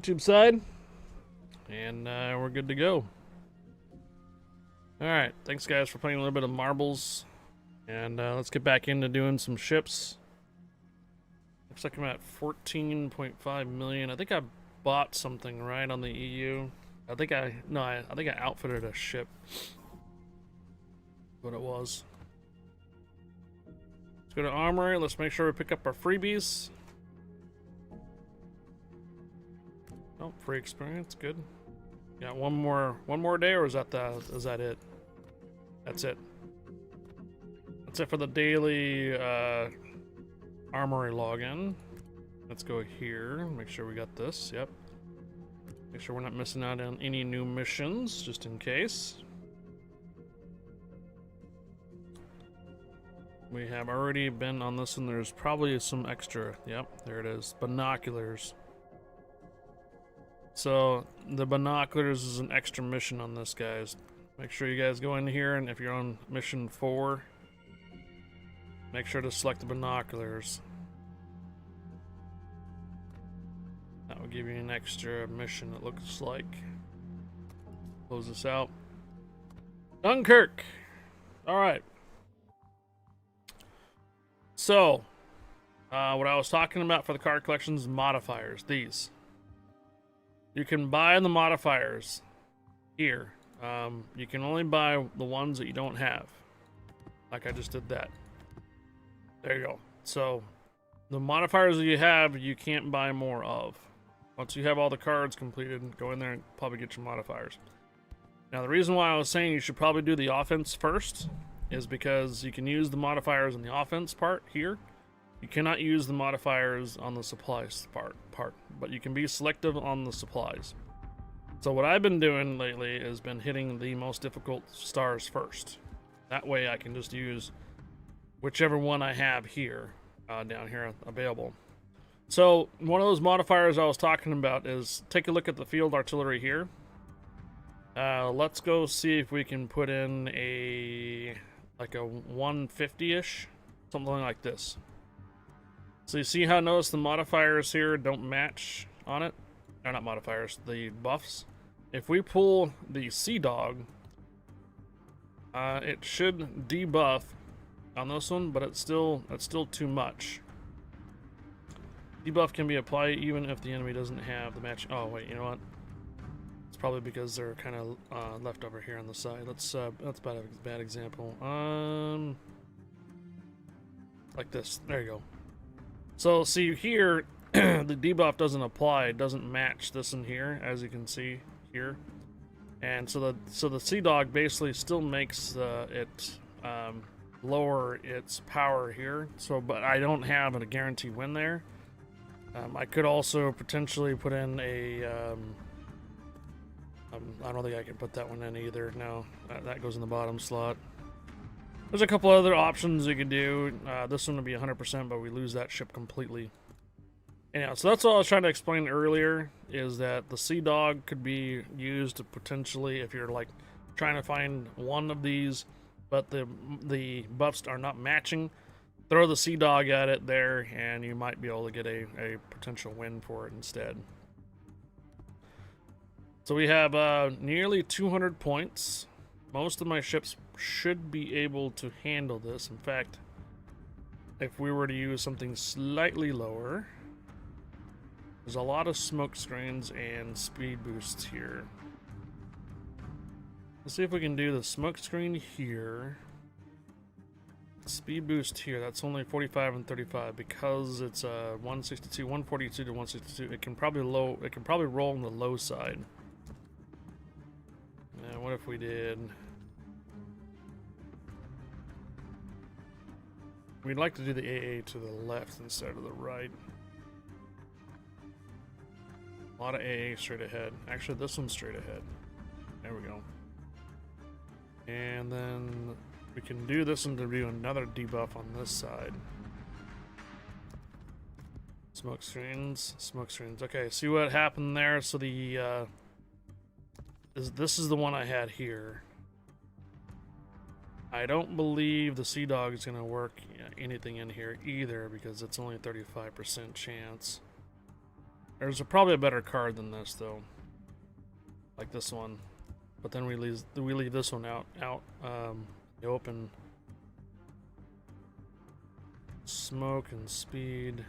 YouTube side. And we're good to go. Alright, thanks guys for playing a little bit of marbles. And let's get back into doing some ships. Looks like I'm at 14.5 million. I think I bought something right on the EU. I think I outfitted a ship. What it was. Let's go to armory. Let's make sure we pick up our freebies. Oh, free experience, good. Got one more day, or is that it? That's it. That's it for the daily armory login. Let's go here. Make sure we got this. Yep. Make sure we're not missing out on any new missions, just in case. We have already been on this, and there's probably some extra. Yep, there it is. Binoculars. So the binoculars is an extra mission on this, guys. Make sure you guys go in here, and if you're on mission 4, make sure to select the binoculars. That will give you an extra mission, it looks like. Close this out. Dunkirk! Alright. So, what I was talking about for the card collections, modifiers, these. You can buy the modifiers here. You can only buy the ones that you don't have. Like I just did that. There you go. So, the modifiers that you have, you can't buy more of. Once you have all the cards completed, go in there and probably get your modifiers. Now, the reason why I was saying you should probably do the offense first is because you can use the modifiers in the offense part here. You cannot use the modifiers on the supplies part, but you can be selective on the supplies. So what I've been doing lately has been hitting the most difficult stars first. That way I can just use whichever one I have here, down here available. So one of those modifiers I was talking about is take a look at the field artillery here. Let's go see if we can put in like a 150-ish, something like this. So you see how notice the modifiers here don't match on it? Or not modifiers, the buffs. If we pull the Sea Dog, it should debuff on this one, but it's still too much. Debuff can be applied even if the enemy doesn't have the match. Oh wait, you know what? It's probably because they're kind of left over here on the side. That's a bad example. Like this. There you go. So see here, the debuff doesn't apply. It doesn't match this in here, as you can see here. And so the Sea Dog basically still makes it lower its power here. So, but I don't have a guaranteed win there. I could also potentially put in a. I don't think I can put that one in either. No, that goes in the bottom slot. There's a couple other options you could do. This one would be 100%, but we lose that ship completely. Anyhow, so that's what I was trying to explain earlier, is that the Sea Dog could be used to potentially, if you're like trying to find one of these, but the buffs are not matching, throw the Sea Dog at it there, and you might be able to get a potential win for it instead. So we have nearly 200 points. Most of my ships should be able to handle this. In fact, if we were to use something slightly lower, there's a lot of smoke screens and speed boosts here. Let's see if we can do the smoke screen here. Speed boost here, that's only 45 and 35 because it's 162, 142 to 162. It can probably roll on the low side. Now, what if we did? We'd like to do the AA to the left instead of the right. A lot of AA straight ahead. Actually, this one's straight ahead. There we go. And then we can do this one to do another debuff on this side. Smoke screens, smoke screens. Okay, see what happened there? So the this is the one I had here. I don't believe the Sea Dog is going to work anything in here either because it's only 35% chance. There's probably a better card than this though, like this one. But then we leave this one out the open. Smoke and speed.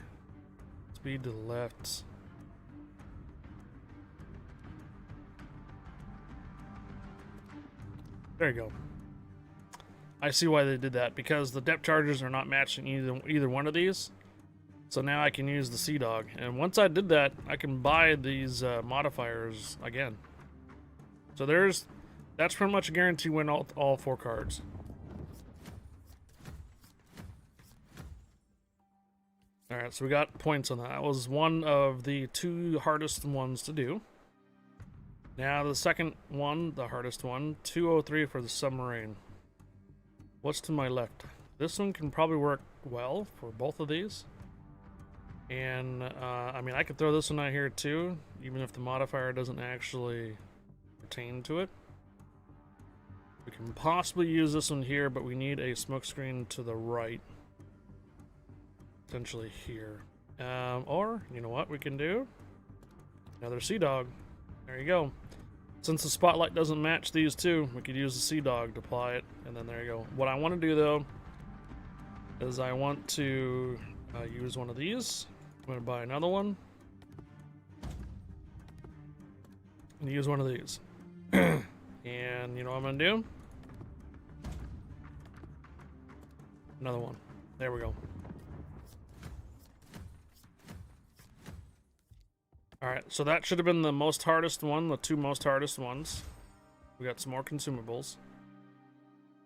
Speed to the left. There you go. I see why they did that, because the depth charges are not matching either one of these. So now I can use the Sea Dog, and once I did that, I can buy these modifiers again. So that's pretty much a guarantee win all 4 cards. All right, so we got points on that. That was one of the 2 hardest ones to do. Now the second one, the hardest one, 203 for the submarine. What's to my left? This one can probably work well for both of these. And, I mean, I could throw this one out here too, even if the modifier doesn't actually pertain to it. We can possibly use this one here, but we need a smokescreen to the right. Potentially here. Or, you know what we can do? Another Sea Dog. There you go. Since the spotlight doesn't match these two, we could use the Sea Dog to apply it, and then there you go. What I want to do, though, is I want to use one of these. I'm going to buy another one. And use one of these. And you know what I'm going to do? Another one. There we go. Alright, so that should have been the most hardest one, the 2 most hardest ones. We got some more consumables.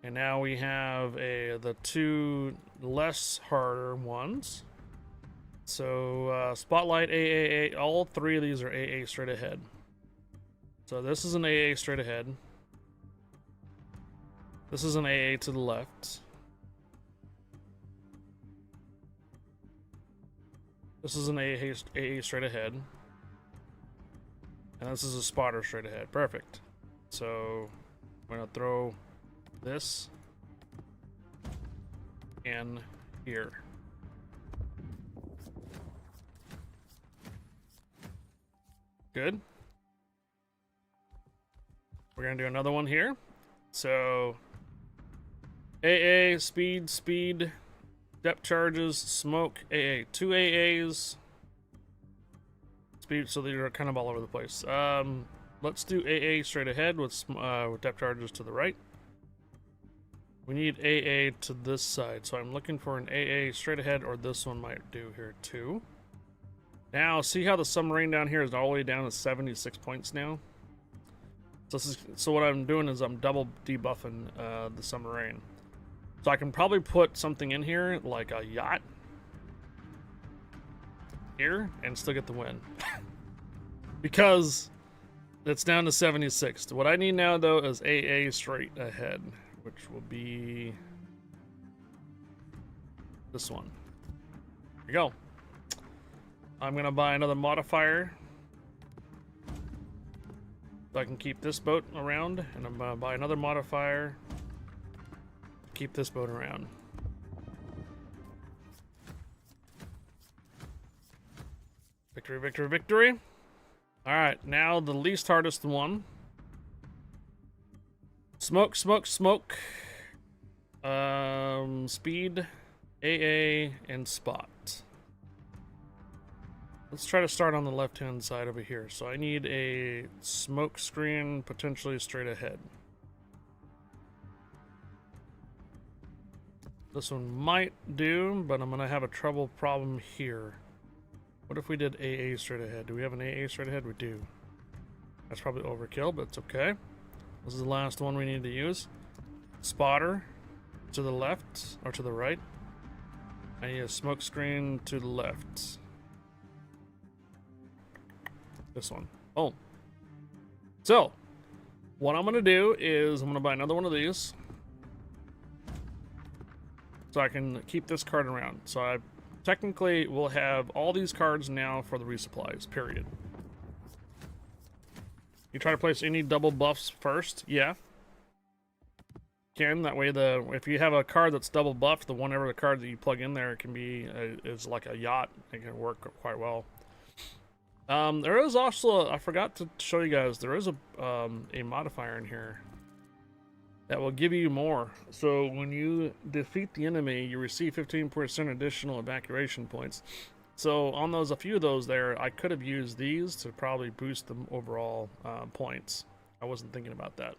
And now we have the 2 less harder ones. So, Spotlight, AAA, all 3 of these are AA straight ahead. So this is an AA straight ahead. This is an AA to the left. This is an AA straight ahead. And this is a spotter straight ahead. Perfect. So I'm going to throw this in here. Good. We're going to do another one here. So AA, speed, depth charges, smoke, AA. 2 AAs. So these are kind of all over the place. Let's do AA straight ahead with depth charges to the right. We need AA to this side, so I'm looking for an AA straight ahead, or this one might do here too. Now, see how the submarine down here is all the way down to 76 points now? So what I'm doing is I'm double debuffing the submarine. So I can probably put something in here, like a yacht. Here and still get the win. Because it's down to 76. What I need now though is AA straight ahead, which will be this one. Here we go. I'm gonna buy another modifier so I can keep this boat around, and I'm gonna buy another modifier to keep this boat around. Victory, victory, victory. Alright, now the least hardest one. Smoke, smoke, smoke. Speed, AA, and spot. Let's try to start on the left-hand side over here. So I need a smoke screen, potentially straight ahead. This one might do, but I'm going to have a problem here. What if we did AA straight ahead? Do we have an AA straight ahead? We do. That's probably overkill, but it's okay. This is the last one we need to use. Spotter to the left, or to the right. I need a smoke screen to the left. This one. Oh. So, what I'm going to do is I'm going to buy another one of these. So I can keep this card around. So I technically will have all these cards now for the resupplies, period. You try to place any double buffs first? Yeah. Can that way if you have a card that's double buffed, the whenever the card that you plug in there can be is like a yacht. It can work quite well. There is also, I forgot to show you guys, there is a modifier in here that will give you more. So when you defeat the enemy, you receive 15% additional evacuation points. So on those, a few of those there, I could have used these to probably boost the overall points. I wasn't thinking about that.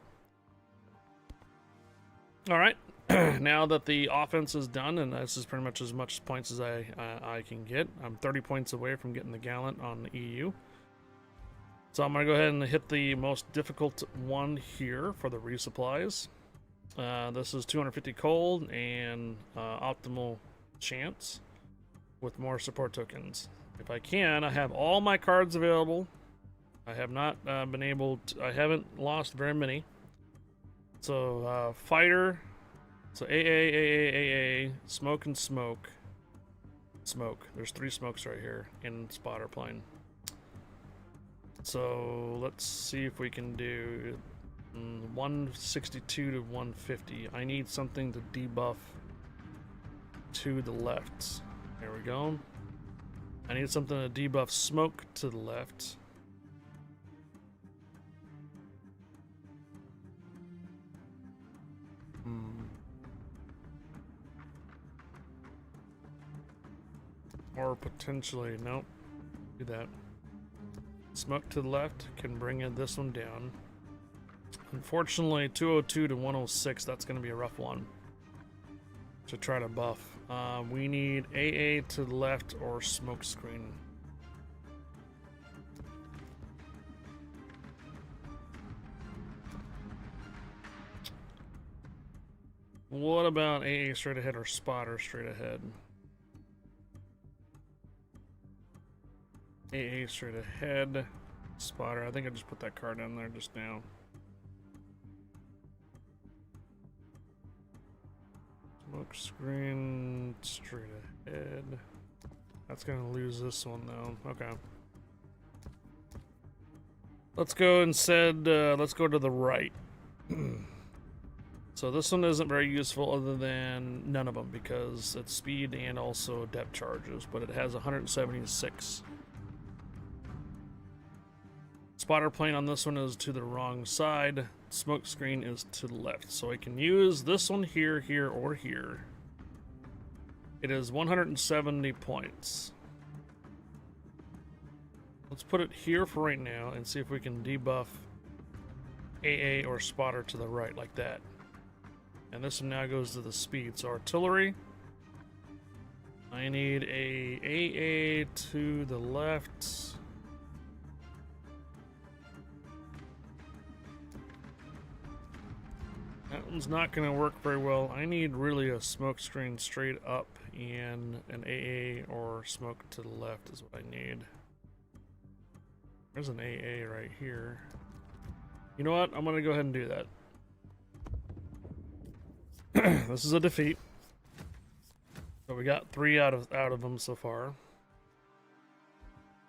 All right, now that the offense is done, and this is pretty much as much points as I can get. I'm 30 points away from getting the Gallant on the EU. So I'm going to go ahead and hit the most difficult one here for the resupplies. This is 250 cold and optimal chance with more support tokens. If I can, I have all my cards available. I have not been able to, I haven't lost very many. So fighter, so AA, smoke and smoke. Smoke, there's 3 smokes right here in spotter plane. So let's see if we can do 162 to 150. I need something to debuff to the left. There we go. I need something to debuff smoke to the left. Or potentially, nope. Do that. Smoke to the left can bring in this one down. Unfortunately, 202 to 106, that's going to be a rough one to try to buff. We need AA to the left or smoke screen. What about AA straight ahead or spotter straight ahead? AA straight ahead, spotter. I think I just put that card in there just now. Smoke screen straight ahead. That's gonna lose this one though. Okay. Let's go instead. Let's go to the right. So this one isn't very useful other than none of them because it's speed and also depth charges, but it has 176. Spotter plane on this one is to the wrong side. Smoke screen is to the left. So I can use this one here, here, or here. It is 170 points. Let's put it here for right now and see if we can debuff AA or spotter to the right like that. And this one now goes to the speed. So artillery. I need a AA to the left. That one's not going to work very well. I need really a smoke screen straight up and an AA or smoke to the left is what I need. There's an AA right here. You know what? I'm going to go ahead and do that. This is a defeat. So we got 3 out of them so far.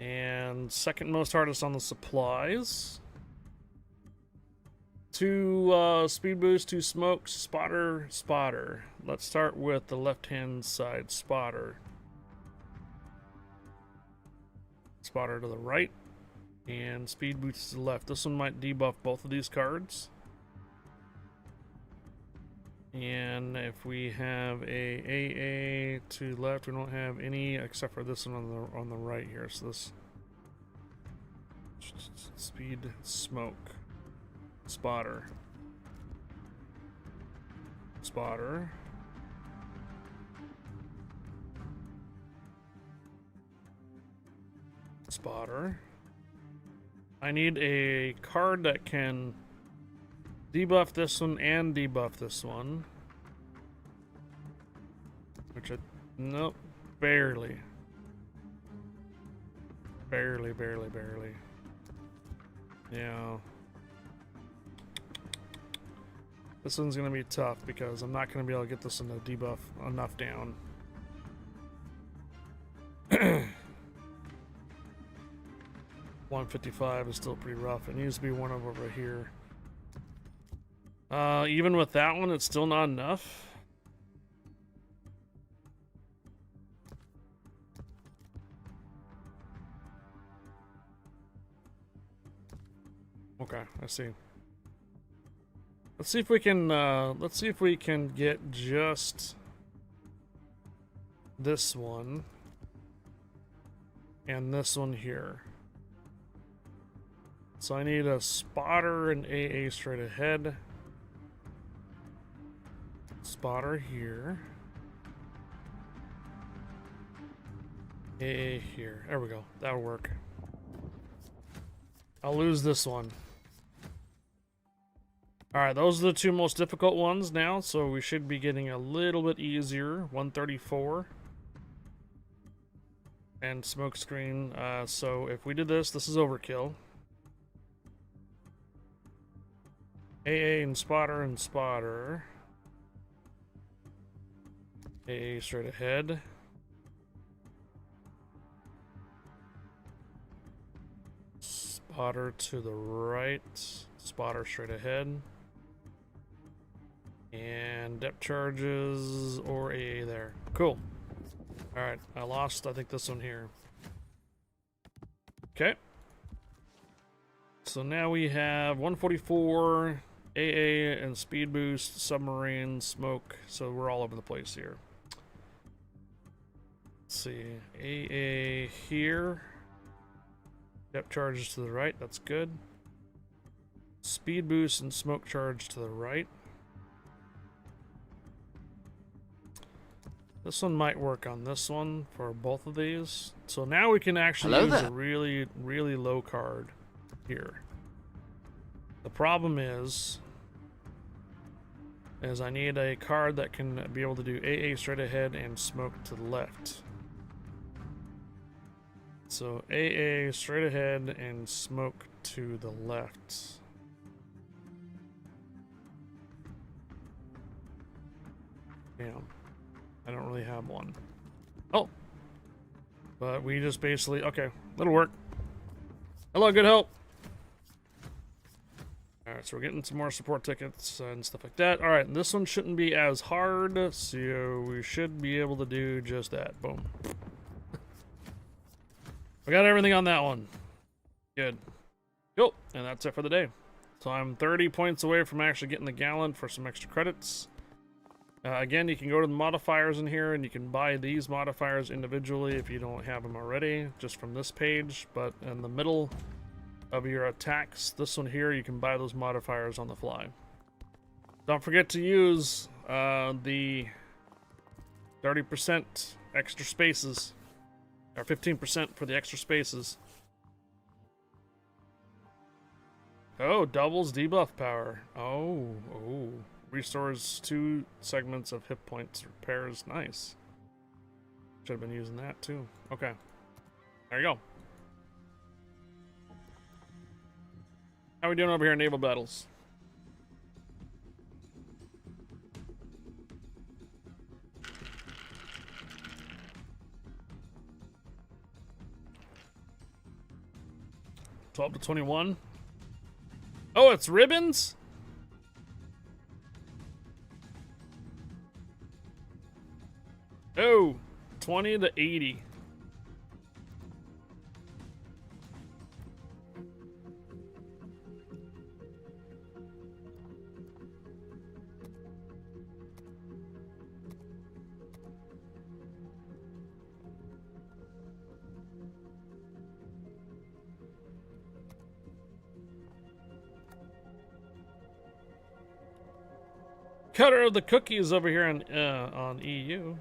And second most hardest on the supplies. 2 speed boost, 2 smokes, spotter, spotter. Let's start with the left-hand side spotter. Spotter to the right, and speed boost to the left. This one might debuff both of these cards. And if we have a AA to the left, we don't have any except for this one on the right here. So this speed smoke. Spotter. Spotter. Spotter. I need a card that can debuff this one and debuff this one. Which I... Nope. Barely. Barely. Yeah. This one's going to be tough because I'm not going to be able to get this one to debuff enough down. 155 is still pretty rough. It needs to be one over here. Even with that one, it's still not enough. Okay, I see. Let's see if we can get just this one and this one here. So I need a spotter and AA straight ahead. Spotter here. AA here. There we go. That'll work. I'll lose this one. Alright, those are the two most difficult ones now, so we should be getting a little bit easier. 134. And smoke screen. So if we did this, this is overkill. AA and spotter and spotter. AA straight ahead. Spotter to the right. Spotter straight ahead. And depth charges or AA there. Cool. Alright, I lost, I think, this one here. Okay. So now we have 144, AA and speed boost, submarine, smoke. So we're all over the place here. Let's see. AA here. Depth charges to the right, that's good. Speed boost and smoke charge to the right. This one might work on this one for both of these. So now we can actually use a really, really low card here. The problem is I need a card that can be able to do AA straight ahead and smoke to the left. So AA straight ahead and smoke to the left. Damn. I don't really have one. Oh. But we just basically... Okay, that'll work. Hello, good help. Alright, so we're getting some more support tickets and stuff like that. Alright, this one shouldn't be as hard, so we should be able to do just that. Boom. We got everything on that one. Good. Cool, and that's it for the day. So I'm 30 points away from actually getting the gallon for some extra credits. Again, you can go to the modifiers in here and you can buy these modifiers individually if you don't have them already, just from this page. But in the middle of your attacks, this one here, you can buy those modifiers on the fly. Don't forget to use the 30% extra spaces, or 15% for the extra spaces. Oh, doubles debuff power. Oh. Restores 2 segments of hit points. Repairs. Nice. Should have been using that too. Okay. There you go. How are we doing over here in naval battles? $12 to 21. Oh, it's ribbons? Oh, 20 to 80. Cutter of the cookies over here on EU.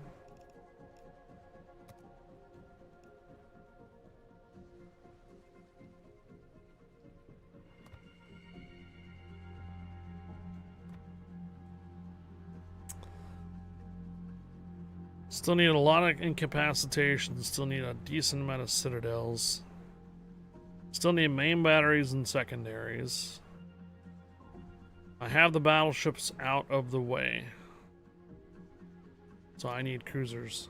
Still need a lot of incapacitation. Still need a decent amount of citadels. Still need main batteries and secondaries. I have the battleships out of the way. So I need cruisers.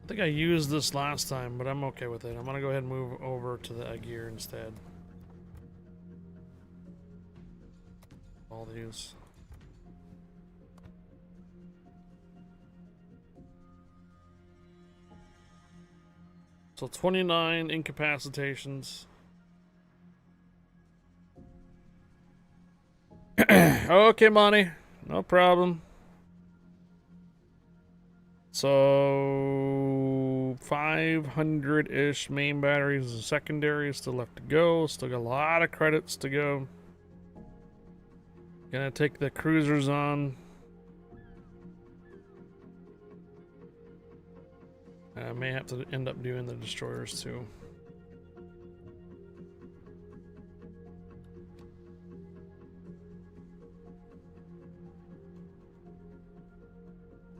I think I used this last time, but I'm okay with it. I'm gonna go ahead and move over to the gear instead. All these. So 29 incapacitations. Okay, money. No problem. So 500-ish main batteries and secondaries still left to go. Still got a lot of credits to go. Gonna take the cruisers on. I may have to end up doing the destroyers too.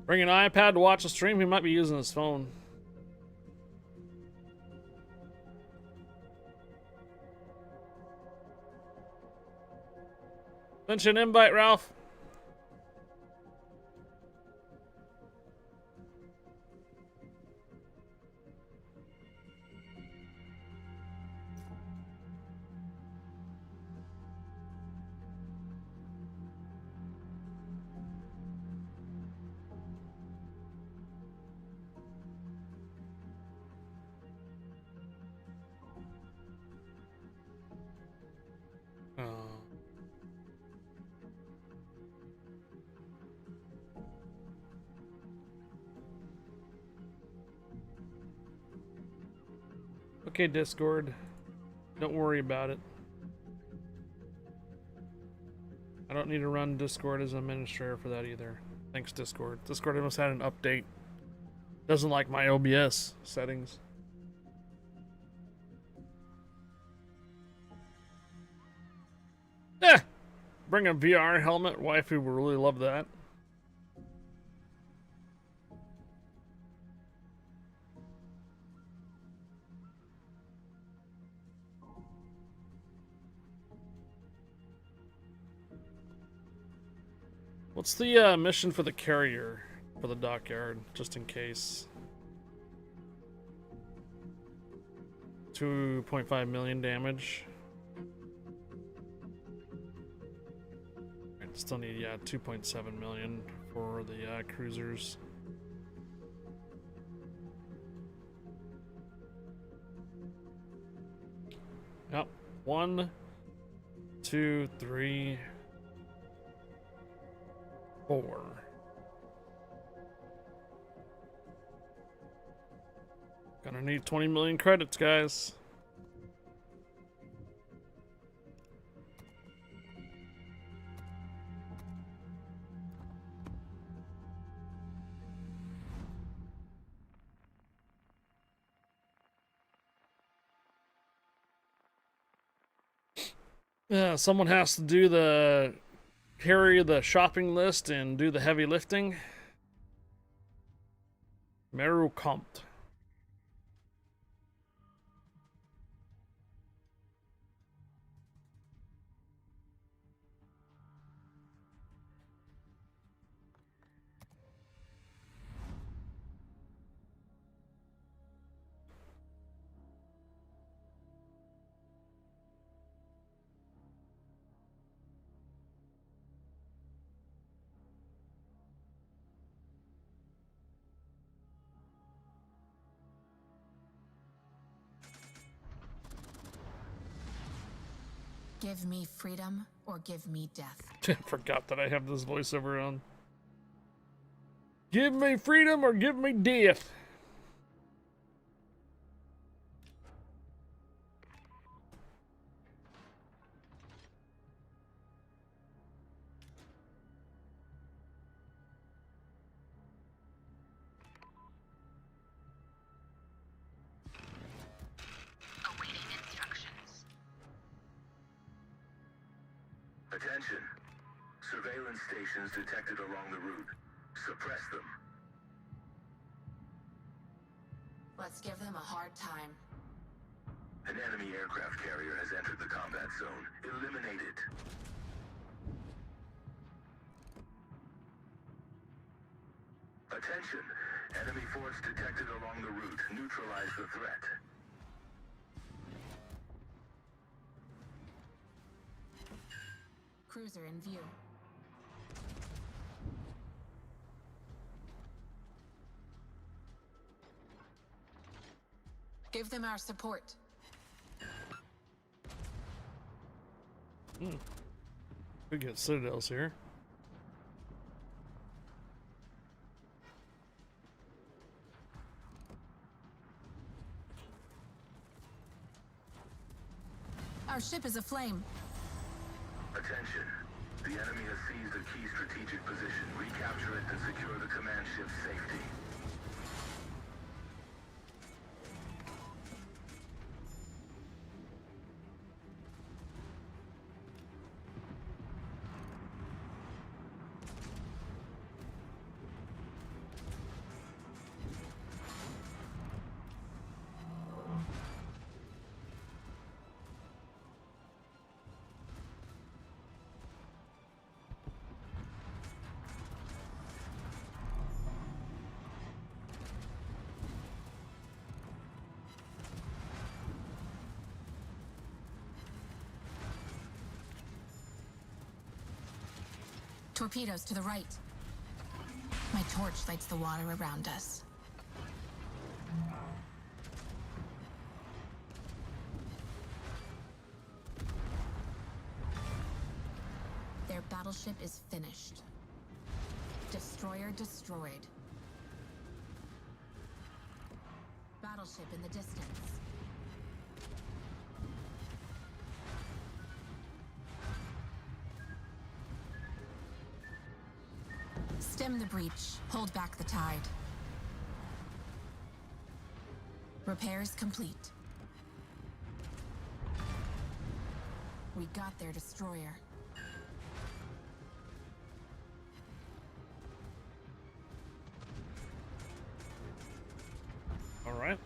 Bring an iPad to watch a stream. He might be using his phone. Sent you an invite, Ralph. Okay, Discord. Don't worry about it. I don't need to run Discord as an administrator for that either. Thanks, Discord. Discord must have had an update. Doesn't like my OBS settings. Eh! Bring a VR helmet. Wifey would really love that. What's the mission for the carrier for the dockyard, just in case? 2.5 million damage. Right, still need 2.7 million for the cruisers. Yep, 1, 2, 3, 4. Gonna need 20 million credits, guys. Yeah, someone has to do carry the shopping list and do the heavy lifting. Meru Compt. Give me freedom or give me death. Forgot that I have this voiceover on. Give me freedom or give me death. Attention. Surveillance stations detected along the route. Suppress them. Let's give them a hard time. An enemy aircraft carrier has entered the combat zone. Eliminate it. Attention. Enemy force detected along the route. Neutralize the threat. Cruiser in view. Give them our support. We get citadels here. Our ship is aflame. Attention. The enemy has seized a key strategic position. Recapture it and secure the command ship's safety. Torpedoes to the right. My torch lights the water around us. Their battleship is finished. Destroyer destroyed. Battleship in the distance. Stem the breach. Hold back the tide. Repairs complete. We got their destroyer. All right.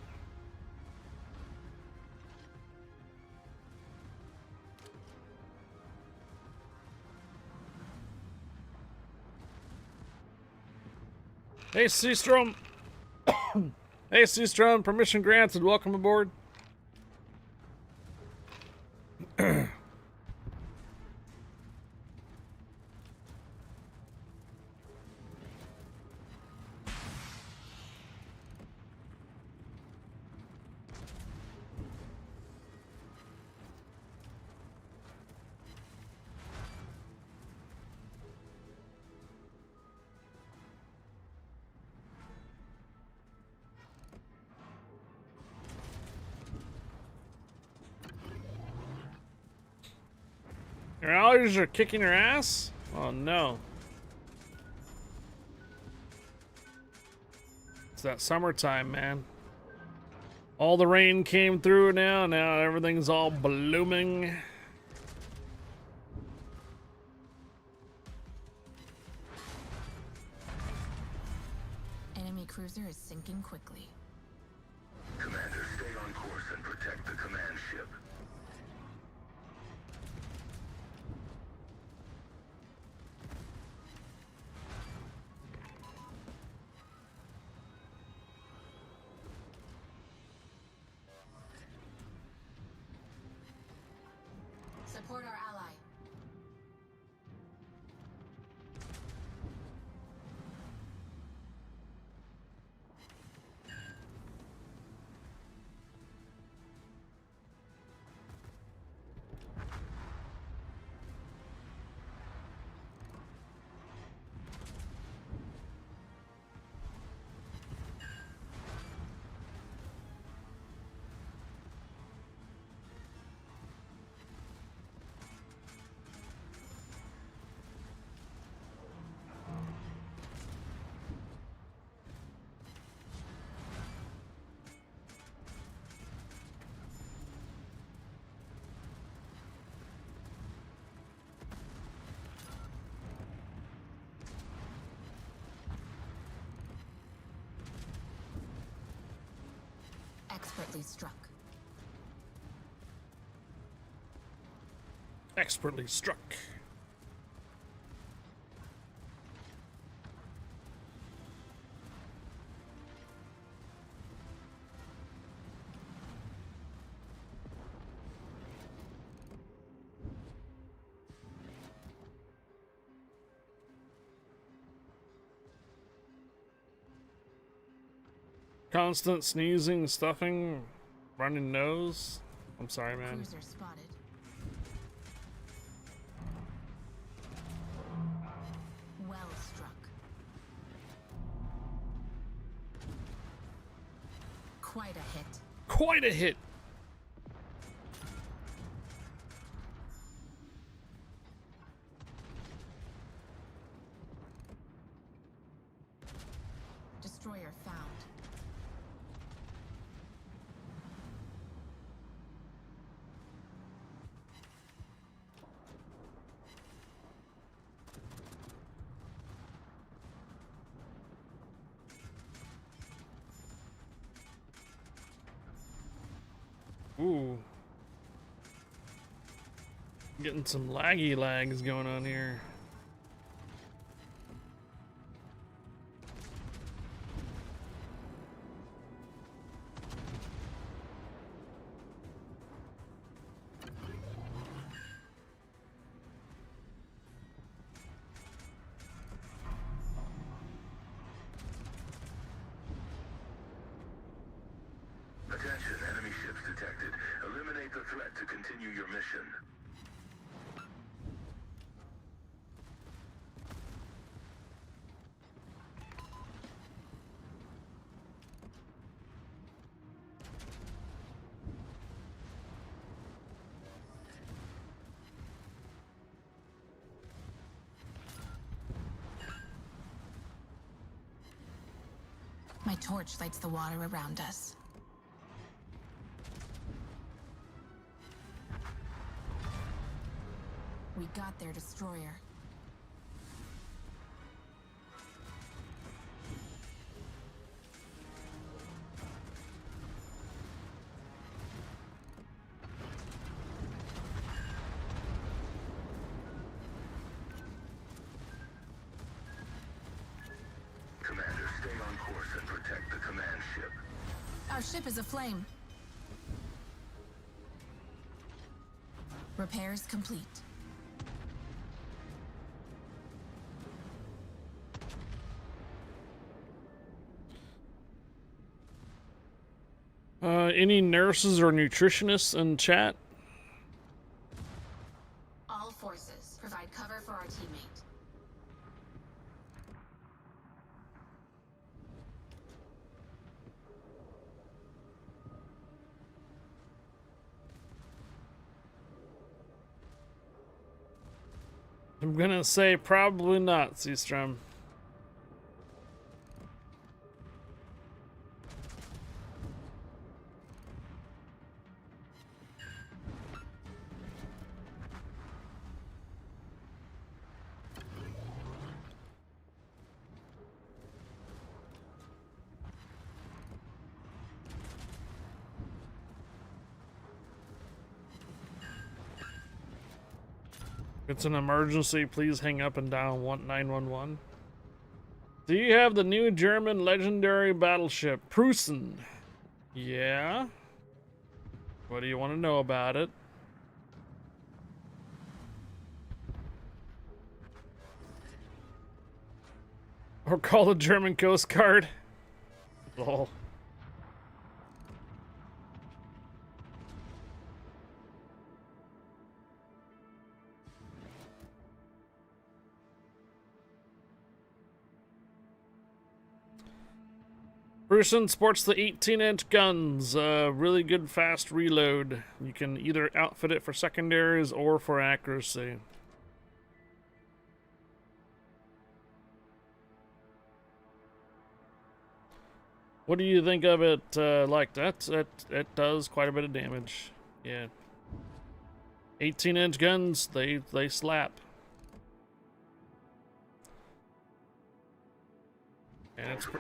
Hey, Seastrom. Hey, Seastrom. Permission granted. Welcome aboard. Your allergies are kicking your ass? Oh no. It's that summertime, man. All the rain came through now. Now everything's all blooming. Enemy cruiser is sinking quickly. Commander, stay on course and protect the command ship. Support our ally. Expertly struck. Expertly struck. Constant sneezing, stuffing. Running nose. I'm sorry, man. Cruiser spotted. Well struck. Quite a hit. Quite a hit. Destroyer found. Ooh. Getting some laggy lags going on here. Attention, enemy ships detected. Eliminate the threat to continue your mission. My torch lights the water around us. We got their destroyer. Commander, stay on course and protect the command ship. Our ship is aflame. Repairs complete. Any nurses or nutritionists in chat? All forces provide cover for our teammate. I'm gonna say probably not, Seastrom. If it's an emergency, please hang up and dial 911. Do you have the new German legendary battleship, Preußen? Yeah? What do you want to know about it? Or call the German Coast Guard? Lol. Preußen sports the 18-inch guns, really good fast reload. You can either outfit it for secondaries or for accuracy. What do you think of it like that? It does quite a bit of damage. Yeah. 18-inch guns, they slap.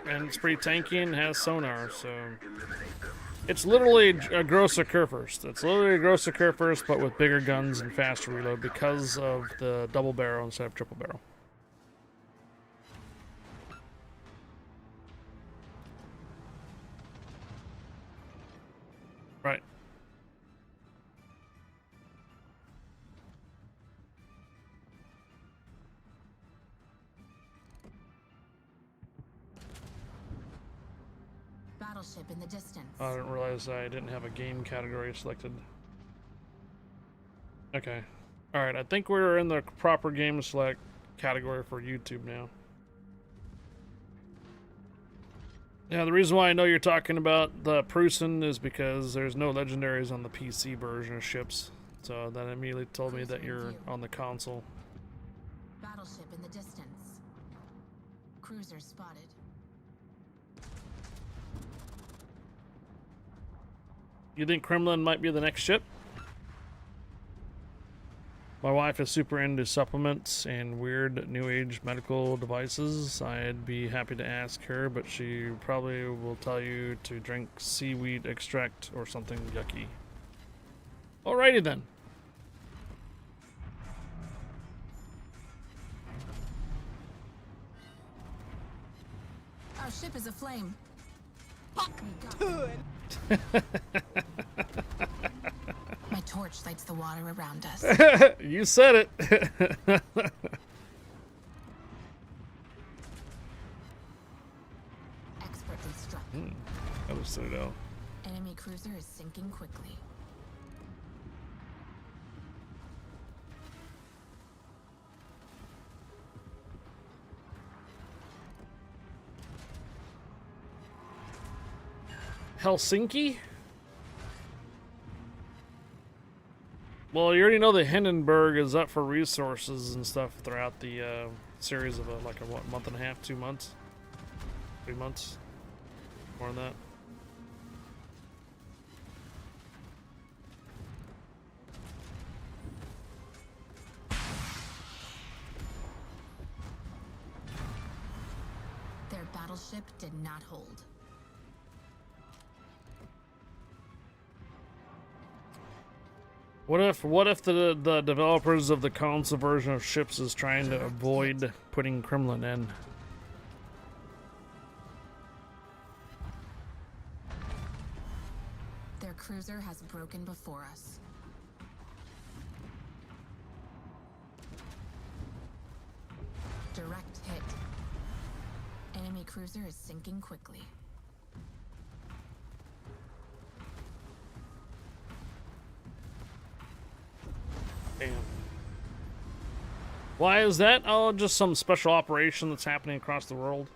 And it's pretty tanky and has sonar, so it's literally a Grosser Kurfürst. It's literally a Grosser Kurfürst, but with bigger guns and faster reload because of the double barrel instead of triple barrel. Right. Battleship in the distance. I didn't realize I didn't have a game category selected. Okay. Alright, I think we're in the proper game select category for YouTube now. Yeah, the reason why I know you're talking about the Prusen is because there's no legendaries on the PC version of ships. So that immediately told me that you're on the console. Battleship in the distance. Cruiser spotted. You think Kremlin might be the next ship? My wife is super into supplements and weird new age medical devices. I'd be happy to ask her, but she probably will tell you to drink seaweed extract or something yucky. Alrighty then. Our ship is aflame. Fuck me, God. My torch lights the water around us. You said it. Expertly struck. That was pseudo. Enemy cruiser is sinking quickly. Helsinki? Well, you already know that Hindenburg is up for resources and stuff throughout the series of like a what, month and a half, 2 months, 3 months, more than that. Their battleship did not hold. What if the developers of the console version of ships is trying to avoid putting Kremlin in? Their cruiser has broken before us. Direct hit. Enemy cruiser is sinking quickly. Damn. Why is that? Oh, just some special operation that's happening across the world.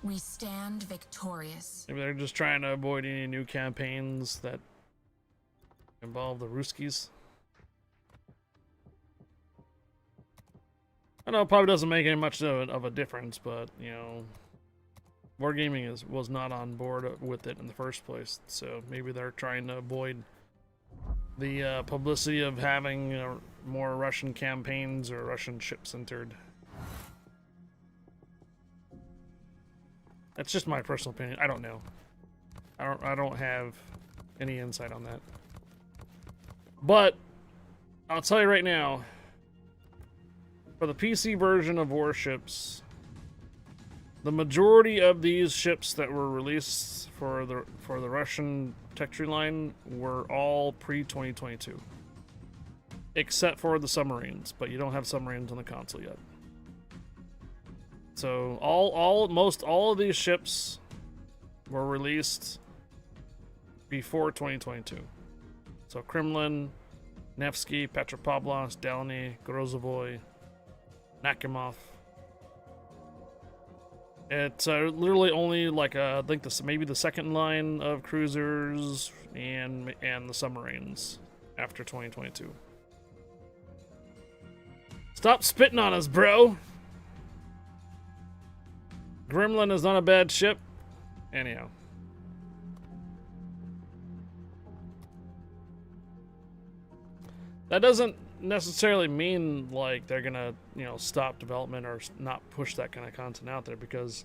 We stand victorious. Maybe they're just trying to avoid any new campaigns that involve the Ruskies. I know it probably doesn't make any much of a difference, but, you know, Wargaming was not on board with it in the first place, so maybe they're trying to avoid the publicity of having more Russian campaigns or Russian ships entered. That's just my personal opinion. I don't know. I don't have any insight on that. But I'll tell you right now, for the PC version of Warships, the majority of these ships that were released for the Russian tech tree line were all pre-2022. Except for the submarines, but you don't have submarines on the console yet. So most all of these ships were released before 2022. So Kremlin, Nevsky, Petropavlovsk, Delny, Grozovoy, Nakhimov. It's literally only like I think maybe the second line of cruisers and the submarines after 2022. Stop spitting on us, bro. Gremlin is not a bad ship. Anyhow. That doesn't necessarily mean like they're gonna, you know, stop development or not push that kind of content out there, because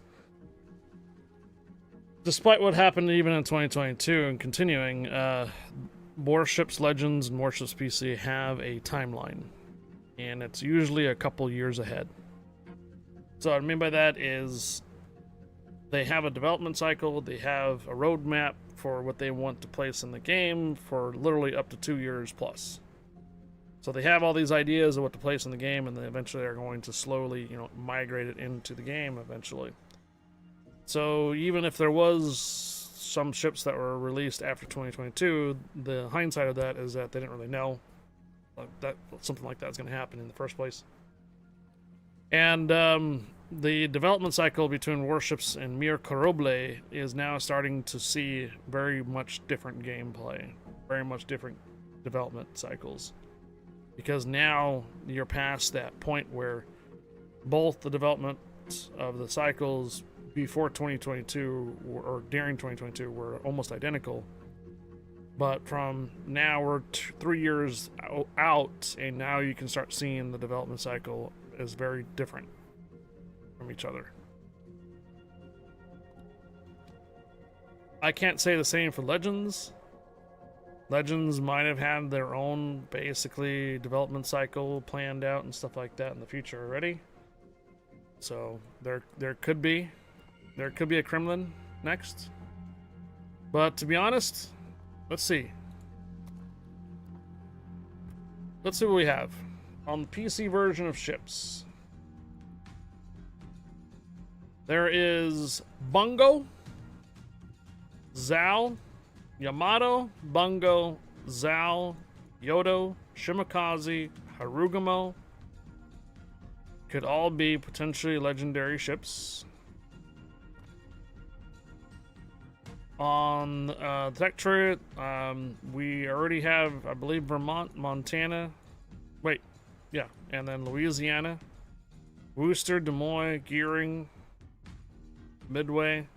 despite what happened even in 2022 and continuing, Warships Legends and Warships PC have a timeline, and it's usually a couple years ahead. So what I mean by that is they have a development cycle, they have a roadmap for what they want to place in the game for literally up to 2 years plus. So they have all these ideas of what to place in the game, and they eventually are going to slowly, migrate it into the game eventually. So even if there was some ships that were released after 2022, the hindsight of that is that they didn't really know that something like that is going to happen in the first place. And the development cycle between Warships and Mir Koroble is now starting to see very much different gameplay, very much different development cycles. Because now you're past that point where both the development of the cycles before 2022 or during 2022 were almost identical. But from now we're 3 years out, and now you can start seeing the development cycle is very different from each other. I can't say the same for Legends. Legends might have had their own basically development cycle planned out and stuff like that in the future already. So there could be a Kremlin next. But to be honest, let's see. Let's see what we have on the PC version of ships. There is Bungo, Zal, Yamato, Bungo, Zal, Yodo, Shimakaze, Harugamo. Could all be potentially legendary ships. On the tech turret, we already have, I believe, Vermont, Montana. Wait, yeah, and then Louisiana, Worcester, Des Moines, Gearing, Midway.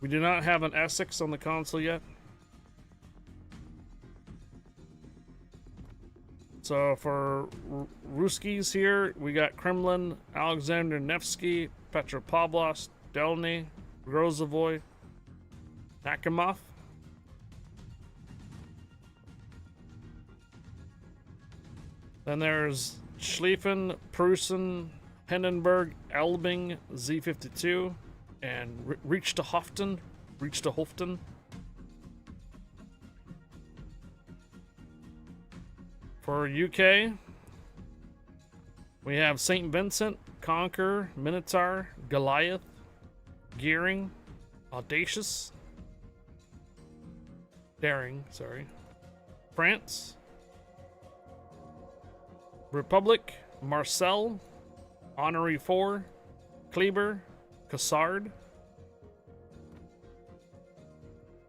We do not have an Essex on the console yet. So for Ruskies here, we got Kremlin, Alexander Nevsky, Petropavlovsk, Delny, Grozovoy, Nakhimov. Then there's Schlieffen, Prusen, Hindenburg, Elbing, Z52, and Richtehoften. For UK, we have St. Vincent, Conqueror, Minotaur, Goliath, Gearing, Audacious, Daring, sorry. France, Republic, Marcel, Honorary 4, Kleber, Cassard.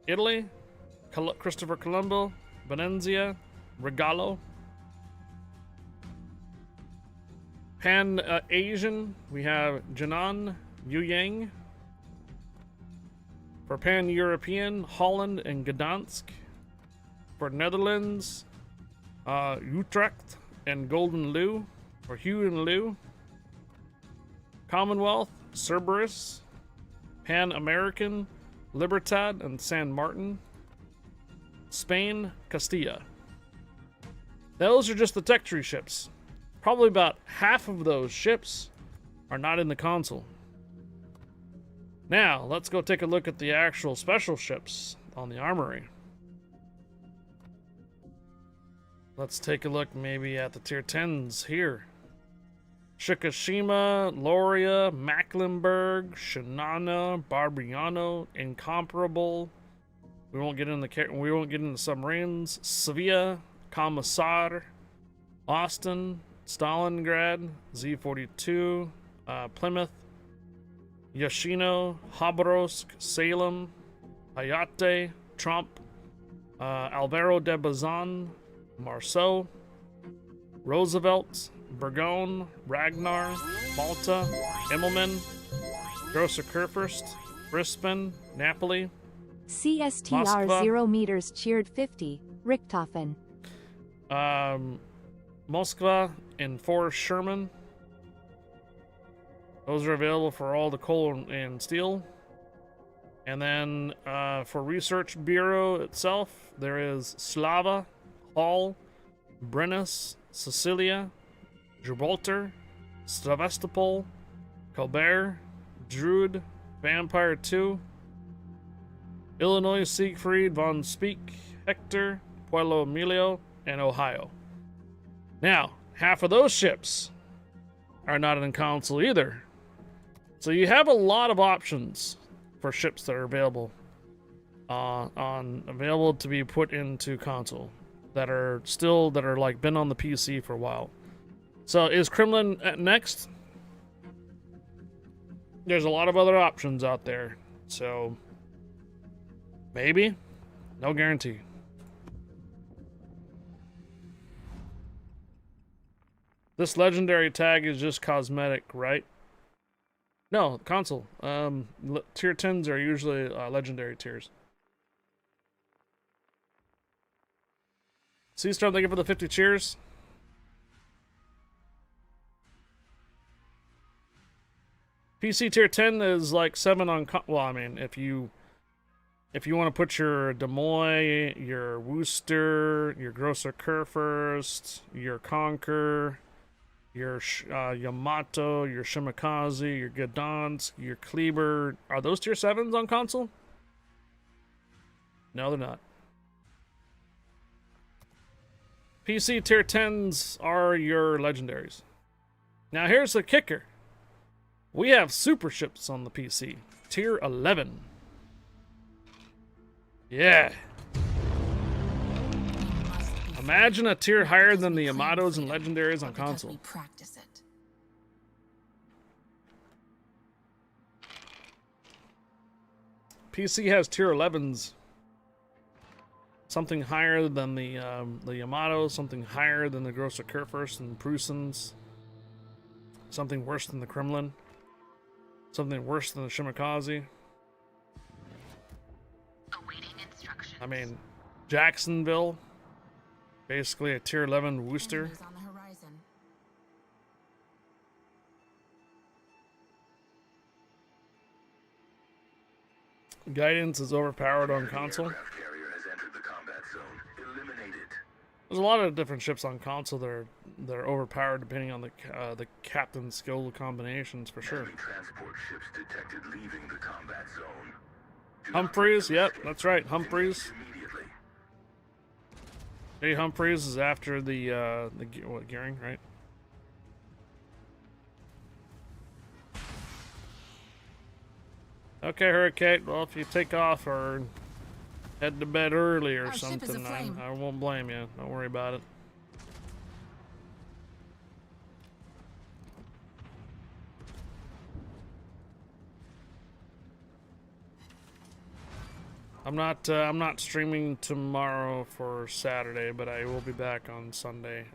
Italy, Christopher Colombo, Venezia, Regalo. Pan-Asian, we have Jinan, Yuyang. For Pan-European, Holland and Gdansk. For Netherlands, Utrecht and Golden Lou, or Hugh and Lou. Commonwealth, Cerberus. Pan-American, Libertad and San Martin. Spain, Castilla. Those are just the tech tree ships. Probably about half of those ships are not in the console. Now, let's go take a look at the actual special ships on the armory. Let's take a look maybe at the tier 10s here. Shikishima, Loria, Mecklenburg, Shinano, Barbiano, Incomparable. We won't get into submarines. Sevilla, Commissar, Austin, Stalingrad, Z42, Plymouth, Yoshino, Khabarovsk, Salem, Hayate, Trump, Alvaro de Bazan, Marceau, Roosevelt, Burgone, Ragnar, Malta, Immelman, Grosser Kurfürst, Brisbane, Napoli, CSTR Moskva. 0 meters cheered 50, Richthofen. Moskva, and 4 Sherman. Those are available for all the coal and steel. And then for Research Bureau itself, there is Slava, Hall, Brennus, Sicilia, Gibraltar, Sevastopol, Colbert, Druid, Vampire 2, Illinois Siegfried von Spee, Hector, Pueblo Emilio, and Ohio. Now, half of those ships are not in console either. So you have a lot of options for ships that are available available to be put into console that are like been on the PC for a while. So is Kremlin next? There's a lot of other options out there. So maybe, no guarantee. This legendary tag is just cosmetic, right? No, console. Tier 10s are usually legendary tiers. Seastorm, thank you for the 50 cheers. PC tier 10 is like 7 on... Well, I mean, if you want to put your Demoy, your Worcester, your Grosser Kurfürst, your Conquer, your Yamato, your Shimakaze, your Gdansk, your Kleber, are those tier 7s on console? No, they're not. PC tier 10s are your legendaries. Now here's the kicker. We have super ships on the PC. Tier 11. Yeah. Imagine a tier higher than the Yamatos and legendaries on console. Practice it. PC has tier 11s. Something higher than the Yamato, something higher than the Grosser Kurfürst and Prusens, something worse than the Kremlin, something worse than the Shimakaze. Awaiting instructions. I mean, Jacksonville, basically a tier 11 Worcester. Enemies on the horizon. Guidance is overpowered on Enemy console. aircraft carrier has entered the combat zone. Eliminate it. There's a lot of different ships on console that are overpowered depending on the captain's skill combinations for sure. Enemy transport ships detected leaving the combat zone. Do not Humphreys, let them yep, escape. that's right, Humphreys. Engage immediately. Hey, Humphreys is after the Gearing, right? Okay, Hurricane. Well, if you take off or head to bed early or Our ship is something, aflame. I won't blame you. Don't worry about it. I'm not streaming tomorrow for Saturday, but I will be back on Sunday.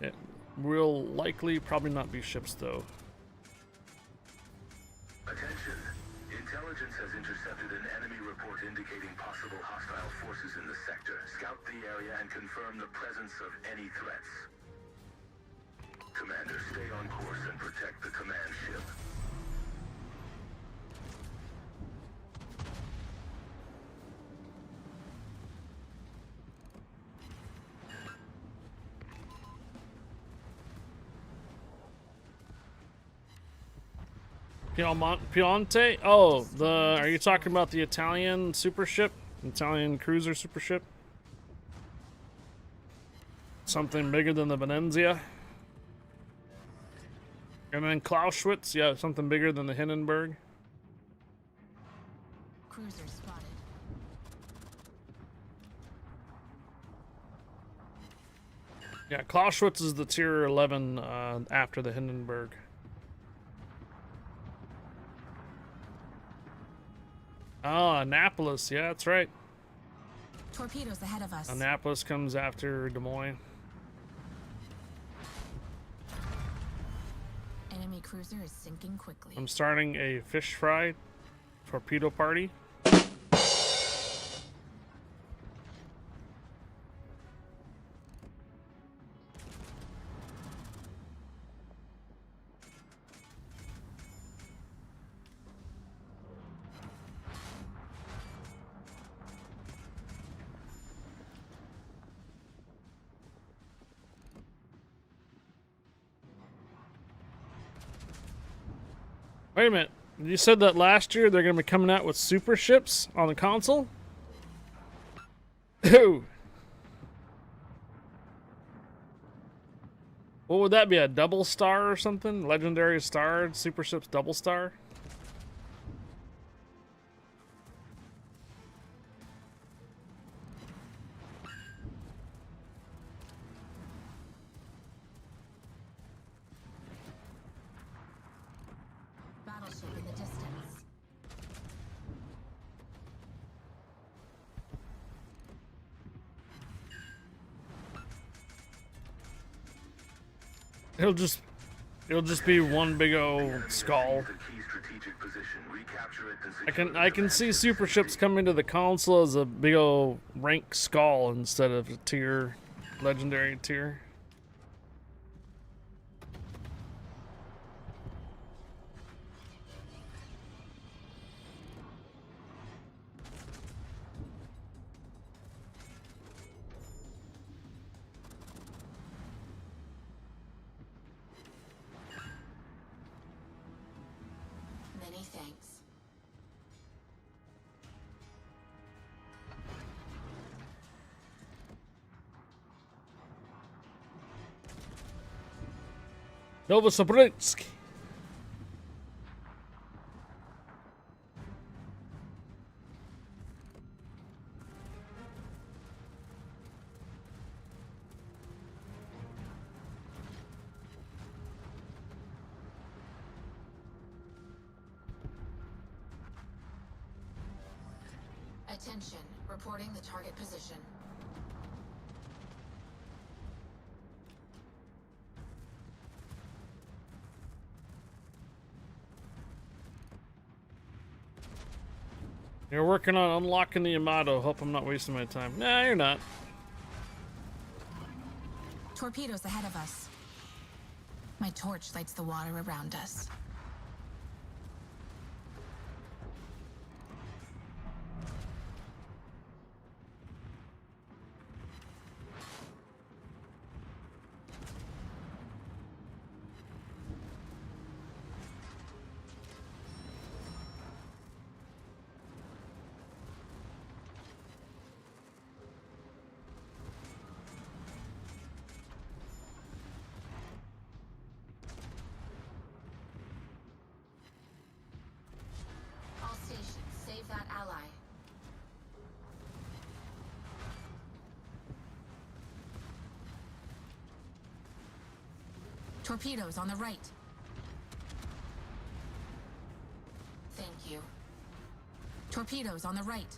It will likely probably not be ships though. Attention. Intelligence has intercepted an enemy report indicating possible hostile forces in the sector. Scout the area and confirm the presence of any threats. Commander, stay on course and protect the command ship. Piemonte? Oh, are you talking about the Italian super ship? Italian cruiser super ship? Something bigger than the Venezia. And then Clausewitz, yeah, something bigger than the Hindenburg. Cruiser spotted. Yeah, Clausewitz is the tier 11 after the Hindenburg. Oh, Annapolis. Yeah, that's right. Torpedoes ahead of us. Annapolis comes after Des Moines. Enemy cruiser is sinking quickly. I'm starting a fish fry torpedo party. Wait a minute. You said that last year they're going to be coming out with super ships on the console? Ooh. What would that be? A double star or something? Legendary star? Super ships double star? Battleship in the distance. It'll just be one big old skull. The key strategic position. Recapture it and secure I can see super ships coming to the console as a big old rank skull instead of a tier, legendary tier. Many thanks. Novosibirsk. Attention, reporting the target position. You're working on unlocking the Yamato. Hope I'm not wasting my time. Nah, you're not. Torpedoes ahead of us. My torch lights the water around us. All stations, save that ally. Torpedoes on the right. Thank you. Torpedoes on the right.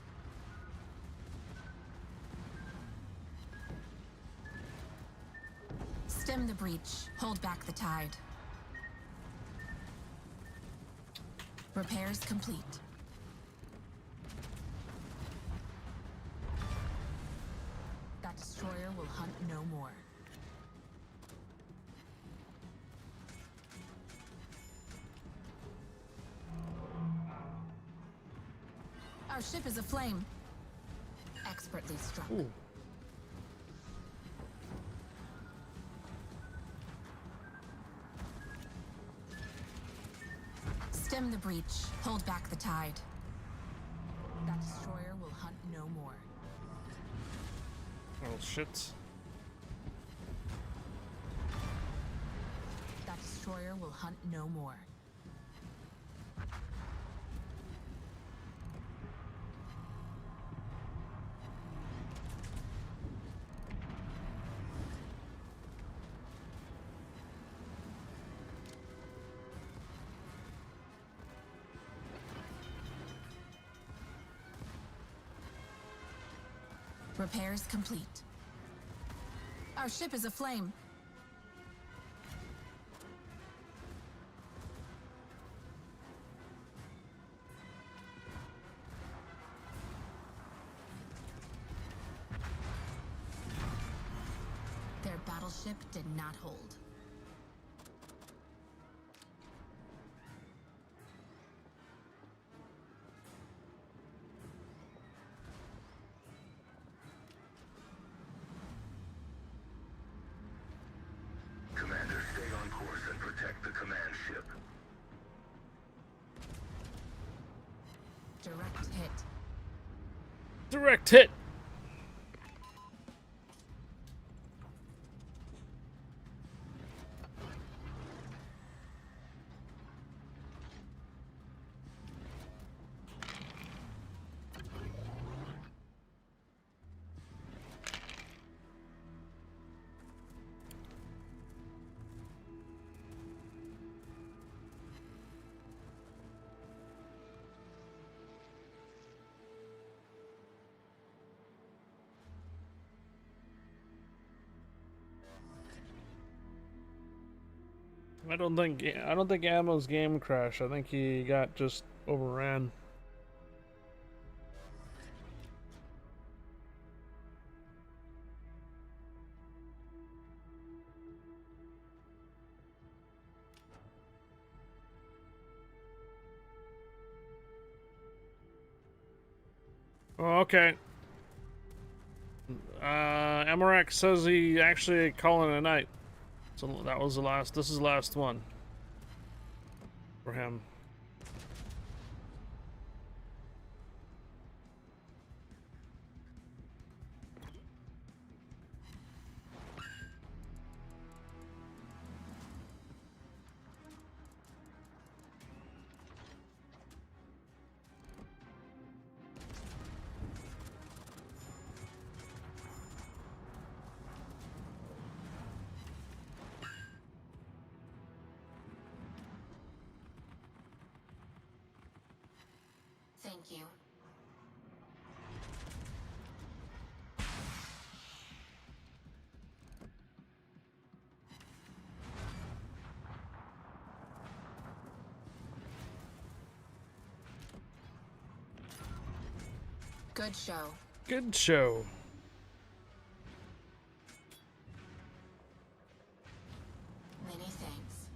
Stem the breach. Hold back the tide. Repairs complete. That destroyer will hunt no more. Our ship is aflame. Expertly struck. Ooh. Stem the breach. Hold back the tide. That destroyer will hunt no more. Oh shit. That destroyer will hunt no more. Repairs complete. Our ship is aflame. Their battleship did not hold. Commander, stay on course and protect the command ship. Direct hit. Direct hit. I don't think Ammo's game crashed. I think he got just overran. Oh, okay. Amarak says he actually calling it a night. So that was the last. This is the last one for him. Thank you. Good show. Good show. Many thanks.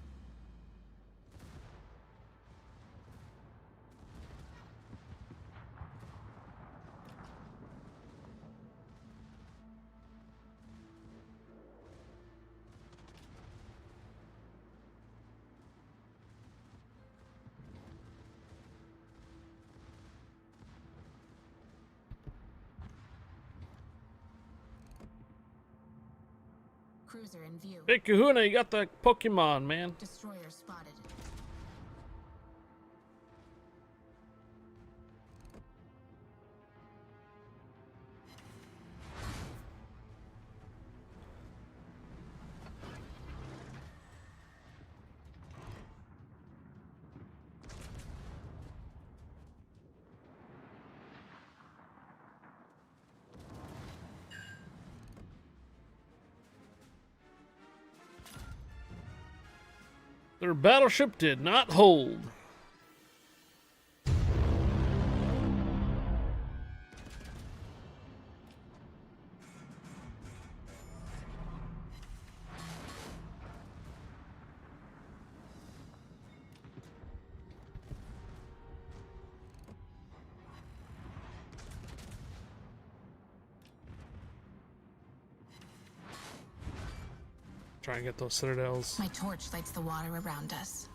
Cruiser in view. Hey Kahuna, you got the Pokemon, man. Destroyer spotted. Their battleship did not hold. Try and get those citadels. My torch lights the water around us.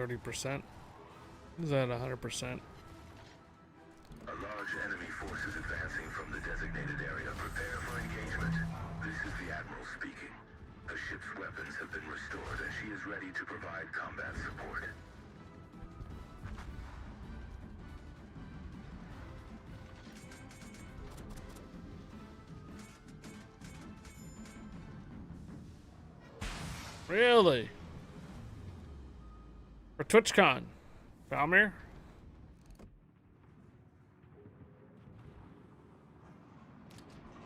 %. Is that 100%? A large enemy force is advancing from the designated area. Prepare for engagement. This is the Admiral speaking. The ship's weapons have been restored and she is ready to provide combat support. Really? For TwitchCon. Valmir?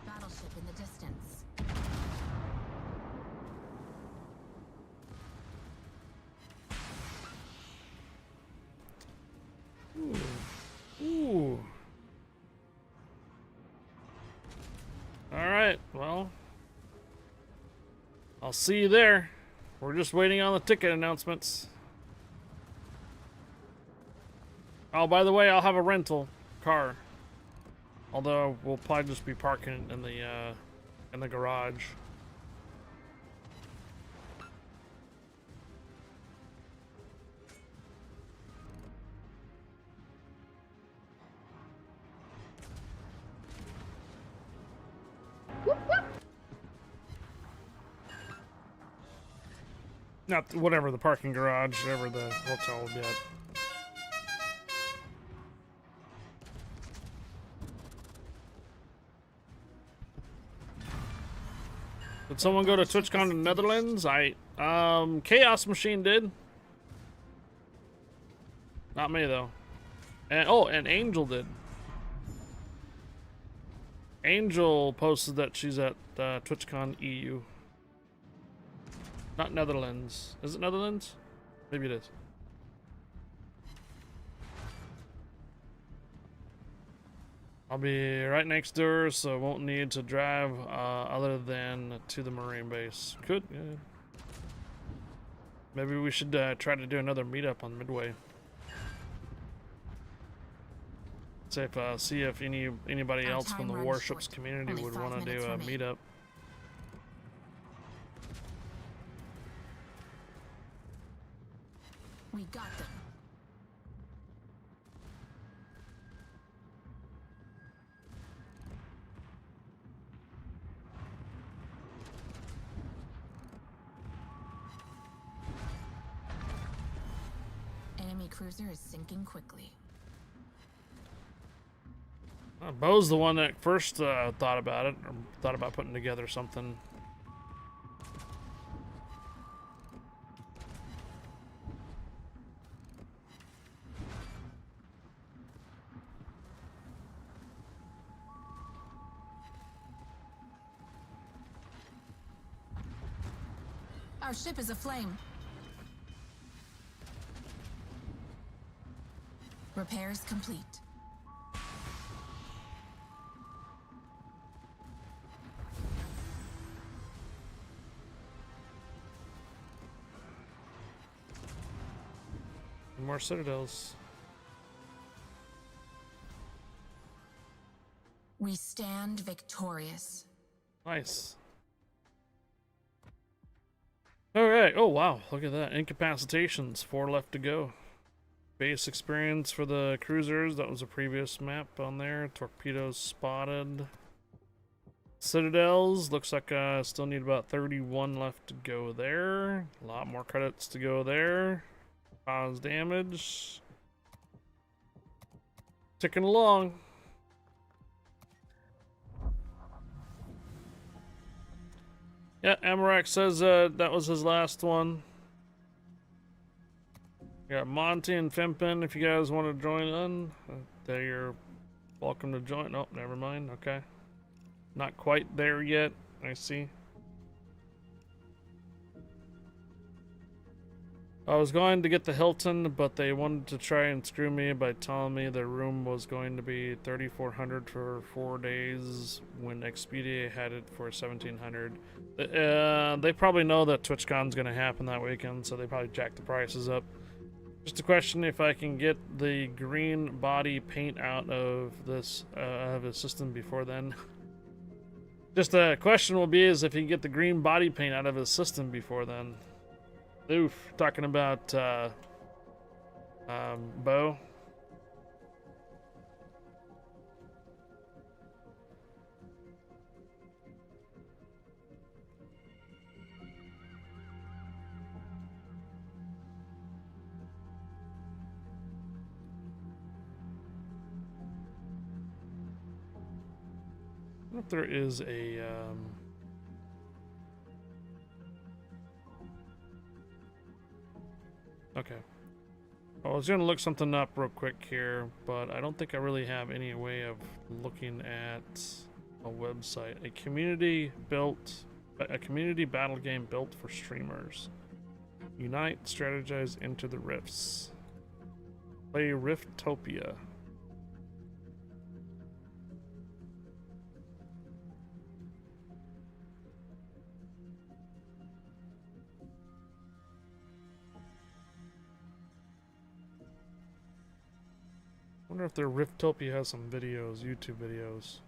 Battleship in the distance. Ooh. Alright, well. I'll see you there. We're just waiting on the ticket announcements. Oh, by the way, I'll have a rental car. Although we'll probably just be parking in the garage. Not whatever the parking garage, whatever the hotel will be at. Did someone go to TwitchCon in the Netherlands? Chaos Machine did. Not me though. And and Angel did. Angel posted that she's at TwitchCon EU. Not Netherlands. Is it Netherlands? Maybe it is. I'll be right next door, so I won't need to drive other than to the Marine base. Could, yeah. Maybe we should try to do another meetup on Midway. See if anybody else from the Warships community would want to do a meetup. We got them. Enemy cruiser is sinking quickly. Bo's the one that first thought about it, or thought about putting together something. Our ship is aflame. Repairs complete. More citadels. We stand victorious. Nice. All right. Oh, wow. Look at that. Incapacitations. 4 left to go. Base experience for the cruisers. That was a previous map on there. Torpedoes spotted. Citadels. Looks like I still need about 31 left to go there. A lot more credits to go there. Cause damage. Ticking along. Yeah, Amarak says that was his last one. Got Monty and Fimpin if you guys want to join in. You're welcome to join. Oh, never mind. Okay. Not quite there yet. I see. I was going to get the Hilton, but they wanted to try and screw me by telling me the room was going to be $3,400 for 4 days when Expedia had it for $1,700. They probably know that TwitchCon's going to happen that weekend, so they probably jacked the prices up. Just a question if I can get the green body paint out of this of his system before then. Just a question will be is if he can get the green body paint out of his system before then. Oof, talking about Bo. I wonder if there is a okay. I was gonna look something up real quick here, but I don't think I really have any way of looking at a website. A community battle game built for streamers. Unite, strategize, enter the rifts. Play Riftopia. I wonder if their Riftopia has some videos, YouTube videos.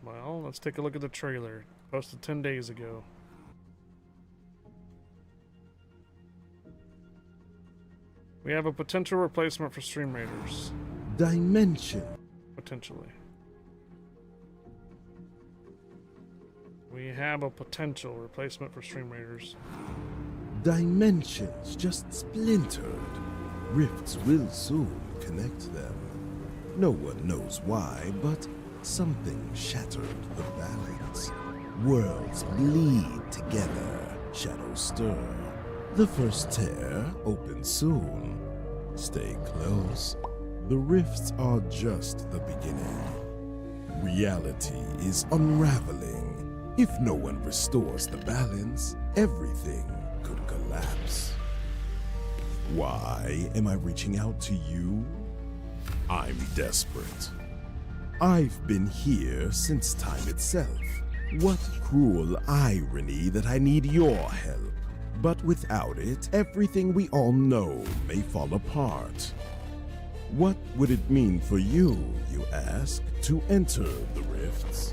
Well, let's take a look at the trailer. Posted 10 days ago. We have a potential replacement for Stream Raiders. Dimension. Potentially. We have a potential replacement for Stream Raiders. Dimensions just splintered. Rifts will soon connect them. No one knows why, but something shattered the balance. Worlds bleed together, shadows stir. The first tear opens soon. Stay close. The rifts are just the beginning. Reality is unraveling. If no one restores the balance, everything could collapse. Why am I reaching out to you? I'm desperate. I've been here since time itself. What cruel irony that I need your help. But without it, everything we all know may fall apart. What would it mean for you, you ask, to enter the rifts?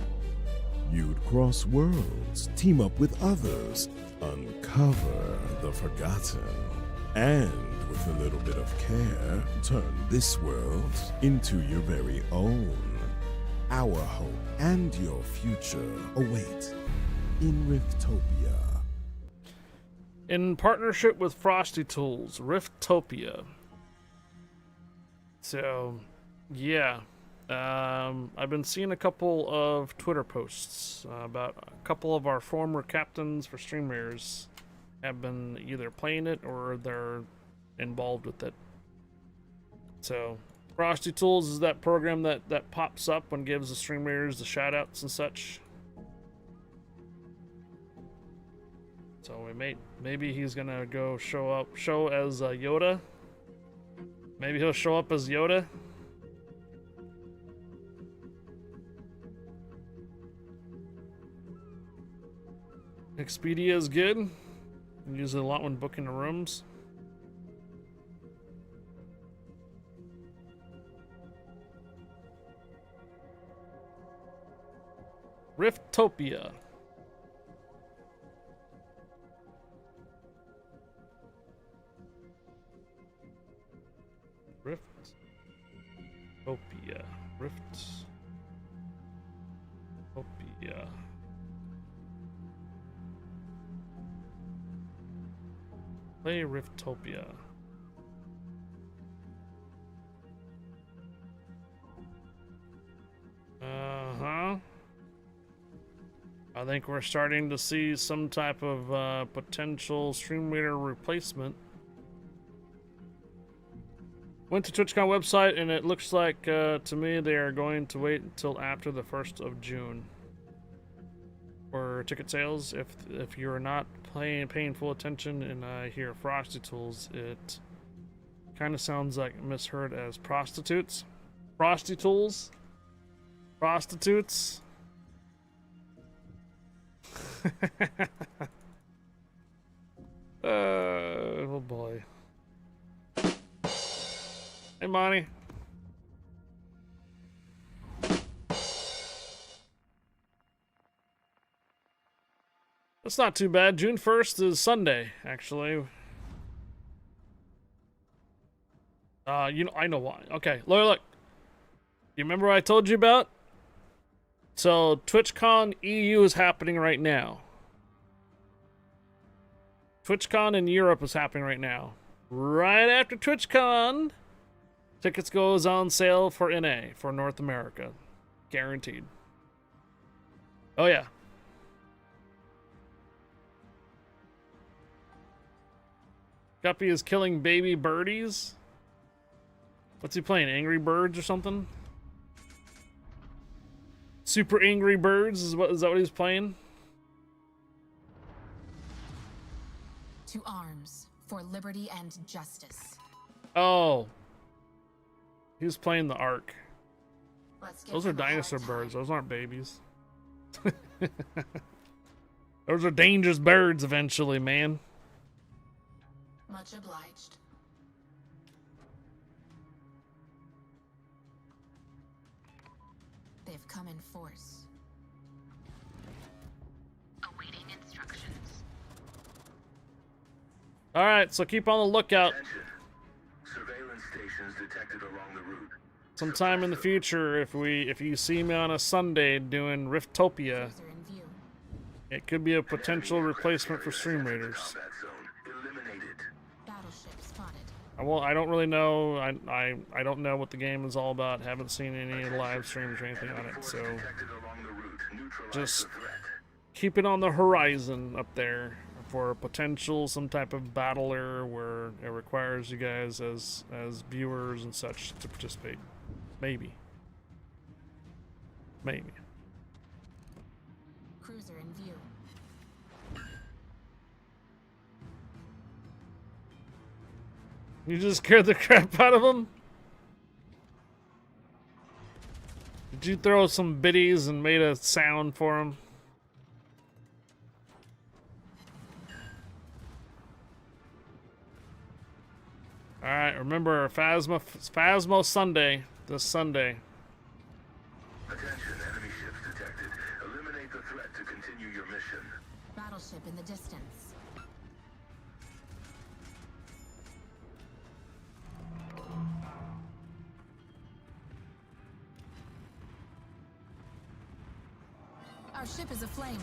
You'd cross worlds, team up with others, uncover the forgotten, and with a little bit of care, turn this world into your very own. Our hope and your future await in Riftopia. In partnership with Frosty Tools, Riftopia. So, yeah. I've been seeing a couple of Twitter posts about a couple of our former captains for Stream Raiders have been either playing it or they're involved with it. So, Frosty Tools is that program that pops up and gives the Stream Raiders the shoutouts and such. So maybe he's gonna go show as Yoda. Maybe he'll show up as Yoda. Expedia is good. Use it a lot when booking the rooms. Riftopia. Riftopia. Riftopia. Play Riftopia. Uh-huh. I think we're starting to see some type of potential Stream Raider replacement. Went to TwitchCon website and it looks like to me they are going to wait until after the 1st of June for ticket sales. If you're not paying full attention and I hear Frosty Tools, it kind of sounds like misheard as prostitutes. Frosty Tools? Prostitutes? Oh boy. Hey, Monty. That's not too bad. June 1st is Sunday, actually. I know why. Okay, look. You remember what I told you about? So, TwitchCon EU is happening right now. TwitchCon in Europe is happening right now. Right after TwitchCon, tickets goes on sale for NA, for North America. Guaranteed. Oh, yeah. Guppy is killing baby birdies. What's he playing? Angry Birds or something? Super Angry Birds is that what he's playing? To arms for liberty and justice. Oh. He was playing the Ark. Let's give Those are them a hard dinosaur time. birds. Those aren't babies. Those are dangerous birds eventually, man. Much obliged. They've come in force. Awaiting instructions. All right, so keep on the lookout. Attention. Surveillance stations detected along the route. Sometime in the future, if you see me on a Sunday doing Riftopia, User in view. It could be a potential replacement for Stream Raiders. Combat zone eliminated. Battleship spotted. Well, I don't really know. I don't know what the game is all about. Haven't seen any live streams or anything on it, so Detected along the route. Neutralize just the threat. keep it on the horizon up there for potential some type of battler where it requires you guys as viewers and such to participate. Maybe. Maybe. Cruiser in view. You just scared the crap out of him? Did you throw some biddies and made a sound for him? Alright, remember Phasmo Sunday, this Sunday. Attention, enemy ships detected. Eliminate the threat to continue your mission. Battleship in the distance. Our ship is aflame.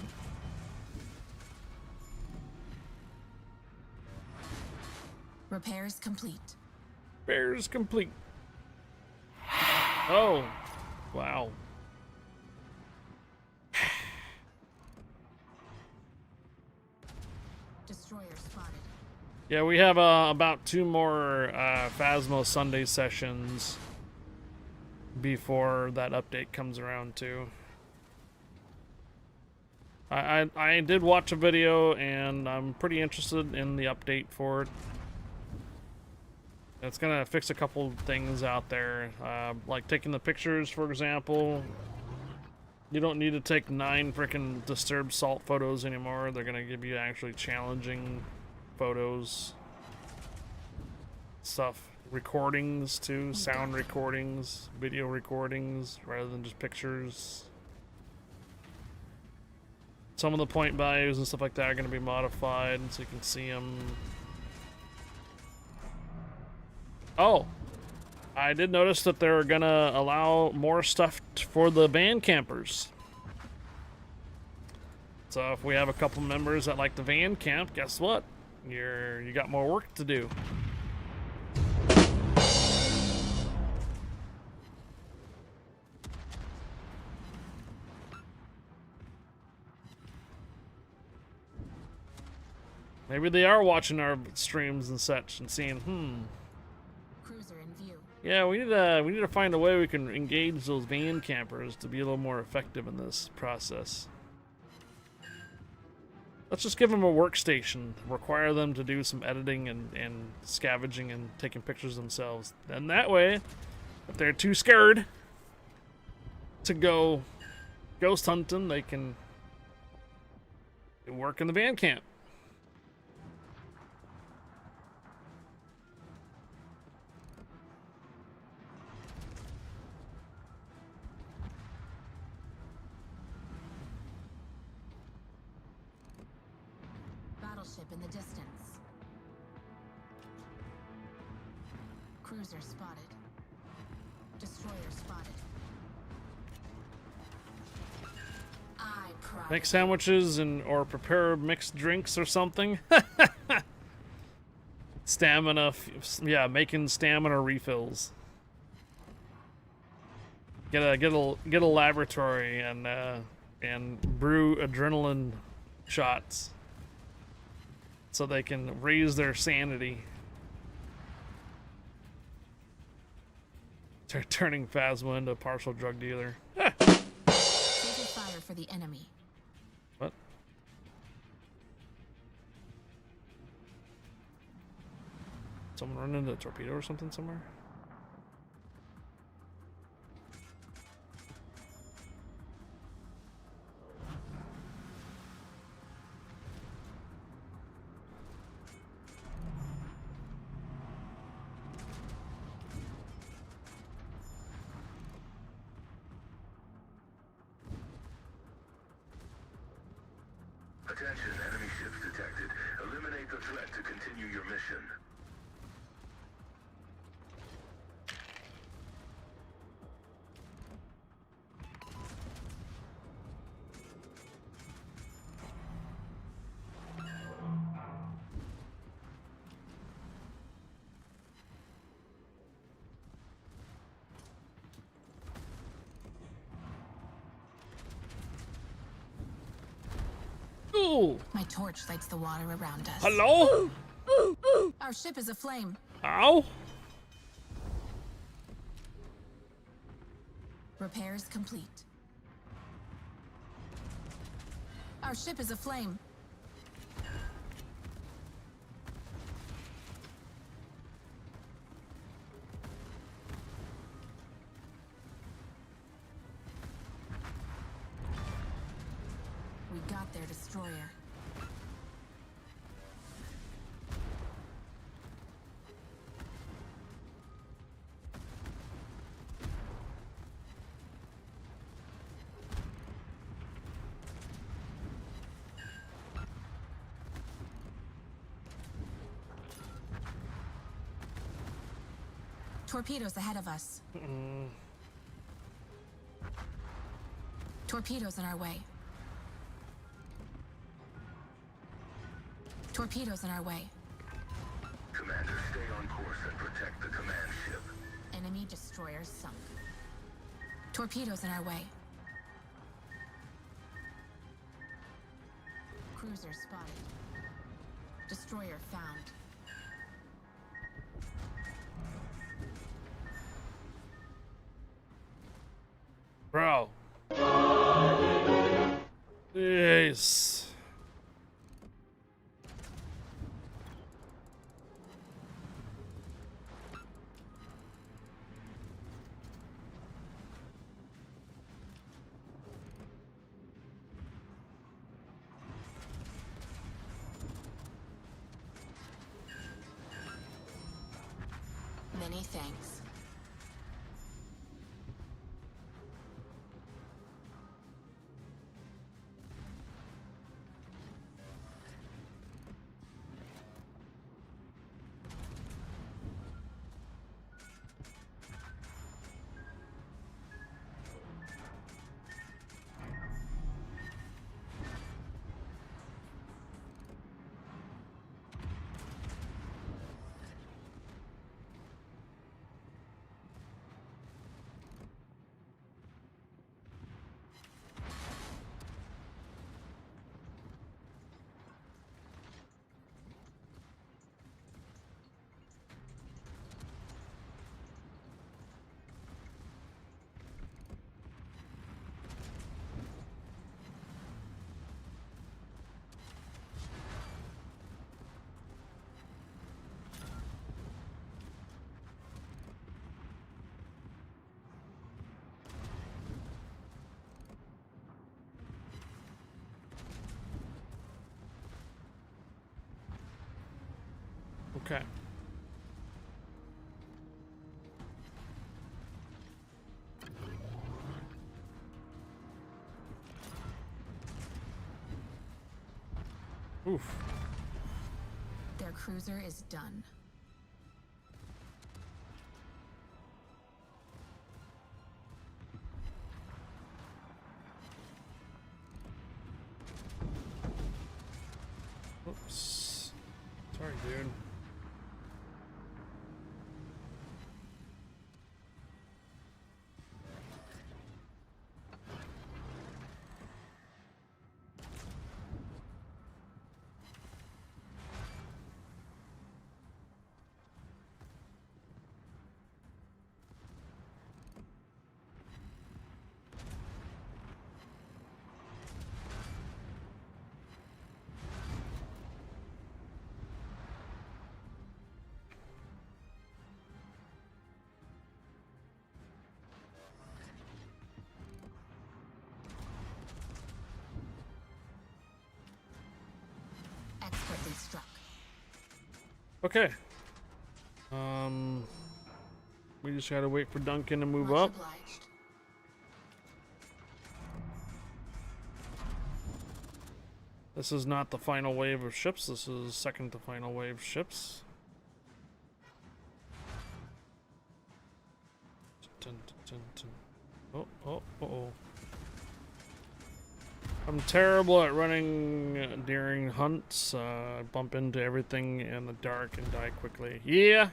Repairs complete. Bears complete. Oh, wow. Destroyer spotted. Yeah, we have about 2 more Phasmo Sunday sessions before that update comes around too. I did watch a video and I'm pretty interested in the update for it. It's gonna fix a couple things out there, like taking the pictures, for example. You don't need to take 9 freaking disturbed salt photos anymore. They're gonna give you actually challenging photos. Stuff. Recordings too, sound recordings, video recordings, rather than just pictures. Some of the point values and stuff like that are gonna be modified so you can see them. Oh, I did notice that they're gonna allow more stuff for the van campers. So if we have a couple members that like the van camp, guess what? You got more work to do. Maybe they are watching our streams and such and seeing, Cruiser in view. yeah, we need to find a way we can engage those van campers to be a little more effective in this process. Let's just give them a workstation, require them to do some editing and scavenging and taking pictures themselves. And that way, if they're too scared to go ghost hunting, they can work in the van camp. Battleship in the distance. Cruiser spotted. Destroyer spotted. I pride. Make sandwiches or prepare mixed drinks or something. Stamina, yeah, making stamina refills. Get a laboratory and brew adrenaline shots so they can raise their sanity. They're turning Phasma into a partial drug dealer. Taking fire for the enemy. What? Someone run into a torpedo or something somewhere? Attention, enemy ships detected. Eliminate the threat to continue your mission. Hello? My torch lights the water around us. Hello? Our ship is aflame. Ow? Repairs complete. Our ship is aflame. We got their destroyer. Torpedoes ahead of us. Torpedoes in our way. Torpedoes in our way. Commander, stay on course and protect the command ship. Enemy destroyer sunk. Torpedoes in our way. Cruiser spotted. Destroyer found. Bro. Jeez. Many thanks. Okay. Oof. Their cruiser is done. Oops. Sorry, dude. Expertly struck. Okay. We just gotta wait for Duncan to move Much up. obliged. This is not the final wave of ships. This is second to final wave ships. Dun, dun, dun, dun. Oh. I'm terrible at running during hunts. I bump into everything in the dark and die quickly. Yeah.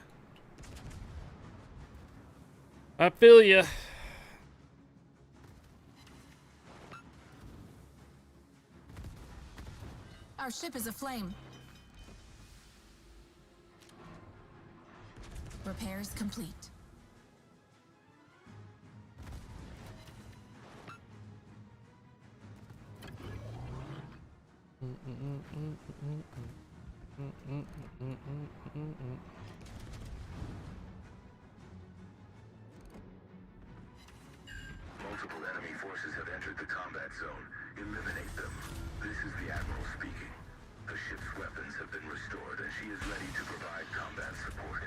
I feel ya. Our ship is aflame. Repairs complete. Multiple enemy forces have entered the combat zone. Eliminate them. This is the Admiral speaking. The ship's weapons have been restored, and she is ready to provide combat support.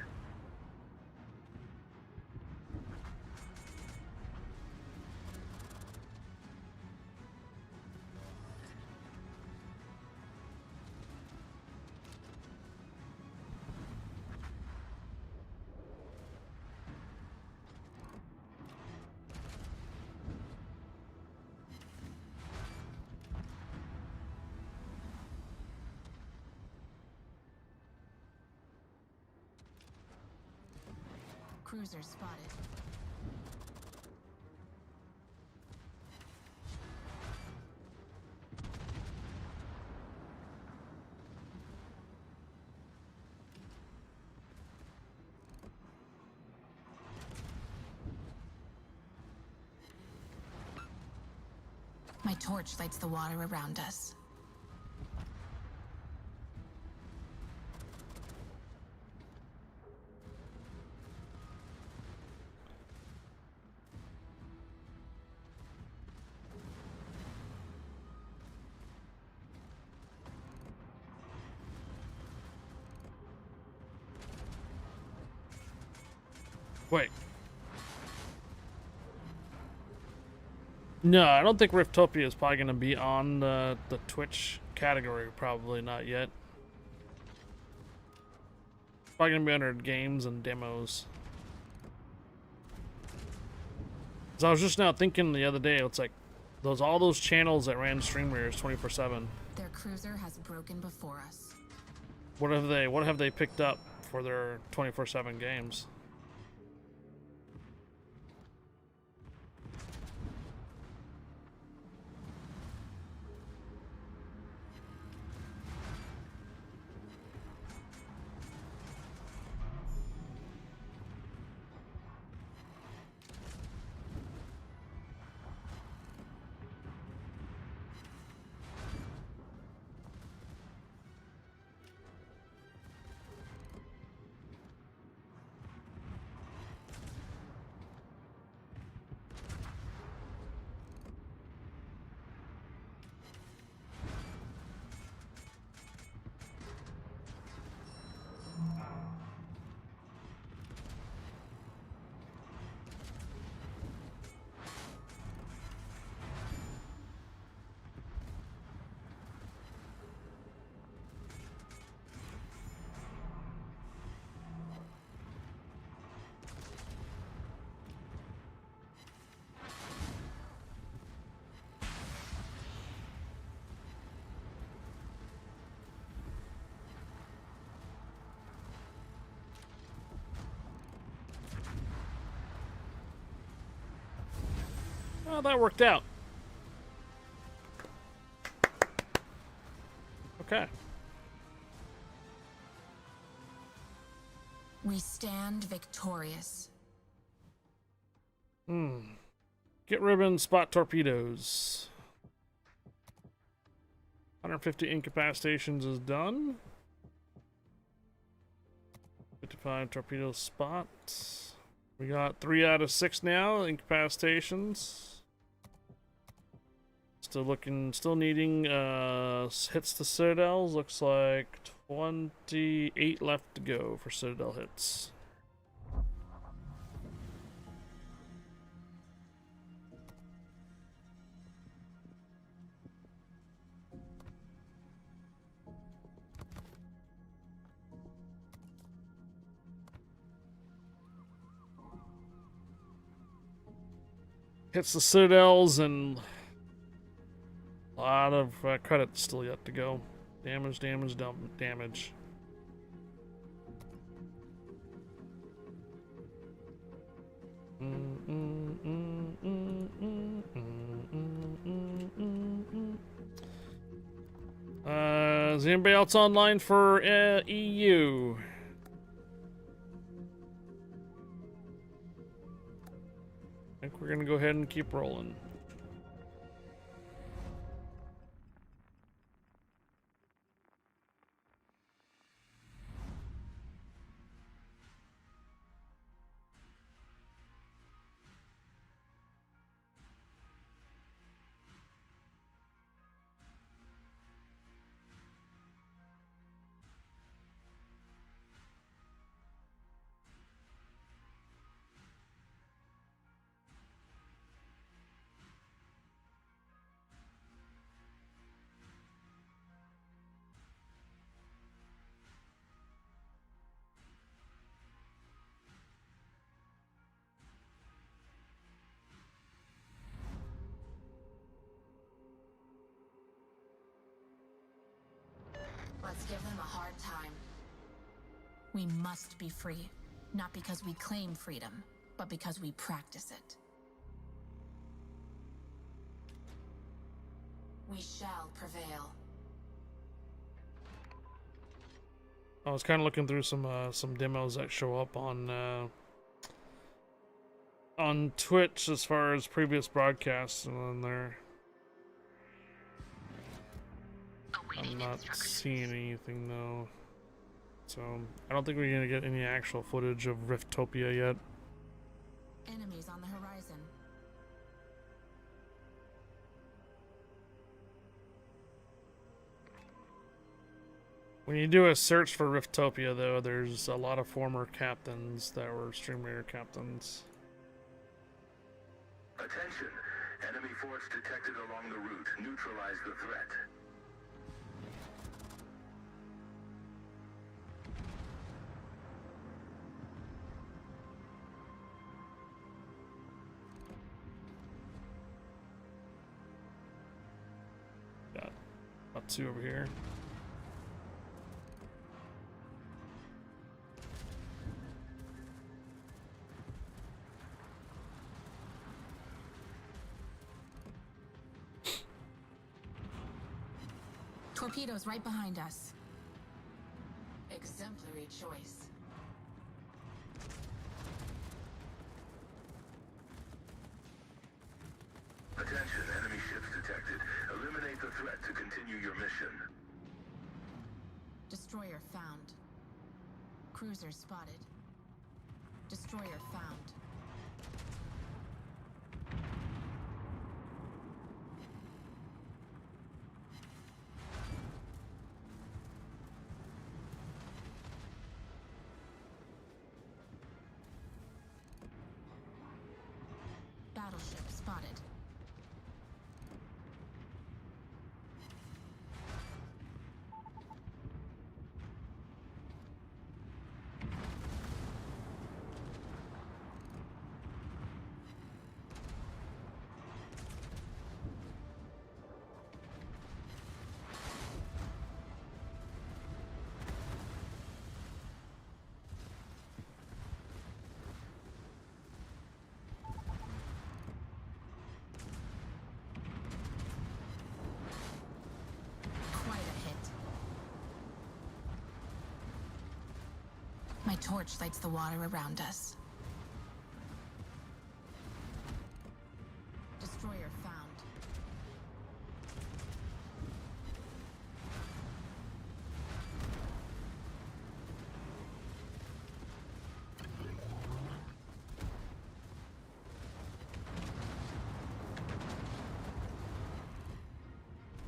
Cruiser spotted. My torch lights the water around us. Wait. No, I don't think Riftopia is probably going to be on the Twitch category. Probably not yet. Probably going to be under games and demos. So I was just now thinking the other day, it's like all those channels that ran streamers 24/7. Their cruiser has broken before us. What have they picked up for their 24/7 games? Well, that worked out. Okay. We stand victorious. Get ribbon, spot torpedoes. 150 incapacitations is done. 55 torpedo spots. We got 3 out of 6 now, incapacitations. Still needing hits to citadels. Looks like 28 left to go for citadel hits. Hits the citadels and a lot of credit still yet to go. Damage. Is anybody else online for EU? I think we're gonna go ahead and keep rolling. Let's give them a hard time. We must be free, not because we claim freedom, but because we practice it. We shall prevail. I was kind of looking through some demos that show up on Twitch as far as previous broadcasts, and then I'm not seeing anything though. So I don't think we're gonna get any actual footage of Riftopia yet. Enemies on the horizon. When you do a search for Riftopia though, there's a lot of former captains that were Stream Raider captains. Attention! Enemy force detected along the route. Neutralize the threat. Got about two over here. Torpedoes right behind us. Exemplary choice. Attention, enemy ships detected. Eliminate the threat to continue your mission. Destroyer found. Cruiser spotted. Destroyer found. Battleship spotted. Quite a hit. My torch lights the water around us. Destroyer found.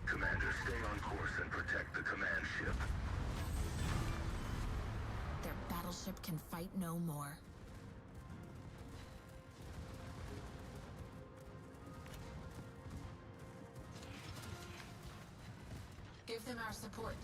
Commander, stay on course and protect the command ship. Their battleship can fight no more. Give them our support.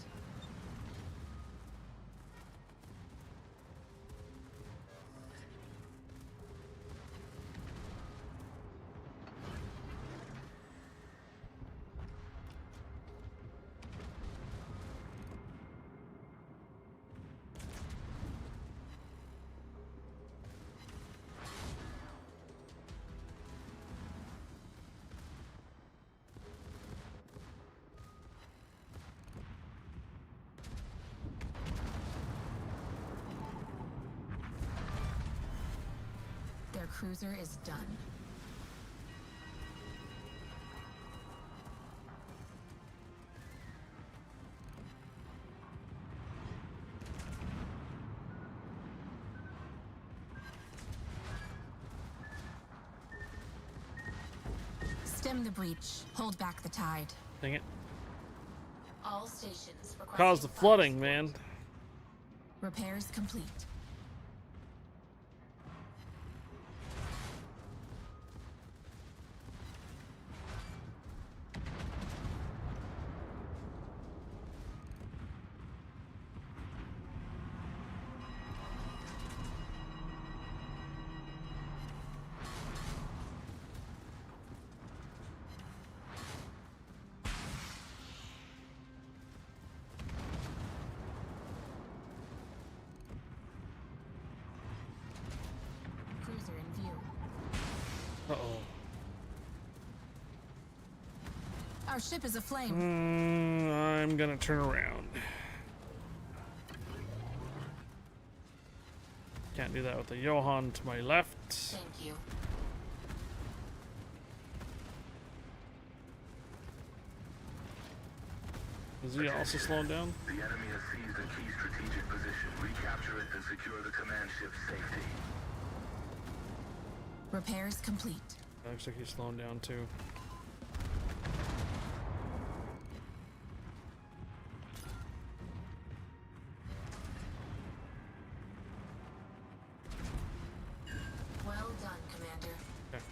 cruiser is done. Stem the breach. Hold back the tide. Dang it. All stations requesting Caused the fire flooding, support. man. Repairs complete. Cruiser in view. Uh-oh. Our ship is aflame. I'm gonna turn around. Can't do that with the Johann to my left. Thank you. Is he also slowing down? The enemy has seized a key strategic position. Recapture it and secure the command ship's safety. Repairs complete. Looks like he's slowing down too. Well done, Commander. Okay.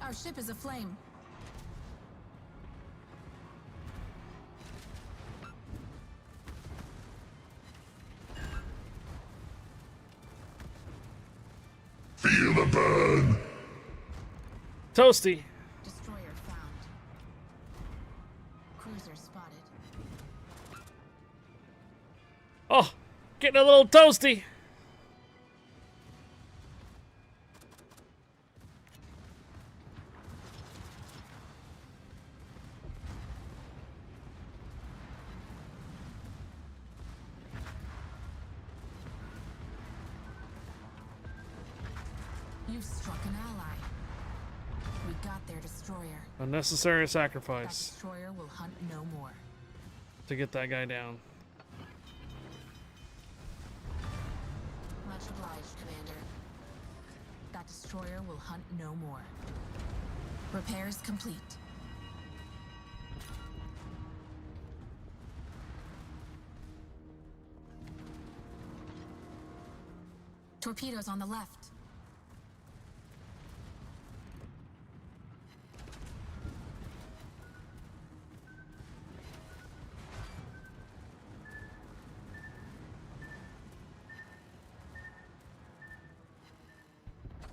Our ship is aflame. Feel the burn. Toasty. Destroyer found. Cruiser spotted. Oh, getting a little toasty. You struck an ally. We got their destroyer. Unnecessary That sacrifice destroyer will hunt no more. to get that guy down. Much obliged, Commander. That destroyer will hunt no more. Repairs complete. Torpedoes on the left.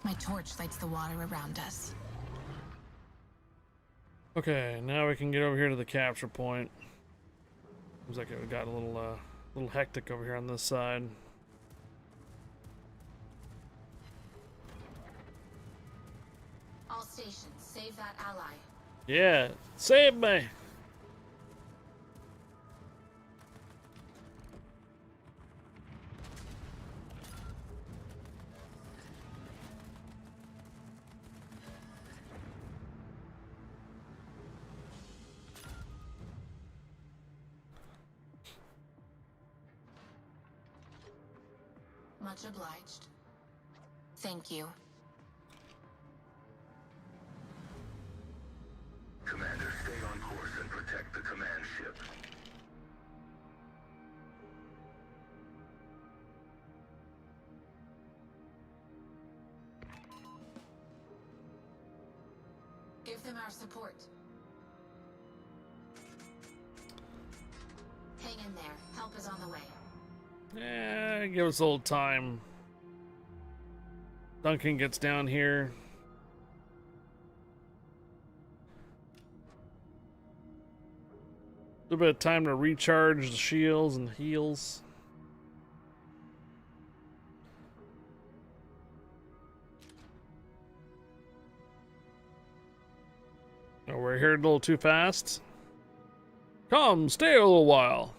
My torch lights the water around us. Okay, now we can get over here to the capture point. Seems like it got a little hectic over here on this side. All stations, save that ally. Yeah, save me. Much obliged. Thank you. Commander, stay on course and protect the command ship. Give them our support. Hang in there. Help is on the way. Yeah, give us a little time. Duncan gets down here. A little bit of time to recharge the shields and heals. Oh, we're here a little too fast. Come, stay a little while.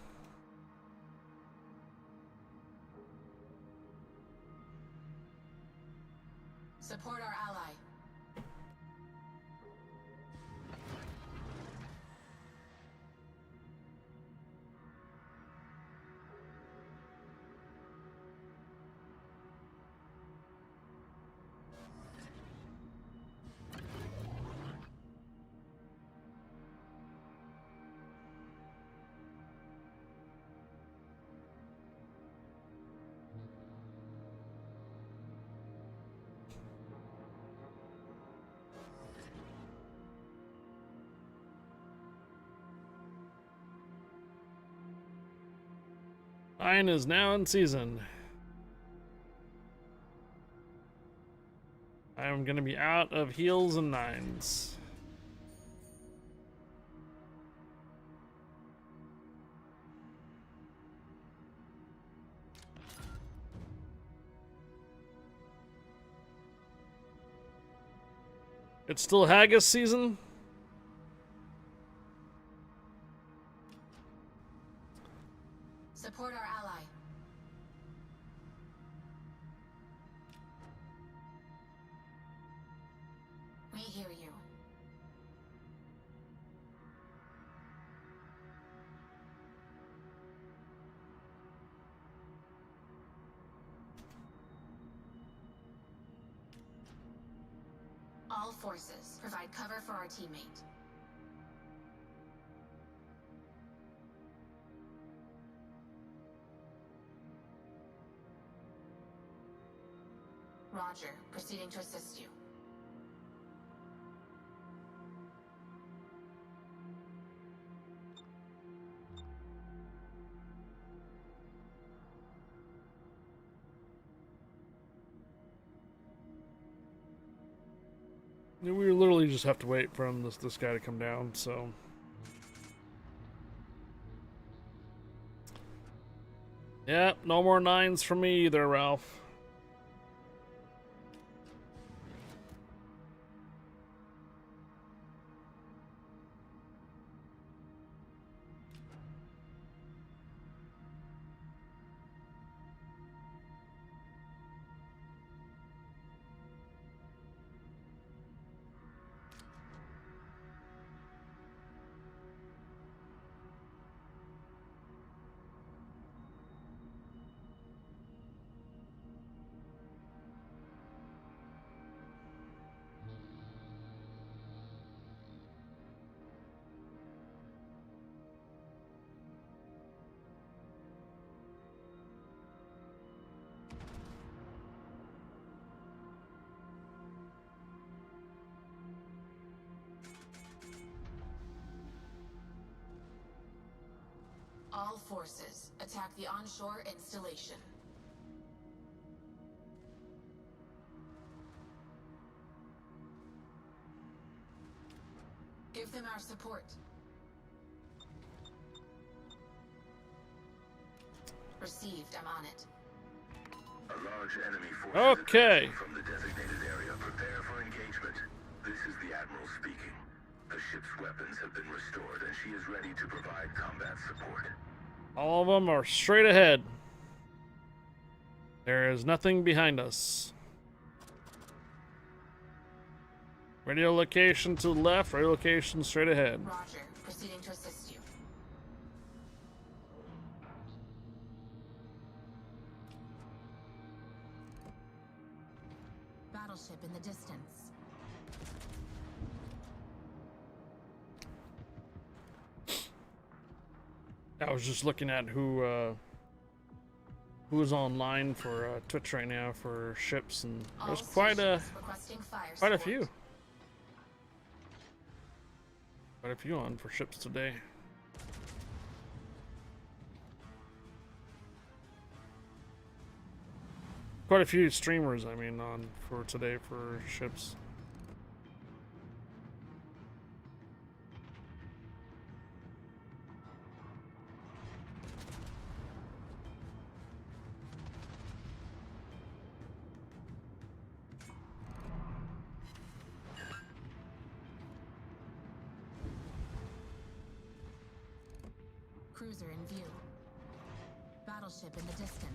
9 is now in season. I'm gonna be out of heals and 9s. It's still Haggis season. Support our ally. We hear you. All forces, provide cover for our teammate. Roger, proceeding to assist you. We literally just have to wait for this guy to come down, so. Yep, no more 9s for me either, Ralph. All forces, attack the onshore installation. Give them our support. Received, I'm on it. A large enemy force Okay. is advancing from the designated area. Prepare for engagement. This is the Admiral speaking. The ship's weapons have been restored, and she is ready to provide combat support. All of them are straight ahead. There is nothing behind us. Radio location to the left, radio location straight ahead. Roger, proceeding to assist you. Battleship in the distance. I was just looking at who is online for Twitch right now for ships, and there's quite a few. Quite a few on for ships today. Quite a few streamers, I mean, on for today for ships. Cruiser in view. Battleship in the distance.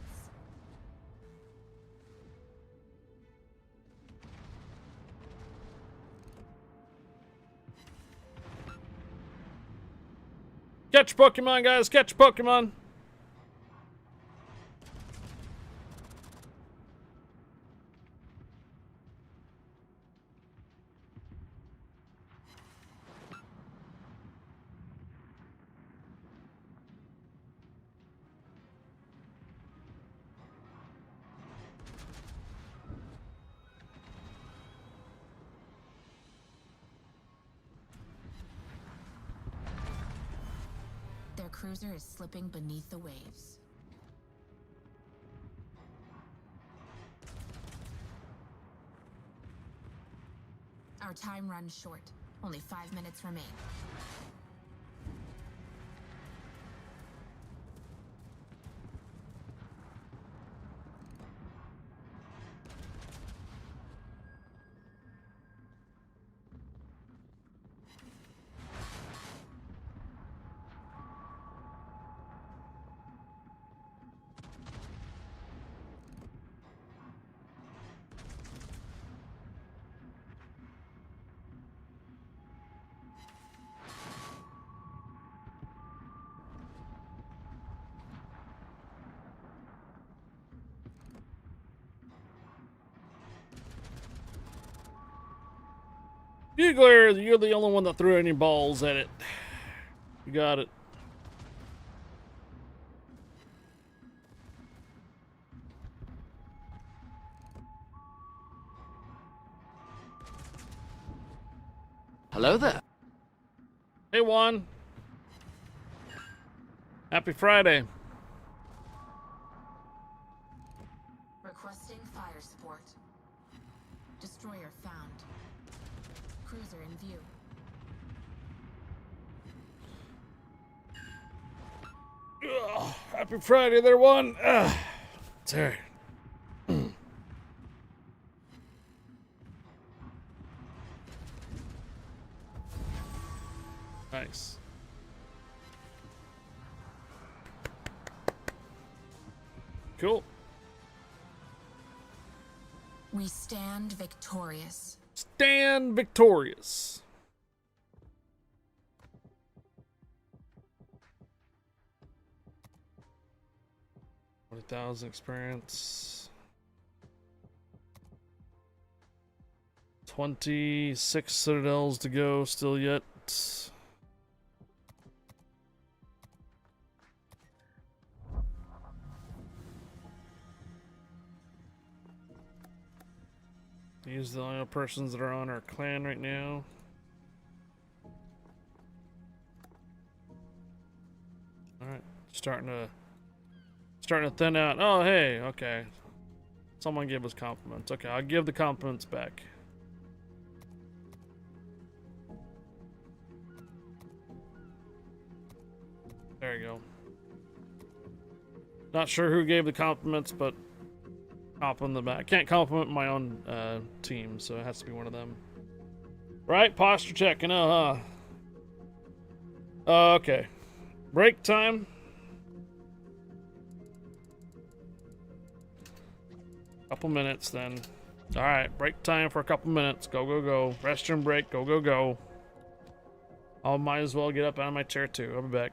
Catch Pokemon, guys! Catch Pokemon! Their cruiser is slipping beneath the waves. time runs short. Only 5 minutes remain. Bugler, you're the only one that threw any balls at it. You got it. Hello there. Hey, Juan. Happy Friday. Requesting fire support. Destroyer found. Cruiser in view. Ugh, happy Friday there, Juan. Sorry. Nice. Cool. We stand victorious. Stand victorious. $20,000 experience. 26 citadels to go still yet. These are the only persons that are on our clan right now. Alright, starting to thin out. Oh hey, okay. Someone gave us compliments. Okay, I'll give the compliments back. There you go. Not sure who gave the compliments, but compliment them back. I can't compliment my own team, so it has to be one of them. Right? Posture check, you know, huh? Okay. Break time. Couple minutes then. Alright, break time for a couple minutes. Go, go, go. Restroom break. Go, go, go. I might as well get up out of my chair too. I'll be back.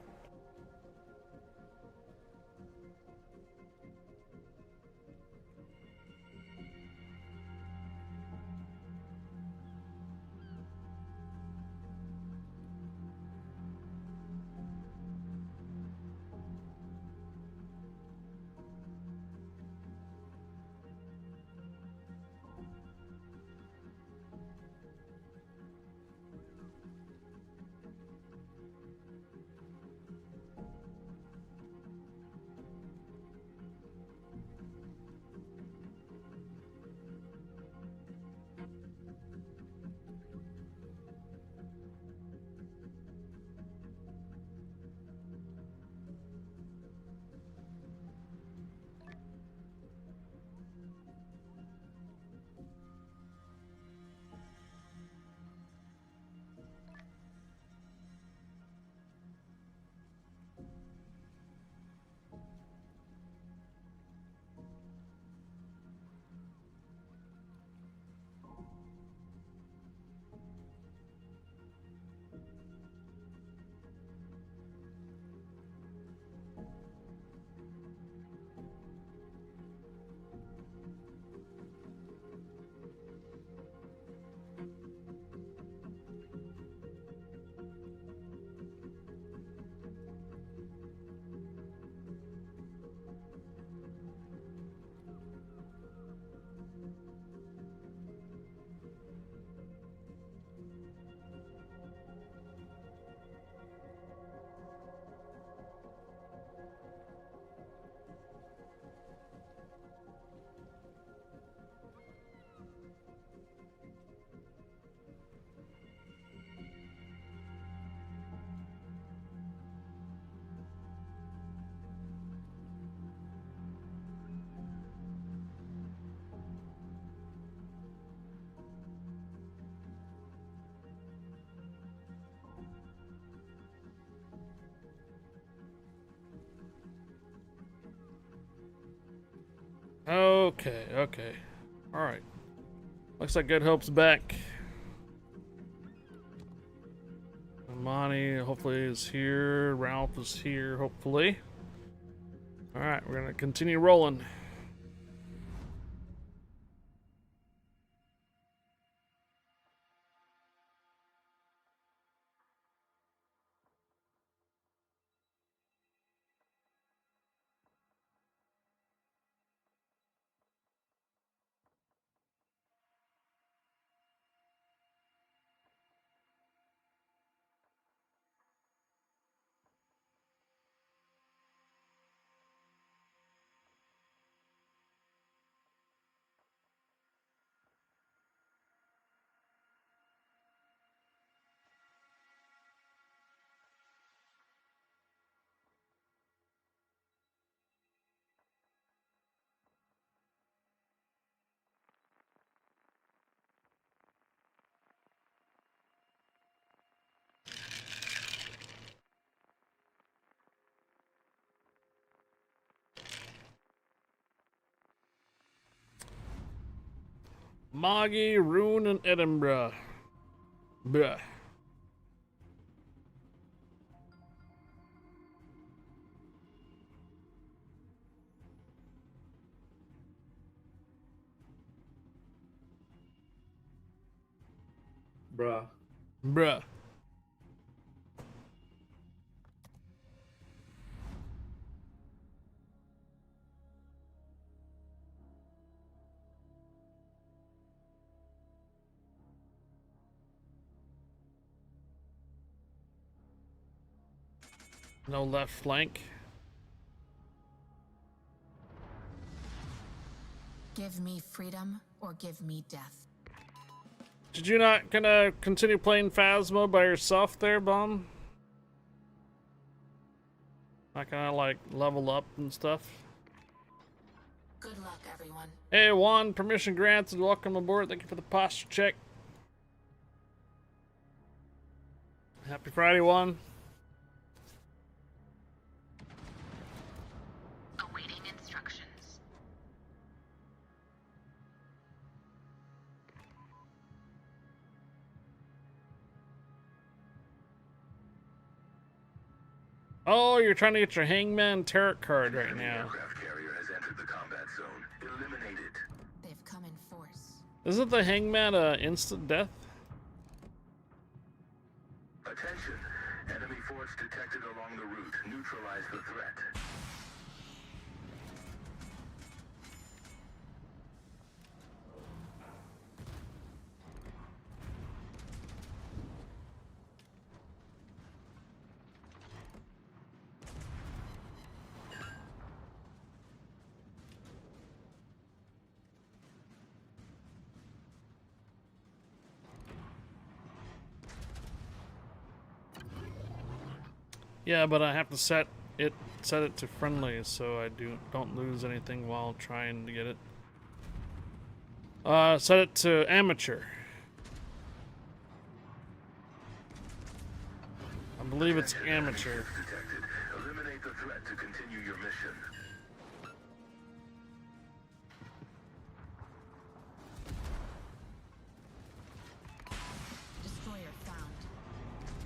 Okay, okay. Alright. Looks like Good Hope's back. Monty hopefully is here. Ralph is here, hopefully. Alright, we're gonna continue rolling. Moggy, Rune, and Edinburgh. Bruh. Bruh. Bruh. No left flank. Give me freedom or give me death. Did you not gonna continue playing Phasma by yourself there, Bum? Not gonna like level up and stuff? Good luck, everyone. Hey Juan, permission granted, welcome aboard, thank you for the posture check. Happy Friday, Juan. Awaiting instructions. Oh, you're trying to get your Hangman Tarot card right Enemy now. aircraft carrier has entered the combat zone. Eliminate it. They've come in force. Isn't the Hangman instant death? Attention. Enemy force detected along the route. Neutralize the threat. Yeah, but I have to set it to friendly so I don't lose anything while trying to get it. Set it to amateur. I believe it's amateur. Detected. Eliminate the threat to continue your mission. Destroyer found.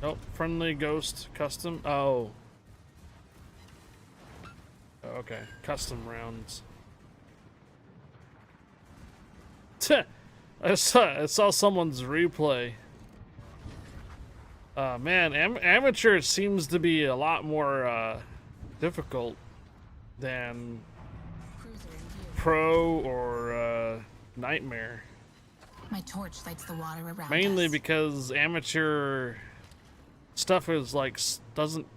Nope, friendly ghost custom. Oh. Okay, custom rounds. I saw someone's replay. Man, amateur seems to be a lot more difficult than Cruiser in view. pro or nightmare. My torch lights the water around Mainly us. because amateur stuff is like doesn't.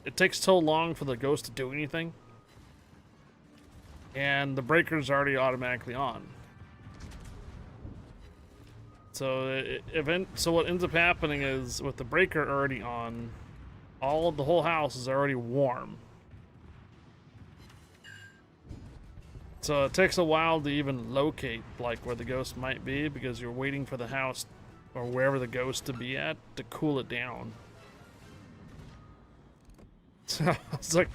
It takes so long for the ghost to do anything, and the breaker's already automatically on. So so what ends up happening is with the breaker already on, the whole house is already warm. So it takes a while to even locate like where the ghost might be because you're waiting for the house or wherever the ghost to be at to cool it down. So it's like,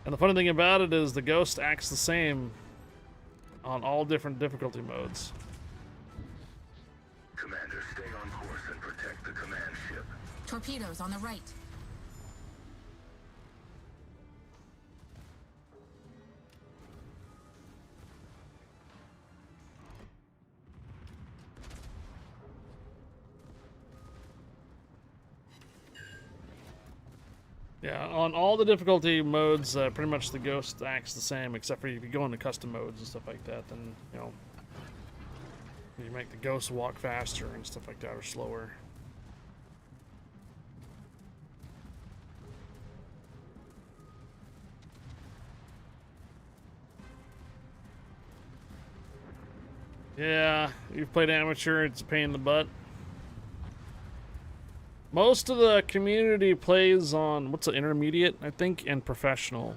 and the funny thing about it is the ghost acts the same on all different difficulty modes. Commander, stay on course and protect the command ship. Torpedoes on the right. Yeah, on all the difficulty modes, pretty much the Ghost acts the same, except for if you go into custom modes and stuff like that, then, you know, you make the Ghost walk faster and stuff like that, or slower. Yeah, you've played amateur, it's a pain in the butt. Most of the community plays on, what's the intermediate, I think, and professional.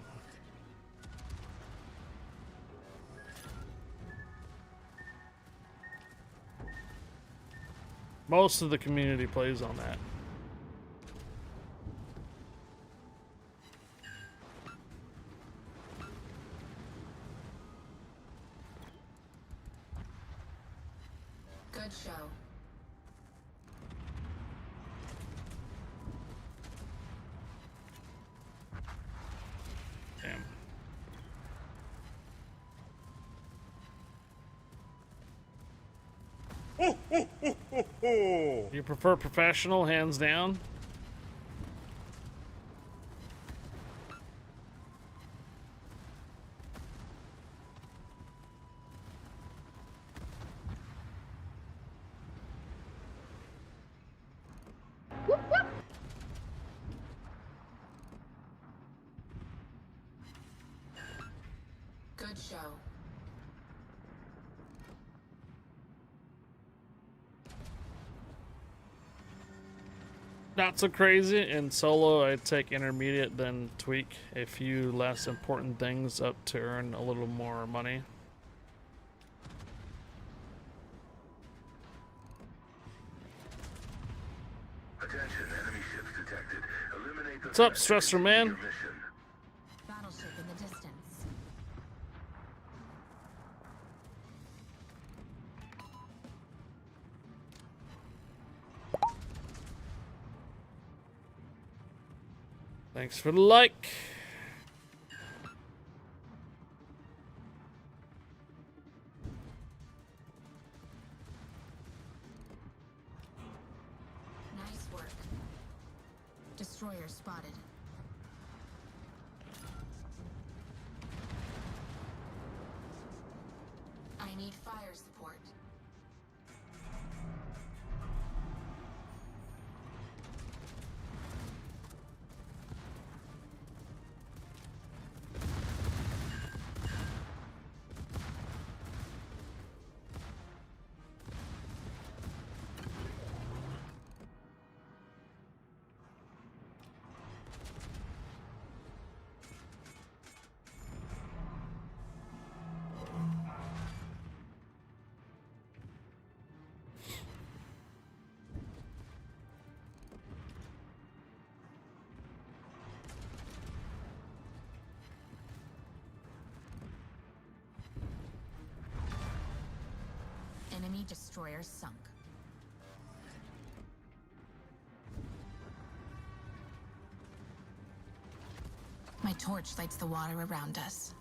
Most of the community plays on that. Good show. Damn. You prefer professional, hands down? Good show. Not so crazy. In solo, I'd take intermediate, then tweak a few less important things up to earn a little more money. Attention, enemy ships detected. Eliminate the What's up, threat. Stressor Man? Your mission. Battleship in the distance. Thanks for the like. Nice work. Destroyer spotted. I need fire support. Enemy destroyer sunk. My torch lights the water around us.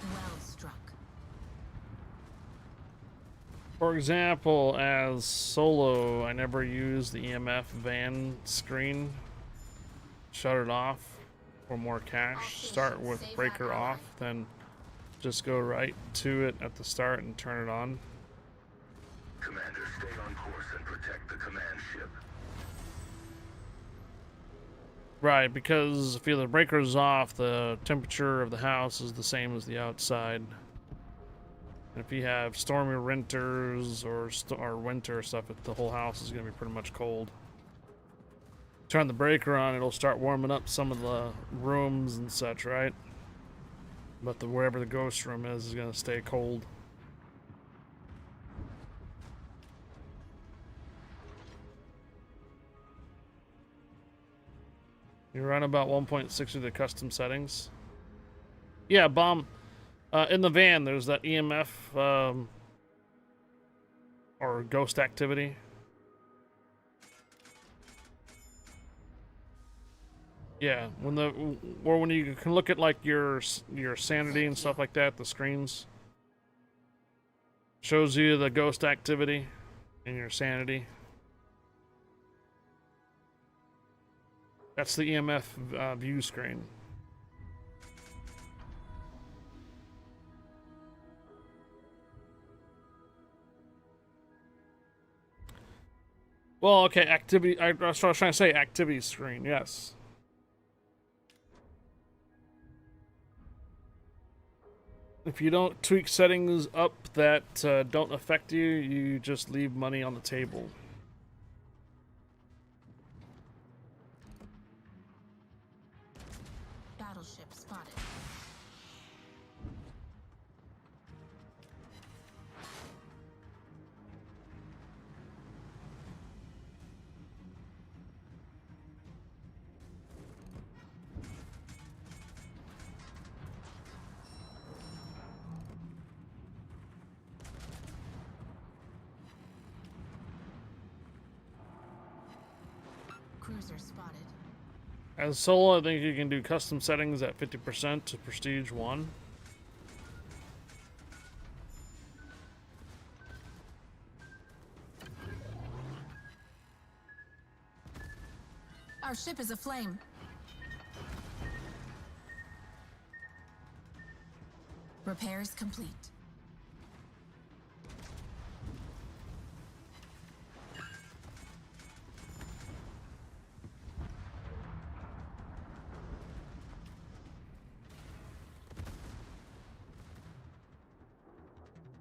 Well struck. For example, as solo, I never use the EMF van screen. Shut it off for more cash. Start with breaker off, then just go right to it at the start and turn it on. Commander, stay on course and protect the command ship. Right, because if the breaker's off, the temperature of the house is the same as the outside. And if you have stormy winters or winter stuff, the whole house is going to be pretty much cold. Turn the breaker on, it'll start warming up some of the rooms and such, right? But wherever the ghost room is going to stay cold. You run about 1.6 of the custom settings. Yeah, bomb. In the van, there's that EMF or ghost activity. Yeah, when you can look at like your sanity and stuff like that, the screens shows you the ghost activity and your sanity. That's the EMF view screen. Well, okay, activity. I was trying to say activity screen. Yes. If you don't tweak settings up that don't affect you, you just leave money on the table. Battleship spotted. Cruiser spotted. As solo, I think you can do custom settings at 50% to Prestige 1. Our ship is aflame. Repairs complete.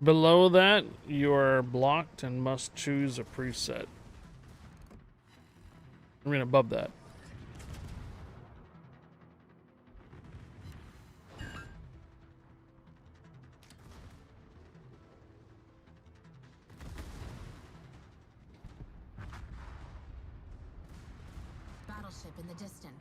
Below that, you are blocked and must choose a preset. I mean, above that. Battleship in the distance.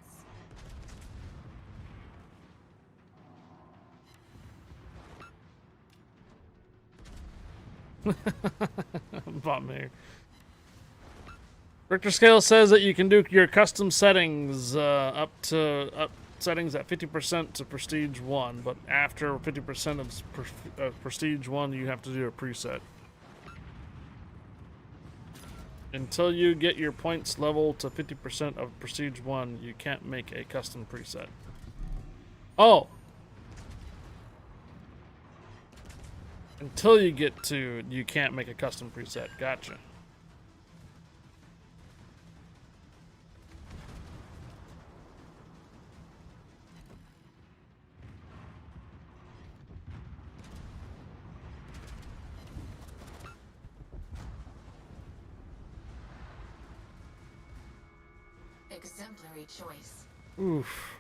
Bought me. Richter scale says that you can do your custom settings up settings at 50% to Prestige 1, but after 50% of Prestige 1, you have to do a preset. Until you get your points level to 50% of Prestige 1, you can't make a custom preset. Oh! Until you get to, you can't make a custom preset. Gotcha. Exemplary choice. Oof.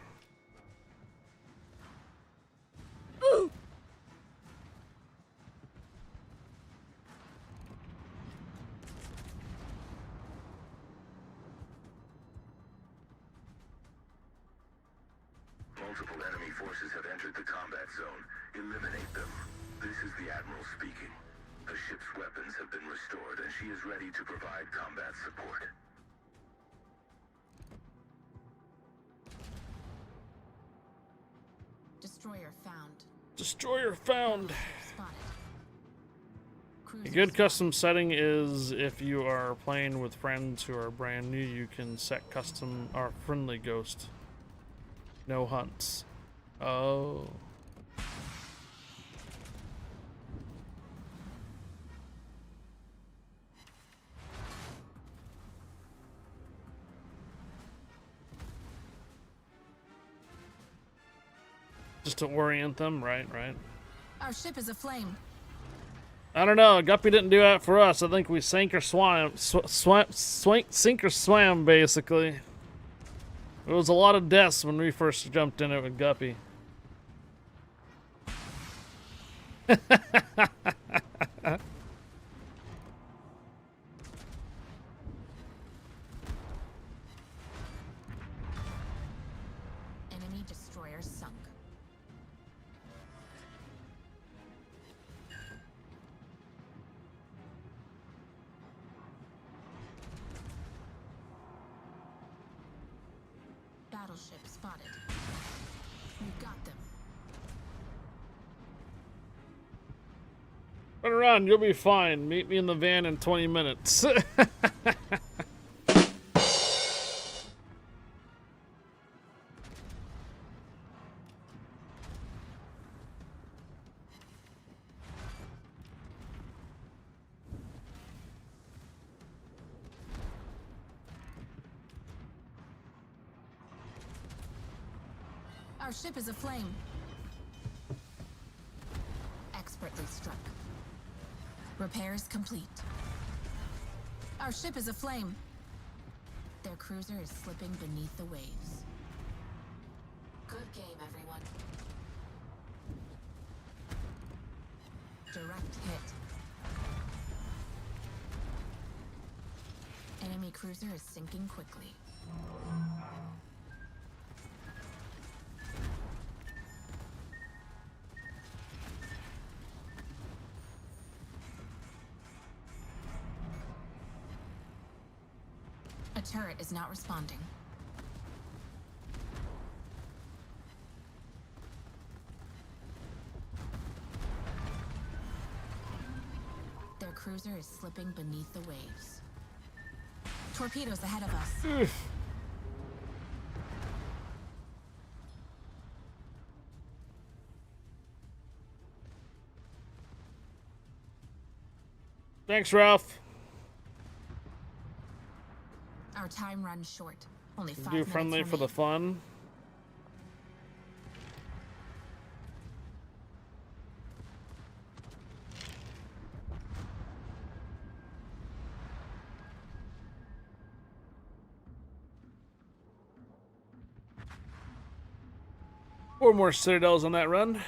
Multiple enemy forces have entered the combat zone. Eliminate them. This is the Admiral speaking. The ship's weapons have been restored and she is ready to provide combat support. Destroyer found. Destroyer found. Spotted. A Cruiser good spotted. custom setting is if you are playing with friends who are brand new, you can set custom or friendly ghost. No hunts. Oh. Just to orient them, right? Our ship is aflame. I don't know. Guppy didn't do that for us. I think we sank or swam, sink or swam, basically. It was a lot of deaths when we first jumped in it with Guppy. battleship spotted. You got them. Run around, you'll be fine. Meet me in the van in 20 minutes. Our ship is aflame. Expertly struck. Repairs complete. Our ship is aflame. Their cruiser is slipping beneath the waves. Good game, everyone. Direct hit. Enemy cruiser is sinking quickly. A turret is not responding. Their cruiser is slipping beneath the waves. Torpedoes ahead of us. Thanks, Ralph. Our time runs short. Only 5 Do minutes friendly for the remain. fun. Four more citadels on that run.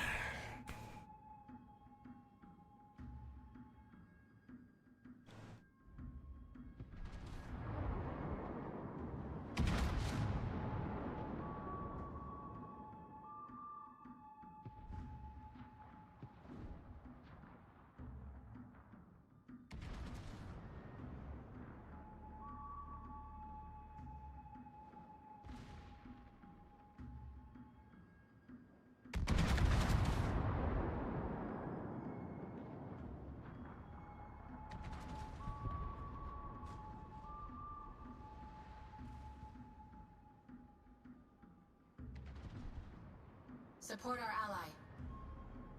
Support our ally.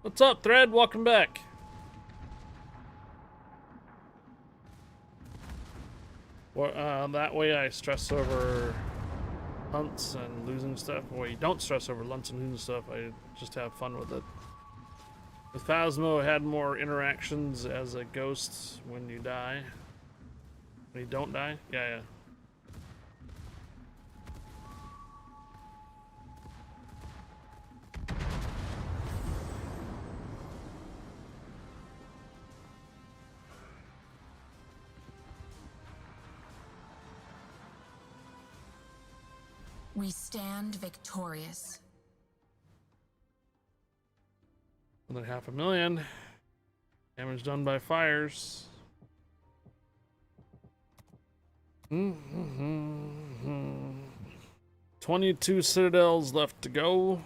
What's up, Thread? Welcome back. Well, that way I stress over hunts and losing stuff. Well, you don't stress over hunts and losing stuff. I just have fun with it. With Phasmo, I had more interactions as a ghost when you die. When you don't die? Yeah. We stand victorious. More than 500,000. Damage done by fires. 22 citadels left to go.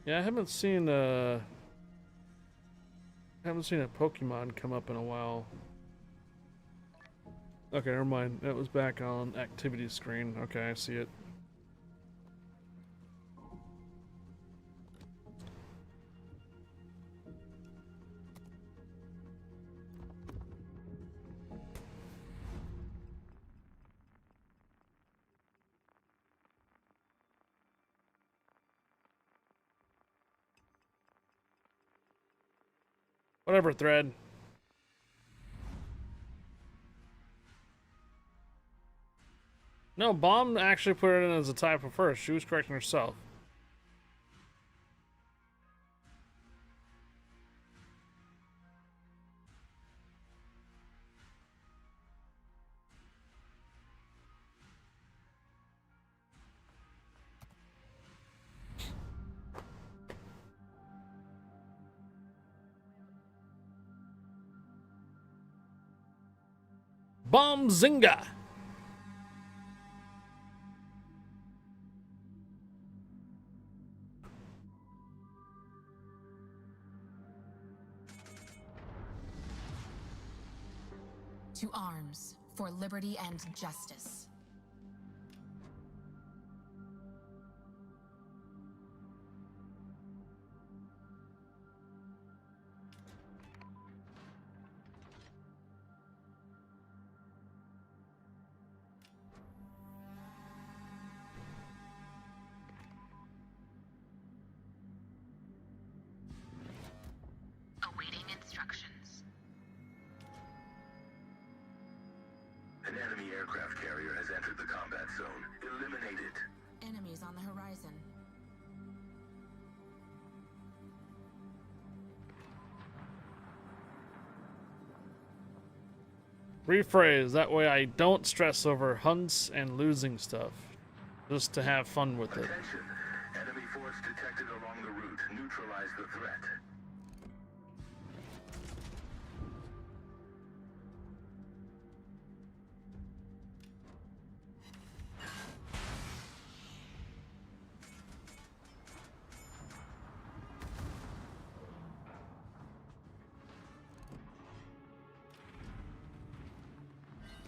Yeah, I haven't seen a Pokemon come up in a while. Okay, never mind. It was back on activity screen. Okay, I see it. Whatever, Thread. No, Bomb actually put it in as a typo first. She was correcting herself. Bombzinga. To arms for liberty and justice. Awaiting instructions. An enemy aircraft carrier has entered the combat zone. Eliminate it. Enemies on the horizon. Rephrase, that way I don't stress over hunts and losing stuff. Just to have fun with it. Attention. Enemy force detected along the route. Neutralize the threat.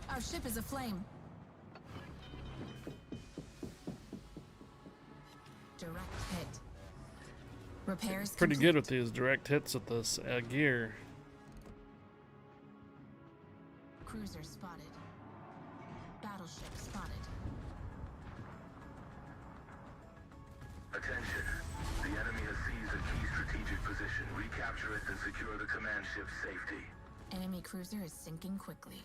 Our ship is aflame. Direct hit. Repairs Pretty complete. good with these direct hits with this gear. Cruiser spotted. Battleship spotted. Attention. The enemy has seized a key strategic position. Recapture it and secure the command ship's safety. Enemy cruiser is sinking quickly.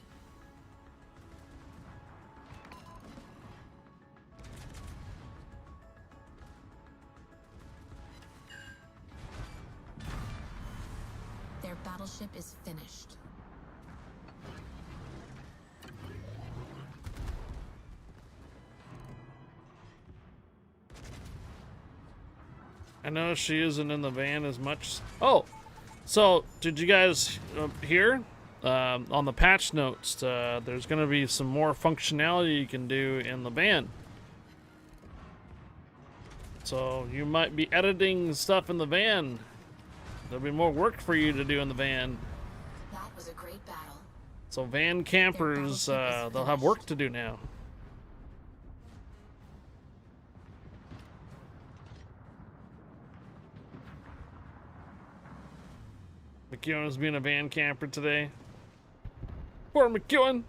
Their battleship is finished. I know she isn't in the van as much. Oh, so did you guys hear on the patch notes? There's going to be some more functionality you can do in the van. So you might be editing stuff in the van. There'll be more work for you to do in the van. That was a great battle. So van campers, they'll have work to do now. McEwen's being a van camper today. Poor McEwen.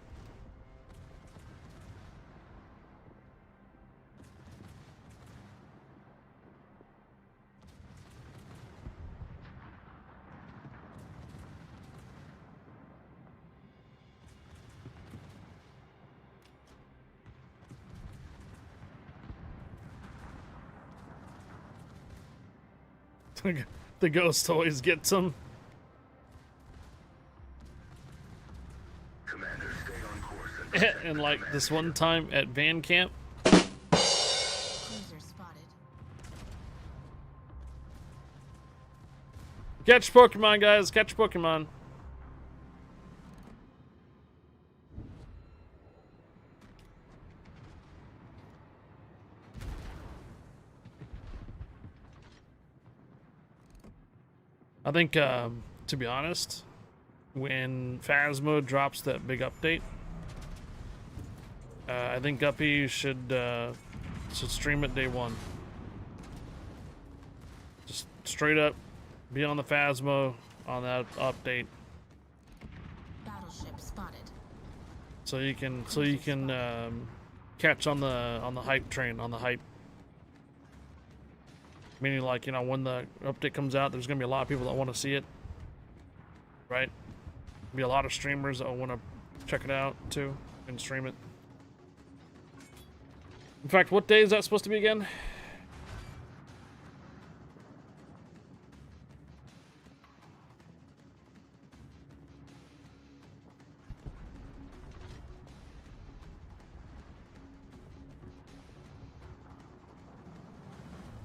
The ghost always gets him. Commander, stay on course and protect And the like command this one ship. time at van camp, Cruiser spotted. catch Pokemon, guys, catch Pokemon. I think, to be honest, when Phasmo drops that big update, I think Guppy should stream it day one. Just straight up, be on the Phasmo on that update, Battleship spotted. so you can catch on the hype train, on the hype. Meaning, like, you know, when the update comes out, there's gonna be a lot of people that want to see it, right? Be a lot of streamers that want to check it out too and stream it. In fact, what day is that supposed to be again?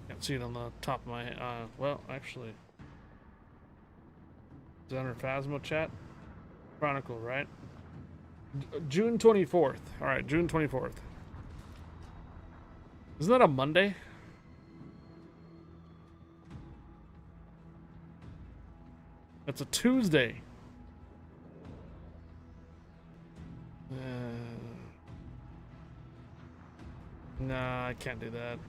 Can't see it on the top of my head. Well, actually, is that under Phasmo chat? Chronicle, right? June 24th. All right, June 24th. Isn't that a Monday? It's a Tuesday. Nah, I can't do that.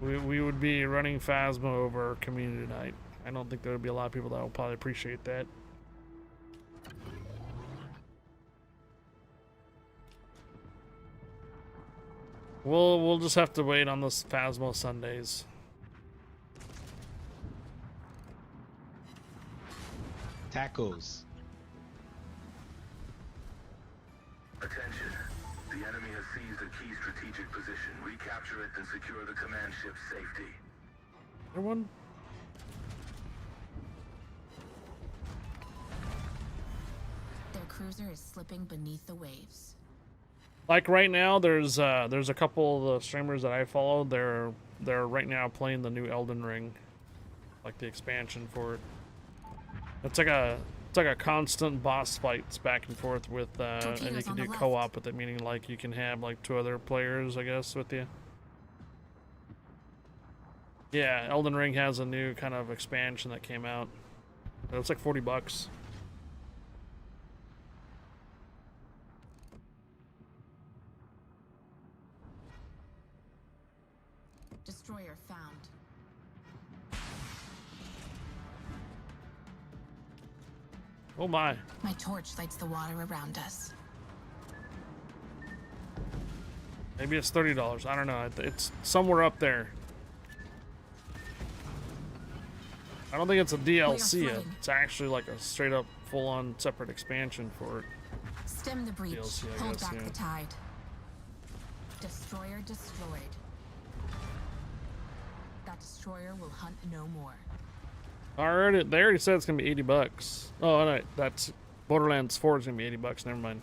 We would be running Phasma over community night. I don't think there would be a lot of people that will probably appreciate that. We'll just have to wait on those Phasma Sundays. Tacos. Attention. The enemy has seized a key strategic position. Recapture it and secure the command ship's safety. Everyone? Their cruiser is slipping beneath the waves. Like right now, there's a couple of the streamers that I follow. They're right now playing the new Elden Ring, like the expansion for it. It's like a constant boss fights back and forth with, and you can do co-op with it, meaning like you can have like 2 other players, I guess, with you. Yeah, Elden Ring has a new kind of expansion that came out. It's like $40. Destroyer found. Oh my. My torch lights the water around us. Maybe it's $30. I don't know. It's somewhere up there. I don't think it's a DLC. It's actually like a straight up full on separate expansion for it. Stem the breach. DLC, I Hold guess, back yeah. the tide. Destroyer destroyed. That destroyer will hunt no more. They already said it's gonna be $80. Oh, no, that's Borderlands 4 is gonna be $80. Never mind.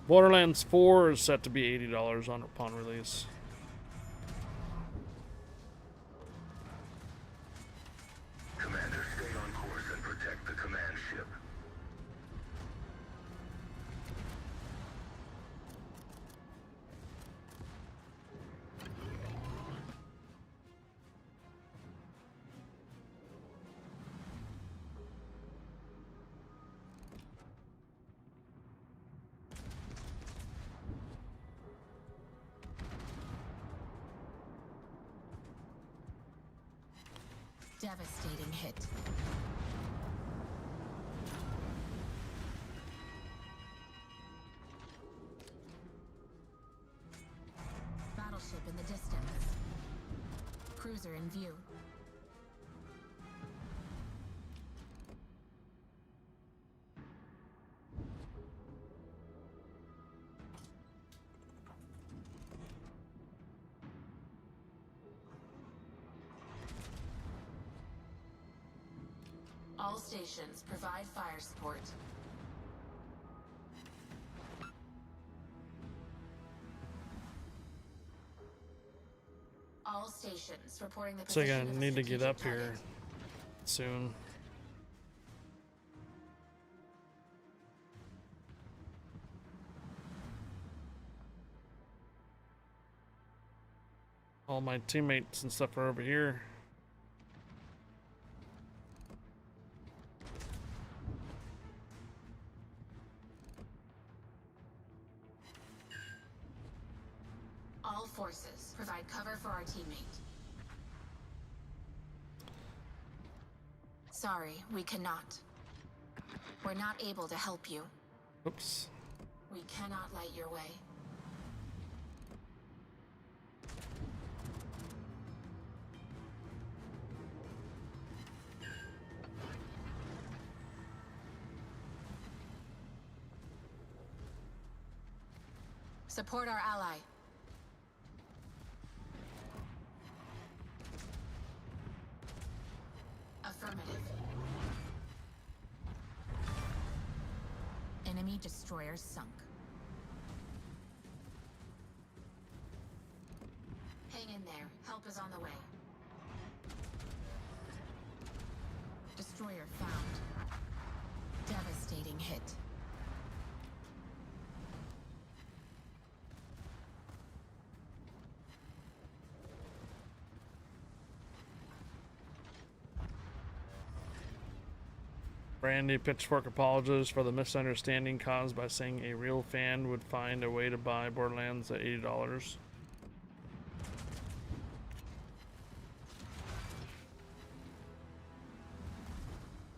Borderlands 4 is set to be $80 upon release. Commander, stay on course and protect the command ship. Devastating hit. Battleship in the distance. Cruiser in view. All stations provide fire support. All stations reporting the So position you're of gonna a need to get strategic up here target. soon. All my teammates and stuff are over here. All forces provide cover for our teammate. Sorry, we cannot. We're not able to help you. Oops. We cannot light your way. Support our ally. Affirmative. Enemy destroyer sunk. Hang in there. Help is on the way. Destroyer found. devastating hit. Brandy Pitchfork apologizes for the misunderstanding caused by saying a real fan would find a way to buy Borderlands at $80.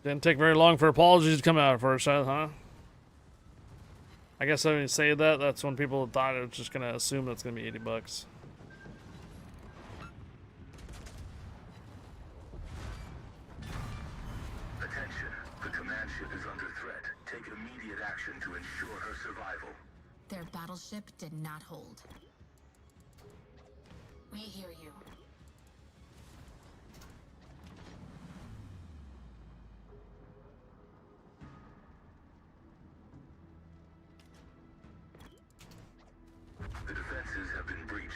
Didn't take very long for apologies to come out first, huh? I guess when you say that, that's when people thought it was just gonna assume that's gonna be $80. Attention, the command ship is under threat. Take immediate action to ensure her survival. Their battleship did not hold. We hear you. The defenses have been breached.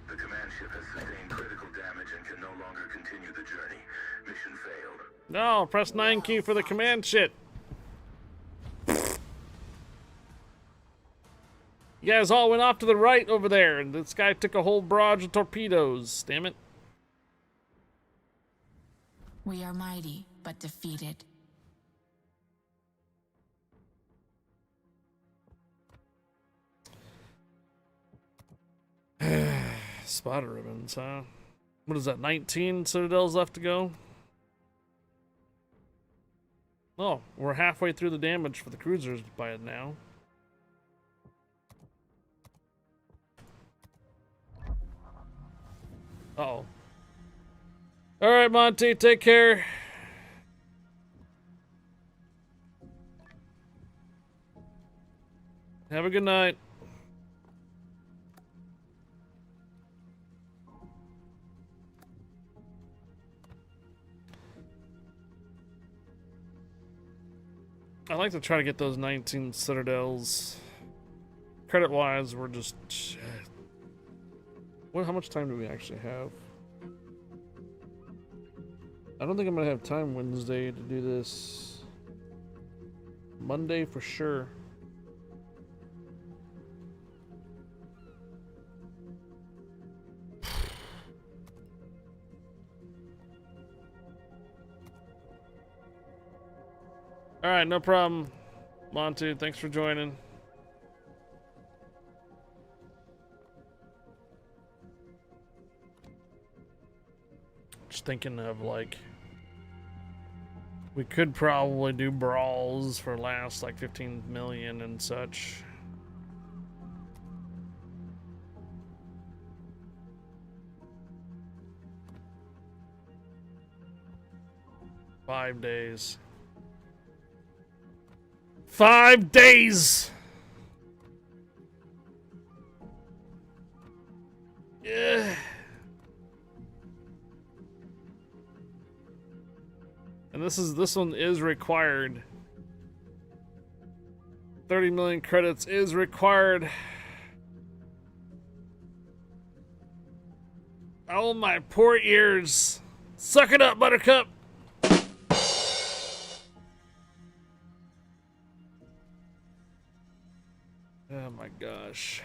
The command ship has sustained critical damage and can no longer continue the journey. Mission failed. No, press 9 key for the command shit. You guys all went off to the right over there, and this guy took a whole barrage of torpedoes. Damn it. We are mighty, but defeated. Spotter ribbons, huh? What is that, 19 citadels left to go? Oh, we're halfway through the damage for the cruisers by it now. Uh-oh. Alright, Monty, take care. Have a good night. I like to try to get those 19 citadels. Credit-wise, we're just... How much time do we actually have? I don't think I'm gonna have time Wednesday to do this. Monday for sure. Alright, no problem. Monty, thanks for joining. Just thinking of, like, we could probably do brawls for last, like, 15 million and such. Five days. 5 days! Yeah. And this one is required. 30 million credits is required. Oh, my poor ears. Suck it up, Buttercup. Oh my gosh.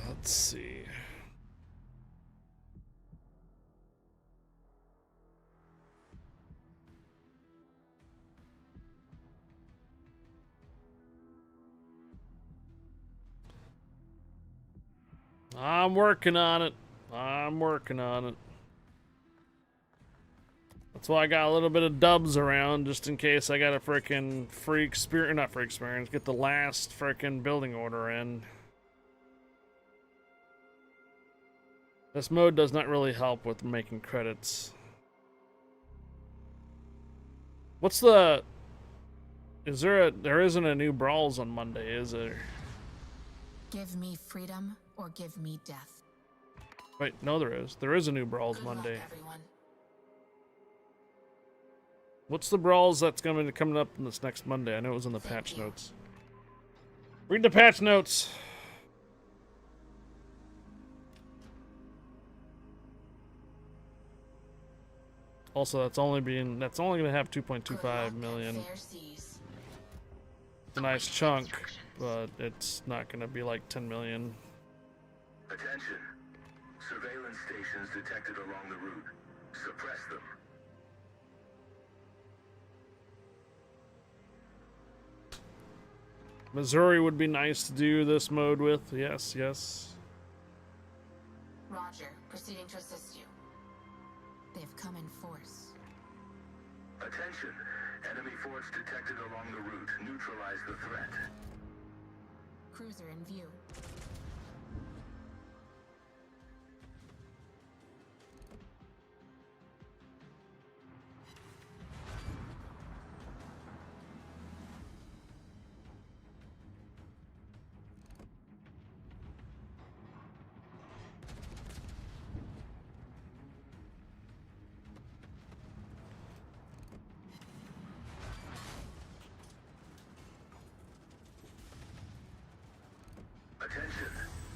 Let's see. I'm working on it. I'm working on it. That's why I got a little bit of dubs around, just in case I got a frickin' free experience, not free experience, get the last frickin' building order in. This mode does not really help with making credits. What's the... There isn't a new Brawls on Monday, is there? Give me freedom or give me death. Wait, no there is. There is a new Brawls Good Monday. luck, everyone. What's the Brawls that's going to be coming up in this next Monday? I know it was in the patch notes. Read the patch notes. Also, that's only going to have 2.25 million. It's a nice chunk, but it's not going to be like 10 million. Attention. Surveillance stations detected along the route. Suppress them. Missouri would be nice to do this mode with. Yes, yes. Roger, proceeding to assist you. They've come in force. Attention. Enemy force detected along the route. Neutralize the threat. Cruiser in view. Attention.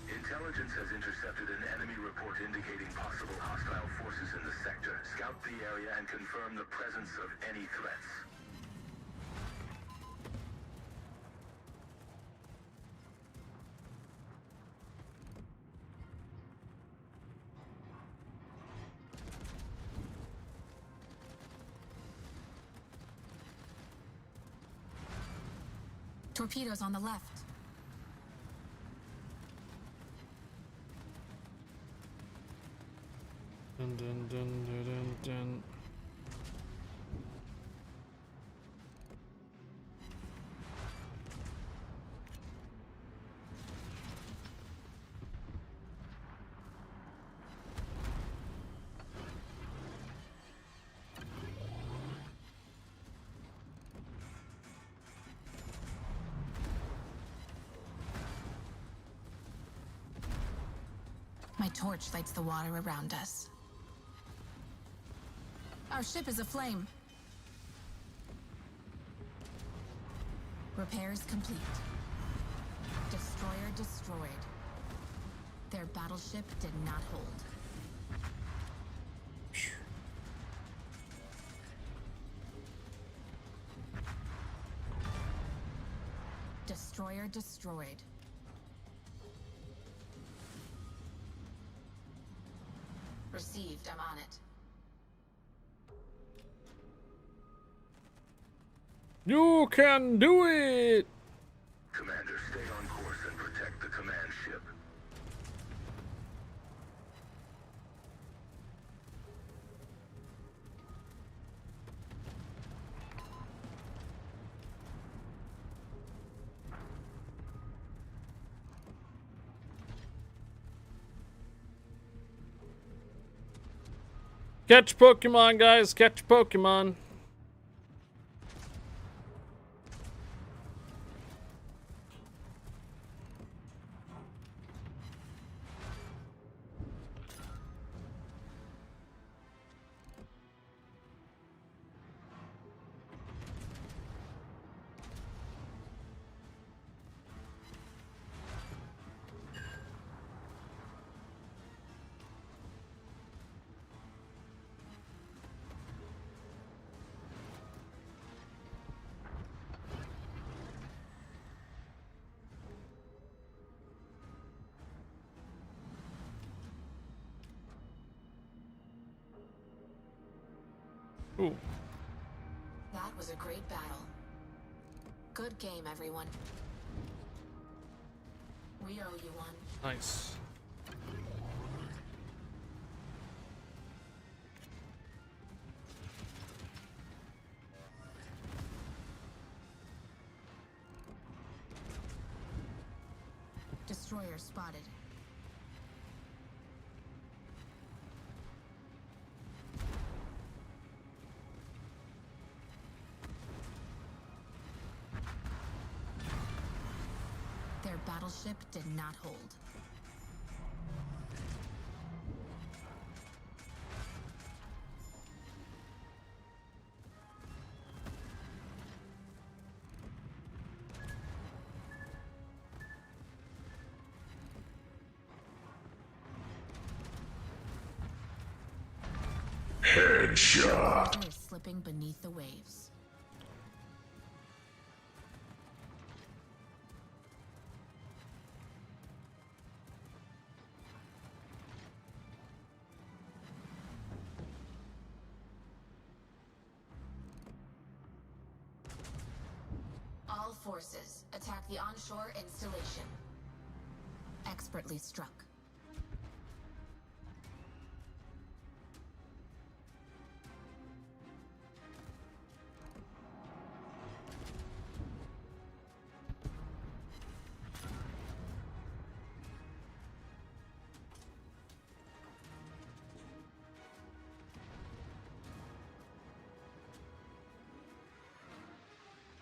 Intelligence has intercepted an enemy report indicating possible hostile forces in the sector. Scout the area and confirm the presence of any threats. Torpedoes on the left. Dun, dun, dun, dun, dun, dun. My torch lights the water around us. Our ship is aflame. Repairs complete. Destroyer destroyed. Their battleship did not hold. Destroyer destroyed. Received, I'm on it. You can do it! Commander, stay on course and protect the command ship. Catch Pokemon, guys. Catch Pokemon. Ooh. That was a great battle. Good game, everyone. We owe you one. Nice. Destroyer spotted. battleship did not hold. Headshot. Cruiser is slipping beneath the waves. All forces, attack the onshore installation. Expertly struck.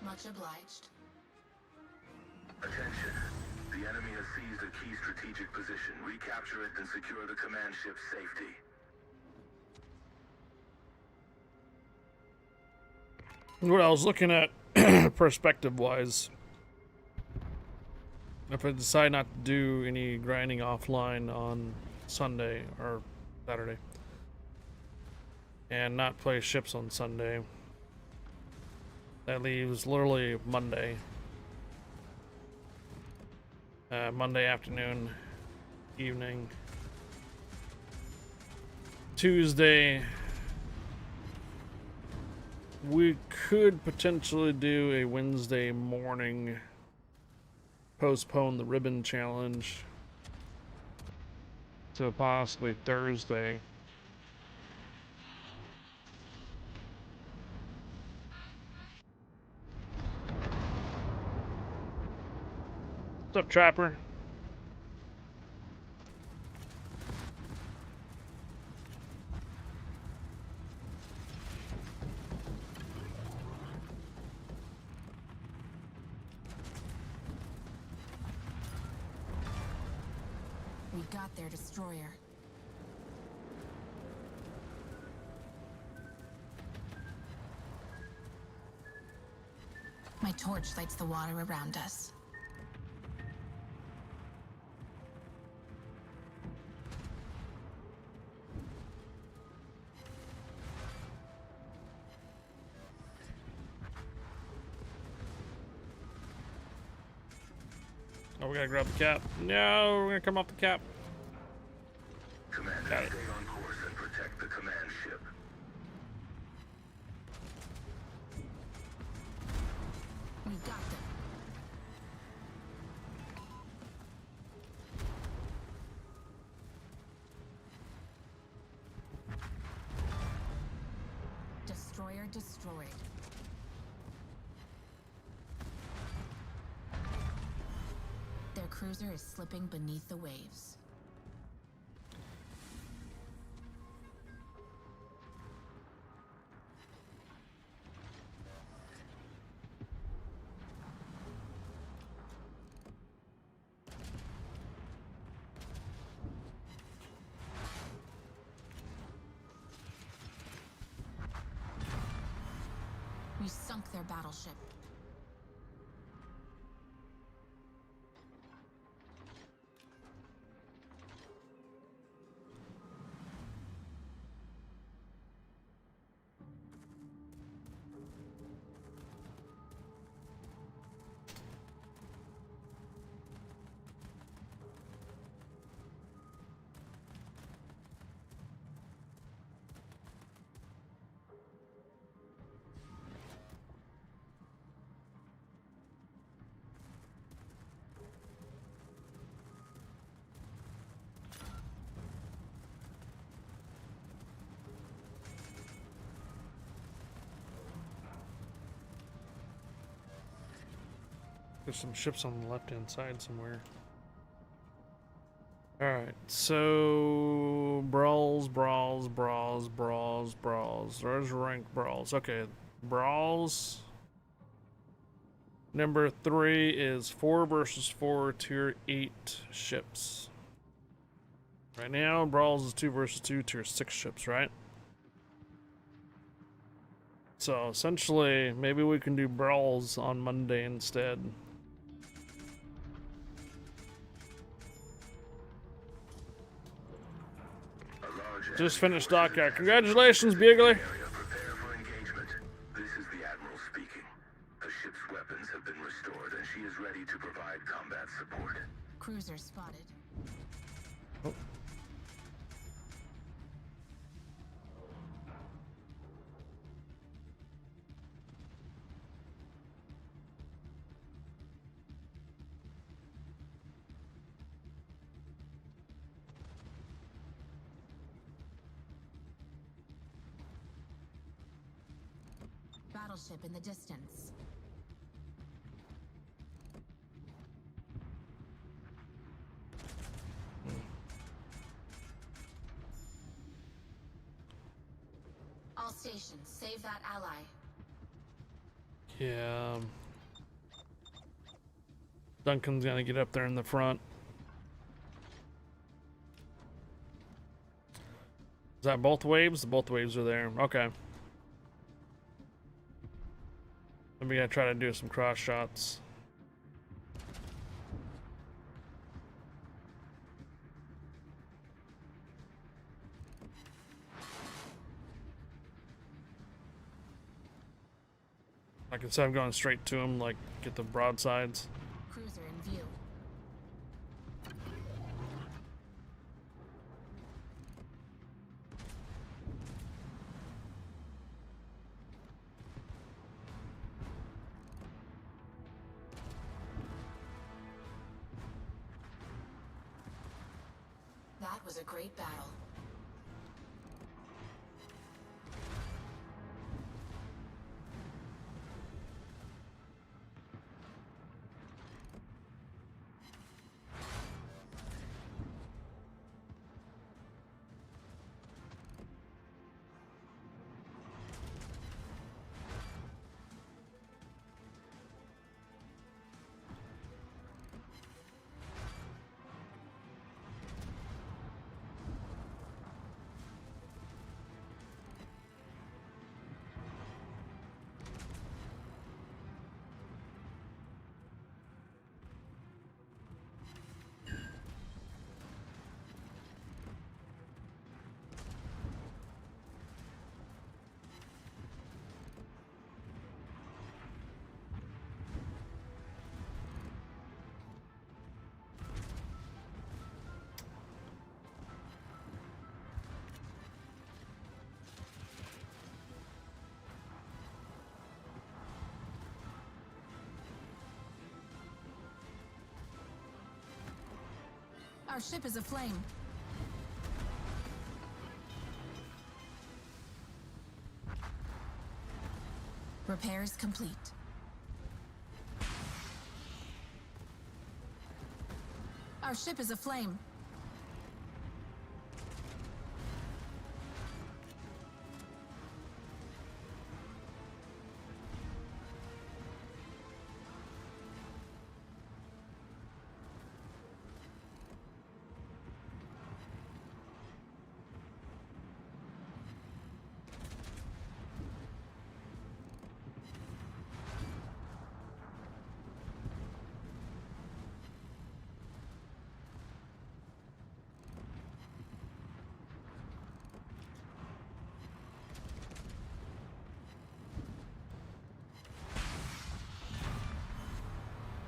Much obliged. Attention. The enemy has seized a key strategic position. Recapture it and secure the command ship's safety. What I was looking at, perspective-wise, if I decide not to do any grinding offline on Sunday or Saturday, and not play ships on Sunday, that leaves literally Monday. Monday afternoon, evening. Tuesday, we could potentially do a Wednesday morning, postpone the ribbon challenge to possibly Thursday. What's up, Trapper? We got their destroyer. My torch lights the water around us. Oh, we gotta grab the cap. No, we're gonna come off the cap. Commander, Got it. stay on course and protect the command ship. We got them. Destroyer destroyed. Their cruiser is slipping beneath the waves. We sunk their battleship. There's some ships on the left-hand side somewhere. Alright, so brawls. There's rank brawls. Okay, brawls. Number 3 is 4 versus 4 tier 8 ships. Right now, Brawls is 2 versus 2 tier 6 ships, right? So essentially, maybe we can do Brawls on Monday instead. Just finished dockyard. Congratulations, Bugler. Prepare for engagement. This is the Admiral speaking. The ship's weapons have been restored, and she is ready to provide combat support. Cruiser spotted. Oh. Battleship in the distance. All stations, save that ally. Yeah. Duncan's gonna get up there in the front. Is that both waves? Both waves are there. Okay. Maybe I try to do some cross shots. Like instead of going straight to him, like get the broadsides. Cruiser in view. That was a great battle. Our ship is aflame. Repairs complete. Our ship is aflame.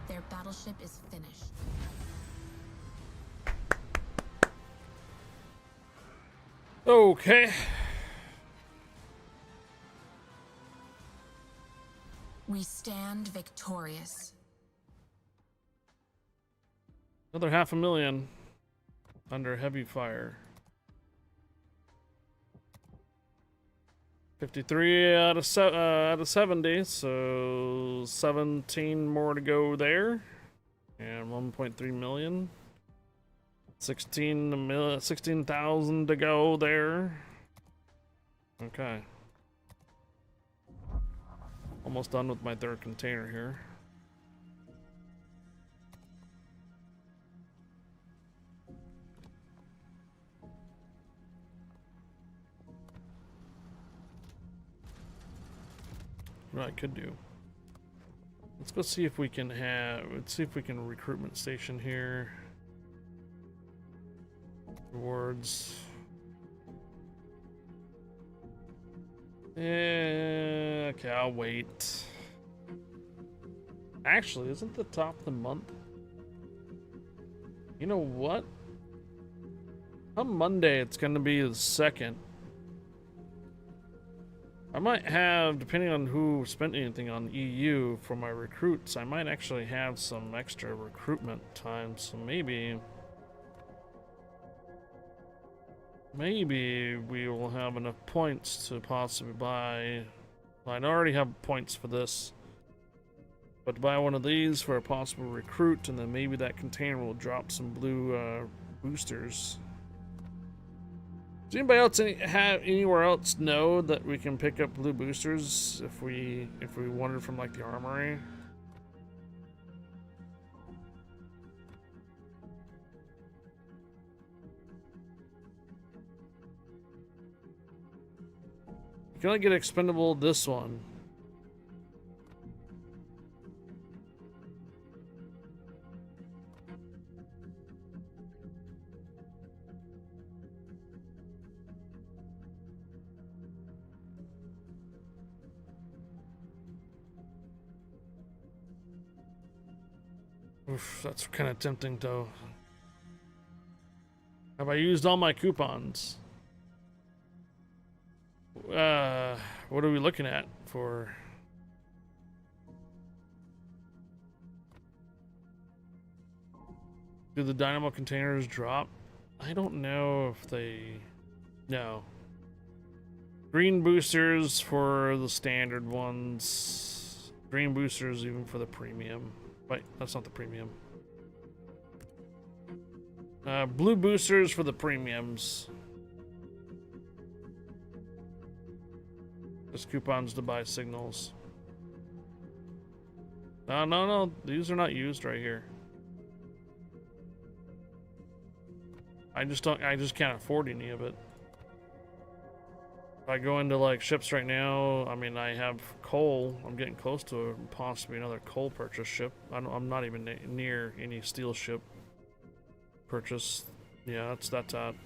Their battleship is finished. Okay. We stand victorious. Another 500,000 under heavy fire. 53 out of 70, so 17 more to go there, and 1.3 million. 16,000 to go there. Okay. Almost done with my third container here. what I could do. Let's go see if we can have. Let's see if we can recruitment station here. Rewards. Okay, I'll wait. Actually, isn't the top of the month? You know what? On Monday, it's going to be the 2nd. I might have, depending on who spent anything on EU for my recruits, I might actually have some extra recruitment time, so maybe we will have enough points to possibly buy. I already have points for this, but to buy one of these for a possible recruit, and then maybe that container will drop some blue boosters. Does anybody else have anywhere else know that we can pick up blue boosters if we wanted from like the armory? You can only get expendable this one. Oof, that's kind of tempting though. Have I used all my coupons? What are we looking at for? Do the dynamo containers drop? I don't know if they... No. Green boosters for the standard ones. Green boosters even for the premium. Wait, that's not the premium. Blue boosters for the premiums. Just coupons to buy signals. No, these are not used right here. I just can't afford any of it. If I go into like ships right now, I mean, I have coal. I'm getting close to possibly another coal purchase ship. I'm not even near any steel ship purchase. Yeah, that's out.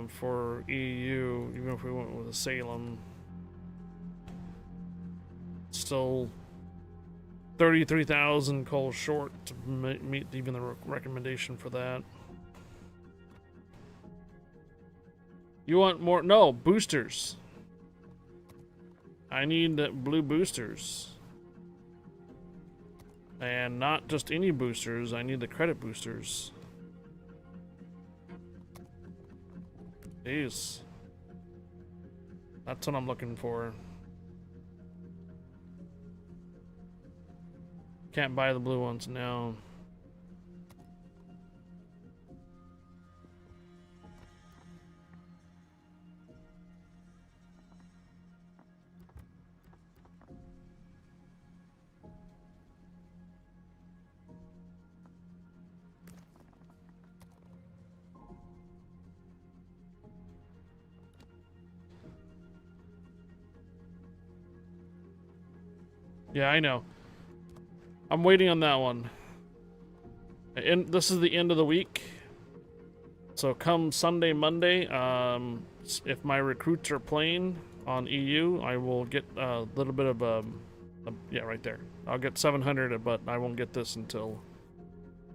For EU, even if we went with a Salem, still 33,000 coal short to meet even the recommendation for that. You want more? No, boosters. I need blue boosters. And not just any boosters, I need the credit boosters. Jeez. That's what I'm looking for. Can't buy the blue ones now. Yeah, I know. I'm waiting on that one. And this is the end of the week. So come Sunday, Monday, if my recruits are playing on EU, I will get a little bit of yeah, right there. I'll get 700, but I won't get this until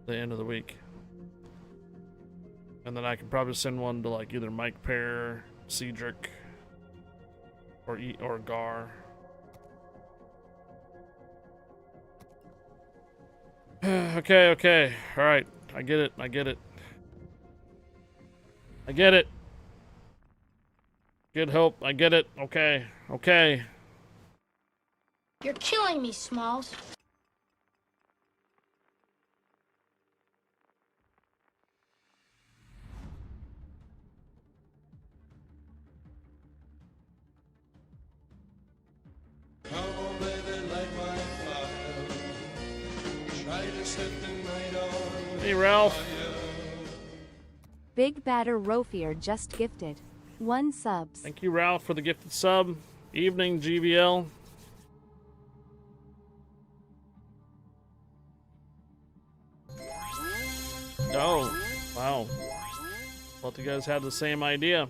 the end of the week. And then I can probably send one to like either Mike Pear, Cedric, or Gar. Okay. All right. I get it. Good hope. I get it. Okay. You're killing me, Smalls. Hey, Ralph. Big Batter Rofier just gifted 1 subs. Thank you, Ralph, for the gifted sub. Evening, GVL. Oh, wow. Both you guys had the same idea.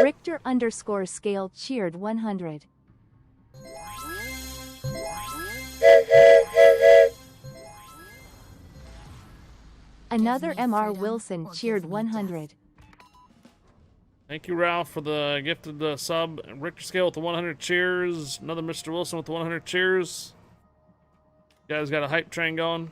Richter _ scale cheered 100. Another Give me MR freedom Wilson or cheered give me 100. Thank you, Ralph, for the gifted sub. Richter scale with the 100 cheers. Another Mr. Wilson with the 100 cheers. You guys got a hype train going.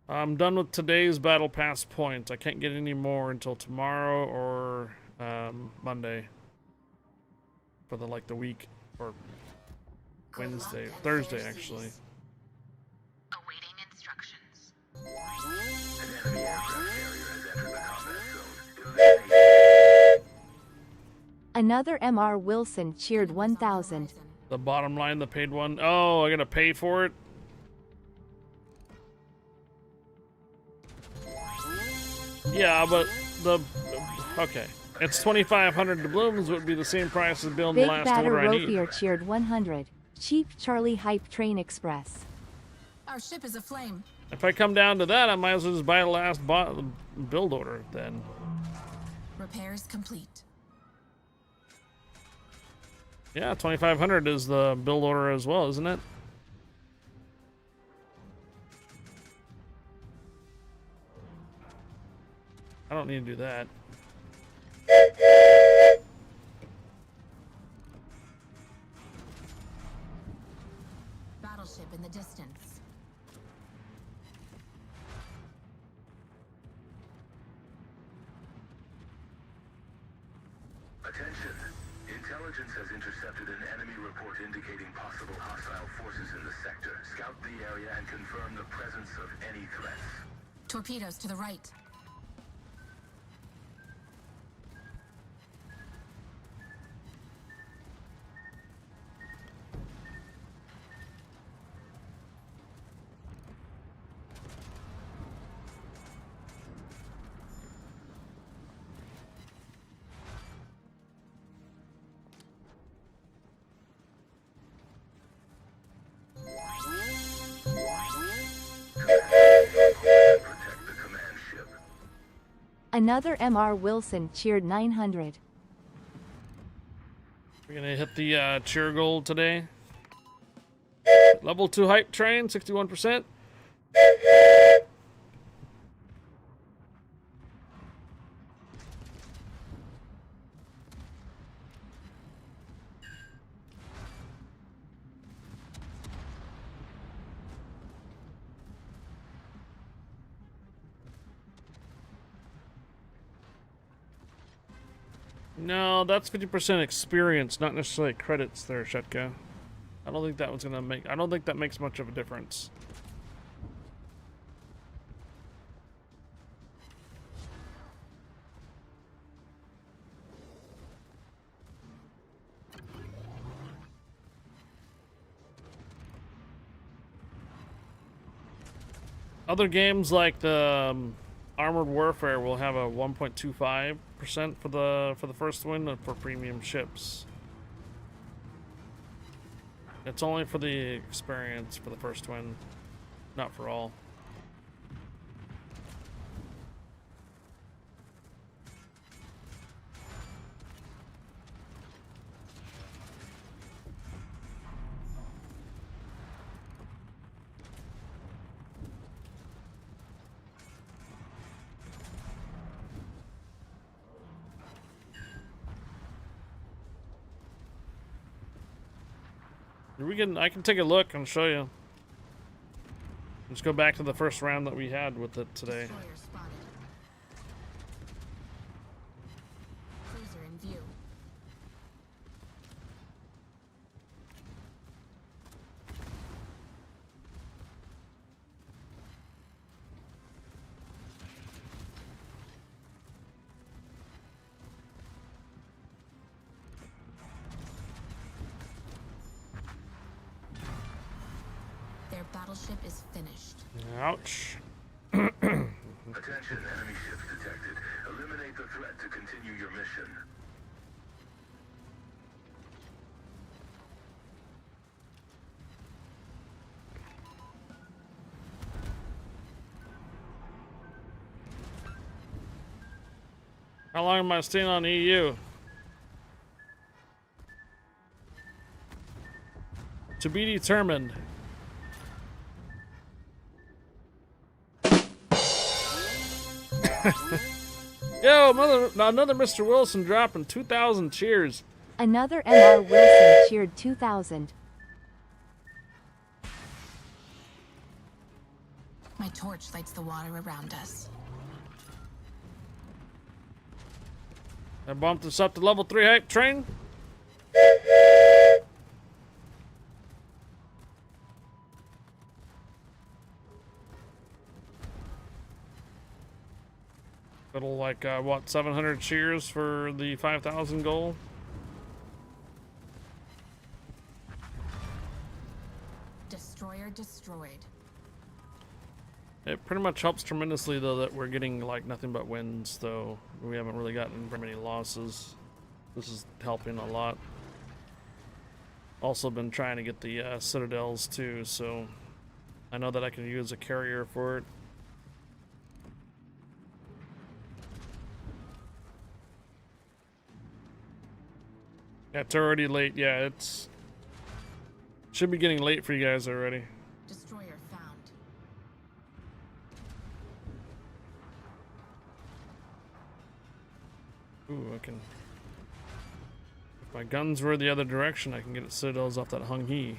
I'm done with today's battle pass points. I can't get any more until tomorrow or Monday for the week, or Wednesday, Thursday actually. Awaiting instructions. An enemy aircraft carrier has entered the combat zone. Eliminate. Another MR Wilson cheered 1000. The bottom line, the paid one. Oh, I gotta pay for it. Yeah, but okay. It's 2,500 doubloons would be the same price as building Big the last Batter order I need. Rofier cheered 100. Cheap Charlie Hype Train Express. Our ship is aflame. If I come down to that, I might as well just buy the last build order then. Repairs complete. Yeah, 2,500 is the build order as well, isn't it? I don't need to do that. Battleship in the distance. Attention. Intelligence has intercepted an enemy report indicating possible hostile forces in the sector. Scout the area and confirm the presence of any threats. Torpedoes to the right. Protect the command ship. Another MR Wilson cheered 900. We're gonna hit the cheer goal today. Level 2 hype train, 61%. No, that's 50% experience, not necessarily credits there, Shetka. I don't think that was gonna make. I don't think that makes much of a difference. Other games like the Armored Warfare will have a 1.25% for the first win for premium ships. It's only for the experience for the first win, not for all. I can take a look and show you. Let's go back to the first round that we had with it today. Destroyer spotted. Cruiser in view. Their battleship is finished. Ouch. Attention, enemy ships detected. Eliminate the threat to continue your mission. How long am I staying on EU? To be determined. Yo, another Mr. Wilson dropping 2,000 cheers. Another MR Wilson cheered 2,000. My torch lights the water around us. I bumped this up to level 3 hype train. Little like what, 700 cheers for the 5,000 goal. Destroyer destroyed. It pretty much helps tremendously though that we're getting like nothing but wins, though we haven't really gotten very many losses. This is helping a lot. Also been trying to get the citadels too, so I know that I can use a carrier for it. Yeah, it's already late. Yeah, it's should be getting late for you guys already. Destroyer found. Ooh, I can. If my guns were the other direction, I can get citadels off that Hung Hee.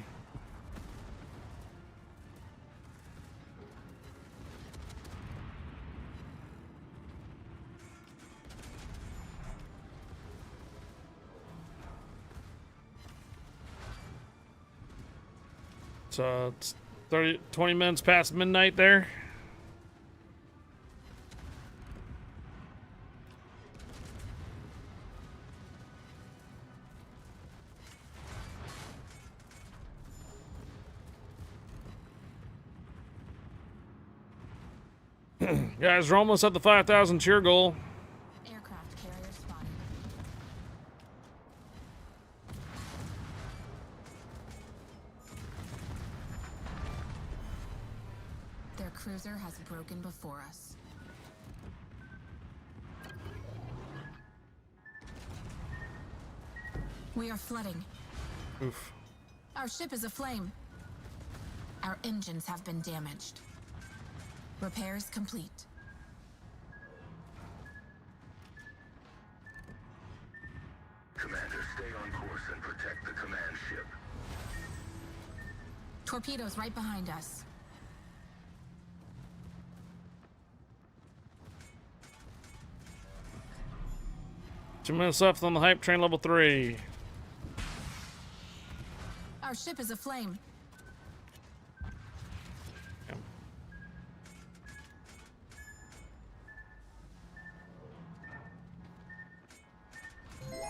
So it's 20 minutes past midnight there. Guys, we're almost at the 5,000 cheer goal. Aircraft carrier spotted. Their cruiser has broken before us. We are flooding. Oof. Our ship is aflame. Our engines have been damaged. Repairs complete. Commander, stay on course and protect the command ship. Torpedoes right behind us. Two minutes left on the hype train level 3. Our ship is aflame.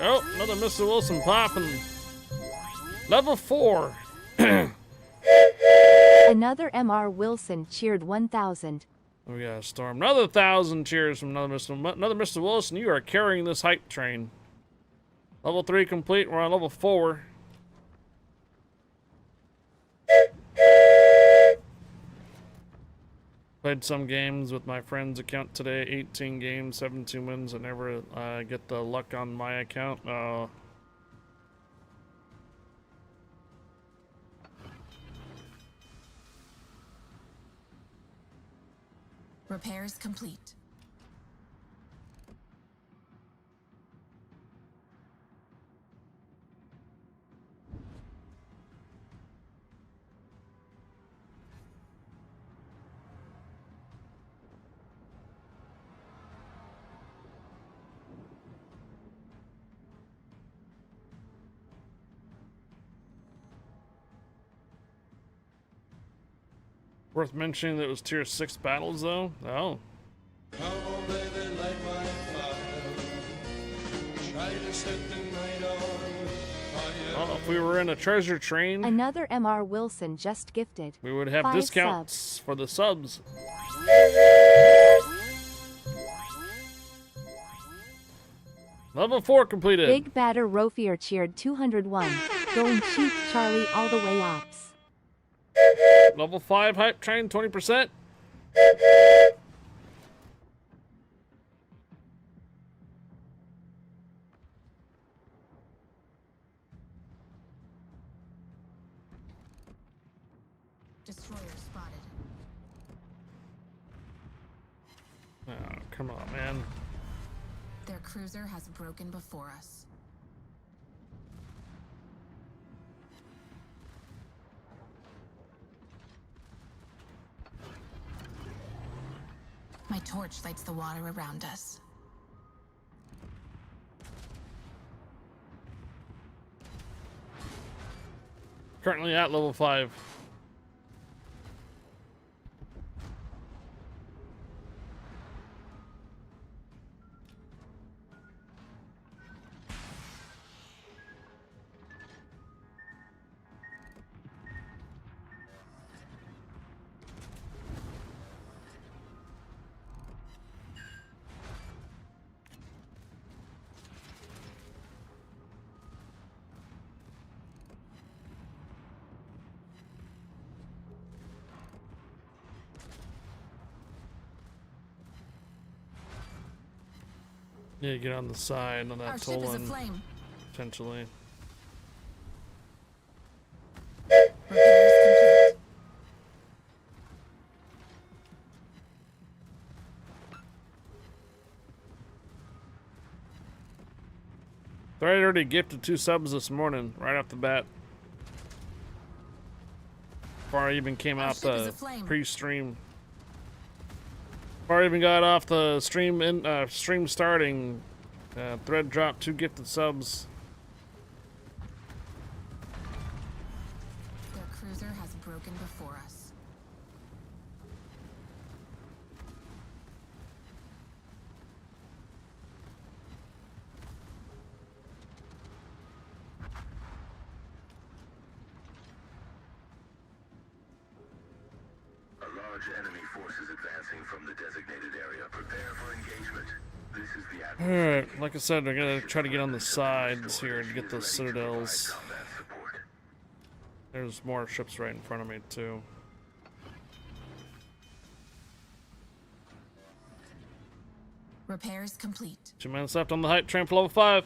Oh, another Mr. Wilson popping. Level 4. Another MR Wilson cheered 1,000. We got a storm. Another 1,000 cheers from another Mr. Wilson. You are carrying this hype train. Level 3 complete. We're on level 4. Played some games with my friend's account today. 18 games, 17 wins. I never get the luck on my account. Repairs complete. Worth mentioning that it was tier 6 battles though. Oh. Well, if we were in a treasure train, Another MR Wilson just gifted. we would have 5 discounts for the subs. Level 4 completed. Big Batter Rofier cheered 201. Going Chief Charlie all the way ops. Level 5 hype train 20%. Destroyer spotted. Oh, come on, man. Their cruiser has broken before us. My torch lights the water around us. Currently at level 5. Yeah, get on the side on Our that ship is Tolan, aflame. potentially. Repairs complete. Thread already gifted 2 subs this morning, right off the bat. Before I even came Our off ship is the aflame. pre-stream. Before I even got off the stream stream starting, Thread dropped 2 gifted subs. Their cruiser has broken before us. A large enemy force is advancing from the designated area. Prepare for engagement. This is the Admiral Alright, speaking. like I said, we're gonna try to get on the sides here to get those citadels. Combat support. There's more ships right in front of me, too. Repairs complete. 2 minutes left on the hype train for level 5.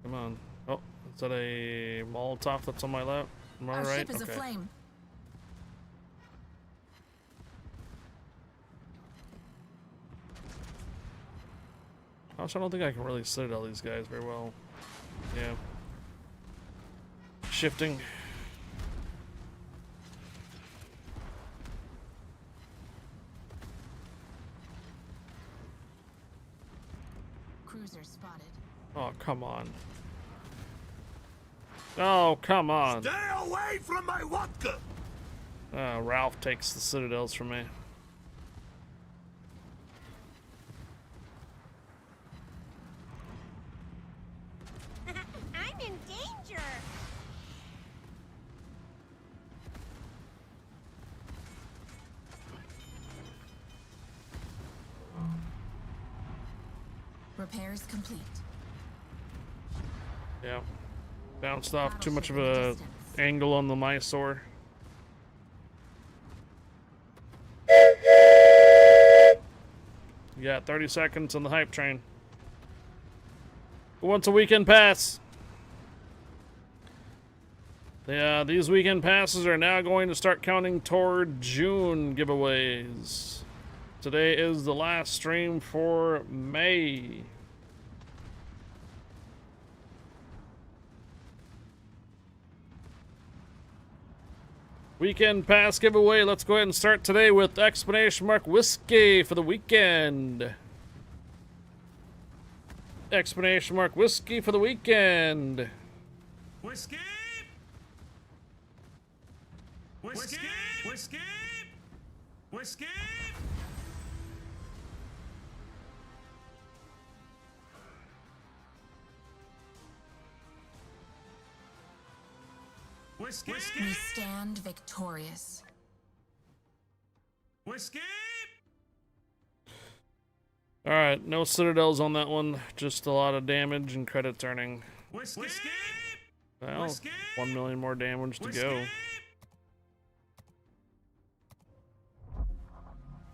Come on. Oh, is that a Molotov that's on my left? Am I Our right? ship is Okay. aflame. Also, I don't think I can really citadel these guys very well. Yeah. Shifting. Cruiser spotted. Oh, come on. Oh, come on. Stay away from my vodka! Ralph takes the citadels from me. I'm in danger. Repairs complete. Yeah. Bounced off too much of Battleship in the a distance. angle on the Mysore. You got 30 seconds on the hype train. Who wants a weekend pass? Yeah, these weekend passes are now going to start counting toward June giveaways. Today is the last stream for May. Weekend pass giveaway. Let's go ahead and start today with exclamation mark whiskey for the weekend. Exclamation mark whiskey for the weekend. Whiskey! Whiskey! Whiskey! Whiskey! Whiskey. We stand victorious. Whiskey. All right, no citadels on that one. Just a lot of damage and credits earning. Whiskey. Well, 1 million more damage to go.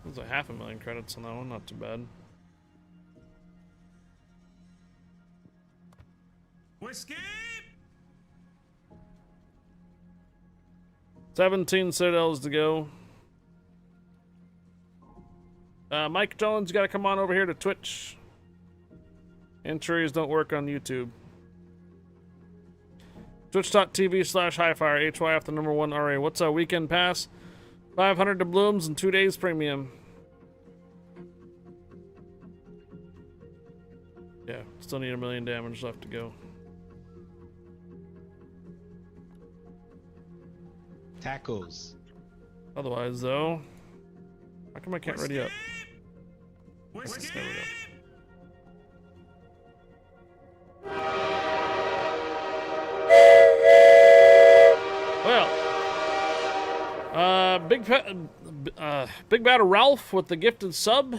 There's a 500,000 credits on that one. Not too bad. Whiskey. 17 citadels to go. Mike Jones, you gotta come on over here to Twitch. Entries don't work on YouTube. Twitch.tv/highfire, HYF, the number 1 RA. What's a weekend pass? 500 doubloons and 2 days premium. Yeah, still need 1 million damage left to go. Tackles. Otherwise, though, how come I can't ready up? Whiskey. There we go. Well, Big Bad Ralph with the gifted sub.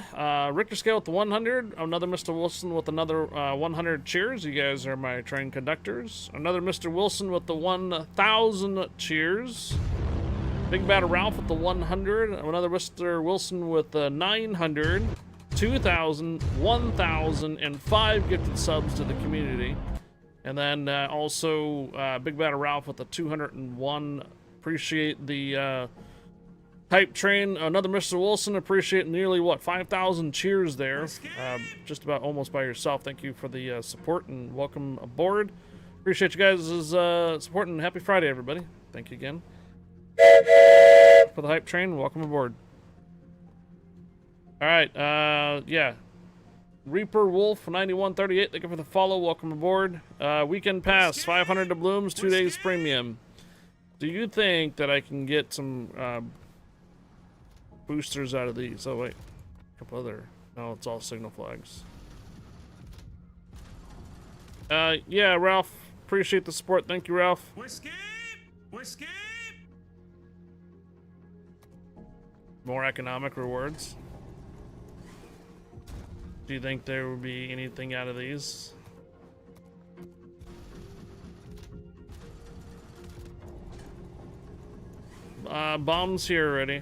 Richter Scale with the 100. Another Mr. Wilson with another 100 cheers. You guys are my train conductors. Another Mr. Wilson with the 1,000 cheers. Big Bad Ralph with the 100. Another Mr. Wilson with the 900. 2,000, 1,000, and 5 gifted subs to the community. And then also Big Bad Ralph with the 201. Appreciate the hype train. Another Mr. Wilson. Appreciate nearly, what, 5,000 cheers there. Just about almost by yourself. Thank you for the support and welcome aboard. Appreciate you guys' support and happy Friday, everybody. Thank you again for the hype train. Welcome aboard. All right, yeah. Reaper Wolf 9138. Thank you for the follow. Welcome aboard. Weekend pass 500 doubloons, 2 days premium. Do you think that I can get some boosters out of these? Oh wait, a couple other. No, it's all signal flags. Yeah, Ralph. Appreciate the support. Thank you, Ralph. Whiskey. Whiskey. More economic rewards. Do you think there would be anything out of these? Bombs here already.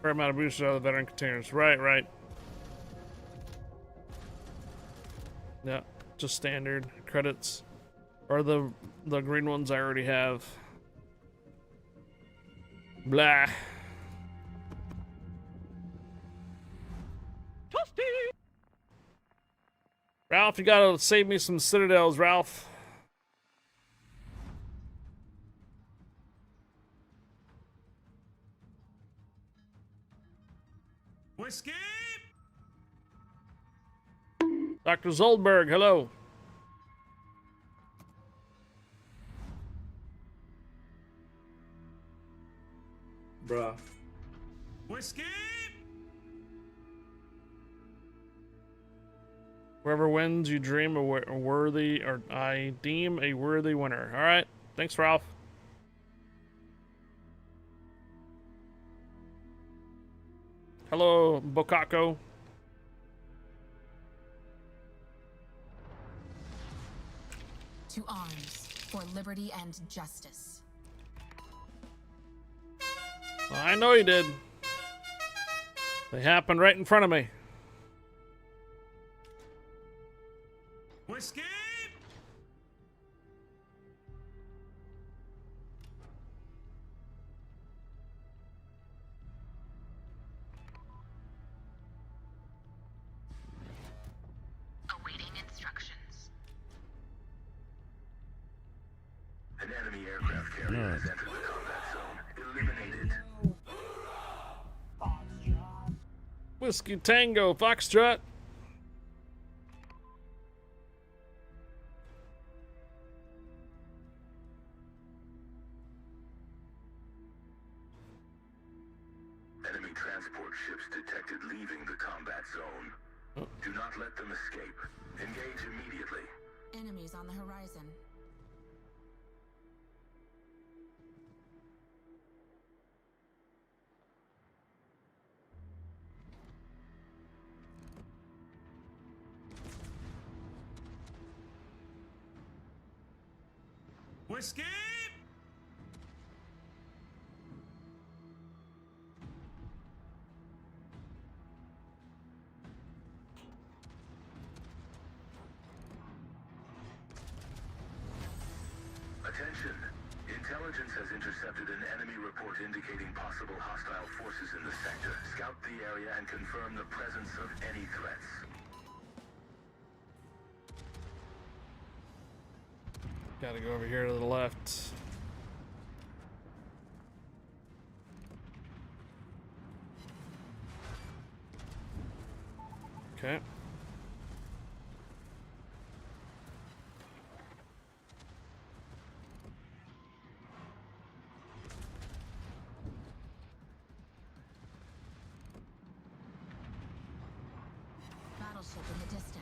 Fair amount of boosters out of the veteran containers. Right. Yeah, just standard credits. Or the green ones I already have. Blah. Ralph, you gotta save me some citadels, Ralph. Whiskey. Dr. Zoldberg, hello. Bruh. Whiskey. Whoever wins, you dream a worthy, or I deem a worthy winner. All right, thanks, Ralph. Hello, Bokako. To arms for liberty and justice. Well, I know you did. They happened right in front of me. Whiskey. Awaiting instructions. An enemy aircraft carrier has entered the combat zone. Eliminate it. Whiskey Tango, Foxtrot. warships detected leaving the combat zone. Do not let them escape. Engage immediately. Enemies on the horizon. Whiskey! Attention. Intelligence has intercepted an enemy report indicating possible hostile forces in the sector. Scout the area and confirm the presence of any threats. Gotta go over here to the left. Okay. Battleship in the distance.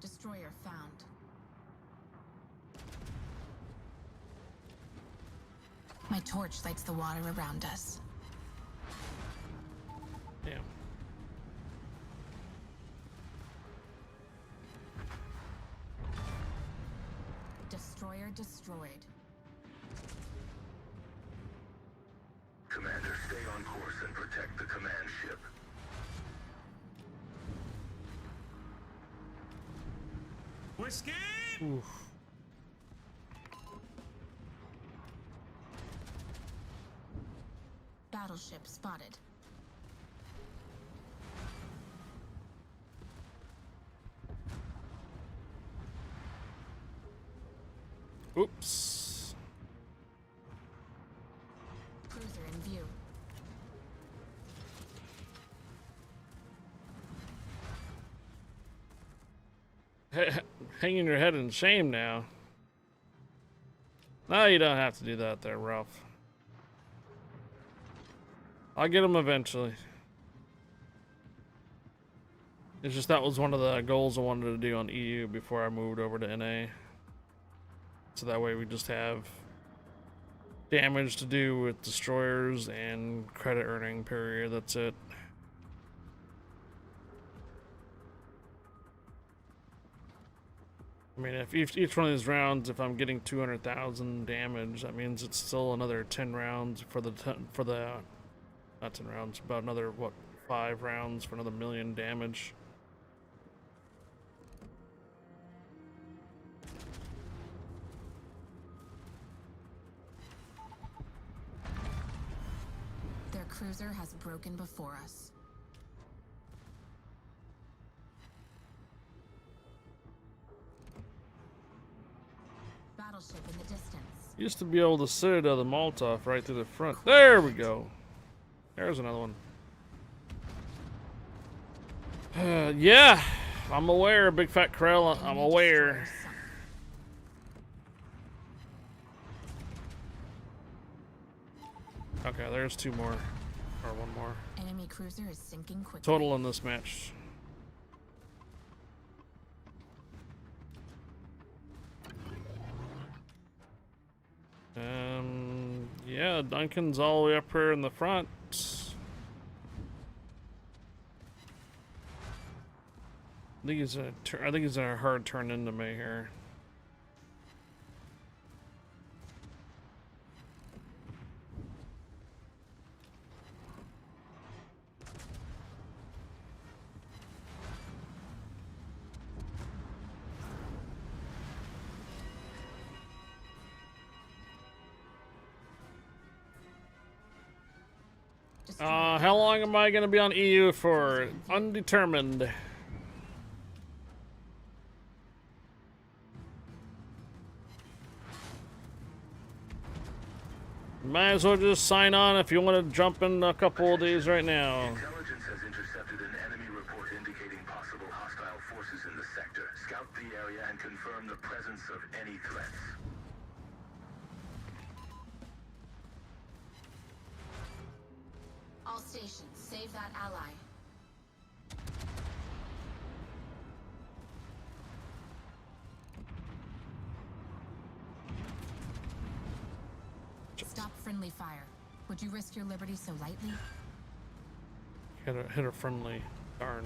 Destroyer found. My torch lights the water around us. Damn. Destroyer destroyed. Commander, stay on course and protect the command ship. Whiskey! Oof. Battleship spotted. Oops. Cruiser in view. Hanging your head in shame now. No, you don't have to do that there, Ralph. I'll get him eventually. It's just that was one of the goals I wanted to do on EU before I moved over to NA. So that way we just have damage to do with destroyers and credit earning period. That's it. I mean, if each one of these rounds, if I'm getting 200,000 damage, that means it's still another 10 rounds for the not 10 rounds, about another, what, 5 rounds for another 1,000,000 damage. Their cruiser has broken before us. Battleship in the distance. Used to be able to sit the Molotov right through the front. There we go. There's another one. Yeah, I'm aware, Big Fat Krell. I'm aware. Okay, there's 2 more. Or 1 more. Enemy cruiser is sinking quickly. Total in this match. Yeah, Duncan's all the way up here in the front. I think he's a hard turn into me here. How long am I going to be on EU for? Undetermined. Might as well just sign on if you want to jump in a couple of these right now. Intelligence has intercepted an enemy report indicating possible hostile forces in the sector. Scout the area and confirm the presence of any threats. All stations, save that ally. Stop friendly fire. Would you risk your liberty so lightly? Hit a friendly. Darn.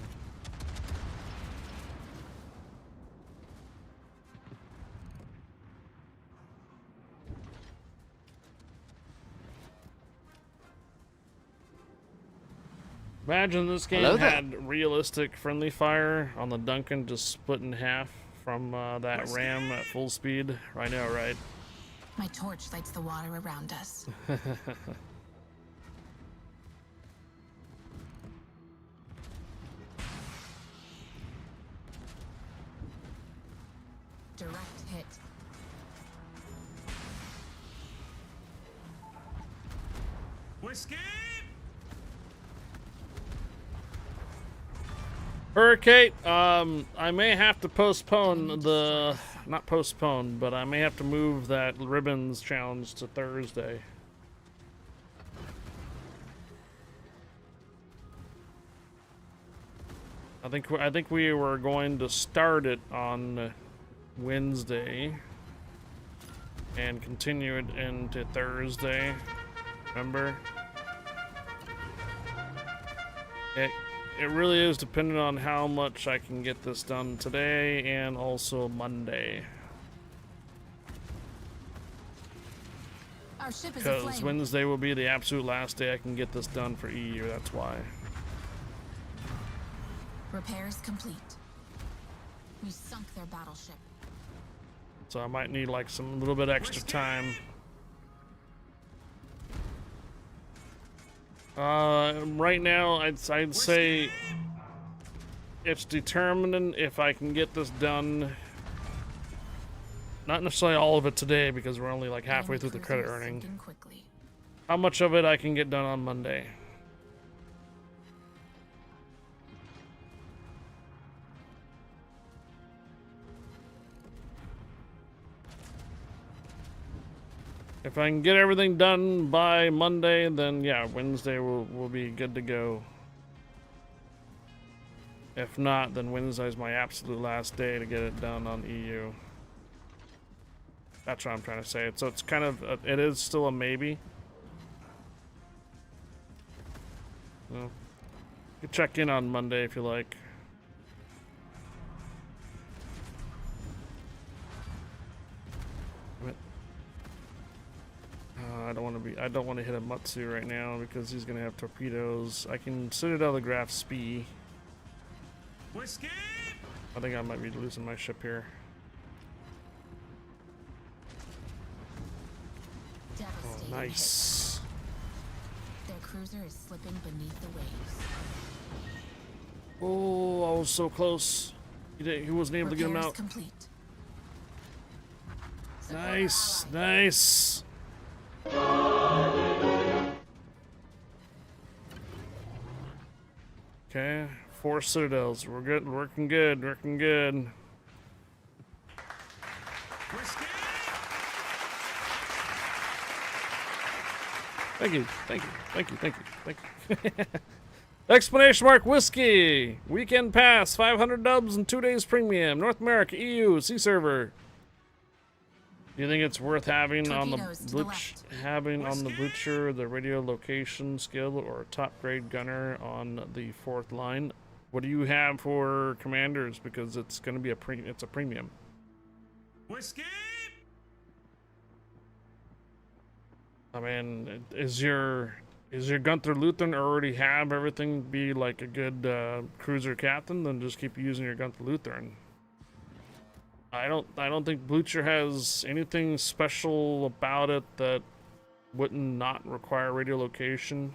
Imagine this game Hello there. had realistic friendly fire on the Duncan, just split in half from that ram at full speed. I know, right? My torch lights the water around us. Direct hit. Whiskey! Hurricane, I may have to postpone the, not postpone, but I may have to move that ribbons challenge to Thursday. I think we were going to start it on Wednesday and continue it into Thursday. Remember? It really is dependent on how much I can get this done today and also Monday. Our ship is Because aflame. Wednesday will be the absolute last day I can get this done for EU, that's why. Repairs complete. We sunk their battleship. So I might need like some little bit extra time. Right now I'd say it's determining if I can get this done. Not necessarily all of it today because we're only like halfway through the credit earning. How much of it I can get done on Monday. If I can get everything done by Monday, then yeah, Wednesday will be good to go. If not, then Wednesday's my absolute last day to get it done on EU. That's what I'm trying to say. So it's kind of, it is still a maybe. Well, you can check in on Monday if you like. I don't want to hit a Matsu right now because he's gonna have torpedoes. I can Citadel the Graf Spee. Whiskey! I think I might be losing my ship here. Oh, nice. Their cruiser is slipping beneath the waves. Oh, I was so close. He wasn't able to get him Repairs out. complete. Nice, nice. Okay, 4 citadels. We're good, working good, working good. Whiskey! Thank you, thank you, thank you, thank you, thank you. Explanation mark whiskey. Weekend pass, 500 dubs and 2 days premium. North America, EU, C server. Do you think it's worth having on the Butcher the radio location skill or top grade gunner on the 4th line? What do you have for commanders? Because it's going to be it's a premium. Whiskey! I mean, is your Gunther Lutheran already have everything be like a good cruiser captain? Then just keep using your Gunther Lutheran. I don't think Blucher has anything special about it that wouldn't not require radio location.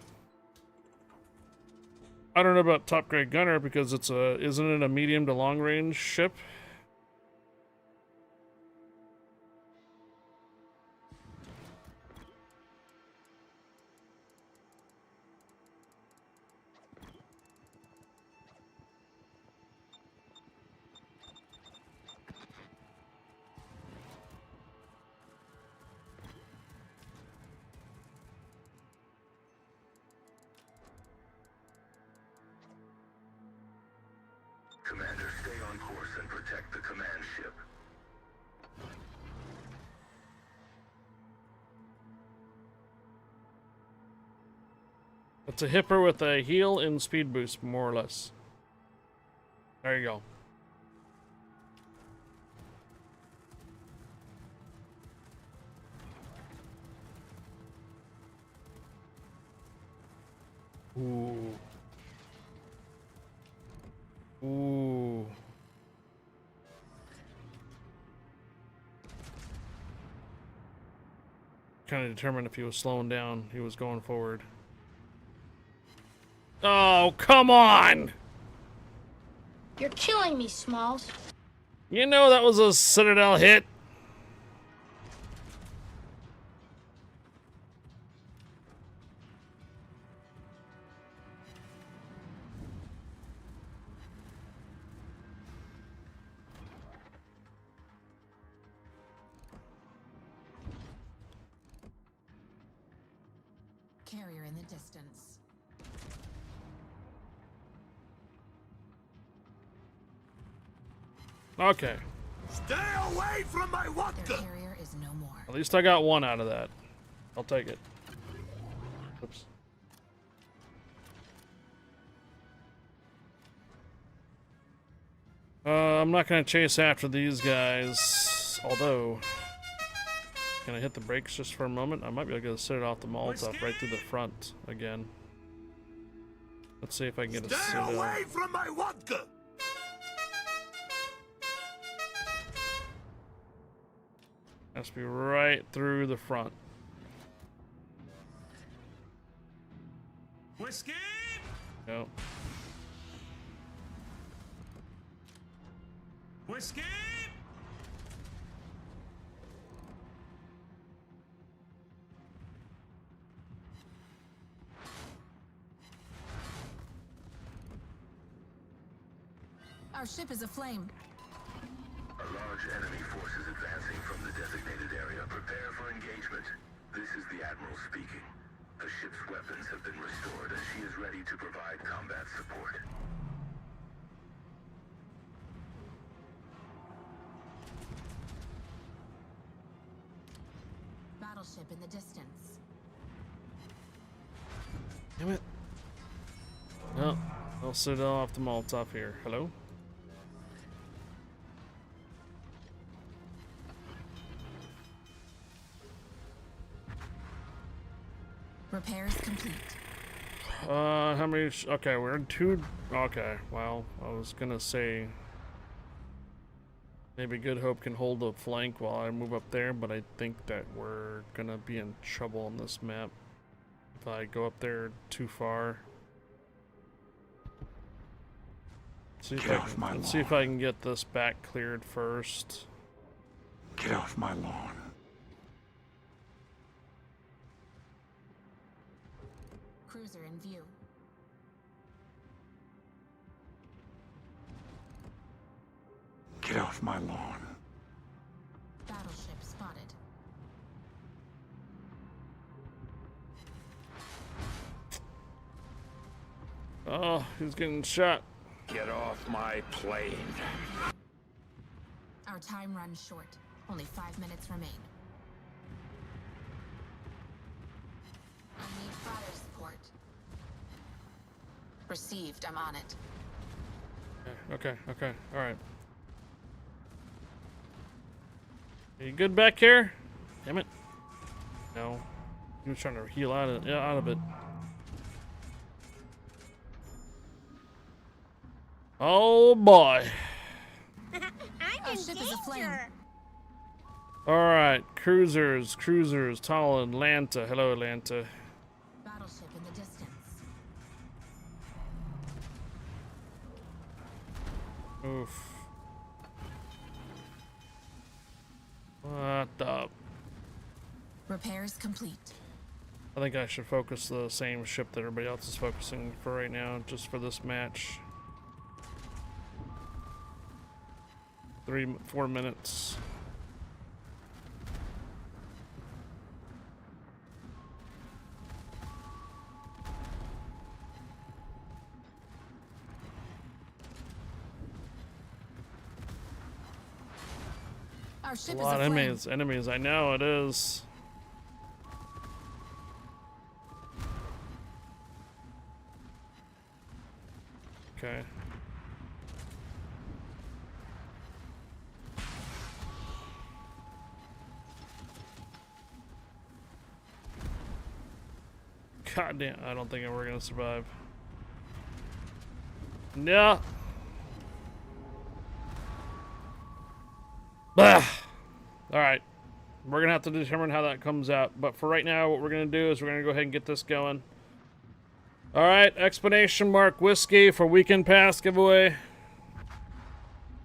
I don't know about top grade gunner because isn't it a medium to long range ship? Commander, stay on course and protect the command ship. It's a hipper with a heal and speed boost, more or less. There you go. Ooh. Ooh. Kind of determined if he was slowing down, he was going forward. Oh, come on! You're killing me, Smalls. You know that was a Citadel hit. Carrier in the distance. Okay. Stay away from my Their vodka! carrier is no more. At least I got one out of that. I'll take it. Oops. I'm not gonna chase after these guys, although can I hit the brakes just for a moment? I might be able to set it off the Molotov right through the front again. Let's see if I can get a Stay away from my vodka! Has to be right through the front. Whiskey! Yep. Whiskey! Our ship is aflame. A large enemy force is advancing from the designated area. Prepare for engagement. This is the Admiral speaking. The ship's weapons have been restored and she is ready to provide combat support. Battleship in the distance. Damn it. No, I'll set it off the Molotov here. Hello? Repairs complete. How many? Okay, we're in two. Okay, well, I was gonna say maybe Good Hope can hold the flank while I move up there, but I think that we're gonna be in trouble on this map if I go up there too far. See if let's see if I can get this back cleared first. Get off my lawn. Cruiser in view. Get off my lawn. Battleship spotted. Oh, he's getting shot. Get off my plane. Our time runs short. Only 5 minutes remain. I need fire support. Received. I'm on it. Okay, all right. Are you good back here? Damn it. No. He was trying to heal out of it. Oh boy. I'm in ship is aflame. danger. Alright, cruisers, Talon, Atlanta. Hello, Atlanta. Battleship in the distance. Oof. What the? Repairs complete. I think I should focus the same ship that everybody else is focusing for right now, just for this match. 4 minutes. Our A ship lot is of aflame. enemies. I know it is. Okay. God damn, I don't think we're gonna survive. Yeah. Bah. All right. We're gonna have to determine how that comes out. But for right now, what we're gonna do is we're gonna go ahead and get this going. All right, explanation mark whiskey for weekend pass giveaway.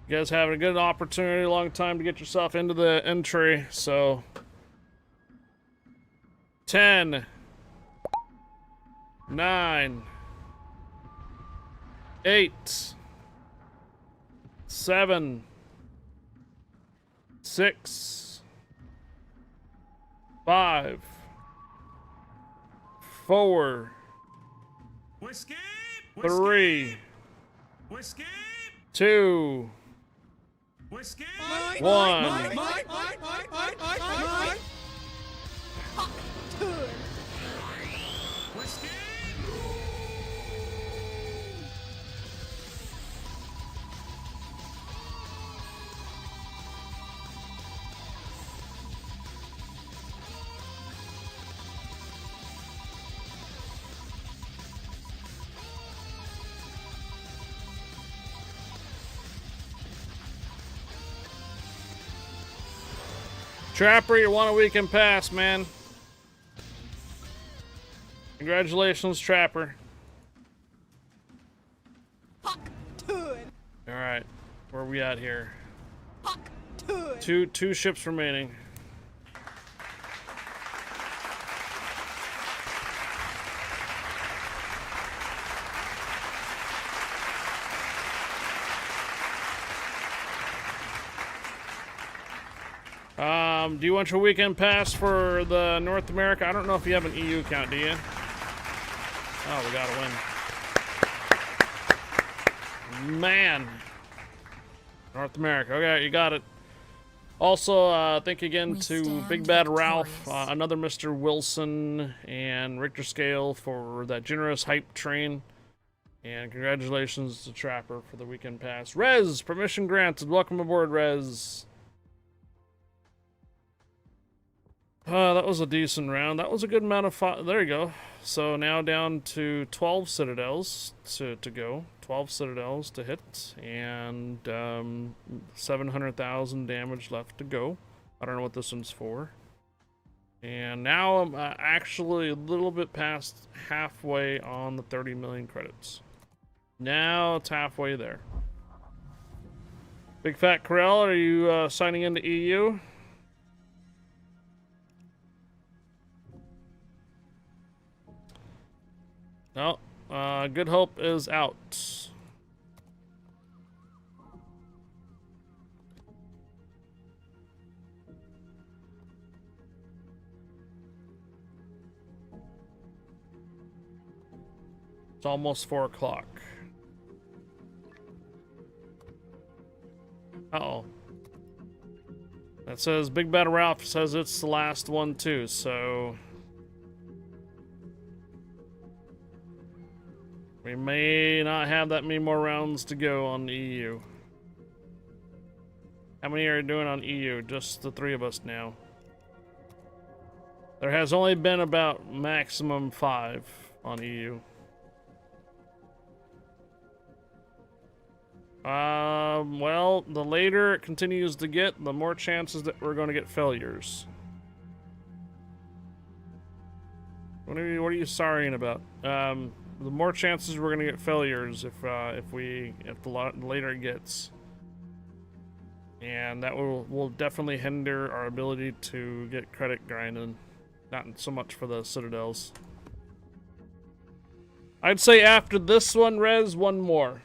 You guys having a good opportunity, long time to get yourself into the entry. So 10, 9, 8, 7, 6, 5, 4, Whiskey. 3, Whiskey. 2, Whiskey. 1. Whiskey. Trapper, you won a weekend pass, man. Congratulations, Trapper. Alright, where are we at here? Two ships remaining. Do you want your weekend pass for the North America? I don't know if you have an EU account, do you? Oh, we gotta win. Man. North America. Okay, you got it. Also, thank you again to Big Bad Ralph, another Mr. Wilson, and Richter Scale for that generous hype train. And congratulations to Trapper for the weekend pass. Rez, permission granted. Welcome aboard, Rez. That was a decent round. That was a good amount of fun. There you go. So now down to 12 citadels to go. 12 citadels to hit. And 700,000 damage left to go. I don't know what this one's for. And now I'm actually a little bit past halfway on the 30 million credits. Now it's halfway there. Big Fat Corral, are you signing into EU? No, Good Hope is out. It's almost 4 o'clock. Uh-oh. That says Big Bad Ralph says it's the last one too, so we may not have that many more rounds to go on the EU. How many are you doing on EU? Just the 3 of us now. There has only been about maximum 5 on EU. Well, the later it continues to get, the more chances that we're going to get failures. What are you sorrying about? The more chances we're going to get failures if the later it gets. And that will definitely hinder our ability to get credit grinding. Not so much for the citadels. I'd say after this one, Rez, one more.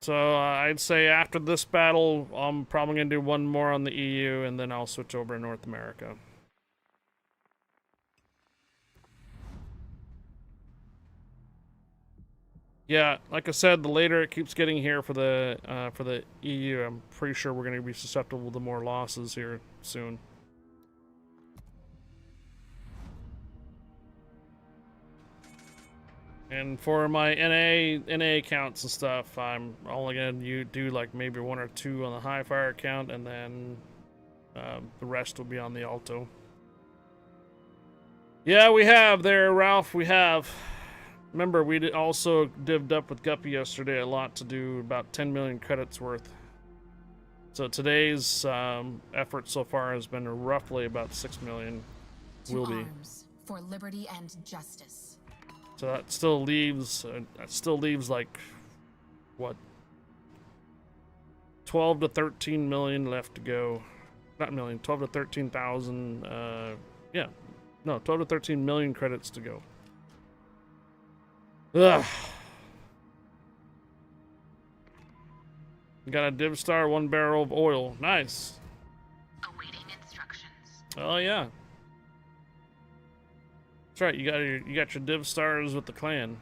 So I'd say after this battle, I'm probably going to do one more on the EU, and then I'll switch over to North America. Yeah, like I said, the later it keeps getting here for the EU, I'm pretty sure we're going to be susceptible to more losses here soon. And for my NA accounts and stuff, I'm only going to do like maybe 1 or 2 on the high fire account, and then the rest will be on the Alto. Yeah, we have there, Ralph. We have. Remember, we also divvied up with Guppy yesterday a lot to do, about 10 million credits worth. So today's effort so far has been roughly about 6 million. To arms for liberty and justice. So that still leaves like what, 12 to 13 million left to go. Not million, 12 to 13,000. Yeah, no, 12 to 13 million credits to go. Ugh. Got a div star, 1 barrel of oil. Nice. Awaiting instructions. Oh yeah. That's right. You got your div stars with the clan.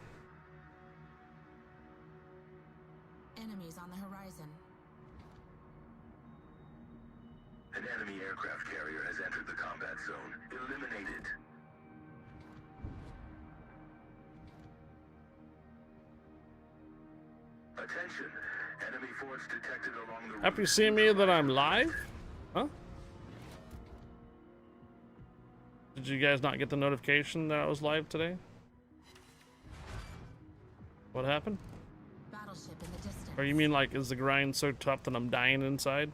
Enemies on the horizon. An enemy aircraft carrier has entered the combat zone. Eliminate it. Attention. Enemy force detected along the After you see me that I'm live? Huh? Did you guys not get the notification that I was live today? What happened? Battleship in the distance. Or you mean like, is the grind so tough that I'm dying inside?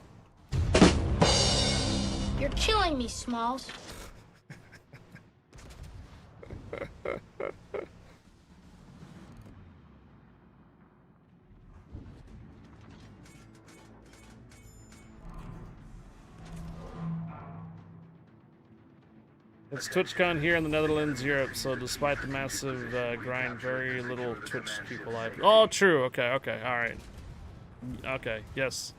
You're killing me, Smalls. It's TwitchCon here in the Netherlands, Europe, so despite the massive grind, very little Twitch people live. Oh, true. Okay, alright. Okay, yes.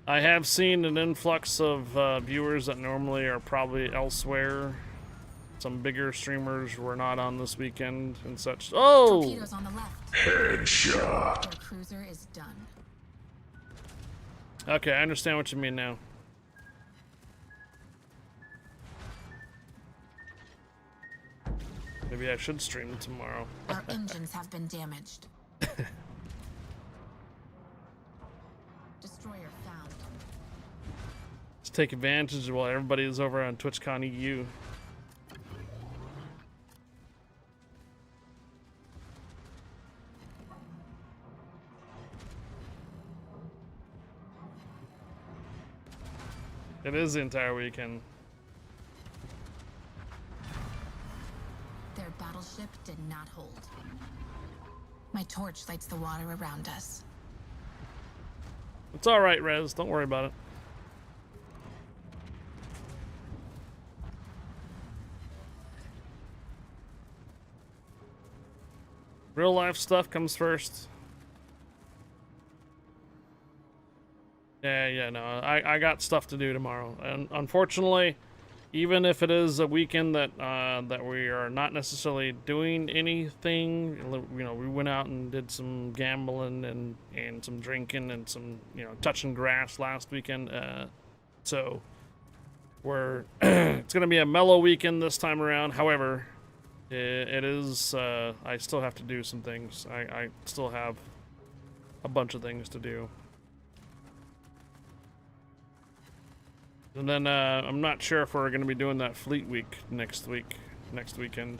I have seen an influx of viewers that normally are probably elsewhere. Some bigger streamers were not on this weekend and such. Oh! Torpedoes on the left. Headshot. Their cruiser is done. Okay, I understand what you mean now. Maybe I should stream tomorrow. Our engines have been damaged. Destroyer found. Let's take advantage while everybody is over on TwitchCon EU. It is the entire weekend. Their battleship did not hold. My torch lights the water around us. It's alright, Rez. Don't worry about it. Real life stuff comes first. Yeah, no, I got stuff to do tomorrow, and unfortunately, even if it is a weekend that that we are not necessarily doing anything, you know, we went out and did some gambling and some drinking and some, you know, touching grass last weekend. So we're it's gonna be a mellow weekend this time around. However, it is I still have to do some things. I still have a bunch of things to do. And then I'm not sure if we're going to be doing that Fleet Week next weekend.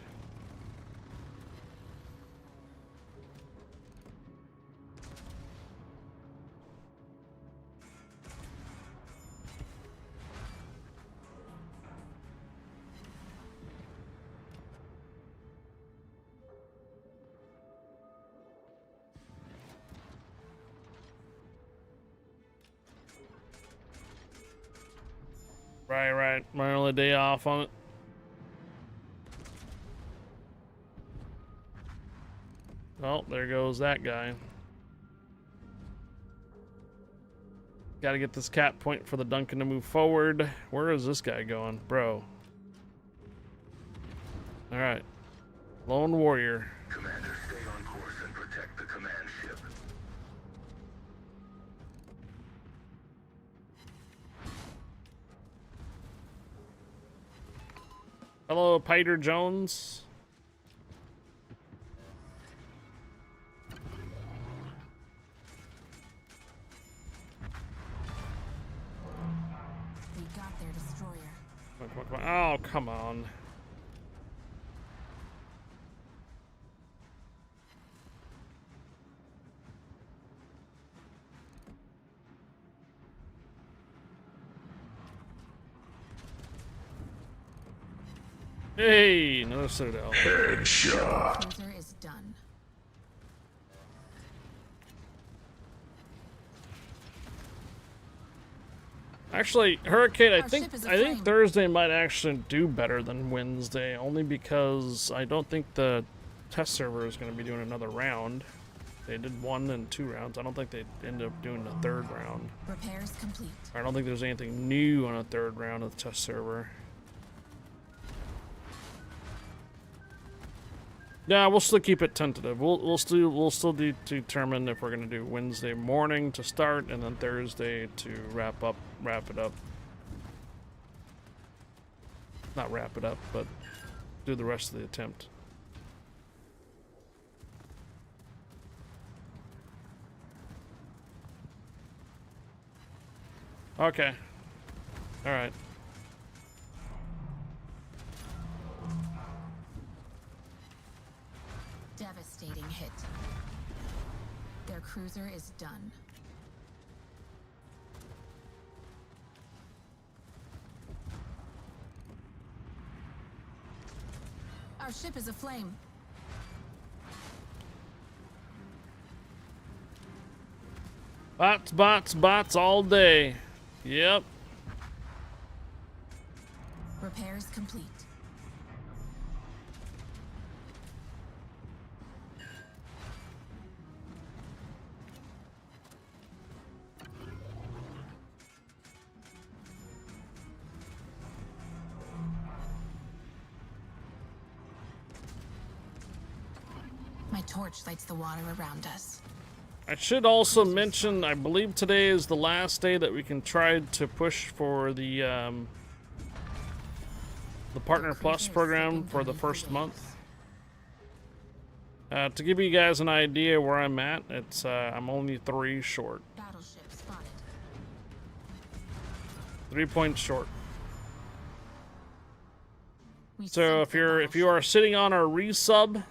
Right. My only day off on it. Oh, there goes that guy. Gotta get this cap point for the Duncan to move forward. Where is this guy going? Bro. Alright. Lone Warrior. Commander, stay on course and protect Hello, Peter Jones. We got their destroyer. Come on, come on, come on. Oh, come on. Hey, another Citadel. Headshot. Cruiser is done. Actually, Hurricane, I Our think ship is I think aflame. Thursday might actually do better than Wednesday, only because I don't think the test server is going to be doing another round. They did 1 and 2 rounds. I don't think they end up doing a 3rd round. Repairs complete. I don't think there's anything new on a 3rd round of the test server. Yeah, we'll still keep it tentative. We'll still determine if we're gonna do Wednesday morning to start and then Thursday to wrap it up. Not wrap it up, but do the rest of the attempt. Okay. All right. Devastating hit. Their cruiser is done. Our ship is aflame. Bots all day. Yep. Repairs complete. My torch lights the water around us. I should also mention, I believe today is the last day that we can try to push for the Partner Plus program for the first month. To give you guys an idea where I'm at, it's I'm only 3 short. Battleship spotted. 3 points short. We So sunk if the you are battleship. sitting on a resub,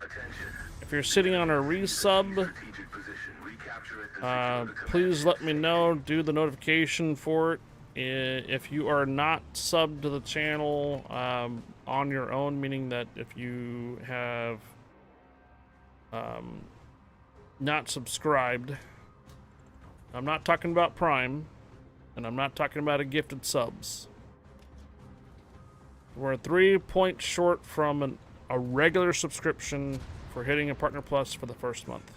Attention. if you're sitting on a resub, Strategic position. Recapture it and secure the please command let me know. Do the notification for it. If you are not subbed to the channel on your own, meaning that if you have not subscribed, I'm not talking about Prime, and I'm not talking about a gifted subs. We're 3 points short from a regular subscription for hitting a Partner Plus for the first month.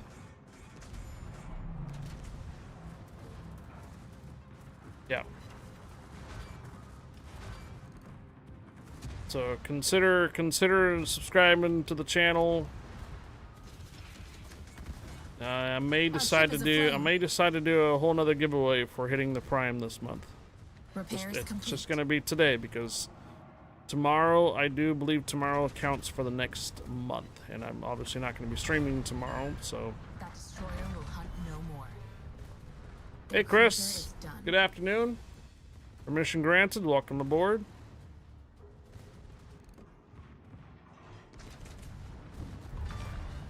Yeah. So consider subscribing to the channel. I may decide to do a whole nother giveaway for hitting the Prime this month. Repairs It's complete. just gonna be today because tomorrow, I do believe tomorrow counts for the next month, and I'm obviously not going to be streaming tomorrow. So, That destroyer will hunt no more. hey Their cruiser Chris, is done. good afternoon. Permission granted. Welcome aboard.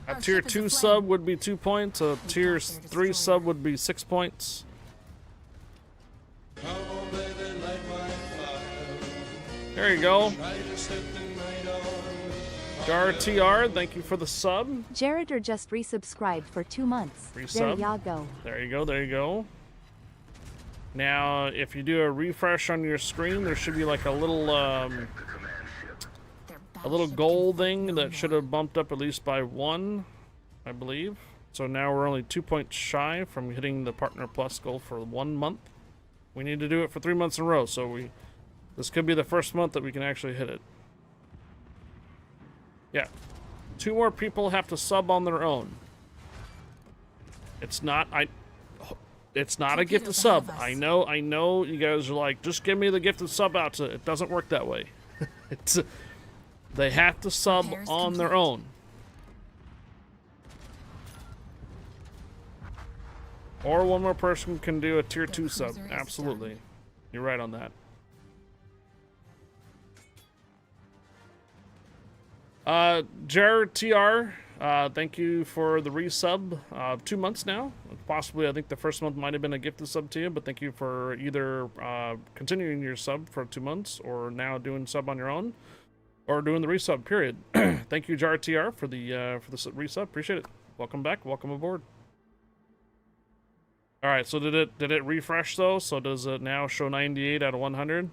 A Our tier ship is 2 aflame. sub would be 2 points. A tier got their 3 destroyer. sub would be 6 points. There you go. RTR, thank you for the sub. Jared just resubscribed for 2 months. There Resub. ya go. There you go, there you go. Now, if you do a refresh on your screen, there should be like a little the command ship. Their a little battleship goal can thing fight no that should more. have bumped up at least by 1, I believe. So now we're only 2 points shy from hitting the Partner Plus goal for 1 month. We need to do it for 3 months in a row, so this could be the first month that we can actually hit it. Yeah. 2 more people have to sub on their own. It's not a gifted Torpedoes sub. ahead of us. I know you guys are like, just give me the gifted sub out. It doesn't work that way. It's they have to sub Repairs on their complete. own. Or one more person can do a tier 2 sub. cruiser is Absolutely. done. You're right on that. Jared TR, thank you for the resub. 2 months now. Possibly, I think the first month might have been a gifted sub to you, but thank you for either continuing your sub for 2 months or now doing sub on your own or doing the resub, period. Thank you, Jared TR, for the resub. Appreciate it. Welcome back. Welcome aboard. All right, so did it refresh though? So does it now show 98 out of 100?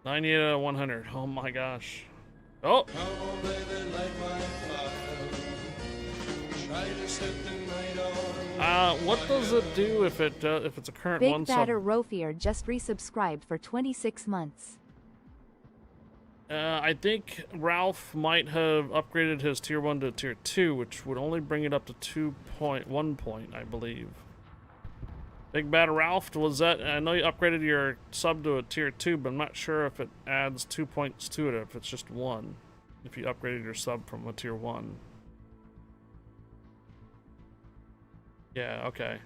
$98 out of 100. Oh my gosh. Oh. What does it do if it's a current Big one sub? Batter Rofier just resubscribed for 26 months. I think Ralph might have upgraded his tier 1 to tier 2, which would only bring it up to 2.1 point, I believe. Big Bad Ralph, was that? I know you upgraded your sub to a tier 2, but I'm not sure if it adds 2 points to it, if it's just 1. If you upgraded your sub from a tier 1. Yeah, okay.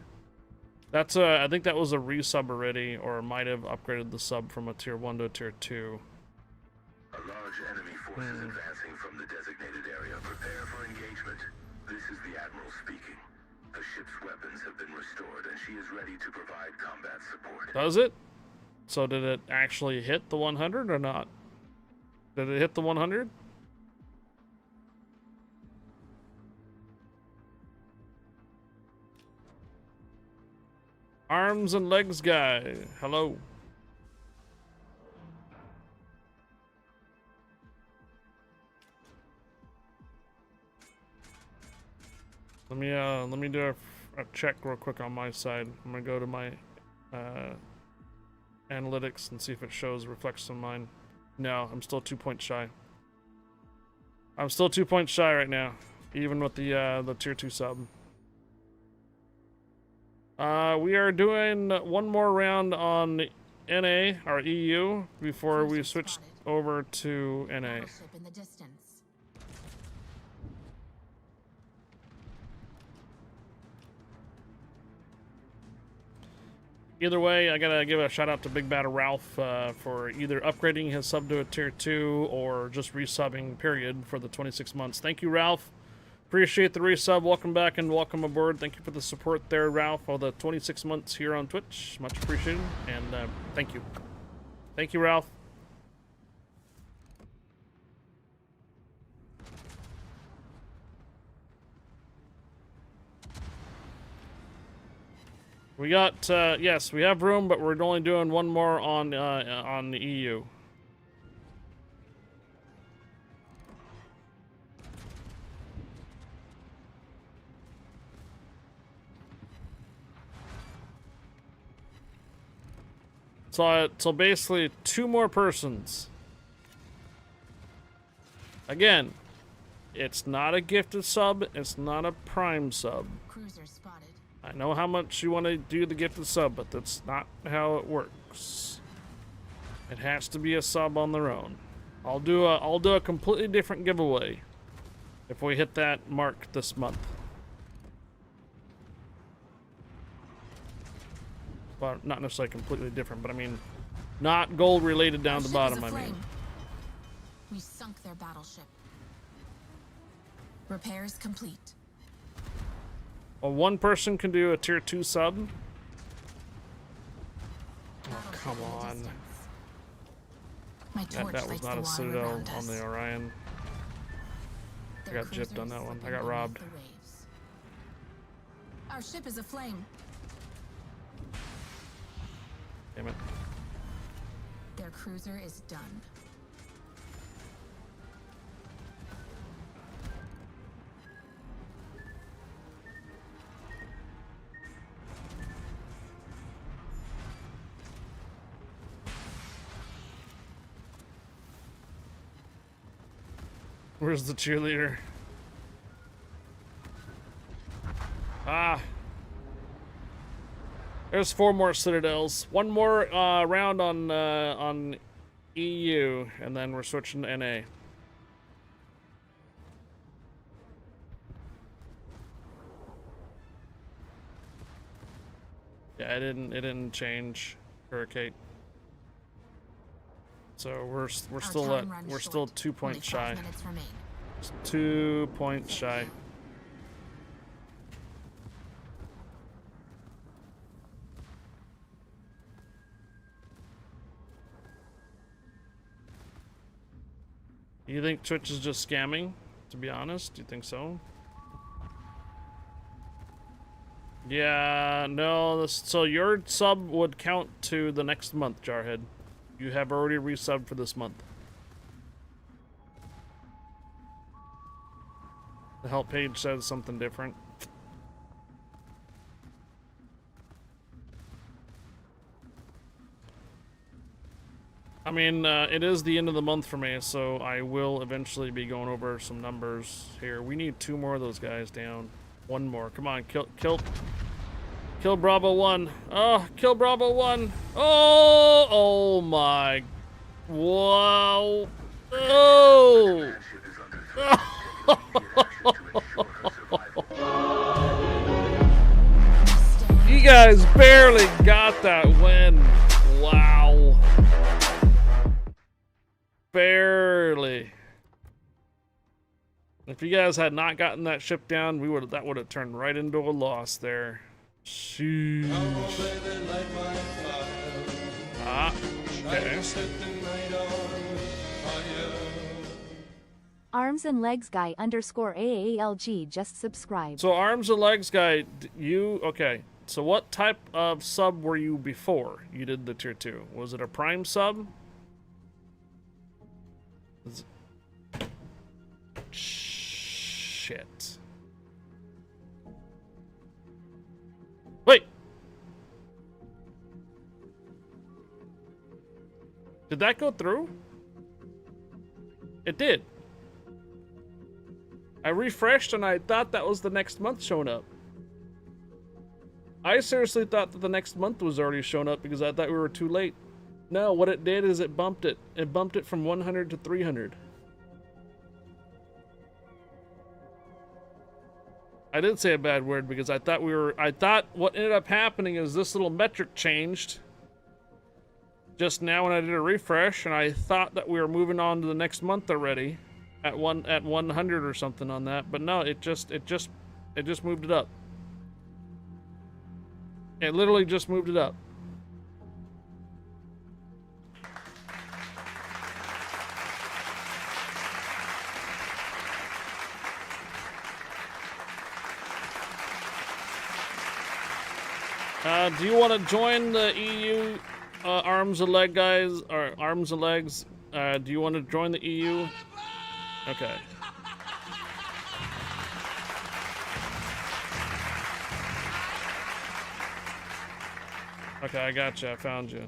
That's I think that was a resub already, or might have upgraded the sub from a tier 1 to a tier 2. A large enemy force is advancing from the designated area. Prepare for engagement. This is the Admiral speaking. The ship's weapons have been restored, and she is ready to provide combat support. Does it? So did it actually hit the 100 or not? Did it hit the 100? Arms and legs guy, hello. Let me do a check real quick on my side. I'm gonna go to my analytics and see if it shows reflects on mine. No, I'm still 2 points shy. I'm still 2 points shy right now, even with the tier 2 sub. We are doing one more round on NA or EU before we switch over to NA. Battleship in the distance. Either way, I gotta give a shout out to Big Bad Ralph for either upgrading his sub to a tier 2 or just resubbing, period, for the 26 months. Thank you, Ralph. Appreciate the resub. Welcome back and welcome aboard. Thank you for the support there, Ralph, for the 26 months here on Twitch. Much appreciated. And thank you. Thank you, Ralph. We got, yes, we have room, but we're only doing one more on the EU. So basically, 2 more persons. Again, it's not a gifted sub, it's not a prime sub. Cruiser spotted. I know how much you want to do the gifted sub, but that's not how it works. It has to be a sub on their own. I'll do a completely different giveaway if we hit that mark this month. Well, not necessarily completely different, but I mean, not gold related down Our the ship bottom, is I mean. aflame. We sunk their battleship. Repairs complete. Well, one person can do a tier 2 sub. Oh, Battleship come in the on. distance. My torch That was lights not the a water Citadel around on us. the Orion. I Their got gypped on cruisers that one. I slipping got beneath robbed. the waves. Our ship is aflame. Damn it. Their cruiser is done. Where's the cheerleader? Ah. There's 4 more citadels. One more round on EU, and then we're switching to NA. Yeah, it didn't change Hurricane. So we're still 2 points shy. 2 points shy. You think Twitch is just scamming? To be honest, do you think so? Yeah, no. So your sub would count to the next month, Jarhead. You have already resubbed for this month. The help page says something different. I mean, it is the end of the month for me, so I will eventually be going over some numbers here. We need 2 more of those guys down. 1 more. Come on, kill Bravo 1. Oh, kill Bravo 1. Oh my. Wow. Oh. You guys barely got that win. Wow. Barely. If you guys had not gotten that ship down, that would have turned right into a loss there. Sheesh. Ah, okay. Arms and Legs Guy _AALG just subscribed. So Arms and Legs Guy, okay. So what type of sub were you before you did the tier 2? Was it a prime sub? Shit. Wait. Did that go through? It did. I refreshed and I thought that was the next month showing up. I seriously thought that the next month was already showing up because I thought we were too late. No, what it did is it bumped it. It bumped it from 100 to 300. I did say a bad word because I thought what ended up happening is this little metric changed just now when I did a refresh, and I thought that we were moving on to the next month already at 100 or something on that, but no, it just moved it up. It literally just moved it up. Do you want to join the EU Arms and Leg guys, or Arms and Legs? Do you want to join the EU? Okay. Okay, I gotcha. I found you.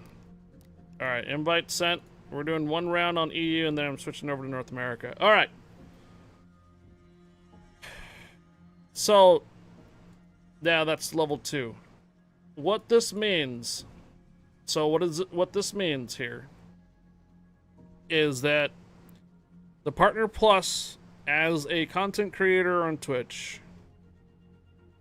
Alright, invite sent. We're doing 1 round on EU, and then I'm switching over to North America. Alright. So, yeah, that's level 2. What this means, what this means here is that the Partner Plus, as a content creator on Twitch,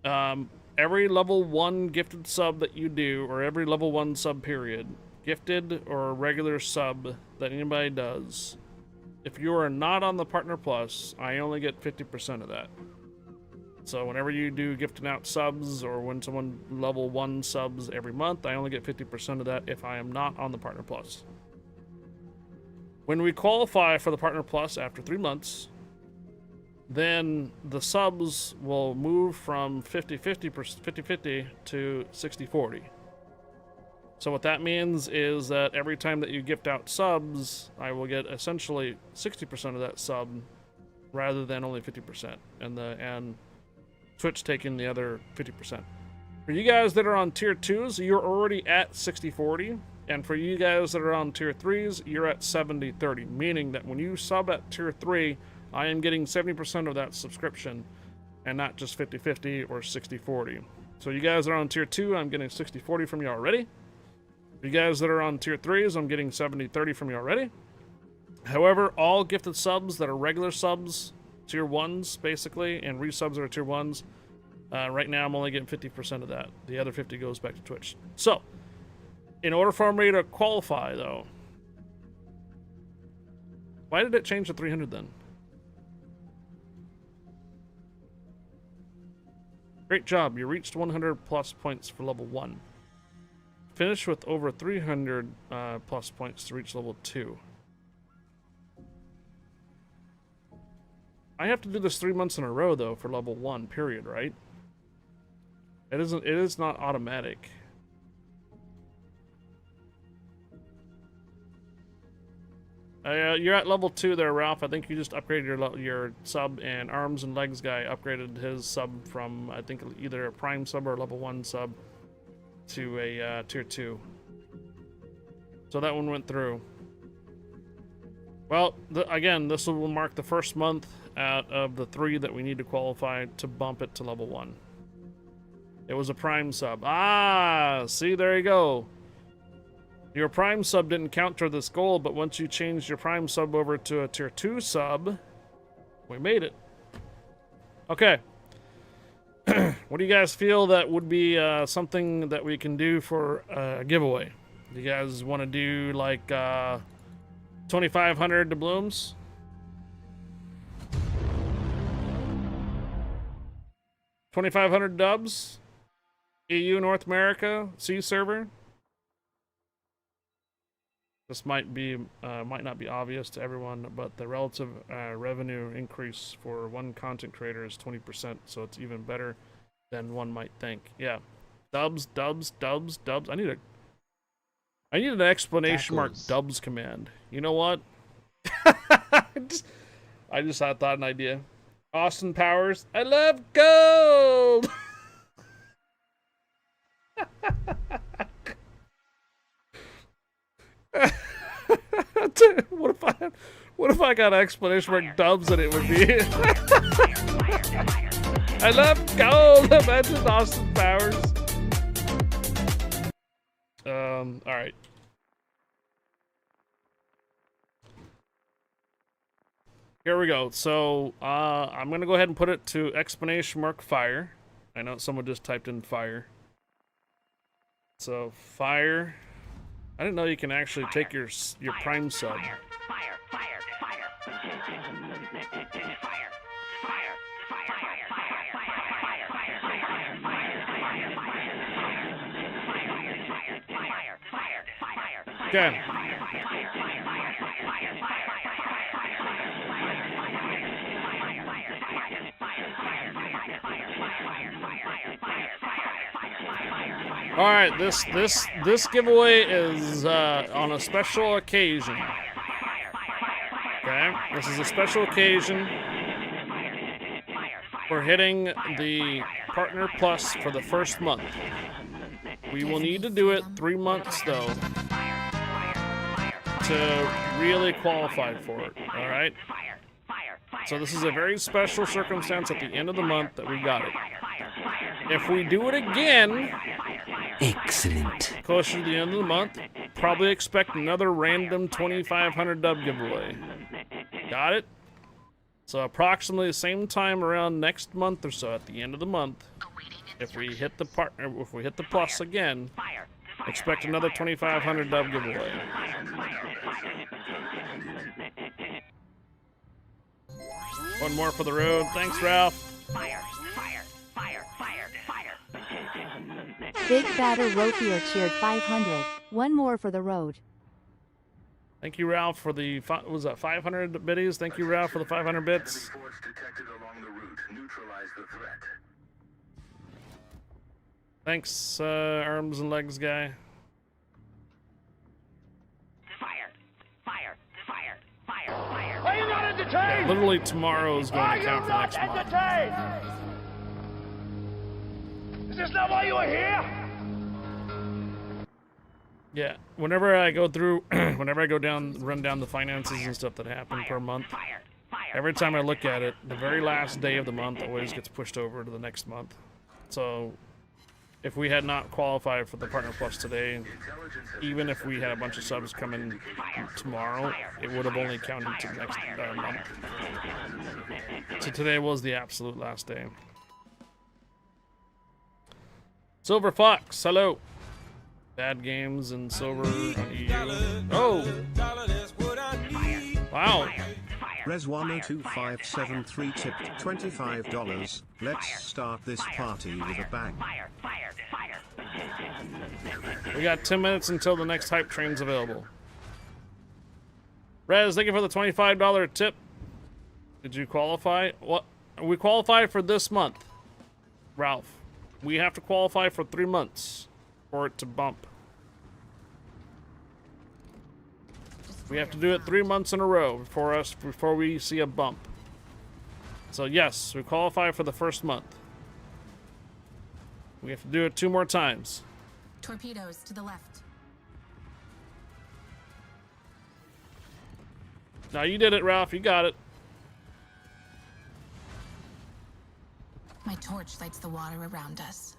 every level 1 gifted sub that you do, or every level 1 sub period, gifted or regular sub that anybody does, if you are not on the Partner Plus, I only get 50% of that. So whenever you do gifting out subs, or when someone level 1 subs every month, I only get 50% of that if I am not on the Partner Plus. When we qualify for the Partner Plus after 3 months, then the subs will move from 50-50 to 60-40. So what that means is that every time that you gift out subs, I will get essentially 60% of that sub rather than only 50%. And Twitch taking the other 50%. For you guys that are on tier 2s, you're already at 60-40. And for you guys that are on tier 3s, you're at 70-30. Meaning that when you sub at tier 3, I am getting 70% of that subscription and not just 50-50 or 60-40. So you guys that are on tier 2, I'm getting 60-40 from you already. You guys that are on tier 3s, I'm getting 70-30 from you already. However, all gifted subs that are regular subs, tier 1s basically, and resubs that are tier 1s, right now I'm only getting 50% of that. The other 50 goes back to Twitch. So, in order for me to qualify though, why did it change to 300 then? Great job, you reached 100 plus points for level 1. Finish with over 300 plus points to reach level 2. I have to do this 3 months in a row though for level 1, period, right? It is not automatic. You're at level 2 there, Ralph. I think you just upgraded your sub, and Arms and Legs guy upgraded his sub from, I think, either a Prime sub or a level 1 sub to a tier 2. So that one went through. Well, again, this will mark the first month out of the 3 that we need to qualify to bump it to level 1. It was a Prime sub. Ah, see, there you go. Your Prime sub didn't count toward this goal, but once you changed your Prime sub over to a tier 2 sub, we made it. Okay. What do you guys feel that would be something that we can do for a giveaway? Do you guys want to do like 2,500 doubloons? $2,500 dubs? EU North America C server? This might not be obvious to everyone, but the relative revenue increase for one content creator is 20%, so it's even better than one might think. Yeah, dubs. I need an exclamation mark dubs command. You know what? I just thought an idea. Austin Powers, I love gold. What if I got exclamation mark dubs and it would be I love gold. Imagine Austin Powers. All right. Here we go. So I'm gonna go ahead and put it to exclamation mark fire. I know someone just typed in fire. So fire. I didn't know you can actually take your Prime sub. Okay. All right, this giveaway is on a special occasion. Okay, this is a special occasion. We're hitting the Partner Plus for the first month. We will need to do it 3 months though to really qualify for it. All right. So this is a very special circumstance at the end of the month that we got it. If we do it again, excellent, closer to the end of the month, probably expect another random 2,500 dub giveaway. Got it? So approximately the same time around next month or so, at the end of the month, if we hit the plus again, expect another 2,500 dub giveaway. One more for the road. Thanks, Ralph. Big Batter Rofier cheered 500. One more for the road. Thank you, Ralph, for the 500 biddies. Thank you, Ralph, for the 500 bits. Thanks, Arms and Legs guy. Are you not entertained? Yeah, literally tomorrow is going to count for next month. Is this not why you are here? Yeah, whenever I go through, whenever I run down the finances and stuff that happen per month, Every time I look at it, the very last day of the month always gets pushed over to the next month. So if we had not qualified for the Partner Plus today, even if we had a bunch of subs coming tomorrow, it would have only counted to the next month. So today was the absolute last day. Silver Fox, hello. Bad games and silver on EU. Oh! Wow. Res102573 tipped $25. Let's start this party with a bang. We got 10 minutes until the next hype train's available. Rez, thank you for the $25 tip. Did you qualify? What? We qualified for this month, Ralph. We have to qualify for 3 months for it to bump. We have to do it 3 months in a row before we see a bump. So yes, we qualify for the first month. We have to do it 2 more times. Torpedoes to the left. Now you did it, Ralph. You got it. My torch lights the water around us.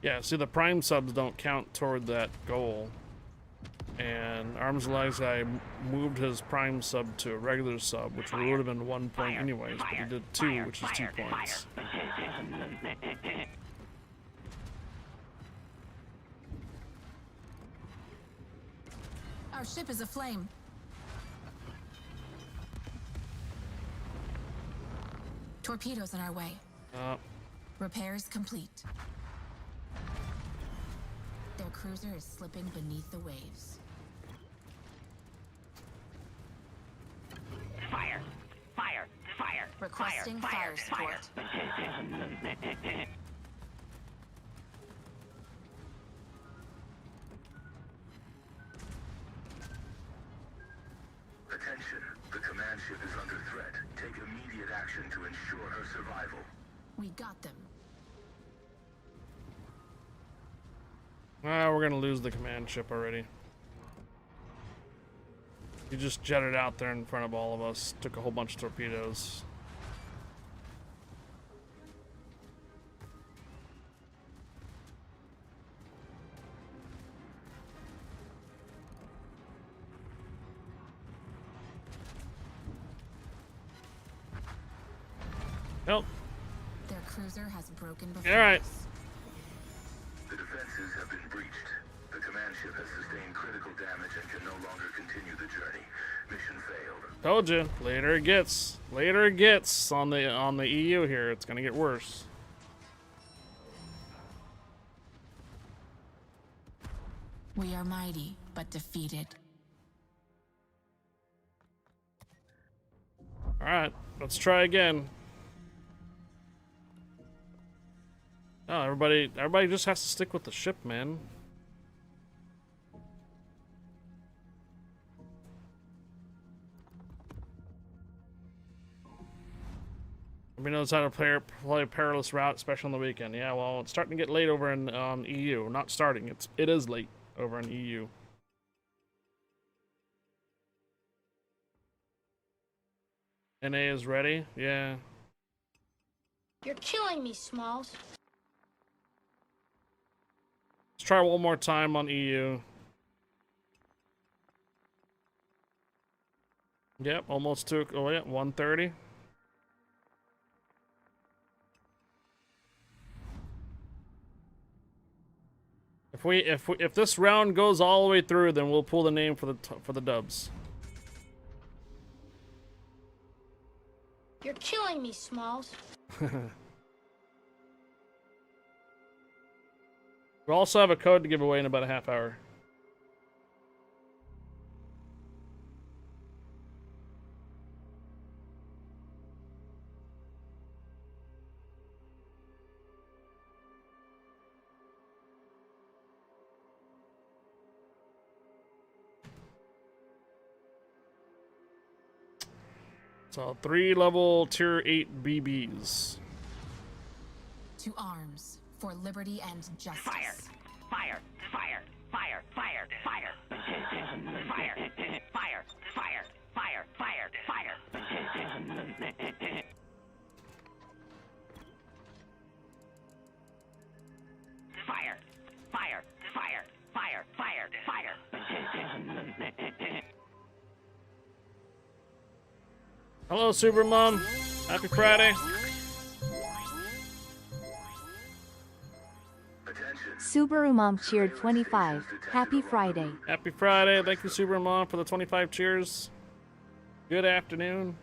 Yeah, see, the prime subs don't count toward that goal. And Arms Legs guy moved his prime sub to a regular sub, which would have been 1 point anyways, but he did 2, which is 2 points. Our ship is aflame. Torpedoes in our way. Repairs complete. Their cruiser is slipping beneath the waves. Fire! Fire! Fire! Requesting fire support. Attention, the command ship is under threat. Take immediate action to ensure her survival. We got them. We're gonna lose the command ship already. He just jetted out there in front of all of us, took a whole bunch of torpedoes. Help. Their cruiser has broken before All right. us. The defenses have been breached. The command ship has sustained critical damage and can no longer continue the journey. Mission failed. Told you. Later it gets. Later it gets on the EU here. It's gonna get worse. We are mighty, but defeated. All right, let's try again. Oh, everybody just has to stick with the ship, man. Everybody knows how to play a perilous route, especially on the weekend. Yeah, well, it's starting to get late over in EU. Not starting. It is late over in EU. NA is ready. Yeah. You're killing me, Smalls. Let's try one more time on EU. Yep, almost took. Oh yeah, 130. If this round goes all the way through, then we'll pull the name for the dubs. You're killing me, Smalls. We'll also have a code to give away in about a half hour. So 3 level tier 8 BBs. To arms for liberty and justice. Fire! Fire! Fire! Fire! Fire! Fire! Fire! Fire! Fire! Fire! Fire! Fire! Fire! Fire! Fire! Fire! Fire! Fire! Hello, Supermom. Happy Friday. Subaru Mom cheered 25. Happy Friday. Happy Friday. Thank you, Supermom, for the 25 cheers. Good afternoon.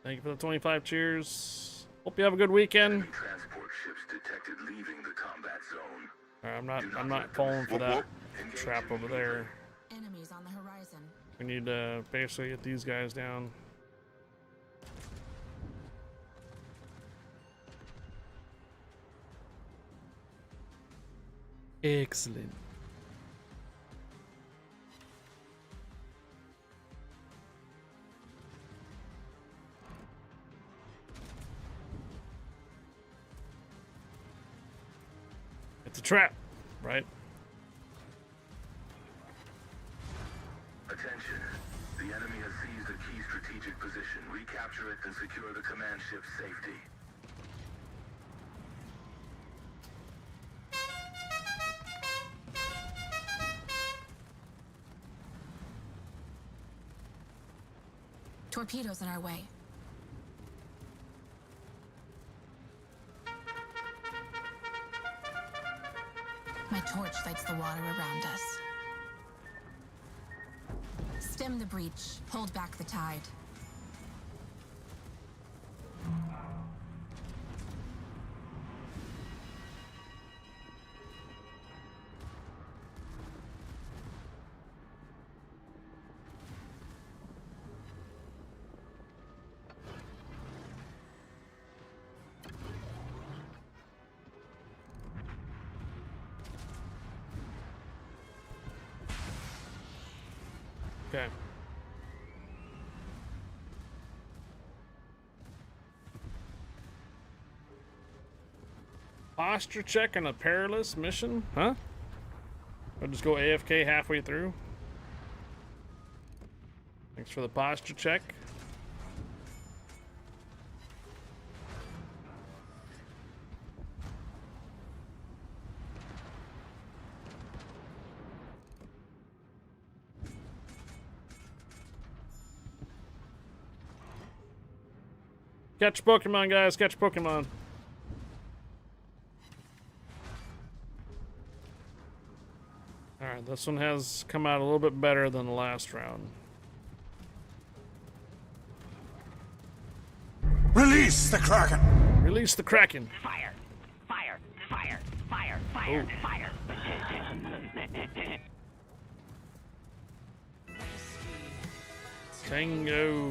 Thank you for the 25 cheers. Hope you have a good weekend. Transport ships detected leaving the combat zone. I'm not falling for that trap over there. Enemies on the horizon. We need to basically get these guys down. Excellent. It's a trap, right? Attention. The enemy has seized a key strategic position. Recapture it and secure the command ship's safety. Torpedoes in our way. My torch lights the water around us. Stem the breach. Hold back the tide. Okay. Posture check on a perilous mission? Huh? I'll just go AFK halfway through. Thanks for the posture check. Catch Pokemon, guys. Catch Pokemon. Alright, this one has come out a little bit better than the last round. Release the Kraken! Release the Kraken! Fire! Fire! Fire! Fire! Fire! Oh. Fire! Tango!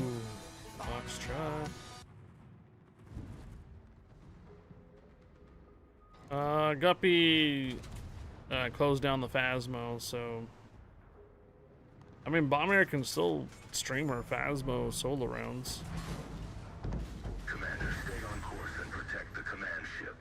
Foxtrot. Guppy closed down the Phasmo, so... I mean, Bomber can still stream her Phasmo solo rounds. Commander, stay on course and protect the command ship.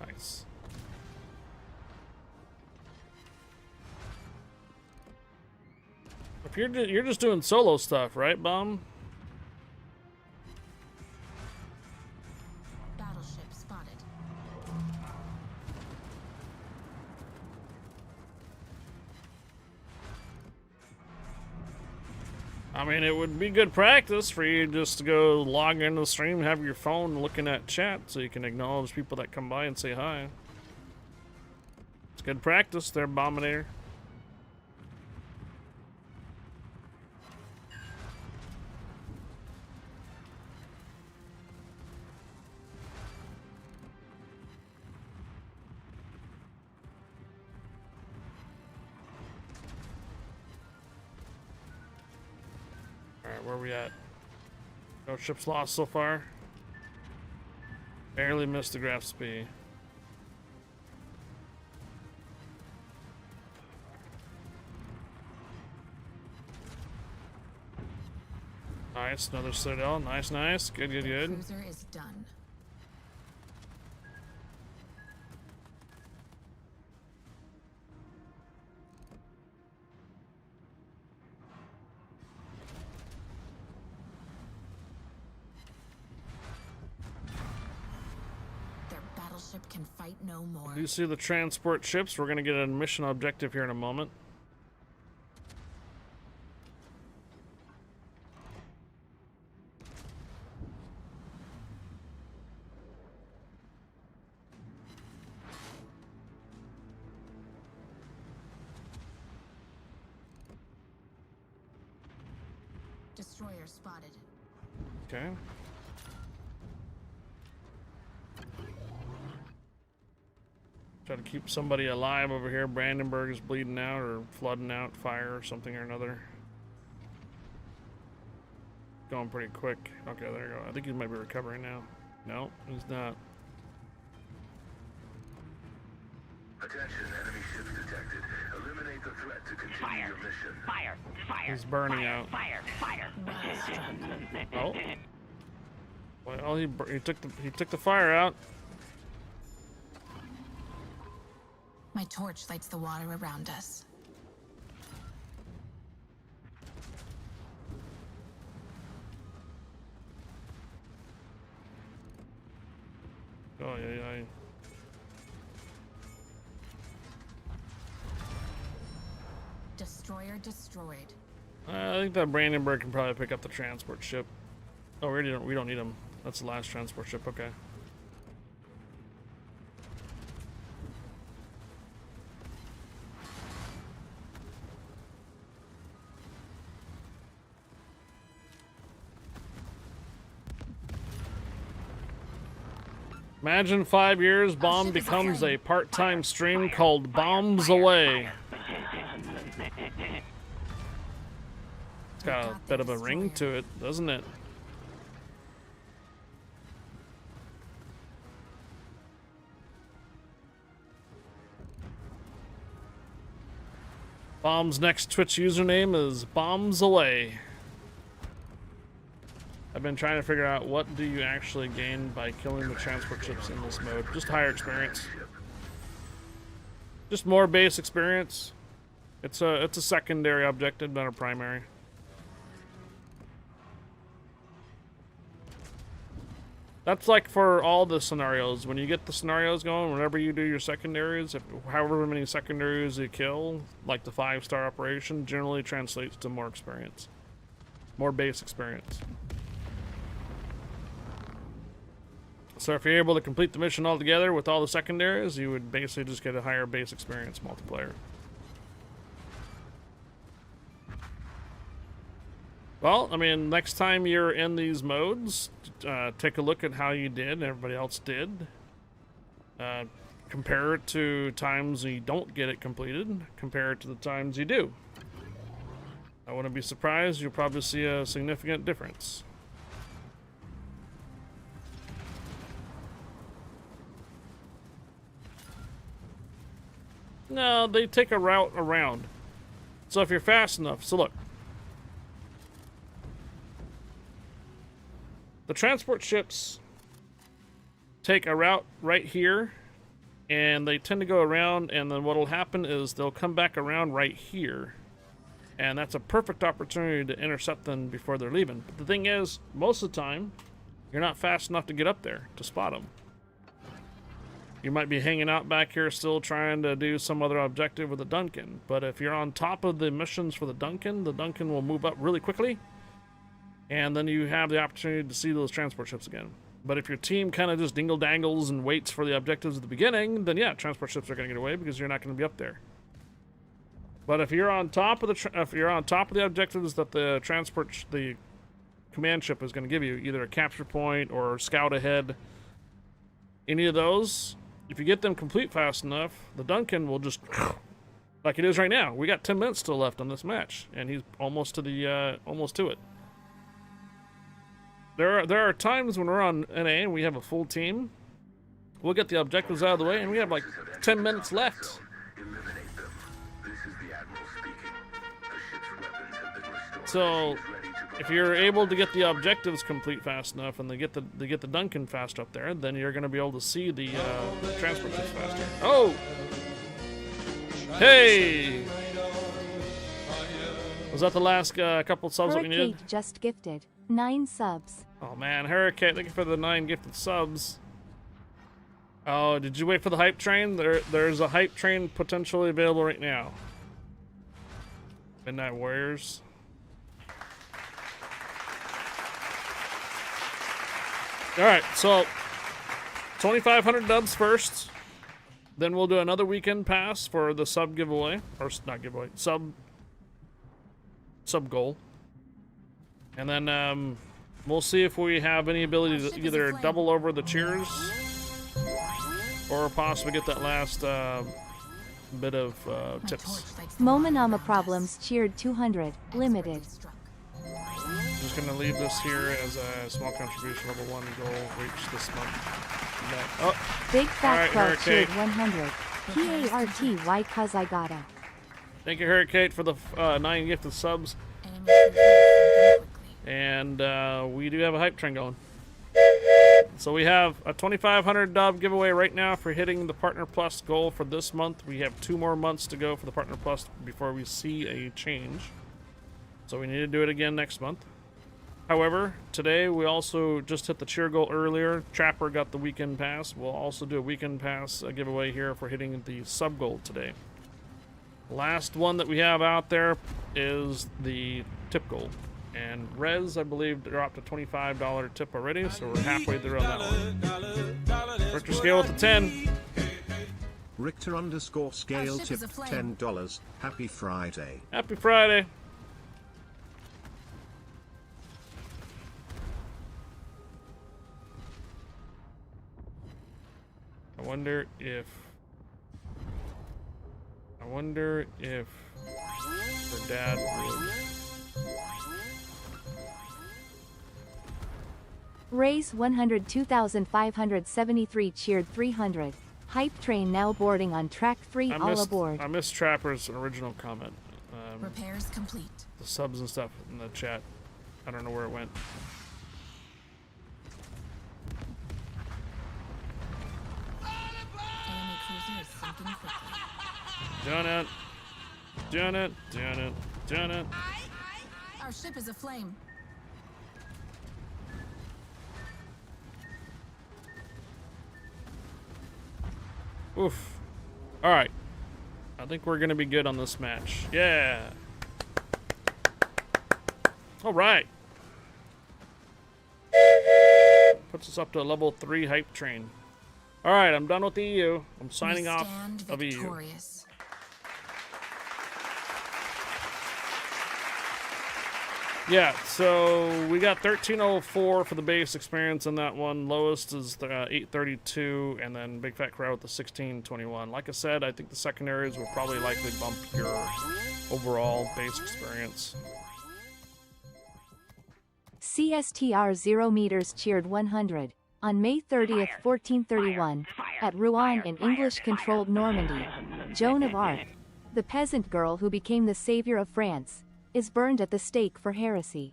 Nice. If you're just doing solo stuff, right, Bomb? Battleship spotted. I mean, it would be good practice for you just to go log into the stream, have your phone looking at chat so you can acknowledge people that come by and say hi. Good practice there, Abominator. Alright, where are we at? No ships lost so far. Barely missed the graph speed. Nice, another citadel. Nice, nice. Good, good, good. Cruiser is done. Their battleship can fight no more. Do you see the transport ships? We're gonna get a mission objective here in a moment. Destroyer spotted. Okay. Try to keep somebody alive over here. Brandenburg is bleeding out or flooding out fire or something or another. Going pretty quick. Okay, there you go. I think he might be recovering now. No, he's not. Attention, enemy ships detected. Eliminate the threat to continue your mission. Fire! Fire! He's burning out. Fire! Fire! Oh. Well, he took the fire out. My torch lights the water around us. Oh yeah. Destroyer destroyed. I think that Brandenburg can probably pick up the transport ship. Oh, we don't need him. That's the last transport ship. Okay. Imagine 5 years, Bomb becomes a part-time stream called Bombs Away. It's got a bit of a ring to it, doesn't it? Bomb's next Twitch username is Bombs Away. I've been trying to figure out what do you actually gain by killing the transport ships in this mode. Just higher experience. Just more base experience. It's a secondary objective, not a primary. That's like for all the scenarios. When you get the scenarios going, whenever you do your secondaries, however many secondaries you kill, like the 5-star operation, generally translates to more experience. More base experience. So if you're able to complete the mission altogether with all the secondaries, you would basically just get a higher base experience multiplayer. Well, I mean, next time you're in these modes, take a look at how you did and everybody else did. Compare it to times you don't get it completed. Compare it to the times you do. I wouldn't be surprised. You'll probably see a significant difference. No, they take a route around. So if you're fast enough, so look. The transport ships take a route right here, and they tend to go around, and then what'll happen is they'll come back around right here. And that's a perfect opportunity to intercept them before they're leaving. But the thing is, most of the time, you're not fast enough to get up there to spot them. You might be hanging out back here still trying to do some other objective with the Duncan. But if you're on top of the missions for the Duncan will move up really quickly. And then you have the opportunity to see those transport ships again. But if your team kind of just dingle dangles and waits for the objectives at the beginning, then yeah, transport ships are going to get away because you're not going to be up there. But if you're on top of the objectives that the command ship is going to give you, either a capture point or scout ahead, any of those, if you get them complete fast enough, the Duncan will just, like it is right now. We got 10 minutes still left on this match, and he's almost to it. There are times when we're on NA and we have a full team. We'll get the objectives out of the way, and we have like 10 minutes left. So, if you're able to get the objectives complete fast enough, and they get the Duncan fast up there, then you're going to be able to see the transport ships faster. Oh, hey! Was that the last couple subs that we needed? Hurricane just gifted 9 subs. Oh man, Hurricane, thank you for the 9 gifted subs. Oh, did you wait for the hype train? There's a hype train potentially available right now. Midnight Warriors. Alright, so 2,500 dubs first. Then we'll do another weekend pass for the sub giveaway. Or not giveaway, sub goal. And then we'll see if we have any ability to either double over the cheers or possibly get that last bit of tips. Momonama Problems cheered 200, limited. I'm just going to leave this here as a small contribution. Level 1 goal reached this month. Oh, Big Fat Crow Hurricane. cheered 100. PARTY cuz I gotta. Thank you, Hurricane, for the 9 gifted subs. And we do have a hype train going. So we have a 2,500 dub giveaway right now for hitting the Partner Plus goal for this month. We have 2 more months to go for the Partner Plus before we see a change. So we need to do it again next month. However, today we also just hit the cheer goal earlier. Trapper got the weekend pass. We'll also do a weekend pass giveaway here for hitting the sub goal today. Last one that we have out there is the tip goal. And Rez, I believe, dropped a $25 tip already, so we're halfway through on that one. Richter scale with the 10. Richter _ scale tip $10. Happy Friday. Happy Friday. I wonder if her dad would. Race 102,573 cheered 300. Hype train now boarding on track 3, all aboard. I missed Trapper's original comment. Repairs complete. The subs and stuff in the chat. I don't know where it went. Enemy cruiser is sinking quickly. Done it. Our ship is aflame. Oof. Alright. I think we're going to be good on this match. Yeah. Alright. Puts us up to a level 3 hype train. Alright, I'm done with the EU. I'm signing off of EU. Yeah, so we got 1304 for the base experience in that one. Lowest is 832, and then Big Fat Crowd with the 1621. Like I said, I think the secondaries will probably likely bump your overall base experience. CSTR 0 meters cheered 100. On May 30th, 1431, at Rouen in English-controlled Normandy, Joan of Arc, the peasant girl who became the savior of France, is burned at the stake for heresy.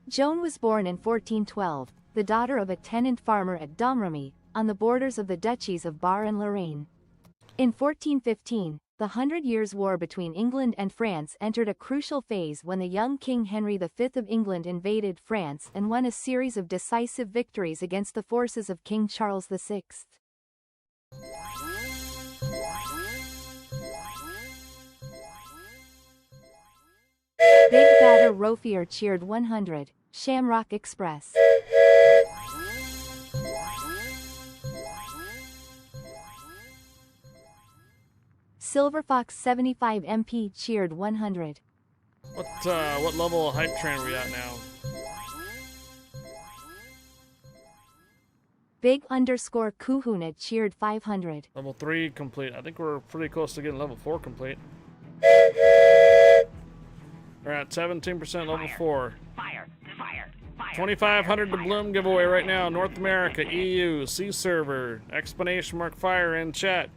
Joan was born in 1412, the daughter of a tenant farmer at Domremy, on the borders of the duchies of Bar and Lorraine. In 1415, the 100 Years' War between England and France entered a crucial phase when the young King Henry V of England invaded France and won a series of decisive victories against the forces of King Charles VI. Big Batter Rofier cheered 100. Shamrock Express. Silver Fox 75 MP cheered 100. What level of hype train are we at now? Big _ Kuhuna cheered 500. Level 3 complete. I think we're pretty close to getting level 4 complete. We're at 17% level 4. 2,500 to Bloom giveaway right now. North America, EU, C server. Explanation mark fire in chat.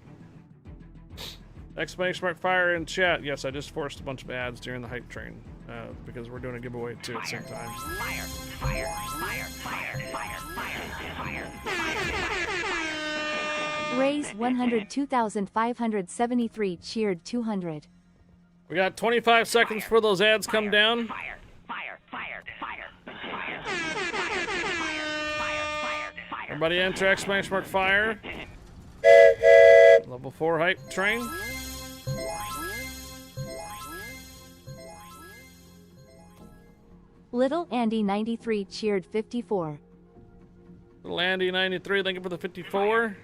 Exclamation mark fire in chat. Yes, I just forced a bunch of ads during the hype train because we're doing a giveaway too at the same time. Raise 102,573 cheered 200. We got 25 seconds before those ads come down. Everybody enter exclamation mark fire. Level 4 hype train. Little Andy 93 cheered 54. Little Andy 93, thank you for the 54.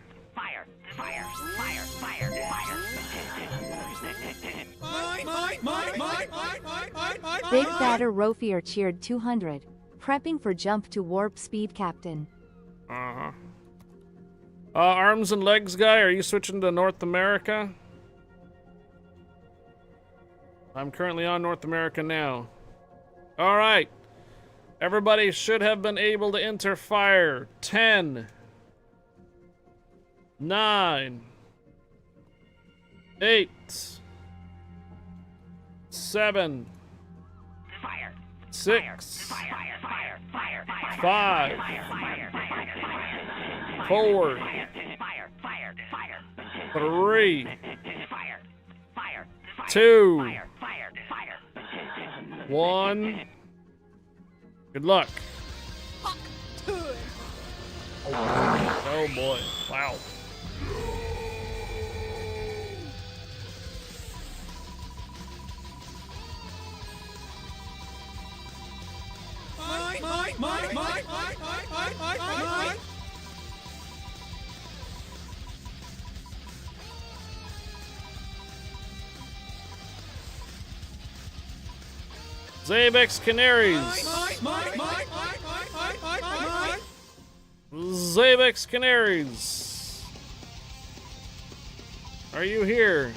Big Batter Rofier cheered 200. Prepping for jump to warp speed, Captain. Arms and legs guy, are you switching to North America? I'm currently on North America now. All right. Everybody should have been able to enter fire. 10, 9, 8, 7, 6, 5, 4, 3, 2, 1. Good luck. Oh boy. Wow. Zabex Canaries. Zabex Canaries. Are you here?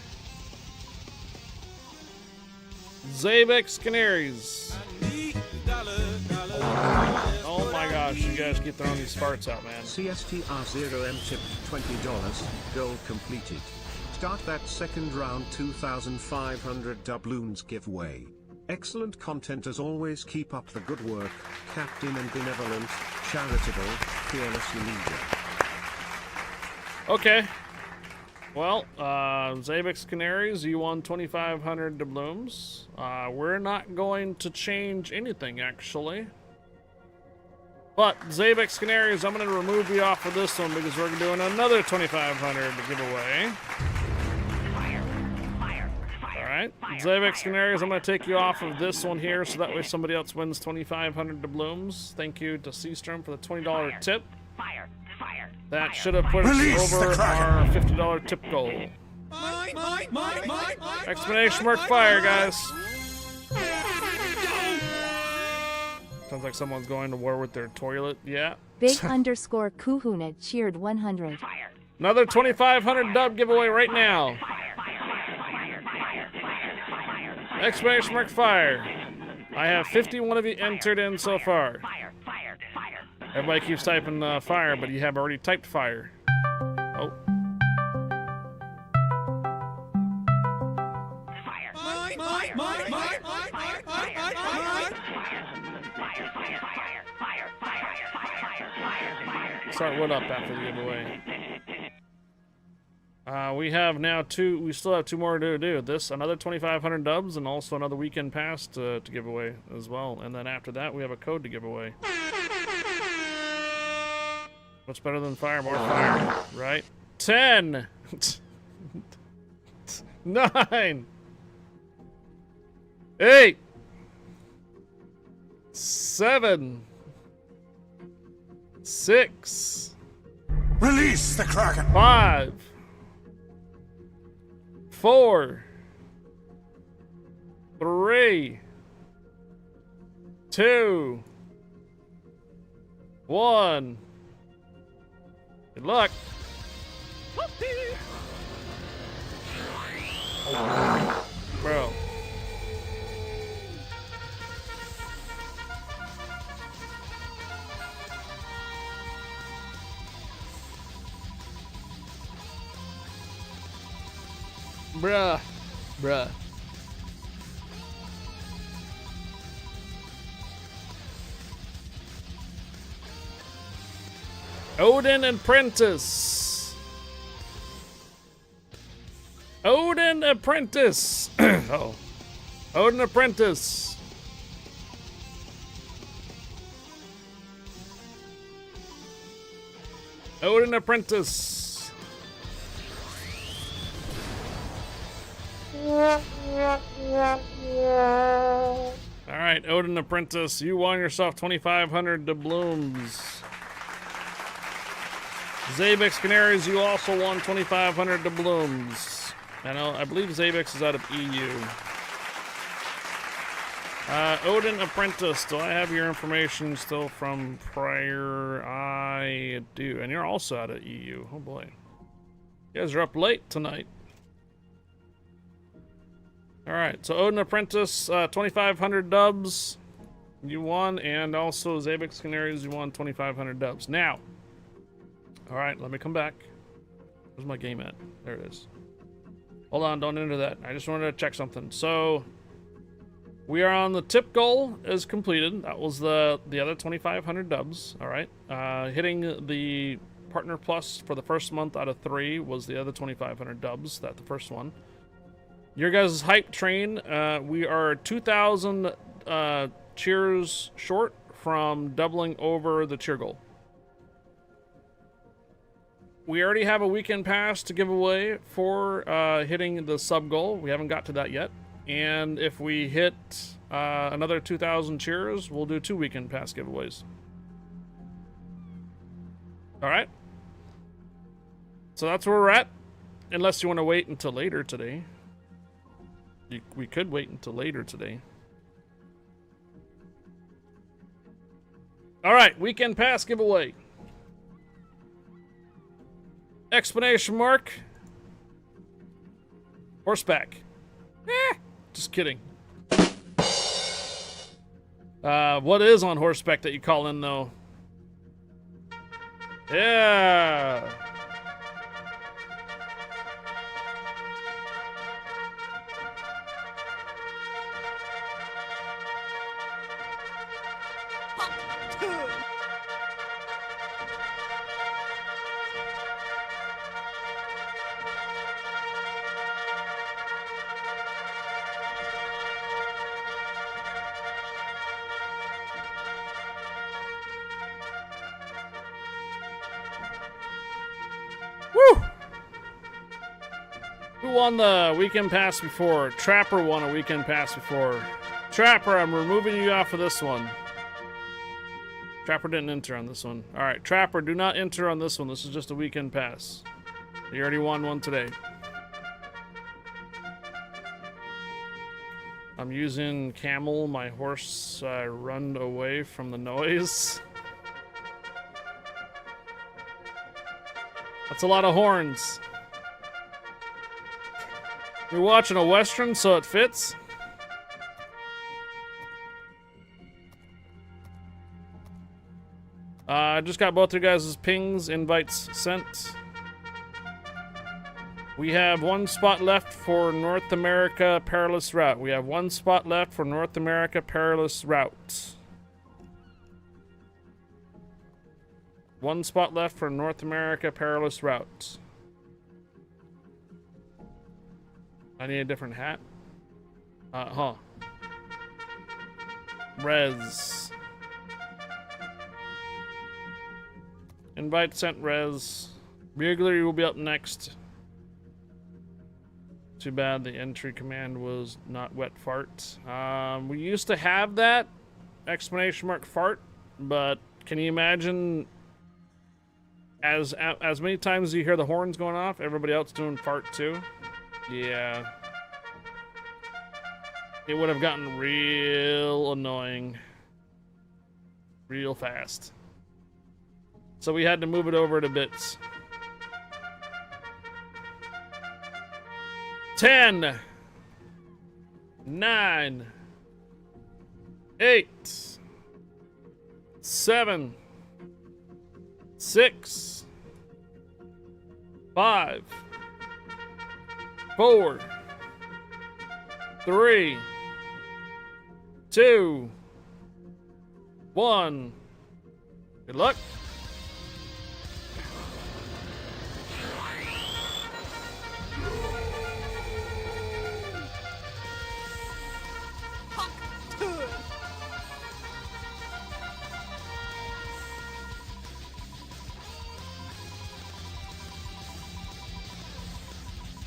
Zabex Canaries. Oh my gosh, you guys keep throwing these farts out, man. CSTR0M tipped $20. Goal completed. Start that second round 2,500 doubloons giveaway. Excellent content as always. Keep up the good work, Captain and benevolent, charitable, fearless leader. Okay. Well, Zabex Canaries, you won 2,500 doubloons. We're not going to change anything, actually. But, Zabex Canaries, I'm going to remove you off of this one because we're doing another 2,500 to give away. Alright, Zabex Canaries, I'm going to take you off of this one here so that way somebody else wins 2,500 doubloons. Thank you to Seastrom for the $20 tip. That should have put us over our $50 tip goal. Exclamation mark fire, guys. Sounds like someone's going to war with their toilet. Yeah. Big _ Kuhuna cheered 100. Another 2,500 dub giveaway right now. Exclamation mark fire. I have 51 of you entered in so far. Everybody keeps typing fire, but you have already typed fire. Oh. Start what up after the giveaway? We have now we still have 2 more to do. This, another 2,500 dubs, and also another weekend pass to give away as well. And then after that, we have a code to give away. What's better than fire? More fire, right? 10, 9, 8, 7, 6. Release the Kraken. 5, 4, 3, 2, 1. Good luck. Bro. Bruh. Bruh. Odin Apprentice. Odin Apprentice. Oh. Odin Apprentice. Odin Apprentice. Alright, Odin Apprentice, you won yourself 2,500 doubloons. Zabex Canaries, you also won 2,500 doubloons. I believe Zabex is out of EU. Odin Apprentice, do I have your information still from prior? I do. And you're also out of EU. Oh boy. You guys are up late tonight. Alright, so Odin Apprentice, 2,500 dubs. You won, and also Zabex Canaries, you won 2,500 dubs. Now, alright, let me come back. Where's my game at? There it is. Hold on, don't enter that. I just wanted to check something. So, we are on the tip goal is completed. That was the other 2,500 dubs. Alright. Hitting the Partner Plus for the first month out of 3 was the other 2,500 dubs. That's the first one. Your guys' hype train, we are 2,000 cheers short from doubling over the cheer goal. We already have a weekend pass to give away for hitting the sub goal. We haven't got to that yet. And if we hit another 2,000 cheers, we'll do 2 weekend pass giveaways. Alright. So that's where we're at. Unless you want to wait until later today. We could wait until later today. Alright, weekend pass giveaway. Explanation mark. Horseback. Just kidding. What is on horseback that you call in, though? Yeah. Who won the weekend pass before? Trapper won a weekend pass before. Trapper, I'm removing you off of this one. Trapper didn't enter on this one. Alright, Trapper, do not enter on this one. This is just a weekend pass. You already won one today. I'm using Camel, my horse run away from the noise. That's a lot of horns. You're watching a Western, so it fits. I just got both your guys' pings, invites sent. We have 1 spot left for North America Perilous Route. We have 1 spot left for North America Perilous Route. 1 spot left for North America Perilous Route. I need a different hat. Rez. Invite sent, Rez. Bugler, you will be up next. Too bad the entry command was not wet fart. We used to have that exclamation mark fart, but can you imagine as many times as you hear the horns going off, everybody else doing fart too? Yeah. It would have gotten real annoying real fast. So we had to move it over to bits. 10, 9, 8, 7, 6, 5, 4, 3, 2, 1. Good luck.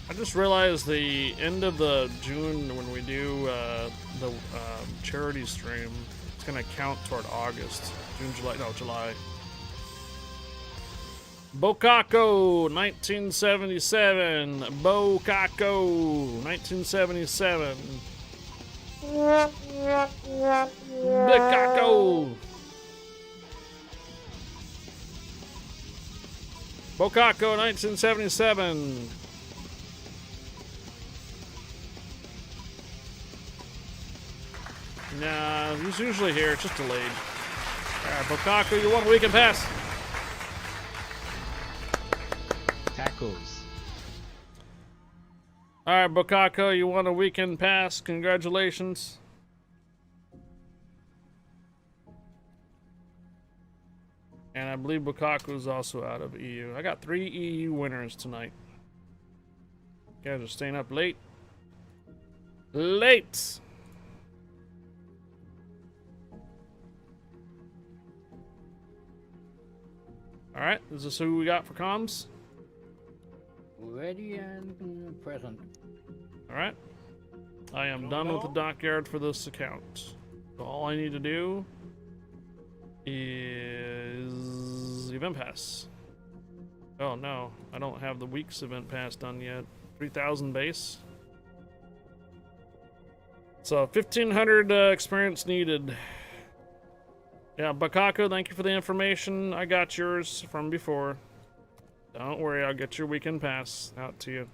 I just realized the end of the June when we do the charity stream, it's gonna count toward August. June, July, no, July. Bokako, 1977. Bokako, 1977. Bokako. Bokako, 1977. Nah, he's usually here. It's just delayed. Alright, Bokako, you won a weekend pass. Tackles. Alright, Bokako, you won a weekend pass. Congratulations. And I believe Bokako is also out of EU. I got 3 EU winners tonight. Guys are staying up late. Late! Alright, is this who we got for comms? Ready and present. Alright. I am done with the dockyard for this account. So all I need to do is event pass. Oh no, I don't have the week's event pass done yet. 3,000 base. So 1,500 experience needed. Yeah, Bakako, thank you for the information. I got yours from before. Don't worry, I'll get your weekend pass out to you.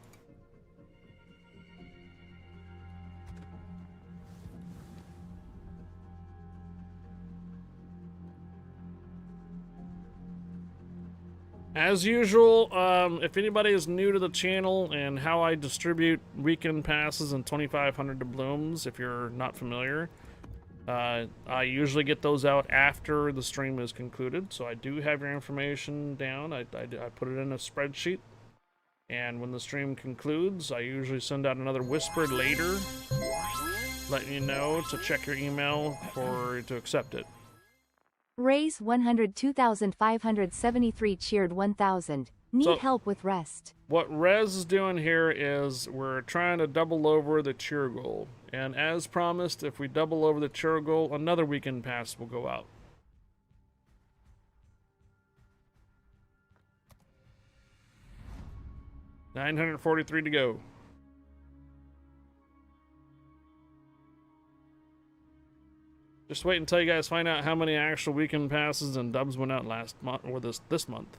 As usual, if anybody is new to the channel and how I distribute weekend passes and 2,500 doubloons, if you're not familiar, I usually get those out after the stream is concluded, so I do have your information down. I put it in a spreadsheet, and when the stream concludes, I usually send out another whispered later, letting you know to check your email to accept it. Raise 102,573 cheered 1,000. Need help with rest. What Rez is doing here is we're trying to double over the cheer goal. And as promised, if we double over the cheer goal, another weekend pass will go out. $943 to go. Just wait until you guys find out how many actual weekend passes and dubs went out last month, or this month.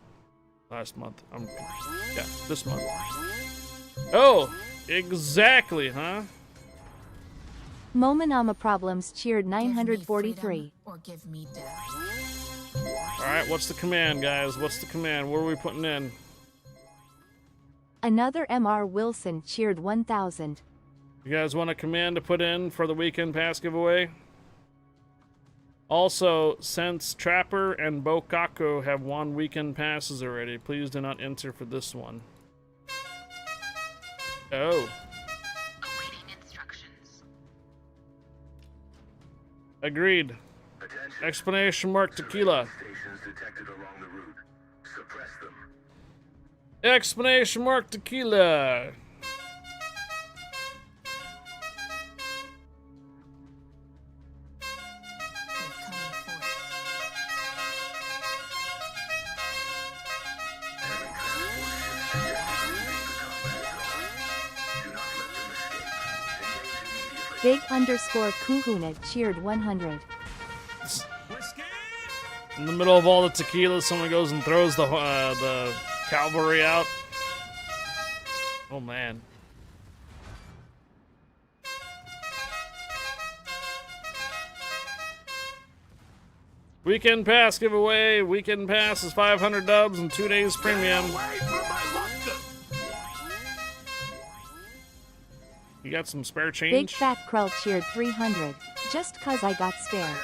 Last month. Yeah, this month. Oh, exactly, huh? Momanama Problems cheered 943. Or give me death. Alright, what's the command, guys? What's the command? What are we putting in? Another MR Wilson cheered 1,000. You guys want a command to put in for the weekend pass giveaway? Also, since Trapper and Bokako have won weekend passes already, please do not enter for this one. Oh. Awaiting instructions. Agreed. Attention. Explanation mark tequila. Stations detected along the route. Suppress them. Explanation mark tequila. Do not Big underscore Kuhuna cheered 100. In the middle of all the tequila, someone goes and throws the cavalry out. Oh man. Weekend pass giveaway. Weekend pass is 500 dubs and 2 days premium. You got some spare change? Big Fat Krull cheered 300. Just cause I got spare.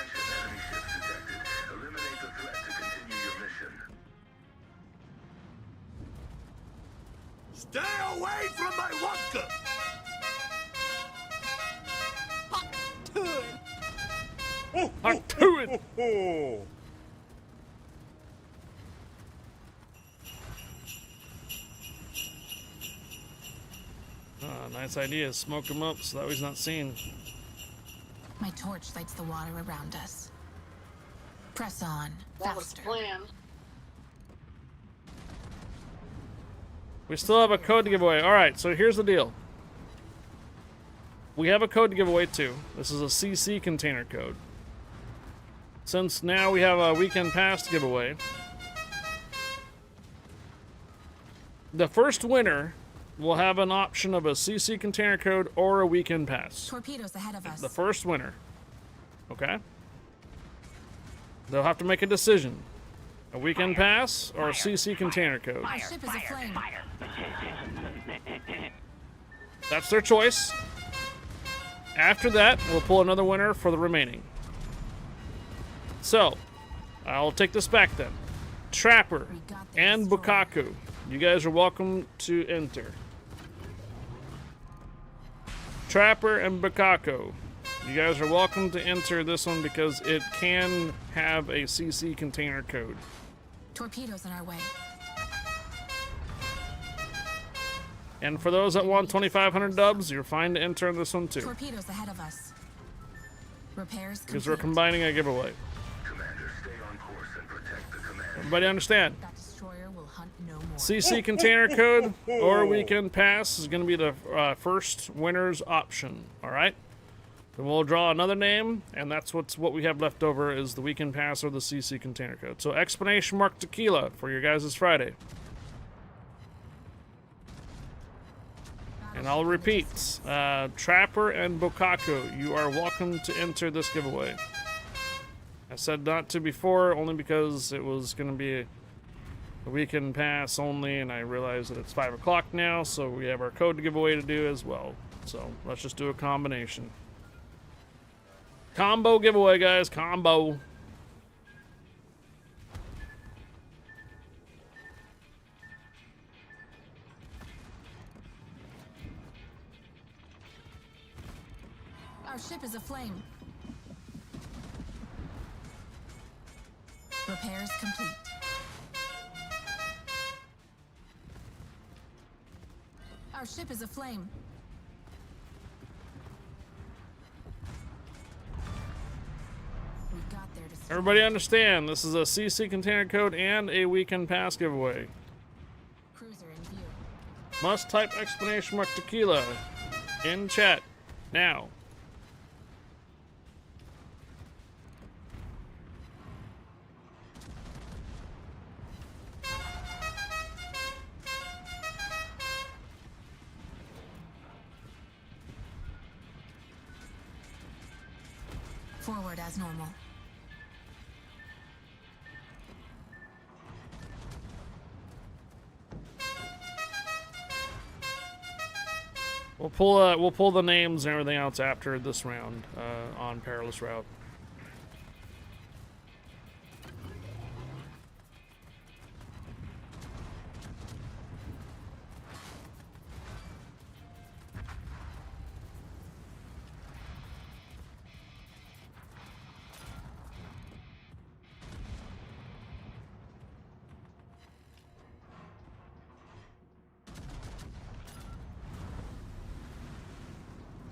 Stay away from my vodka! Hot to it! Hot to it! Nice idea. Smoke him up so that way he's not seen. My torch lights the water around us. Press on. That was Faster. planned. We still have a code to give away. Alright, so here's the deal. We have a code to give away too. This is a CC container code. Since now we have a weekend pass to give away, the first winner will have an option of a CC container code or a weekend pass. Torpedoes ahead of us. The first winner. Okay? They'll have to make a decision. A weekend pass or a CC container code. Our ship is aflame. That's their choice. After that, we'll pull another winner for the remaining. So, I'll take this back then. Trapper and Bukaku, you guys are welcome to enter. Trapper and Bukaku, you guys are welcome to enter this one because it can have a CC container code. Torpedoes in our way. And for those that want 2,500 dubs, you're fine to enter this one too. Torpedoes ahead of us. Repairs Because we're complete. combining a giveaway. Commander, stay on course and protect the command. Everybody understand? That destroyer will hunt no more. CC container code or weekend pass is going to be the first winner's option. All right. Then we'll draw another name, and that's what we have left over is the weekend pass or the CC container code. So exclamation mark tequila for your guys' Friday. And I'll repeat, Trapper and Bukaku, you are welcome to enter this giveaway. I said not to before, only because it was going to be a weekend pass only, and I realized that it's 5 o'clock now, so we have our code to give away to do as well. So let's just do a combination. Combo giveaway, guys, combo. Our ship is aflame. Repairs complete. Our ship is aflame. We got there to Everybody understand, this is a CC container code and a weekend pass giveaway. cruiser in view. Must type exclamation mark tequila in chat now. Forward as normal. We'll pull the names and everything else after this round on Perilous Route.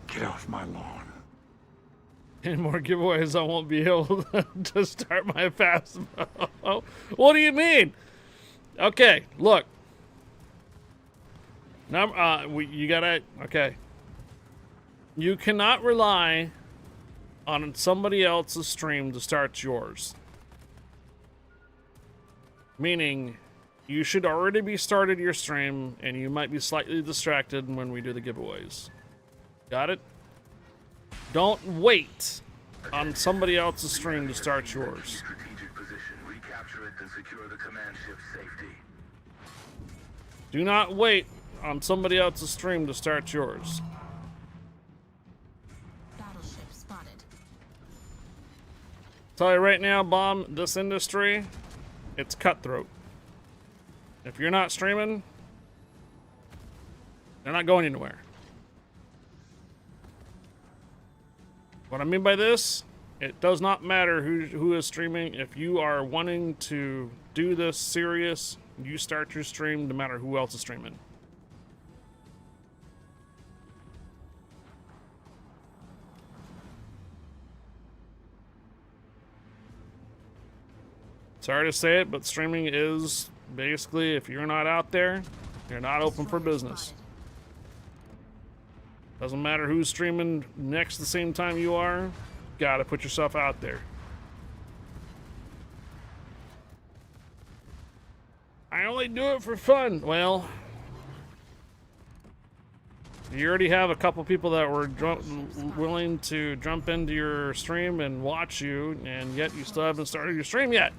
Get off my lawn. Any more giveaways, I won't be able to start my fast mode. What do you mean? Okay, look. You gotta, okay. You cannot rely on somebody else's stream to start yours. Meaning, you should already be started your stream, and you might be slightly distracted when we do the giveaways. Got it? Don't wait on somebody else's stream to start yours. Strategic position. Recapture it and secure the command ship's safety. Do not wait on somebody else's stream to start yours. Battleship spotted. Tell you right now, Bomb, this industry, it's cutthroat. If you're not streaming, they're not going anywhere. What I mean by this, it does not matter who is streaming. If you are wanting to do this serious, you start your stream no matter who else is streaming. Sorry to say it, but streaming is basically, if you're not out there, you're not open for business. Doesn't matter who's streaming next the same time you are, gotta put yourself out there. I only do it for fun. Well, you already have a couple people that were willing to jump into your stream and watch you, and yet you still haven't started your stream yet.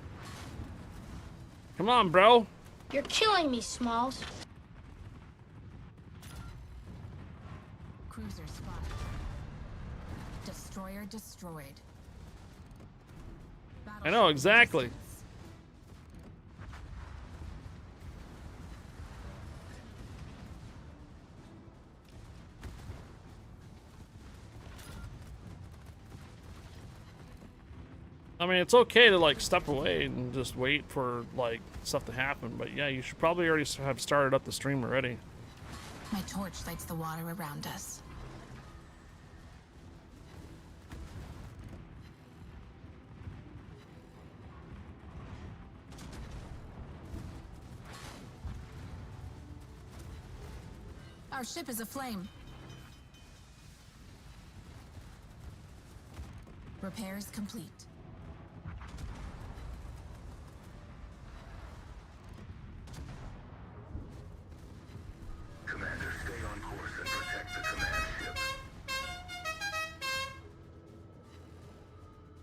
Come on, bro. You're killing me, Smalls. Cruiser spotted. Destroyer destroyed. I know, exactly. I mean, it's okay to, like, step away and just wait for, like, stuff to happen. But, yeah, you should probably already have started up the stream already. My torch lights the water around us. Our ship is aflame. Repairs complete. Commander, stay on course and protect the command ship.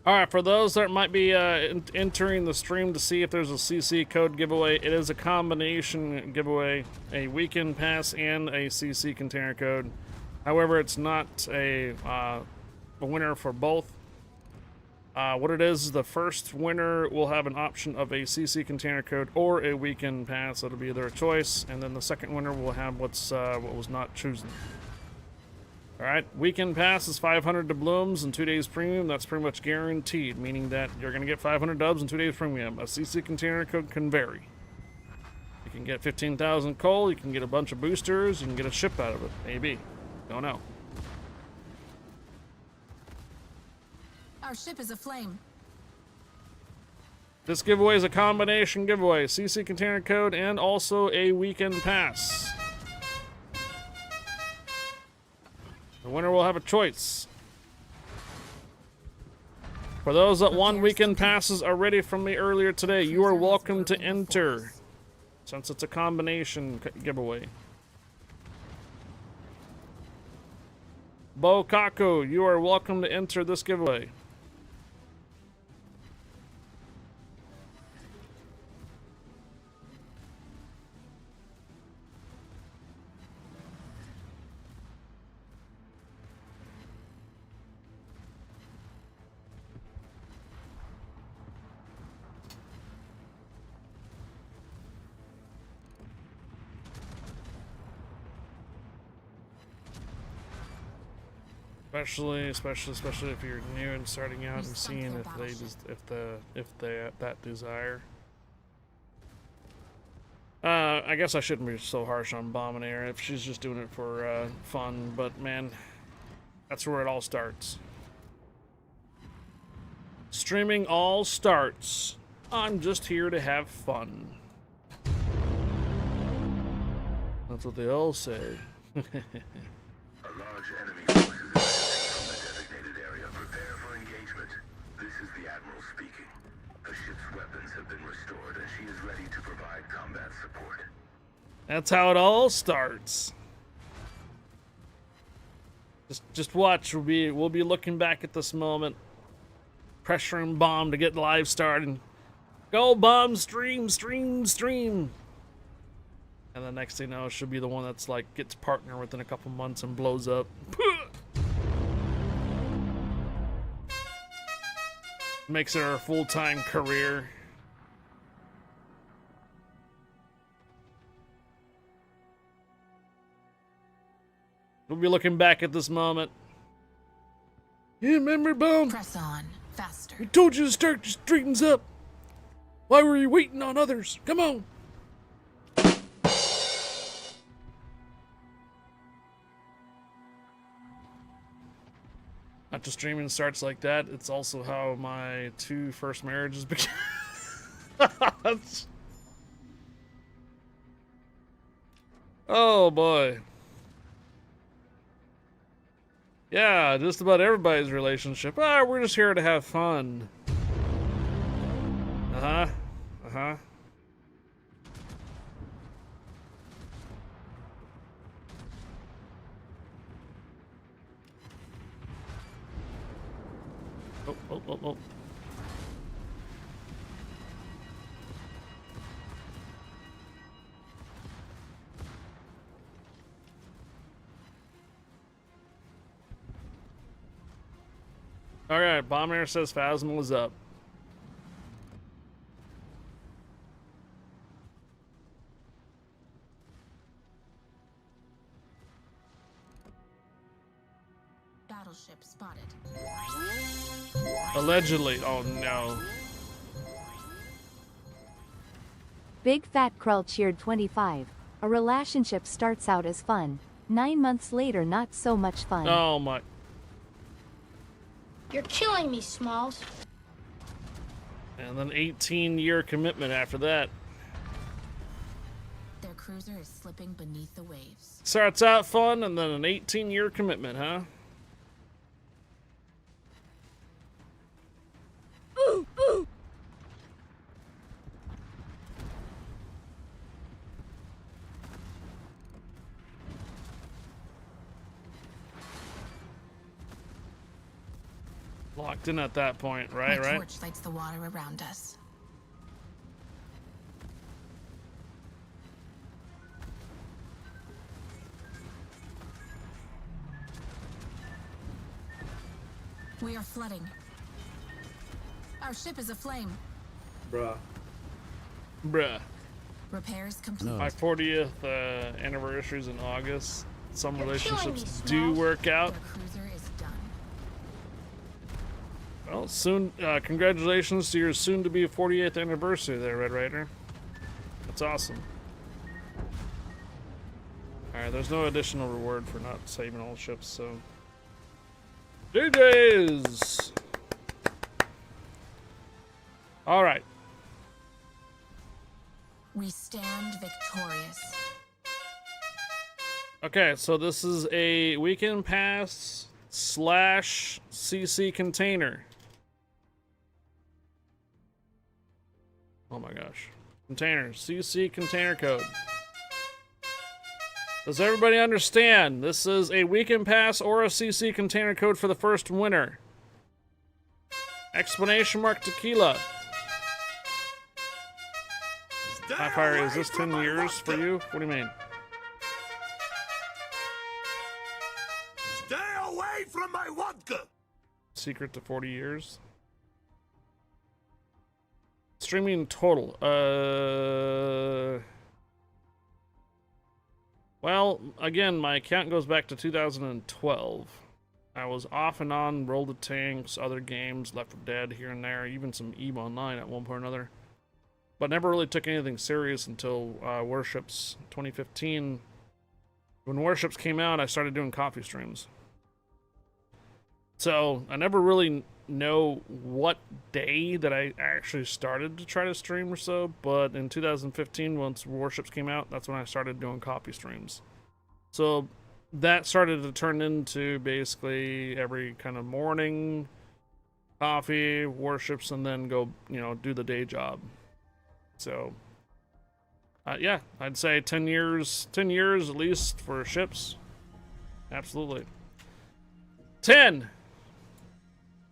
Alright, for those that might be entering the stream to see if there's a CC code giveaway, it is a combination giveaway, a weekend pass and a CC container code. However, it's not a winner for both. What it is, the first winner will have an option of a CC container code or a weekend pass. It'll be their choice, and then the second winner will have what was not chosen. All right, weekend pass is 500 doubloons and 2 days premium. That's pretty much guaranteed, meaning that you're going to get 500 dubs and 2 days premium. A CC container code can vary. You can get 15,000 coal. You can get a bunch of boosters. You can get a ship out of it. Maybe. Don't know. Our ship is aflame. This giveaway is a combination giveaway. CC container code and also a weekend pass. The winner will have a choice. For those that won weekend passes already from me earlier today, you are welcome to enter, since it's a combination giveaway. Bo Kako, you are welcome to enter this giveaway. Especially if you're new and starting out and seeing if they that desire. I guess I shouldn't be so harsh on Bomb and Air if she's just doing it for fun, but man, that's where it all starts. Streaming all starts. I'm just here to have fun. That's what they all say. A large enemy force is have been restored, and she is ready to provide combat support. That's how it all starts. Just watch. We'll be looking back at this moment, pressuring Bomb to get live started. Go Bomb, stream. And the next thing you know, she'll be the one that's like gets partner within a couple months and blows up. Makes it her full-time career. We'll be looking back at this moment. Yeah, remember, Bone? Press on, faster. I told you to start your streams up. Why were you waiting on others? Come on. Not just streaming starts like that. It's also how my 2 first marriages began. Oh boy. Yeah, just about everybody's relationship. We're just here to have fun. Uh-huh. Uh-huh. Oh. Alright, Bomber says Phasma was up. Battleship spotted. Allegedly. Oh no. Big Fat Krull cheered 25. A relationship starts out as fun. 9 months later, not so much fun. Oh my. You're killing me, Smalls. And then 18-year commitment after that. Their cruiser is slipping beneath the waves. Starts out fun and then an 18-year commitment, huh? Ooh. Locked in at that point, right? My torch lights the water around us. We are flooding. Our ship is aflame. Bruh. Repairs complete. My 40th anniversary is in August. Some You're relationships killing me, do Smalls. work out. Their cruiser is done. Well, soon, congratulations to your soon-to-be 48th anniversary there, Red Rider. That's awesome. Alright, there's no additional reward for not saving all ships, so... GG's! Alright. We stand victorious. Okay, so this is a weekend pass / CC container. Oh my gosh. Container. CC container code. Does everybody understand? This is a weekend pass or a CC container code for the first winner. Explanation mark tequila. High Fire, is this 10 years for you? What do you mean? Stay away from my vodka! Secret to 40 years. Streaming total. Well, again, my account goes back to 2012. I was off and on, Roll the Tanks, other games, Left 4 Dead here and there, even some EVE Online at one point or another. But never really took anything serious until Warships 2015. When Warships came out, I started doing coffee streams. So I never really know what day that I actually started to try to stream or so, but in 2015, once Warships came out, that's when I started doing coffee streams. So that started to turn into basically every kind of morning coffee, Warships, and then go, you know, do the day job. So, yeah, I'd say 10 years at least for ships. Absolutely. 10,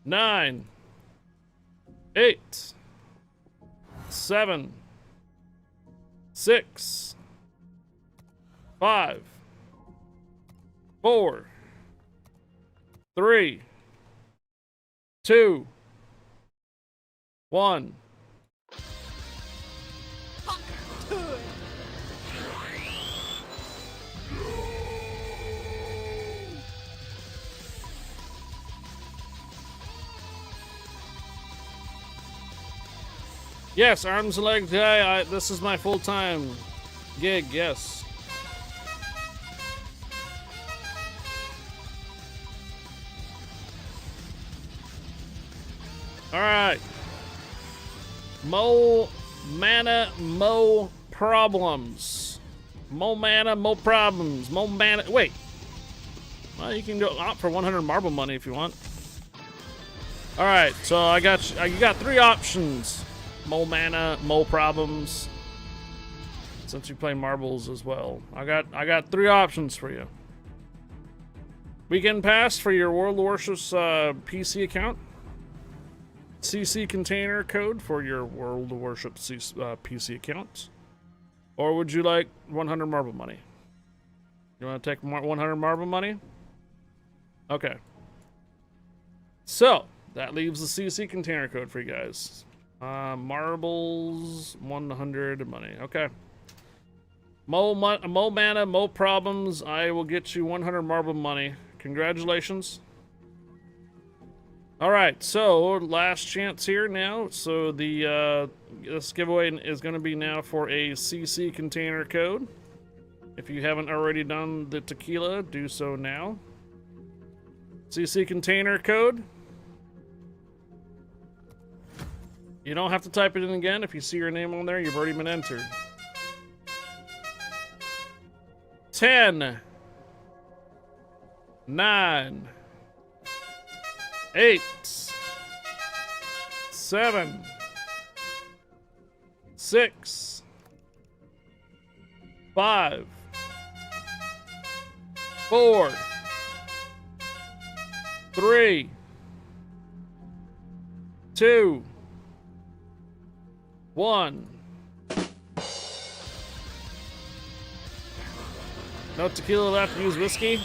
9, 8, 7, 6, 5, 4, 3, 2, 1. Yes, arms and legs guy. This is my full-time gig. Yes. All right. Mo mana, mo problems. Mo mana, mo problems. Mo mana. Wait. Well, you can go opt for 100 marble money if you want. All right. So I got you got 3 options. Mo mana, mo problems. Since you play marbles as well, I got 3 options for you. Weekend pass for your World of Warships PC account. CC container code for your World of Warships PC account. Or would you like 100 marble money? You want to take 100 marble money? Okay. So that leaves the CC container code for you guys. Marbles, 100 money. Okay. Mo mana, mo problems. I will get you 100 marble money. Congratulations. All right, so last chance here now. So the this giveaway is going to be now for a CC container code. If you haven't already done the tequila, do so now. CC container code. You don't have to type it in again. If you see your name on there, you've already been entered. 10, 9, 8, 7, 6, 5, 4, 3, 2, 1. No tequila left, use whiskey.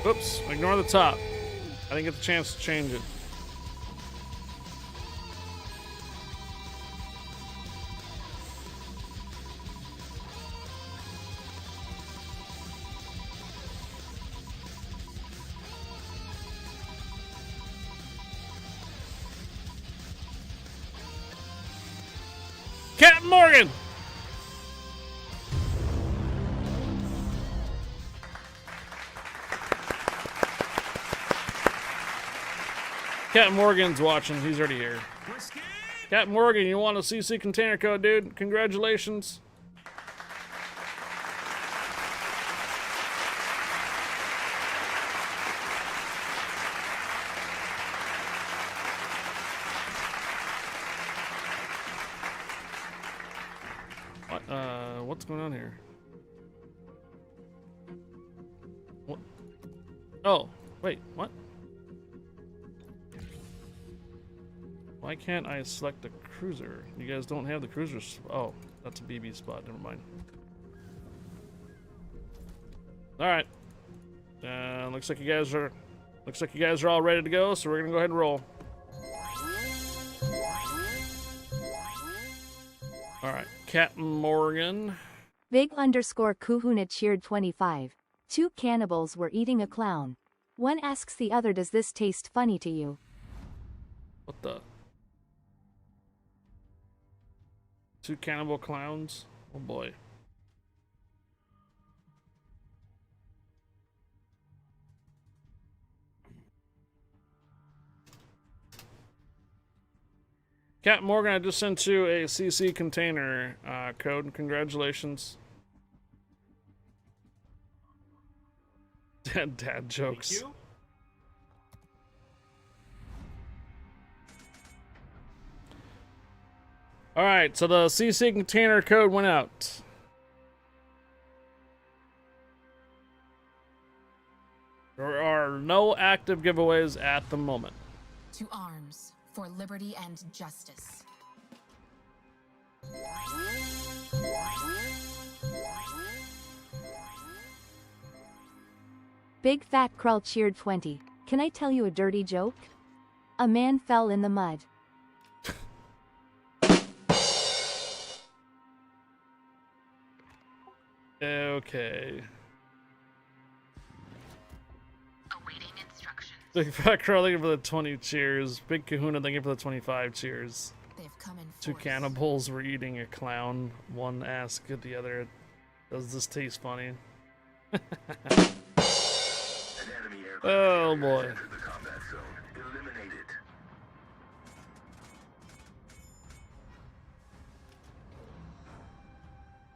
Oops, ignore the top. I didn't get the chance to change it. Captain Morgan! Captain Morgan's watching. He's already here. Captain Morgan, you want a CC container code, dude? Congratulations. What's going on here? What? Oh, wait, what? Why can't I select the cruiser? You guys don't have the cruisers. Oh, that's a BB spot. Never mind. All right. Looks like you guys are all ready to go. So we're gonna go ahead and roll. All right, Captain Morgan. Big _ Kuhuna cheered 25. 2 cannibals were eating a clown. One asks the other, does this taste funny to you? What the? 2 cannibal clowns? Oh boy. Captain Morgan, I just sent you a CC container code. Congratulations. Dad jokes. Thank you. Alright, so the CC container code went out. There are no active giveaways at the moment. To arms for liberty and justice. Big Fat Krull cheered 20. Can I tell you a dirty joke? A man fell in the mud. Okay. Awaiting instructions. Big Fat Crow, thank you for the 20 cheers. Big Kahuna, thank you for the 25 cheers. They've come in Two force. cannibals were eating a clown. One asked the other, "Does this taste funny?" An enemy aircraft Oh carrier has boy. entered the combat zone. Eliminate it.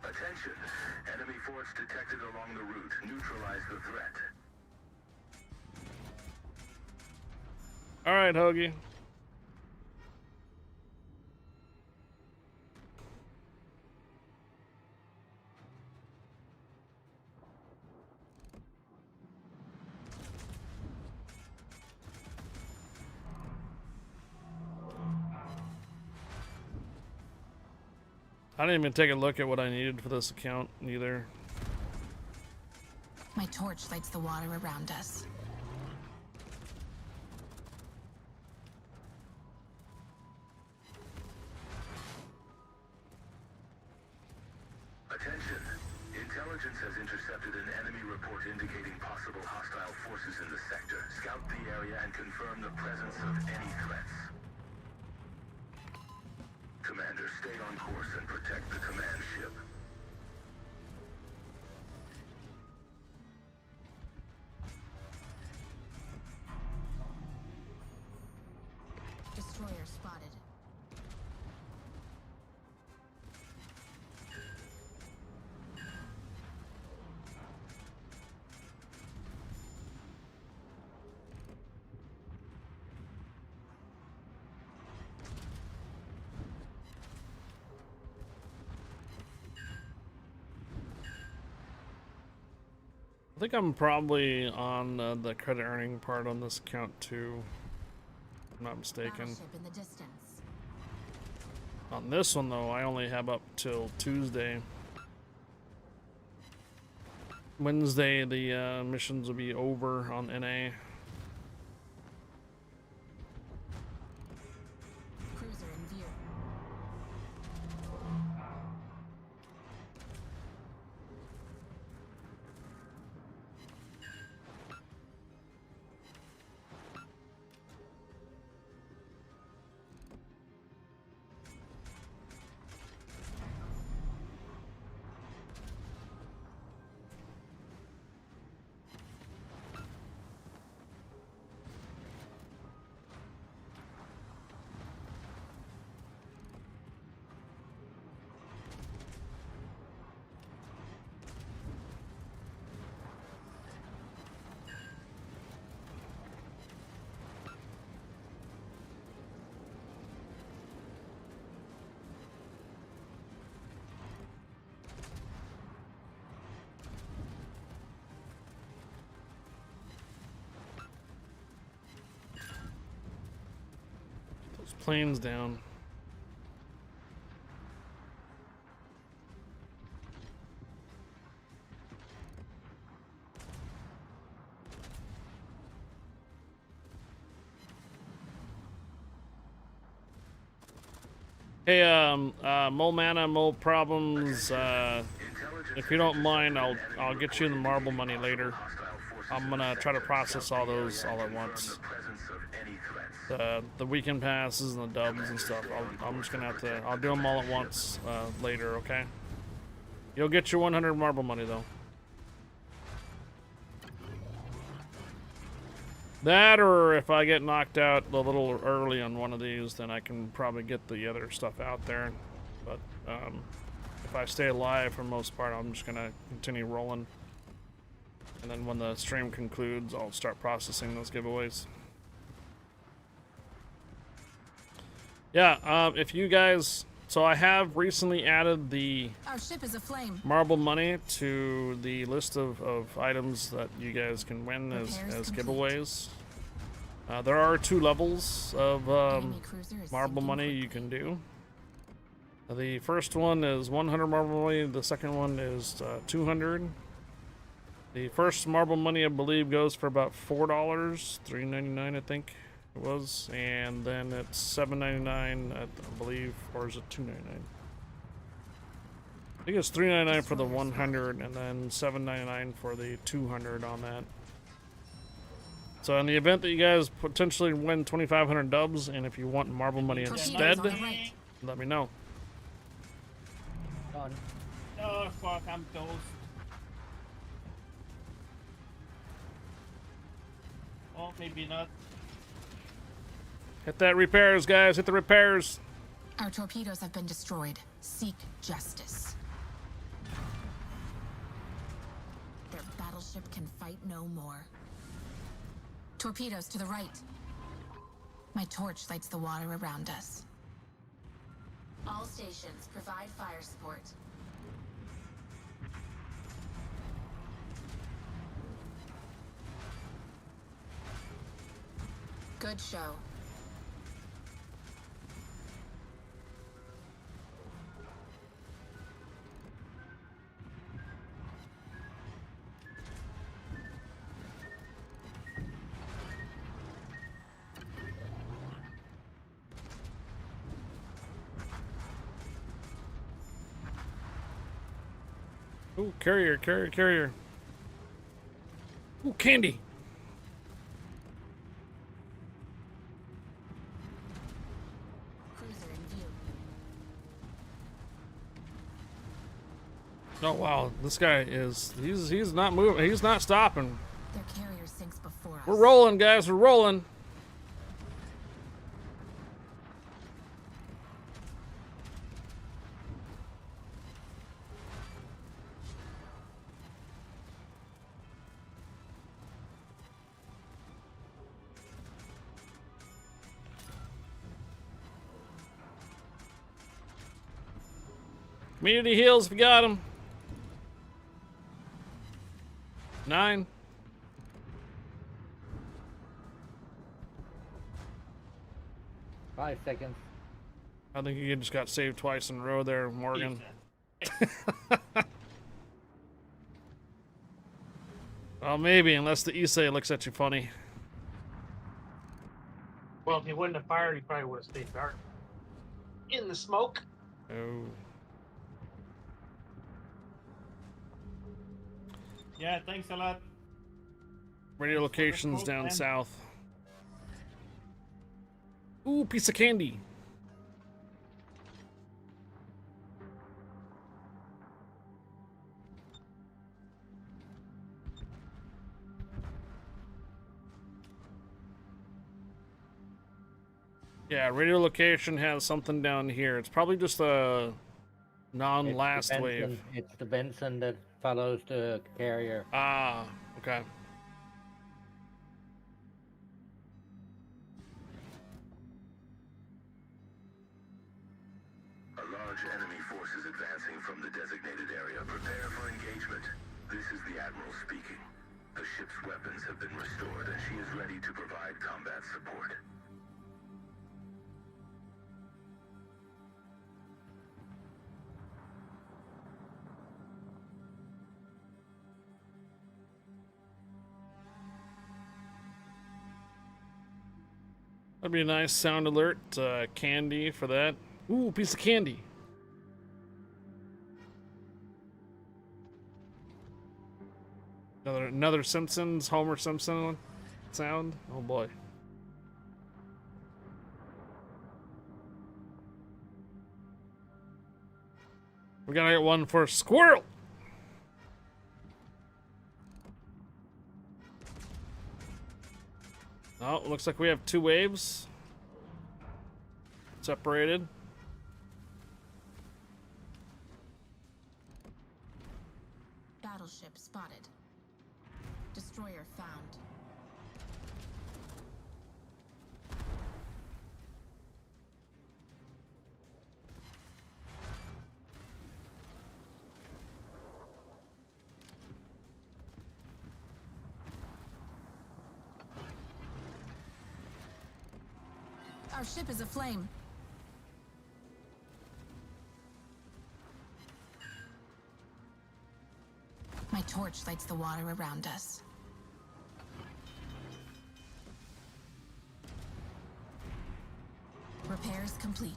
Attention. Enemy force detected along the route. Neutralize the threat. Alright, Hoagie. I didn't even take a look at what I needed for this account either. My torch lights the water around us. Attention. Intelligence has intercepted an enemy report indicating possible hostile forces in the sector. Scout the area and confirm the presence of any threats. Commander, stay on course and protect the command ship. Destroyer spotted. I think I'm probably on the credit earning part on this account too. If I'm not mistaken. Battleship in the distance. On this one though, I only have up till Tuesday. Wednesday, the missions will be over on NA. Cruiser in view. Those planes down. Hey, Mole Mana, Mole Problems, if you don't mind, I'll get you the marble money later. I'm gonna try to process all those all at once. The weekend passes and the dubs and stuff. I'm just gonna have to. I'll do them all at once later. Okay. You'll get your 100 marble money though. That, or if I get knocked out a little early on one of these, then I can probably get the other stuff out there. But if I stay alive for the most part, I'm just gonna continue rolling. And then when the stream concludes, I'll start processing those giveaways. Yeah, if you guys So I have recently added the Our ship is aflame. marble money to the list of items that you guys can win as giveaways. There are 2 levels of marble money you can do. The first one is 100 marble money. The second one is 200. The first marble money, I believe, goes for about $4, $3.99, I think it was, and then it's $7.99, I believe, or is it $2.99? I think it's $3.99 for the 100, and then $7.99 for the 200 on that. So in the event that you guys potentially win 2,500 dubs, and if you want marble money instead, let me know. Oh fuck, I'm dozed. Oh, maybe not. Hit that repairs, guys. Hit the repairs. Our torpedoes have been destroyed. Seek justice. Their battleship can fight no more. Torpedoes to the right. My torch lights the water around us. All stations provide fire support. Good show. Ooh, carrier, carrier, carrier. Ooh, candy. Cruiser in view. Oh wow, this guy is—he's not moving. He's not stopping. Their carrier sinks before us. We're rolling, guys. We're rolling. Community heals if you got them. 9. Five seconds. I think you just got saved twice in a row there, Morgan. Well, maybe, unless the Issei looks at you funny. Well, if he wouldn't have fired, he probably would have stayed dark. In the smoke. Oh. Yeah, thanks a lot. Radio locations down south. Ooh, piece of candy. Yeah, radio location has something down here. It's probably just a non-last wave. It's the Benson that follows the carrier. Ah, okay. A large enemy force is advancing from the designated area. Prepare for engagement. This is the Admiral speaking. The ship's weapons have been restored, and she is ready to provide combat support. That'd be a nice sound alert. Candy for that. Ooh, piece of candy. Another Simpsons, Homer Simpson sound. Oh boy. We gotta get one for Squirrel. Oh, looks like we have 2 waves. Separated. Battleship spotted. Destroyer found. Our ship is aflame. My torch lights the water around us. Repairs complete.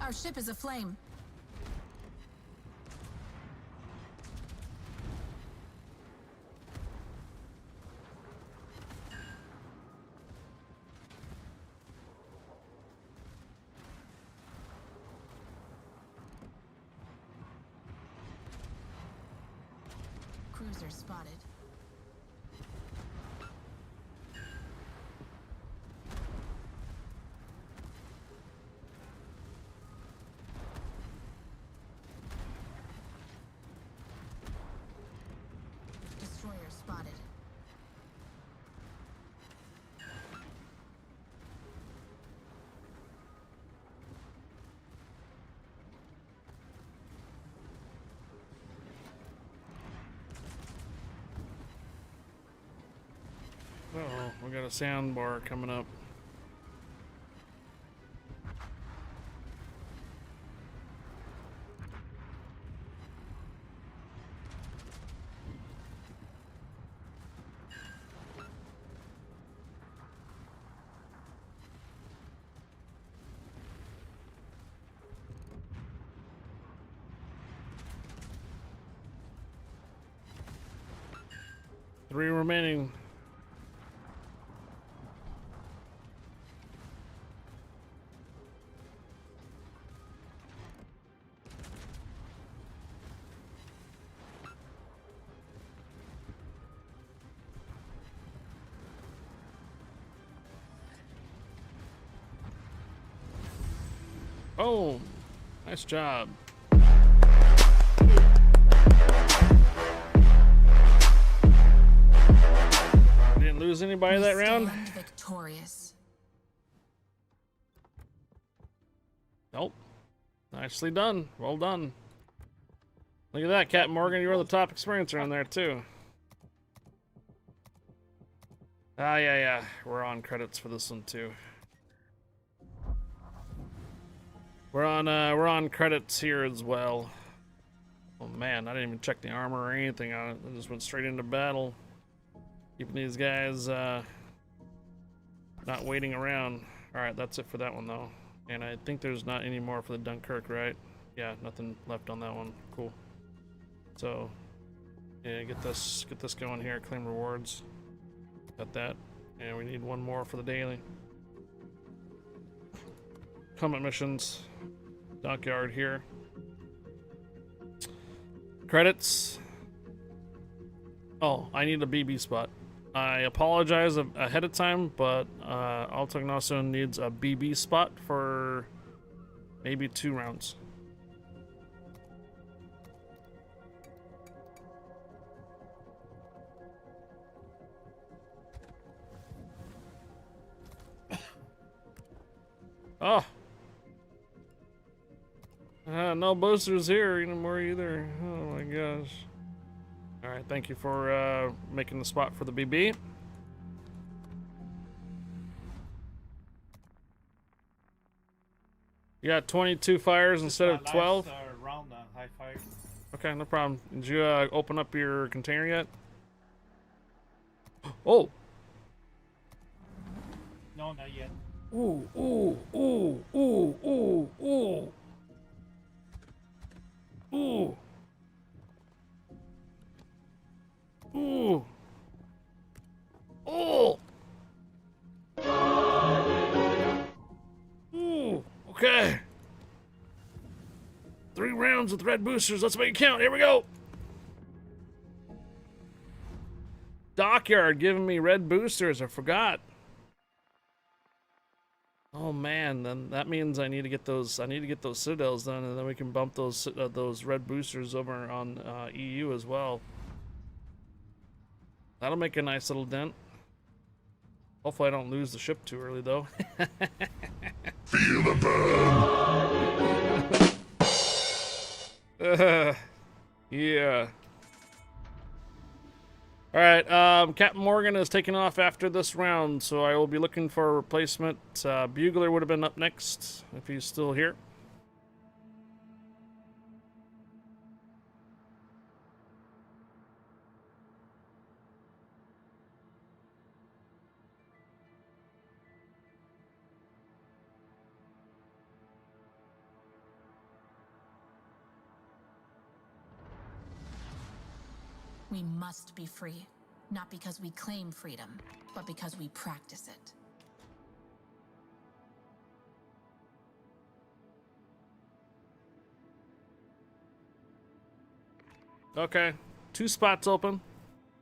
Our ship is aflame. Cruiser spotted. Destroyer spotted. Uh-oh, we got a sandbar coming up. Three remaining. Oh, nice job. Didn't lose anybody that round? Victorious. Nope. Nicely done. Well done. Look at that, Captain Morgan. You're the top experiencer on there, too. Ah, yeah. We're on credits for this one, too. We're on credits here as well. Oh man, I didn't even check the armor or anything on it. I just went straight into battle. Keeping these guys not waiting around. Alright, that's it for that one though. And I think there's not any more for the Dunkirk, right? Yeah, nothing left on that one. Cool. So yeah, get this going here, claim rewards. Got that. And we need one more for the daily. Combat missions. Dockyard here. Credits. Oh, I need a BB spot. I apologize ahead of time, but Altagnoso needs a BB spot for maybe 2 rounds. Oh. No boosters here anymore either. Oh my gosh. Alright, thank you for making the spot for the BB. You got 22 fires instead of 12? Round, high fire. Okay, no problem. Did you open up your container yet? Oh! No, not yet. Ooh, ooh, ooh, ooh, ooh, ooh. Ooh. Ooh. Oh. Ooh. Okay. 3 rounds with red boosters. Let's make it count. Here we go. Dockyard giving me red boosters. I forgot. Oh man, then that means I need to get those. I need to get those citadels done, and then we can bump those red boosters over on EU as well. That'll make a nice little dent. Hopefully, I don't lose the ship too early, though. Feel the burn. Yeah. Alright, Captain Morgan is taking off after this round, so I will be looking for a replacement. Bugler would have been up next, if he's still here. We must be free. Not because we claim freedom, but because we practice it. Okay. 2 spots open.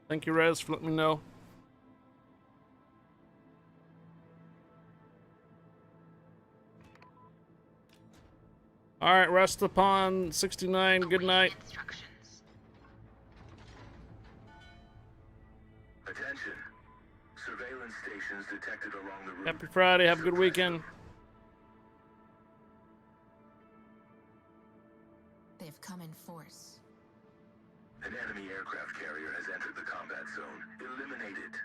Thank you, Rez, for letting me know. Alright, rest upon 69. Good night. Attention. Surveillance stations detected along the route. Happy Friday. Have a good weekend. They've come in force. An enemy aircraft carrier has entered the combat zone. Eliminate it.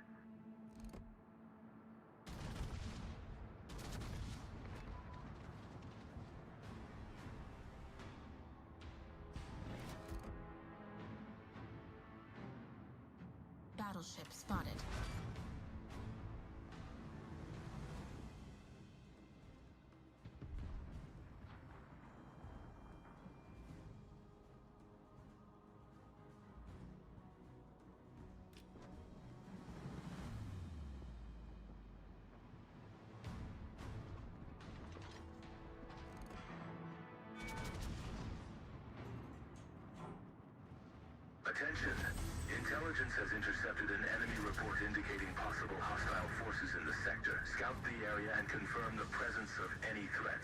Battleship spotted. Attention. Intelligence has intercepted an enemy report indicating possible hostile forces in the sector. Scout the area and confirm the presence of any threats.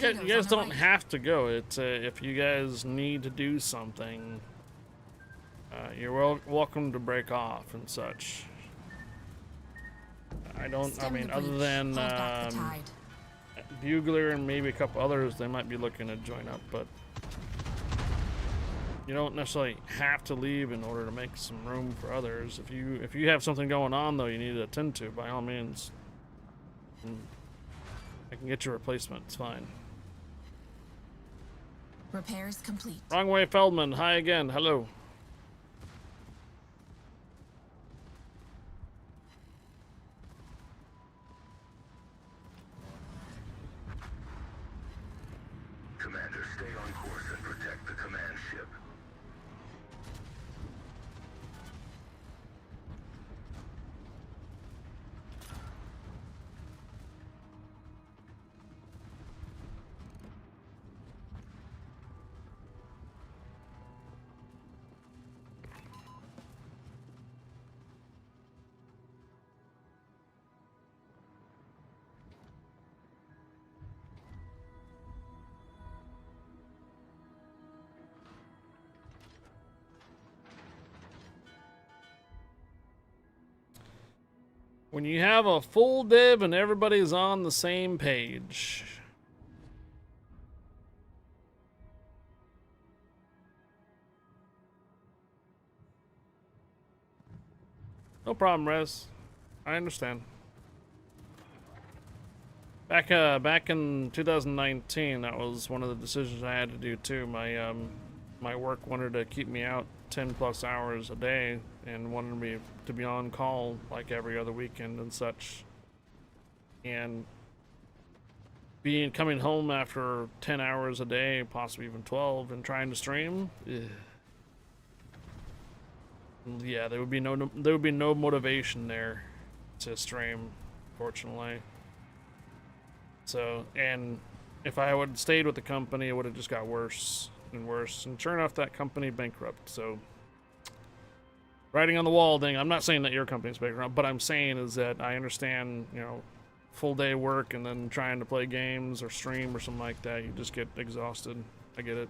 You guys don't have to go. It's if you guys need to do something, you're welcome to break off and such. I mean, other than Bugler and maybe a couple others, they might be looking to join up, but you don't necessarily have to leave in order to make some room for others. If you have something going on though, you need to attend to, by all means. I can get your replacement. It's fine. Repairs complete. Wrong way, Feldman. Hi again. Hello. Commander, stay on course and protect the command ship. When you have a full div and everybody's on the same page. No problem, Rez. I understand. Back in 2019, that was one of the decisions I had to do too. My work wanted to keep me out 10+ hours a day and wanted me to be on call like every other weekend and such. And coming home after 10 hours a day, possibly even 12, and trying to stream, yeah, there would be no motivation there to stream, fortunately. So, and if I would have stayed with the company, it would have just got worse and worse. And sure enough, that company bankrupt. So, writing on the wall thing. I'm not saying that your company's bankrupt, but I'm saying is that I understand, you know, full day work and then trying to play games or stream or something like that. You just get exhausted. I get it.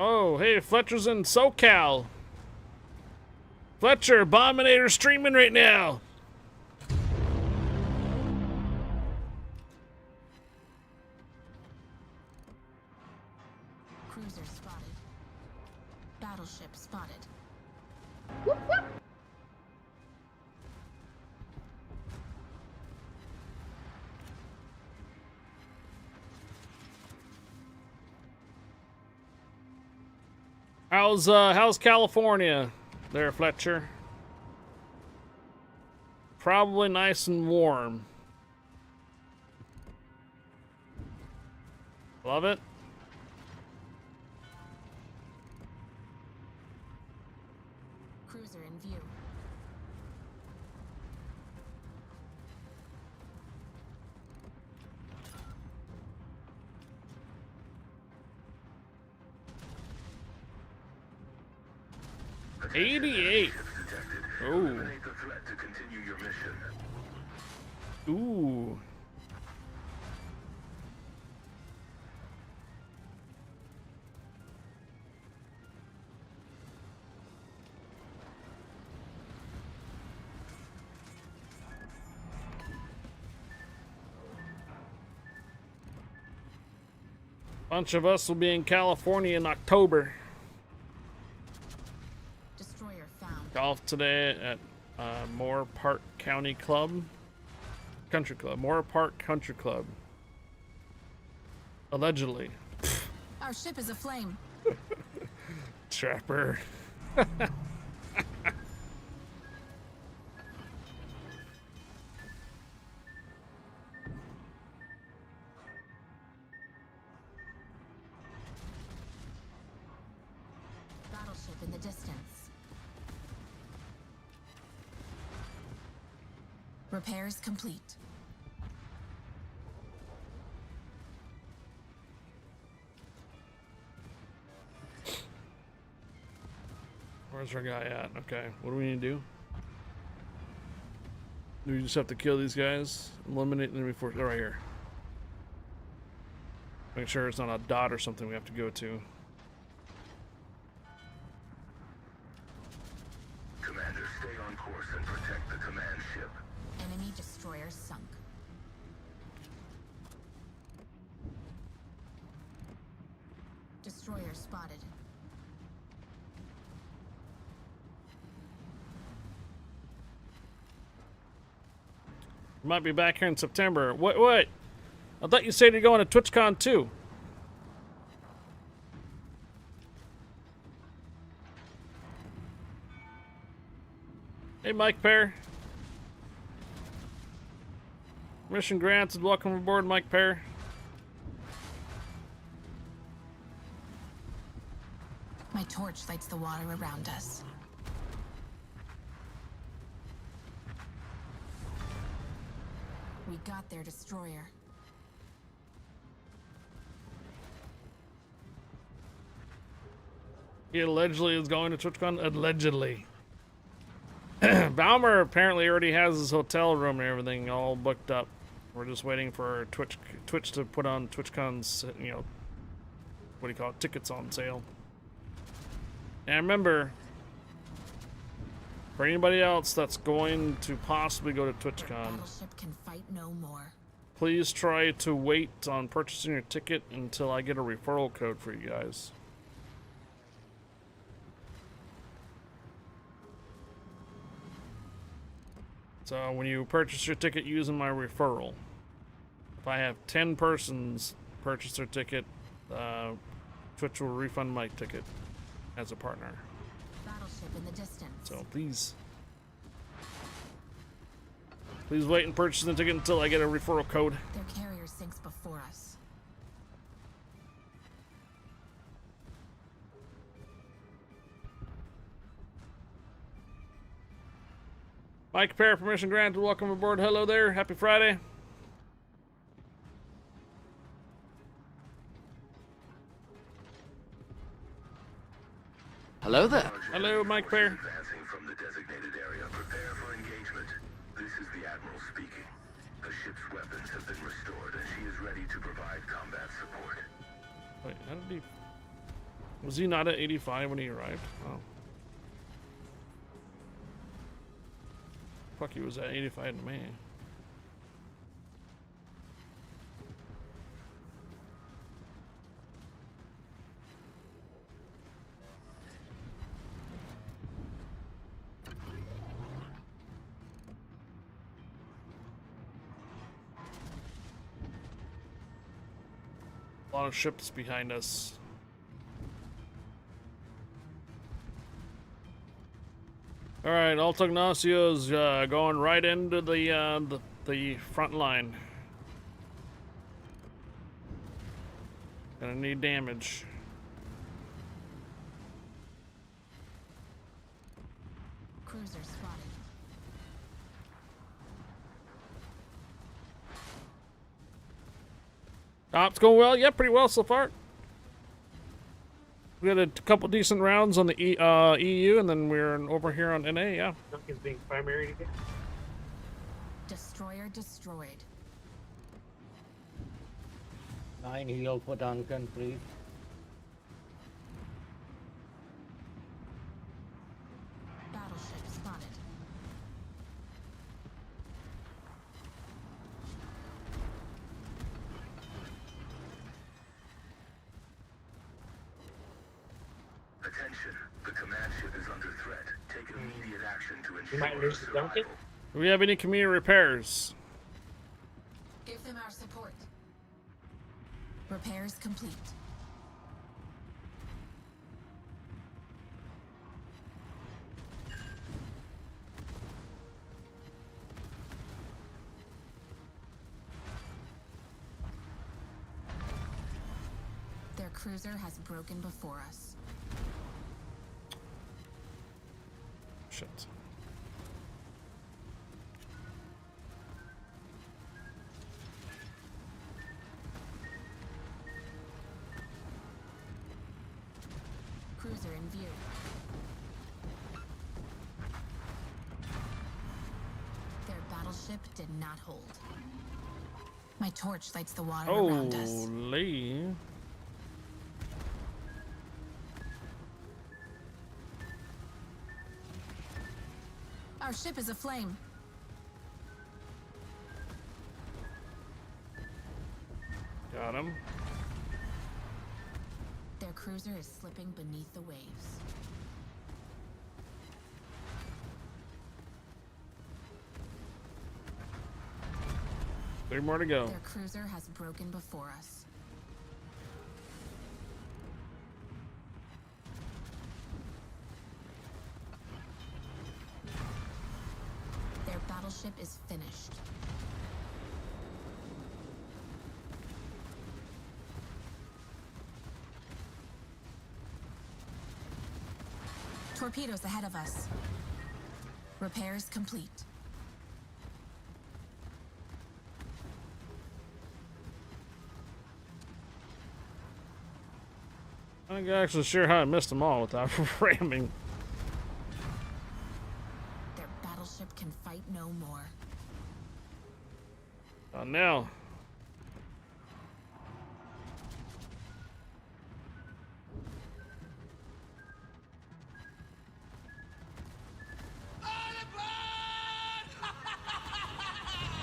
Oh, hey, Fletcher's in SoCal. Fletcher, Abominator streaming right now. Cruiser spotted. Battleship spotted. How's California there, Fletcher? Probably nice and warm. Love it. Cruiser in view. '88. Oh. Eliminate the threat to continue your mission. Ooh. Bunch of us will be in California in October. Destroyer found. Golf today at Moore Park Country Club. Moore Park Country Club. Allegedly. Our ship is aflame. Trapper. Battleship in the distance. Repairs complete. Where's our guy at? Okay, what do we need to do? Do we just have to kill these guys? Eliminate them before... Oh, right here. Make sure it's not a dot or something we have to go to. Commander, stay on course and protect the command ship. Enemy destroyer sunk. Destroyer spotted. Might be back here in September. What? I thought you said you're going to TwitchCon too. Hey, Mike Pear. Mission granted. Welcome aboard, Mike Pear. My torch lights the water around us. We got their destroyer. He allegedly is going to TwitchCon. Allegedly. Balmer apparently already has his hotel room and everything all booked up. We're just waiting for Twitch to put on TwitchCon's, you know, what do you call it, tickets on sale. And remember, for anybody else that's going to possibly go to TwitchCon, Battleship can fight no more. please try to wait on purchasing your ticket until I get a referral code for you guys. So when you purchase your ticket using my referral, if I have 10 persons purchase their ticket, Twitch will refund my ticket as a partner. Battleship in the distance. So please wait and purchase the ticket until I get a referral code. Their carrier sinks before us. Mike Pear, permission granted. Welcome aboard. Hello there. Happy Friday. Hello there. Hello, Mike Pear. Advancing from the designated area. Prepare for engagement. This is the Admiral speaking. The ship's weapons have been restored, and she is ready to provide combat support. Wait, how did he... Was he not at 85 when he arrived? Oh. Fuck, he was at 85 to me. A lot of ships behind us. All right, Altagnacio's going right into the front line. Gonna need damage. Cruiser spotted. It's going well. Yeah, pretty well so far. We had a couple decent rounds on the EU, and then we're over here on NA, yeah. Duncan's being primary again. Destroyer destroyed. 9 heal for Duncan, please. Battleship spotted. Attention, the command ship is under threat. Take immediate action to ensure We might lose the Duncan. Do we have any community repairs? Give them our support. Repairs complete. Their cruiser has broken before us. Shit. Cruiser in view. Their battleship did not hold. My torch lights the water around us. Holy. Our ship is aflame. Got him. Their cruiser is slipping beneath the waves. Three more to go. Their cruiser has broken before us. Their battleship is finished. Torpedoes ahead of us. Repairs complete. I'm not actually sure how I missed them all without ramming. Their battleship can fight no more. Now.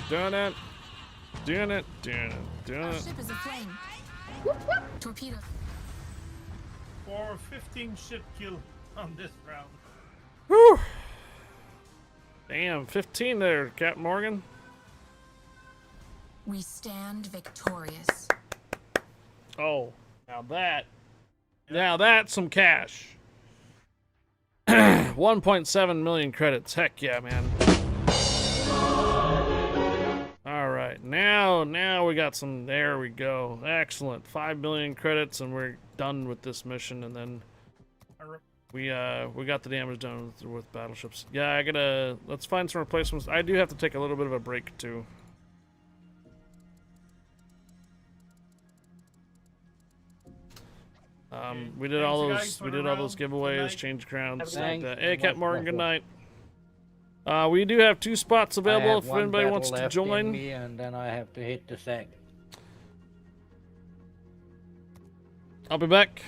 Doing it. Doing it. Doing it. Doing Our it. ship is aflame. Torpedo. For 15 ship kill on this round. Whew. Damn, 15 there, Captain Morgan. We stand victorious. Oh, now that's some cash. 1.7 million credits. Heck yeah, man. All right, now we got some. There we go. Excellent. 5 million credits, and we're done with this mission. And then we got the damage done with battleships. Yeah, let's find some replacements. I do have to take a little bit of a break too. We did all those giveaways, change crowns like that. Hey, Captain Morgan, good night. We do have 2 spots available if anybody wants to join. Me and then I have to hit the sack. I'll be back.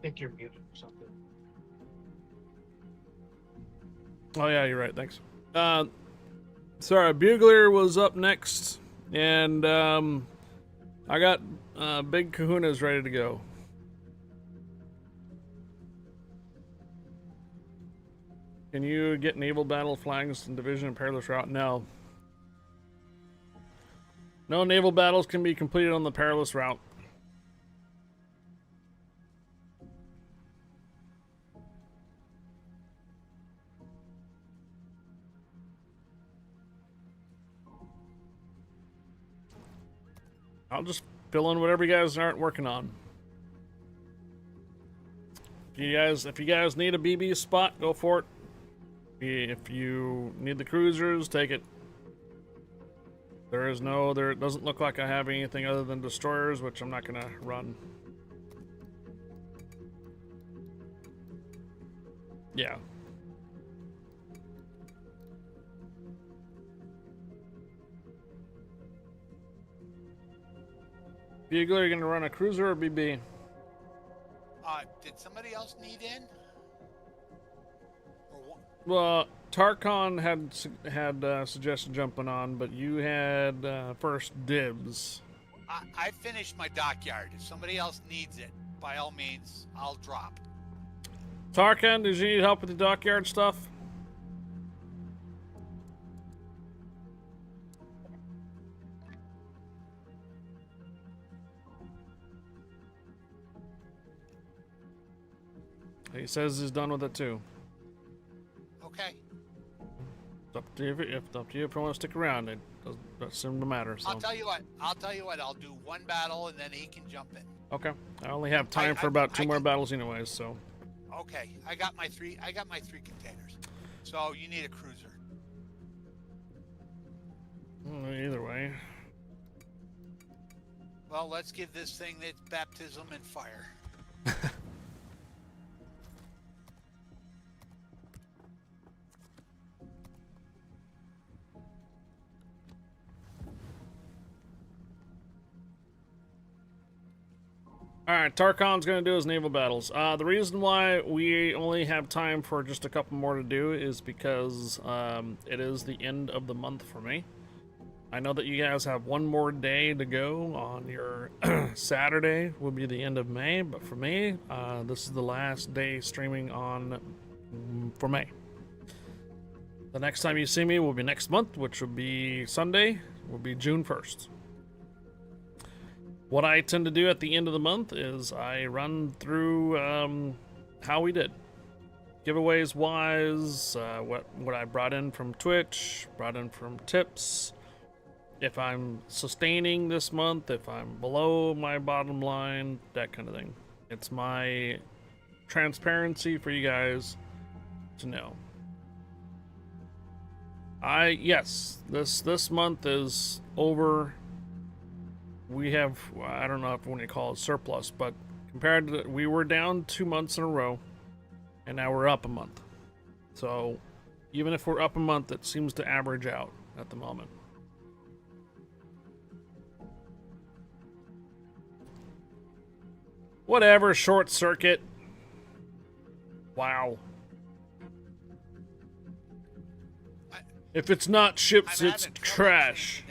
think you're muted or something. Oh yeah, you're right. Thanks. Sorry, Bugler was up next, and I got big kahunas ready to go. Can you get naval battle flags and division and perilous route? No. No naval battles can be completed on the perilous route. I'll just fill in whatever you guys aren't working on. If you guys need a BB spot, go for it. If you need the cruisers, take it. There it doesn't look like I have anything other than destroyers, which I'm not gonna run. Yeah. Bugler, you gonna run a cruiser or BB? Did somebody else need in? Well, Tarkon had suggested jumping on, but you had first dibs. I finished my dockyard. If somebody else needs it, by all means, I'll drop. Tarkon, did you need help with the dockyard stuff? He says he's done with it too. Okay. It's up to you if you want to stick around. It doesn't seem to matter. So. I'll tell you what. I'll do one battle and then he can jump in. Okay. I only have time for about two more battles anyways, so. Okay. I got my three containers. So you need a cruiser. Either way. Well, let's give this thing its baptism in fire. Alright, Tarkon's going to do his naval battles. The reason why we only have time for just a couple more to do is because it is the end of the month for me. I know that you guys have one more day to go on your Saturday will be the end of May, but for me, this is the last day streaming on for May. The next time you see me will be next month, which will be Sunday, will be June 1st. What I tend to do at the end of the month is I run through how we did. Giveaways wise, what I brought in from Twitch, brought in from tips, if I'm sustaining this month, if I'm below my bottom line, that kind of thing. It's my transparency for you guys to know. Yes, this month is over. We have, I don't know if we want to call it surplus, but compared to, we were down 2 months in a row, and now we're up a month. So, even if we're up a month, it seems to average out at the moment. Whatever, short circuit. Wow. If it's not ships, it's trash.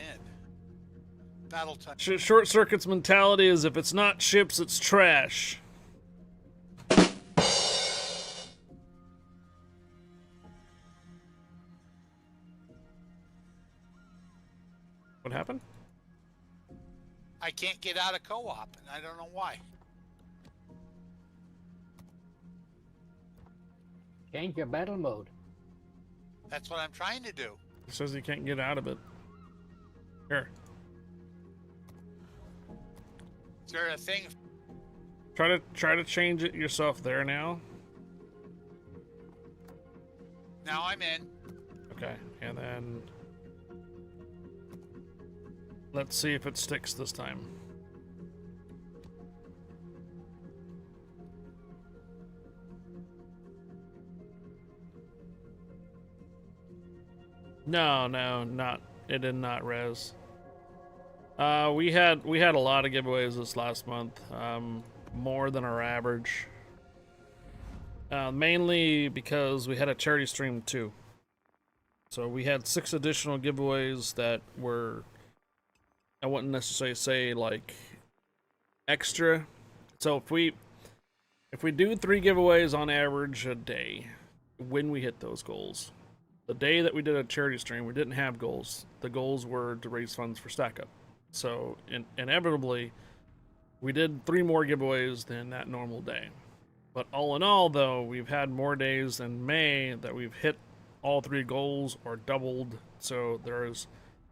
Battle time. Short circuit's mentality is if it's not ships, it's trash. What happened? I can't get out of co-op, and I don't know why. Change your battle mode. That's what I'm trying to do. It says you can't get out of it. Here. Is there a thing? Try to change it yourself there now. Now I'm in. Okay, and then let's see if it sticks this time. No, it did not res. We had a lot of giveaways this last month, more than our average. Mainly because we had a charity stream too. So we had 6 additional giveaways that were, I wouldn't necessarily say like extra. So if we do 3 giveaways on average a day, when we hit those goals. The day that we did a charity stream, we didn't have goals. The goals were to raise funds for Stack Up. So inevitably, we did 3 more giveaways than that normal day. But all in all, though, we've had more days in May that we've hit all 3 goals or doubled. So there's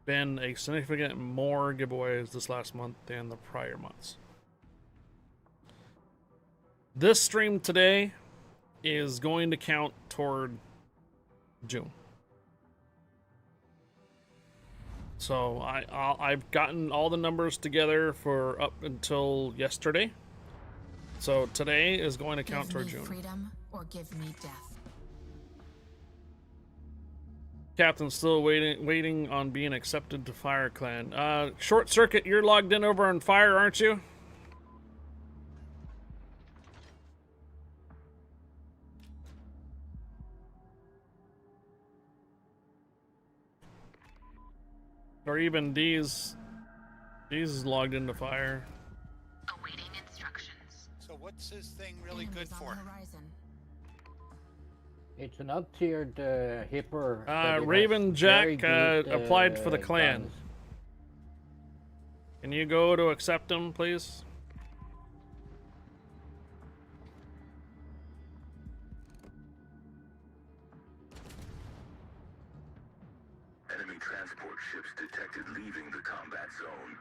been a significant more giveaways this last month than the prior months. This stream today is going to count toward June. So I've gotten all the numbers together for up until yesterday. So today is going to count toward June. Freedom or give me death. Captain's still waiting on being accepted to Fire Clan. Short Circuit, you're logged in over on Fire, aren't you? Or even D's is logged into Fire. Awaiting instructions. So what's this thing really good for? It's an up-tiered hipper. Raven Jack applied for the clan. guns. Can you go to accept him, please? Enemy transport ships detected leaving the combat zone.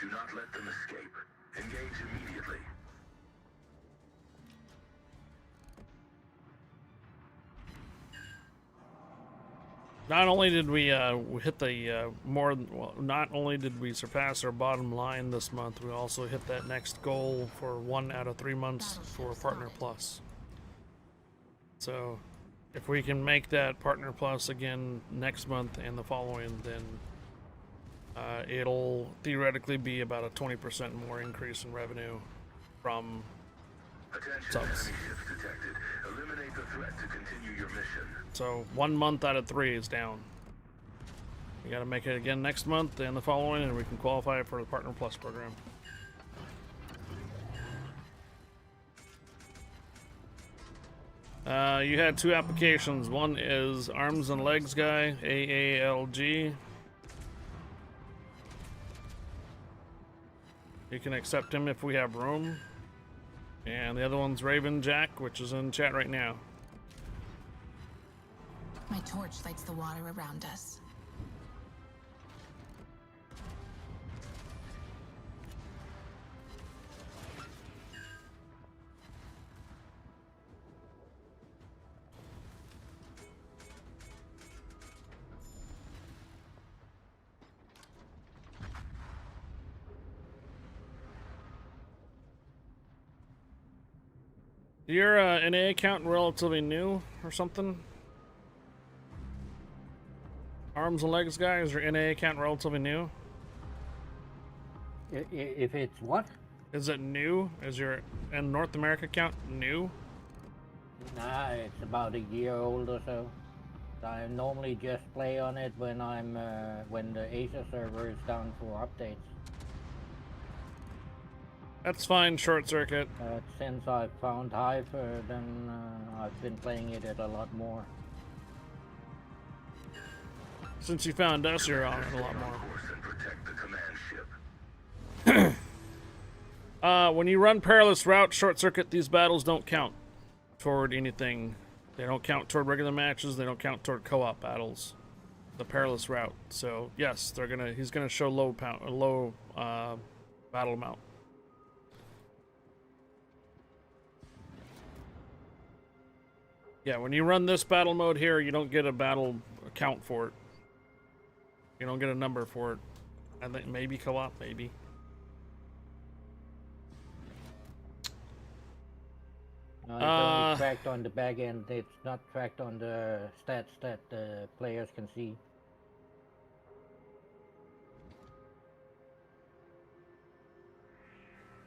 Do not let them escape. Engage immediately. Not only did we hit the not only did we surpass our bottom line this month, we also hit that next goal for 1 out of 3 months for Partner Plus. So, if we can make that Partner Plus again next month and the following, then it'll theoretically be about a 20% more increase in revenue from subs. Eliminate the threat to continue your mission. So 1 month out of 3 is down. We gotta make it again next month and the following, and we can qualify for the Partner Plus program. You had 2 applications. One is Arms and Legs Guy, AALG. You can accept him if we have room. And the other one's Raven Jack, which is in chat right now. My torch lights the water around us. Your NA account relatively new or something? Arms and Legs Guy, is your NA account relatively new? If it's what? Is it new? Is your North America account new? Nah, it's about a year old or so. I normally just play on it when when the Asia server is down for updates. That's fine, Short Circuit. Since I found Hive, then I've been playing it a lot more. Since you found us, you're on it a lot more. When you run Perilous Route, Short Circuit, these battles don't count toward anything. They don't count toward regular matches. They don't count toward co-op battles. The Perilous Route. So yes, he's gonna show low battle amount. Yeah, when you run this battle mode here, you don't get a battle count for it. You don't get a number for it. I think maybe co-op, maybe. No, it's only tracked on the back end. It's not tracked on the stats that the players can see.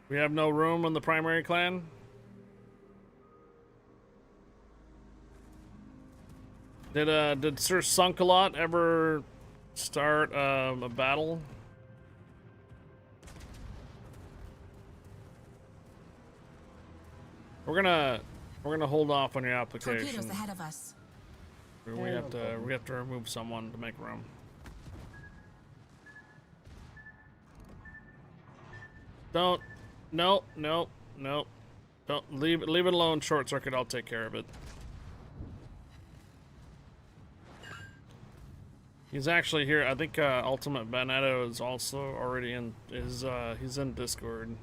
We have no room on the primary clan. Did Sir Sunk-a-Lot ever start a battle? We're gonna hold off on your application. Torpedoes ahead of us. We have to remove someone to make room. Don't. Nope. Nope. Nope. Don't leave it alone. Short circuit. I'll take care of it. He's actually here. I think Ultimate Benetto is also already in. He's in Discord.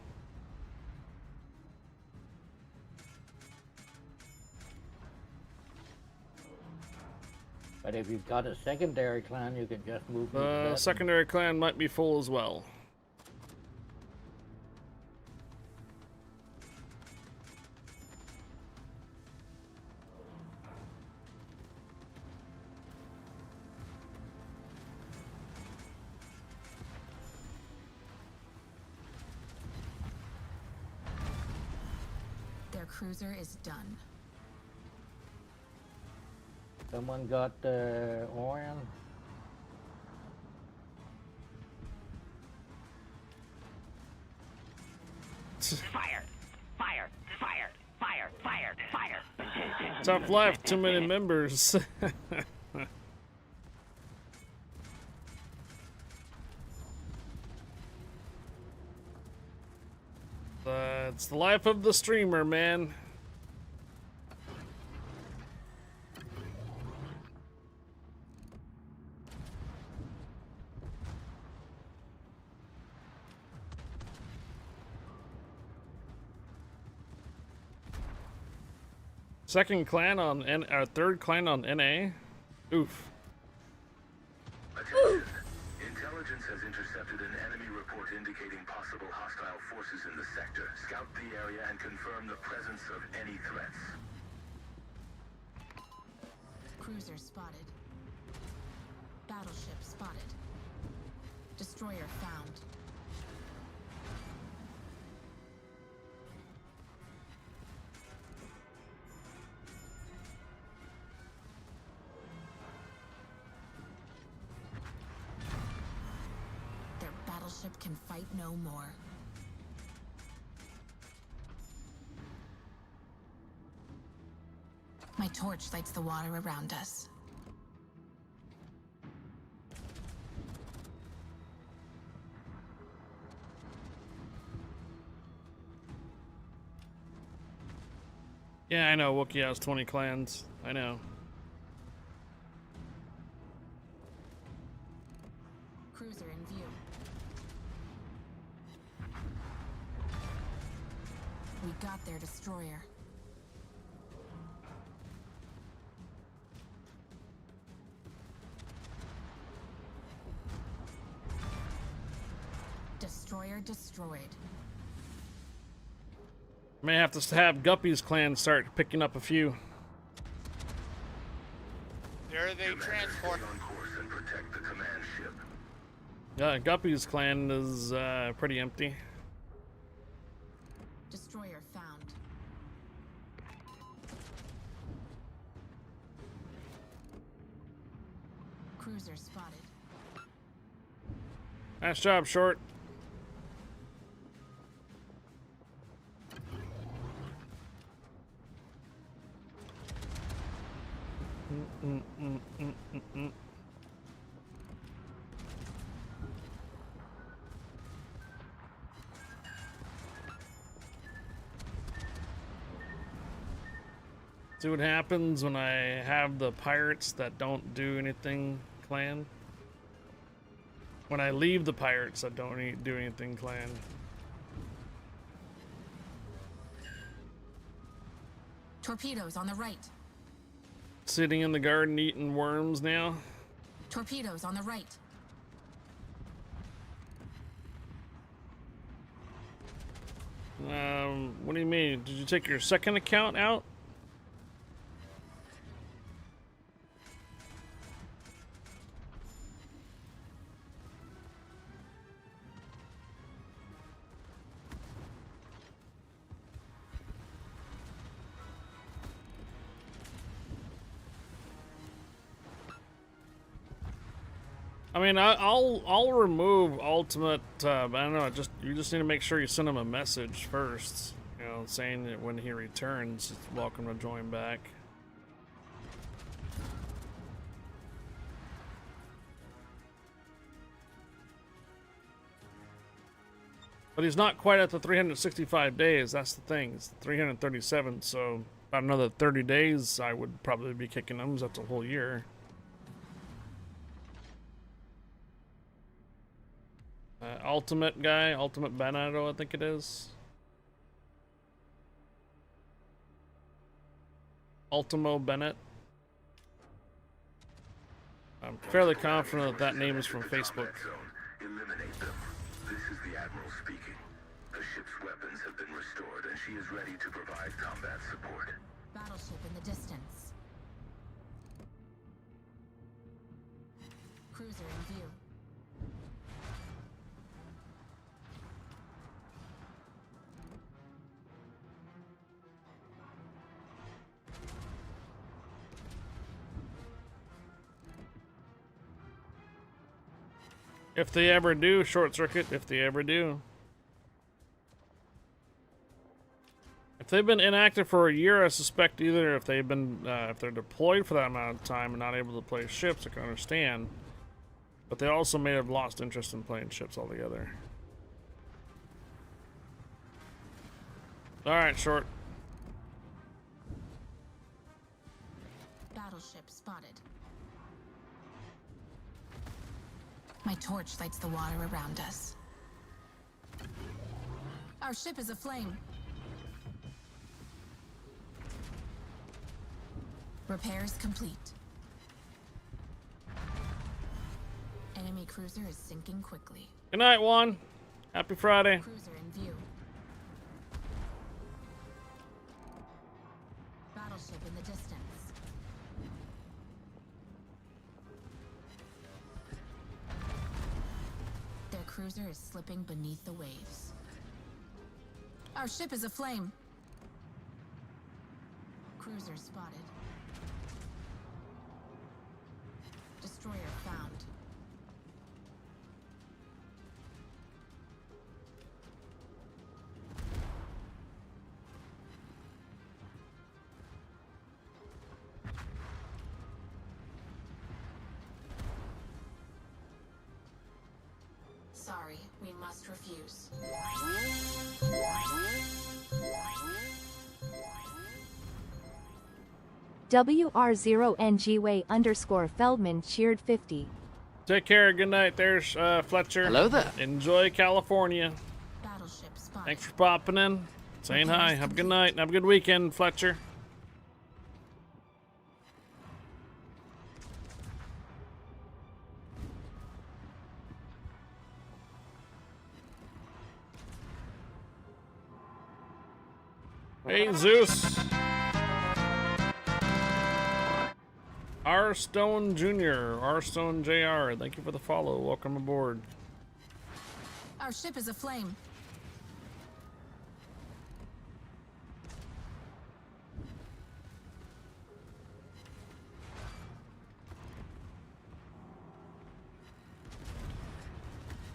But if you've got a secondary clan, you can just move. The secondary clan might be full as well. Their cruiser is done. Someone got Orion. Fire! Fire! Fire! Fire! Fire! Fire! Tough life. Too many members. It's the life of the streamer, man. Second clan on our third clan on NA. Oof. Attention. Intelligence has intercepted an enemy report indicating possible hostile forces in the sector. Scout the area and confirm the presence of any threats. Cruiser spotted. Battleship spotted. Destroyer found. Their battleship can fight no more. My torch lights the water around us. Yeah, I know. Wookiee has 20 clans. I know. Cruiser in view. We got their destroyer. Destroyer destroyed. May have to have Guppy's clan start picking up a few. There they transport. On course and protect the command ship. Yeah, Guppy's clan is pretty empty. Destroyer found. Cruiser spotted. Nice job, Short. See what happens when I have the pirates that don't do anything clan? When I leave the pirates that don't do anything clan. Torpedoes on the right. Sitting in the garden eating worms now. Torpedoes on the right. What do you mean? Did you take your second account out? I mean, I'll remove ultimate. But I don't know. You just need to make sure you send him a message first. You know, saying that when he returns, it's welcome to join back. But he's not quite at the 365 days. That's the thing. It's 337. So about another 30 days, I would probably be kicking him. That's a whole year. Ultimate guy, Ultimate Benato, I think it is. Ultimo Bennett. I'm fairly confident that name is from Facebook. Eliminate them. This is the Admiral speaking. The ship's weapons have been restored, and she is ready to provide combat support. Battleship in the distance. Cruiser in view. If they ever do, short circuit, if they ever do. If they've been inactive for a year, I suspect either if they've been, if they're deployed for that amount of time and not able to play ships, I can understand. But they also may have lost interest in playing ships altogether. Alright, short. Battleship spotted. My torch lights the water around us. Our ship is aflame. Repairs complete. Enemy cruiser is sinking quickly. Good night, Juan. Happy Friday. Cruiser in view. Battleship in the distance. Their cruiser is slipping beneath the waves. Our ship is aflame. Cruiser spotted. Destroyer found. Sorry, we must refuse. WR0NGWay_Feldman cheered 50. Take care. Good night. There's Fletcher. Hello there. Enjoy California. Battleship spotted. Thanks for popping in. Saying hi. Have a good night and have a good weekend, Fletcher. Hey, Zeus. R. Stone Jr., R. Stone Jr., thank you for the follow. Welcome aboard. Our ship is aflame.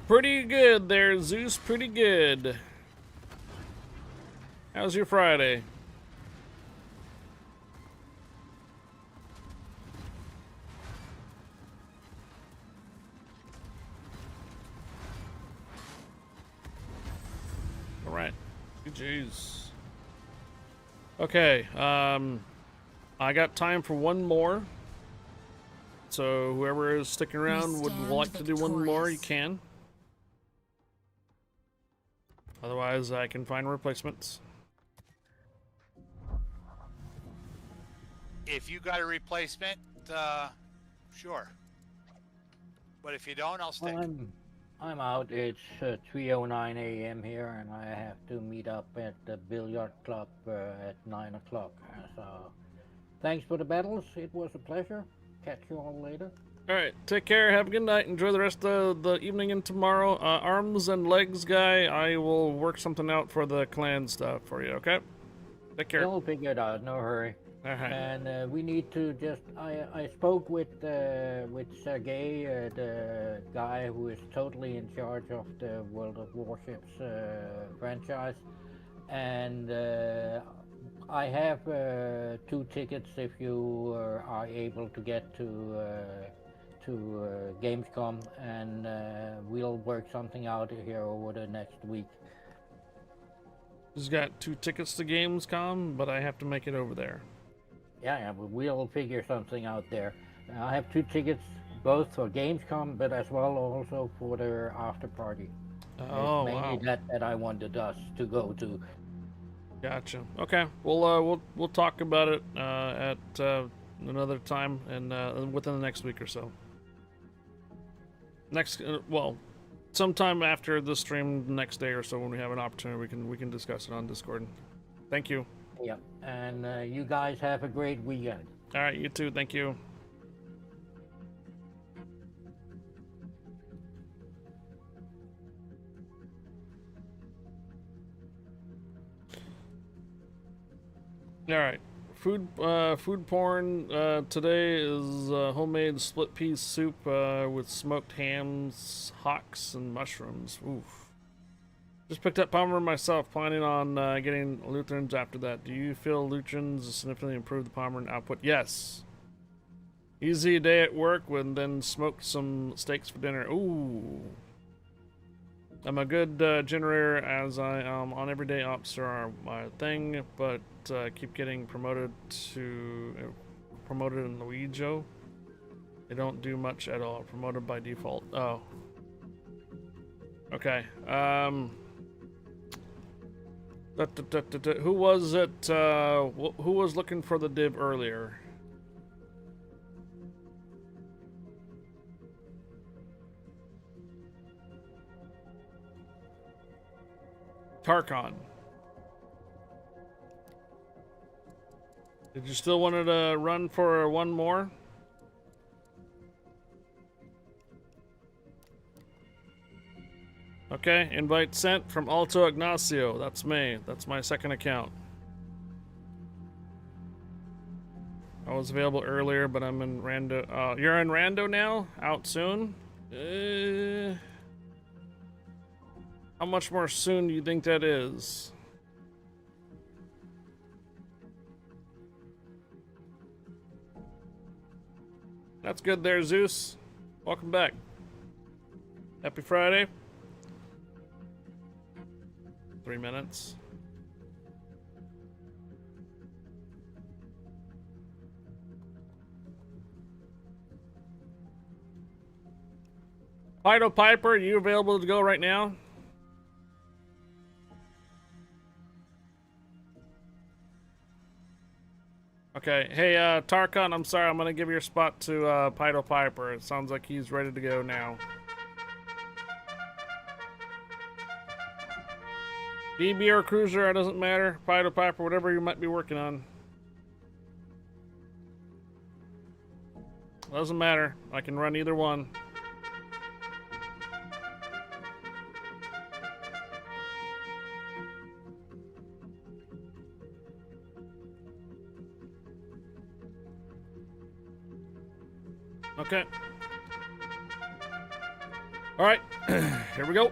Pretty good there, Zeus. Pretty good. How's your Friday? All right. Jeez. Okay. I got time for one more. So whoever is sticking around would like to do one more, you can. Otherwise, I can find replacements. If you got a replacement, sure. But if you don't, I'll stick. I'm out. It's 3:09 a.m. here, and I have to meet up at the billiard club at 9 o'clock. So, thanks for the battles. It was a pleasure. Catch you all later. All right, take care. Have a good night. Enjoy the rest of the evening and tomorrow. Arms and legs guy, I will work something out for the clan stuff for you. Okay. Take care. We'll figure it out. No hurry. And we need to just. I spoke with Sergey, the guy who is totally in charge of the World of Warships franchise, and I have 2 tickets if you are able to get to Gamescom, and we'll work something out here over the next week. He's got 2 tickets to Gamescom, but I have to make it over there. Yeah, but we'll figure something out there. I have 2 tickets, both for Gamescom, but as well also for their after party. Oh, it's mainly wow. that I wanted us to go to. Gotcha. Okay. We'll talk about it at another time and within the next week or so. Sometime after the stream, the next day or so, when we have an opportunity, we can discuss it on Discord. Thank you. Yeah, and you guys have a great weekend. All right, you too. Thank you. All right, food porn. Today is homemade split pea soup with smoked hams, hocks, and mushrooms. Oof. Just picked up Palmer myself, planning on getting Lutherans after that. Do you feel Lutherans significantly improve the Palmer output? Yes. Easy day at work, when then smoked some steaks for dinner. Ooh. I'm a good generator, as I am on everyday ops are my thing, but keep getting promoted in Luigi. They don't do much at all. Promoted by default. Oh. Okay. Who was it? Who was looking for the div earlier? Tarkon. Did you still want to run for one more? Okay, invite sent from Alto Ignacio. That's me. That's my second account. I was available earlier, but I'm in Rando. You're in Rando now? Out soon? How much more soon do you think that is? That's good there, Zeus. Welcome back. Happy Friday. 3 minutes. Fido Piper, are you available to go right now? Okay. Hey, Tarkon, I'm sorry. I'm going to give your spot to Pido Piper. It sounds like he's ready to go now. DB or Cruiser, it doesn't matter. Pido Piper, whatever you might be working on. Doesn't matter. I can run either one. Okay. All right. Here we go.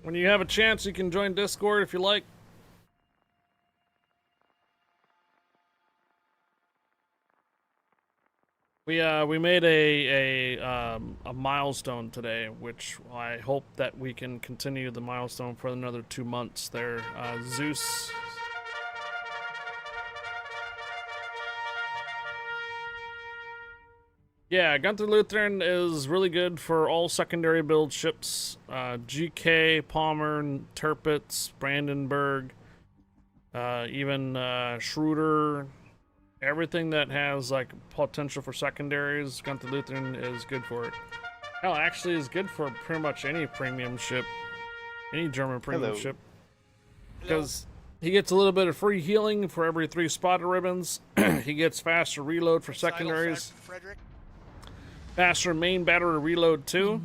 When you have a chance, you can join Discord if you like. We made a milestone today, which I hope that we can continue the milestone for another 2 months. There, Zeus. Yeah, Gunther Lutheran is really good for all secondary build ships. GK, Palmer, Tirpitz, Brandenburg, even Schroeder. Everything that has like potential for secondaries, Gunther Lutheran is good for it. Hell, actually is good for pretty much any premium ship. Any German premium ship. Because he gets a little bit of free healing for every 3 spotter ribbons. He gets faster reload for secondaries. Faster main battery reload too,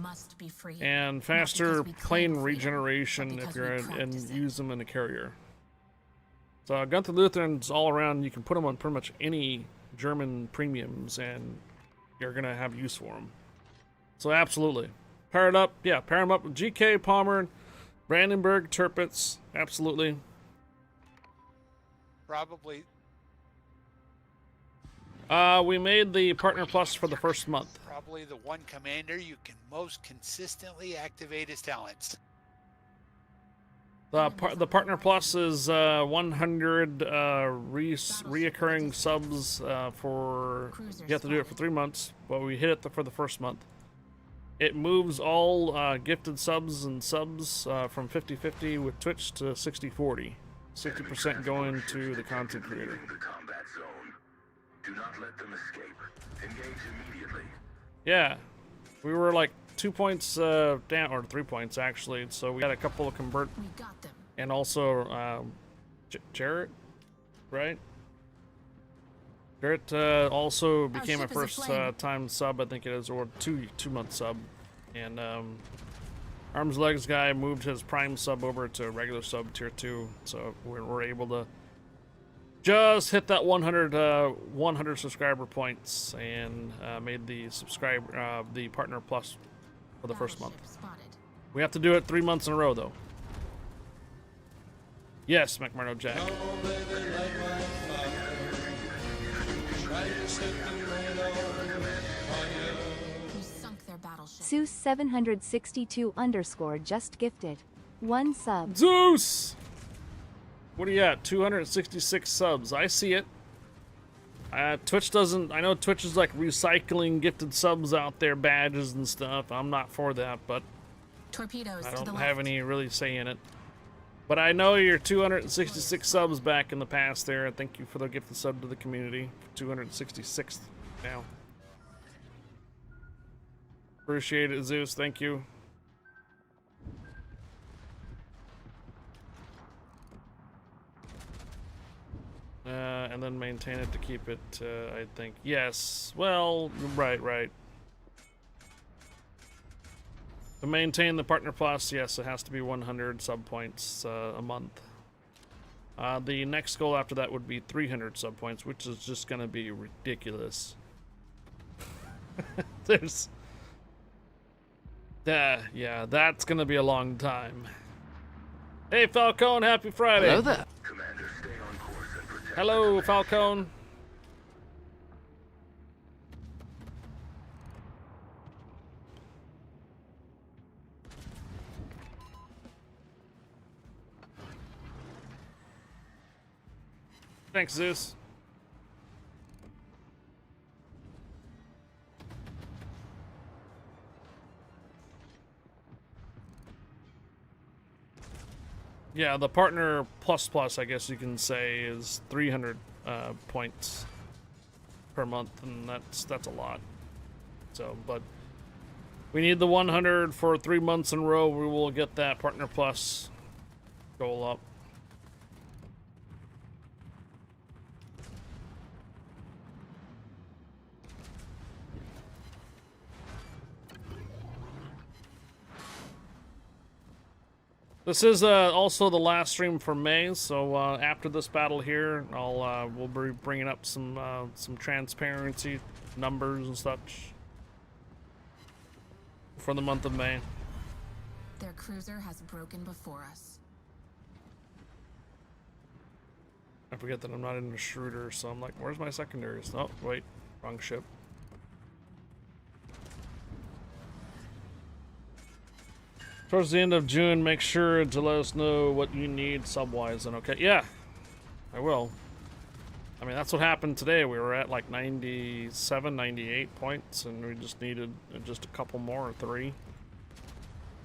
and faster plane regeneration if you're and use them in a carrier. So Gunther Lutherans all around, you can put them on pretty much any German premiums and you're going to have use for them. So absolutely. Pair it up. Yeah, pair them up with GK, Palmer, Brandenburg, Tirpitz. Absolutely. Probably. We made the Partner Plus for the first month. Probably the one commander you can most consistently activate his talents. The Partner Plus is 100 reoccurring subs for... You have to do it for 3 months, but we hit it for the first month. It moves all gifted subs and subs from 50-50 with Twitch to 60-40. 60% going to the content creator. The combat zone. Do not let them escape. Engage immediately. Yeah, we were like 2 points down, or 3 points actually. So we had a couple of convert, and also Jarrett, right? Jarrett also became a first time sub, I think it is, or two-month sub, and Arms Legs guy moved his prime sub over to regular sub tier 2, so we're able to just hit that 100 subscriber points and made the the Partner Plus for the first month. We have to do it 3 months in a row though. Yes, McMurdo Jack. Zeus 762 _ just gifted 1 sub. Zeus! What are you at? 266 subs. I see it. Twitch doesn't... I know Twitch is like recycling gifted subs out there, badges and stuff. I'm not for that, but Torpedoes I to the don't left. have any really say in it. But I know you're 266 subs back in the past there. Thank you for the gifted sub to the community. 266 now. Appreciate it, Zeus. Thank you. And then maintain it to keep it, I think. Yes. Well, right. To maintain the Partner Plus, yes, it has to be 100 sub points a month. The next goal after that would be 300 sub points, which is just going to be ridiculous. There's... yeah, that's gonna be a long time. Hey, Falcone, happy Friday. Hello there. Commander, stay on course and protect. Hello, Falcone. Thanks, Zeus. Yeah, the Partner Plus, I guess you can say, is 300 points per month, and that's a lot. So, but we need the 100 for 3 months in a row. We will get that Partner Plus goal up. This is also the last stream for May, so after this battle here, we'll be bringing up some transparency numbers and such for the month of May. Their cruiser has broken before us. I forget that I'm not in a Schroeder, so I'm like, where's my secondaries? Oh, wait, wrong ship. Towards the end of June, make sure to let us know what you need sub-wise, and okay? Yeah, I will. I mean, that's what happened today. We were at like 97, 98 points, and we just needed just a couple more, three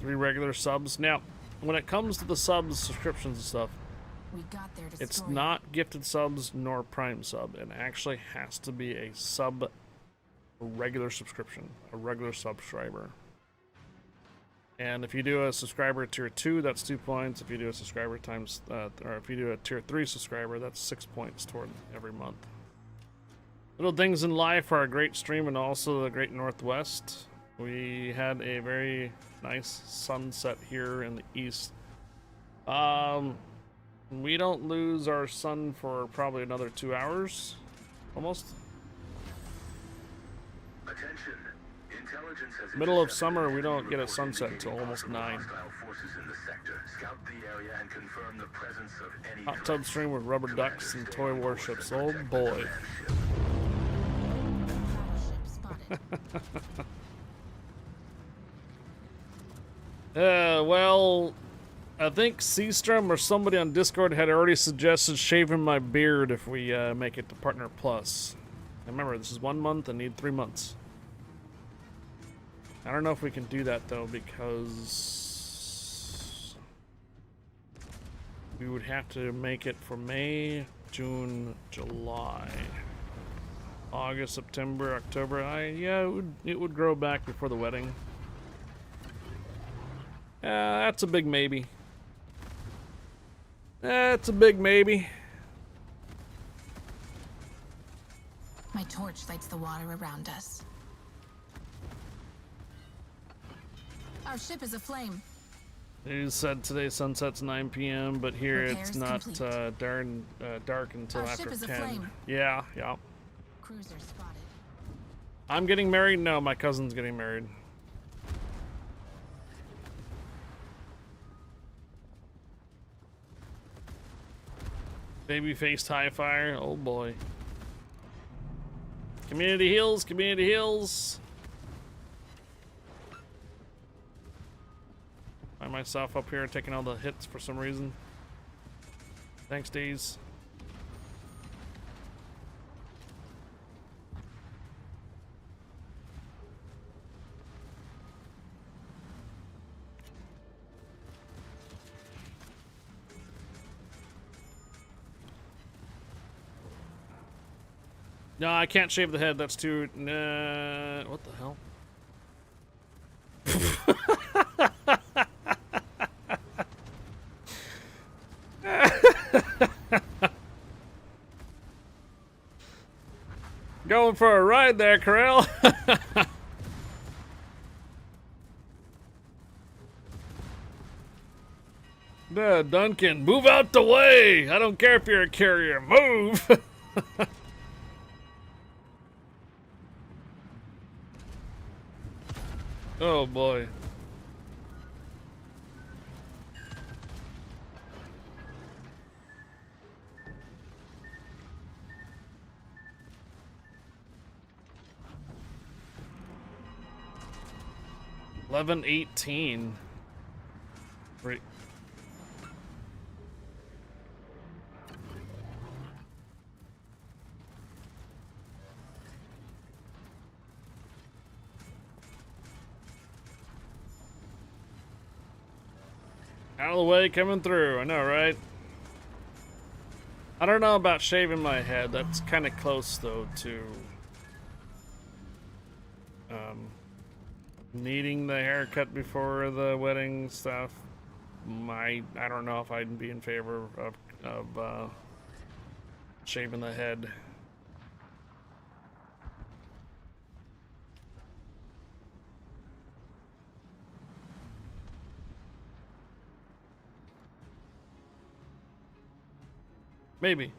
regular subs. Now, when it comes to the subs, subscriptions and stuff, We got there to it's destroy not gifted subs nor prime sub. It actually has to be a regular subscription, a regular subscriber. And if you do a subscriber tier 2, that's 2 points. If you do a subscriber times, or if you do a tier 3 subscriber, that's 6 points toward every month. Little things in life are a great stream, and also the Great Northwest. We had a very nice sunset here in the east. We don't lose our sun for probably another 2 hours, almost. Attention. Intelligence has Middle of summer, we don't get a sunset until almost 9. hostile forces in the sector. Scout the area and confirm the presence of any Hot tub stream with rubber ducks and toy warships. Oh boy. Well, I think Seastrom or somebody on Discord had already suggested shaving my beard if we make it to Partner Plus. And remember, this is 1 month and need 3 months. I don't know if we can do that though, because we would have to make it for May, June, July, August, September, October. Yeah, it would grow back before the wedding. That's a big maybe. That's a big maybe. My torch lights the water around us. Our ship is aflame. You said today sunset's 9 p.m., but here it's not dark until Our after ship is 10. aflame. Yeah, yeah. Cruiser spotted. I'm getting married? No, my cousin's getting married. Babyface TIE Fire. Oh boy. Community heals, community heals. Find myself up here taking all the hits for some reason. Thanks, Deez. No, I can't shave the head. That's too... what the hell? Going for a ride there, Corel. Duncan, move out the way. I don't care if you're a carrier. Move. Oh boy. $11.18. Right. Out of the way, coming through. I know, right? I don't know about shaving my head. That's kind of close, though, to needing the haircut before the wedding stuff. I don't know if I'd be in favor of shaving the head. Maybe.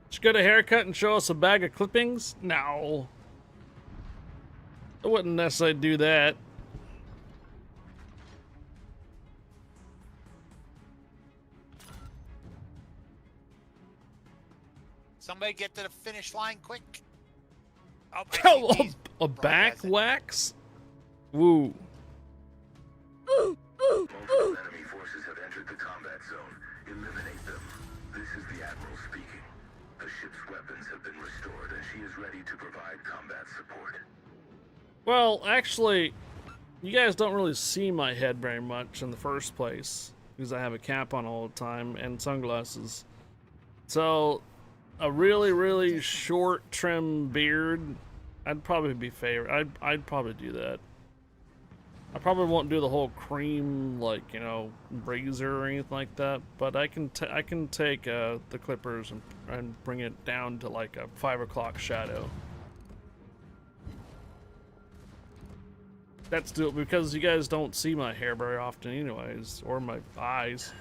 Should get a haircut and show us a bag of clippings? No. I wouldn't necessarily do that. Somebody get to the finish line quick. Oh, a back wax? Woo. Multiple enemy forces have entered the combat zone. Eliminate them. This is the Admiral speaking. The ship's weapons have been restored, and she is ready to provide combat support. Well, actually, you guys don't really see my head very much in the first place because I have a cap on all the time and sunglasses. So, a really, really short trim beard, I'd probably be favorite. I'd probably do that. I probably won't do the whole cream, like, you know, razor or anything like that, but I can take the clippers and bring it down to like a 5 o'clock shadow. That's doable because you guys don't see my hair very often anyways, or my eyes.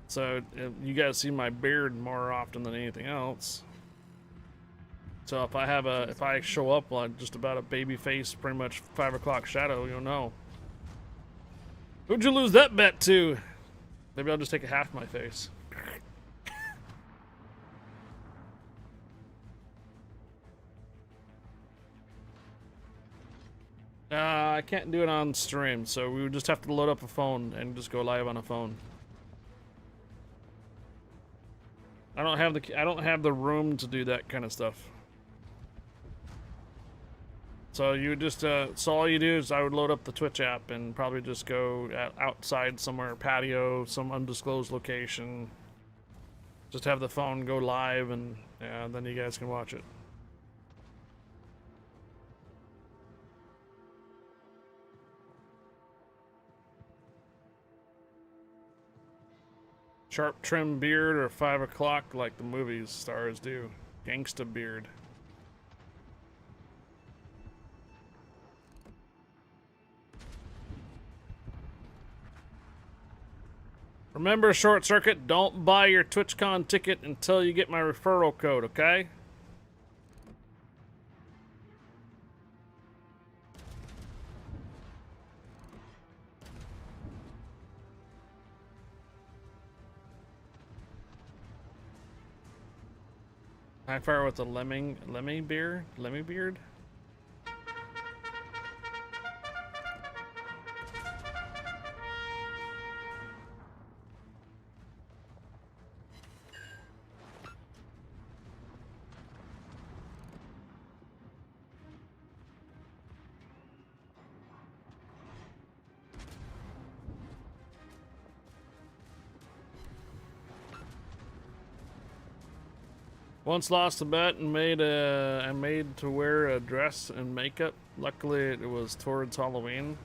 So you guys see my beard more often than anything else. So if I show up like just about a baby face, pretty much 5 o'clock shadow, you'll know. Who'd you lose that bet to? Maybe I'll just take a half my face. I can't do it on stream, so we would just have to load up a phone and just go live on a phone. I don't have the room to do that kind of stuff. So you just so all you do is I would load up the Twitch app and probably just go outside somewhere, patio, some undisclosed location. Just have the phone go live, and then you guys can watch it. Sharp trim beard or 5 o'clock like the movie stars do. Gangsta beard. Remember, Short Circuit, don't buy your TwitchCon ticket until you get my referral code, okay? High fire with the lemmy beard? Once lost a bet and made to wear a dress and makeup. Luckily, it was towards Halloween.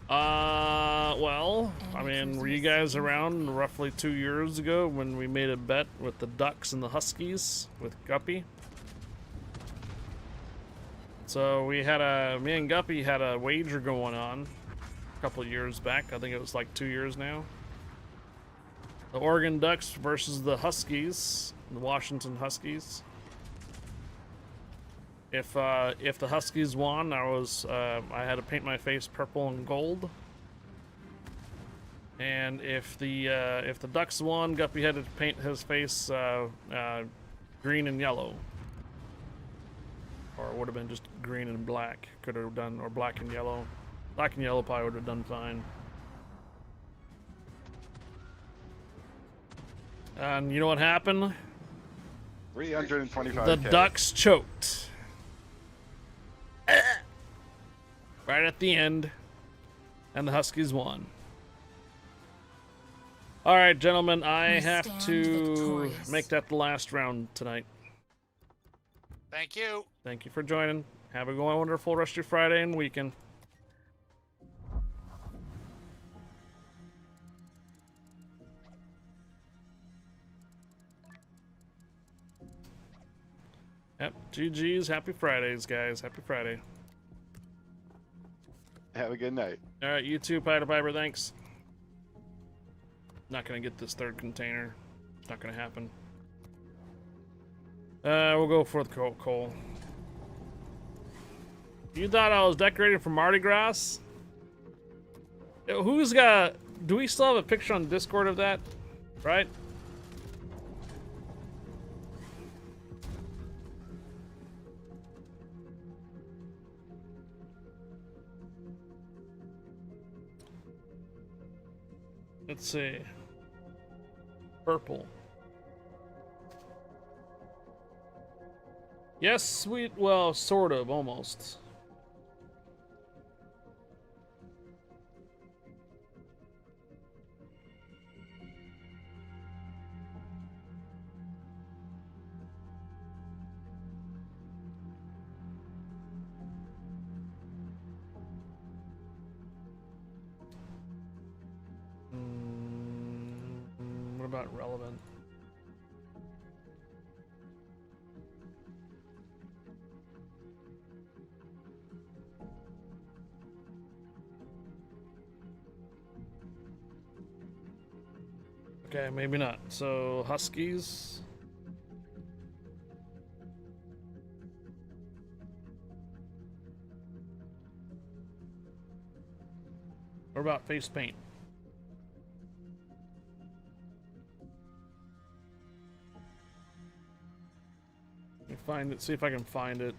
Well, I mean, were you guys around roughly 2 years ago when we made a bet with the Ducks and the Huskies with Guppy? So me and Guppy had a wager going on a couple years back. I think it was like 2 years now. The Oregon Ducks versus the Huskies, the Washington Huskies. If the Huskies won, I had to paint my face purple and gold. And if the Ducks won, Guppy had to paint his face green and yellow. Or it would have been just green and black. Could have done, or black and yellow. Black and yellow probably would have done fine. And you know what happened? 325K. The Ducks choked. Right at the end. And the Huskies won. Alright, gentlemen, I have to make that the last round tonight. Thank you. Thank you for joining. Have a wonderful rest of your Friday and weekend. Yep, GG's. Happy Fridays, guys. Happy Friday. Have a good night. All right, you too, Piper Piper. Thanks. Not gonna get this third container. It's not gonna happen. We'll go for the coal. You thought I was decorating for Mardi Gras? Who's got... Do we still have a picture on Discord of that? Right? Let's see. Purple. Yes, sweet. Well, sort of, almost. not relevant. Okay, maybe not. So, Huskies. What about face paint? Let me find it, see if I can find it.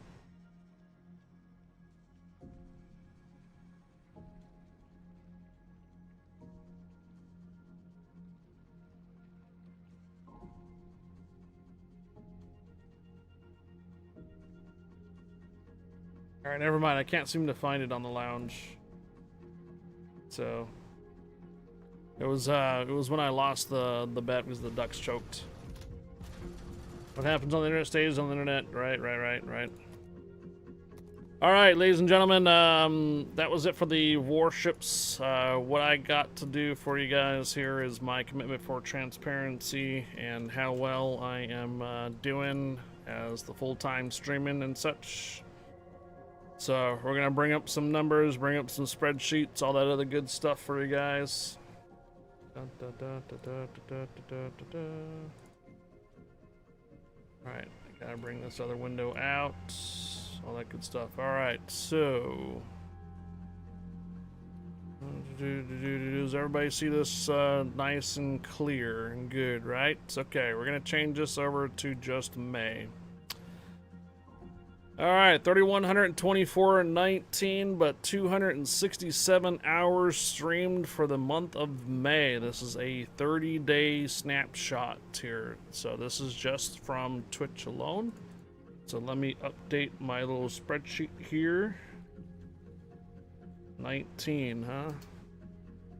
Alright, never mind. I can't seem to find it on the lounge. So it was when I lost the bet because the ducks choked. What happens on the internet stays on the internet. Right. Alright, ladies and gentlemen, that was it for the Warships. What I got to do for you guys here is my commitment for transparency and how well I am doing as the full-time streaming and such. So we're gonna bring up some numbers, bring up some spreadsheets, all that other good stuff for you guys. Alright, I gotta bring this other window out. All that good stuff. Alright, so does everybody see this nice and clear and good, right? Okay, we're gonna change this over to just May. Alright, 3,124.19, but 267 hours streamed for the month of May. This is a 30-day snapshot here. So this is just from Twitch alone. So let me update my little spreadsheet here. 19, huh?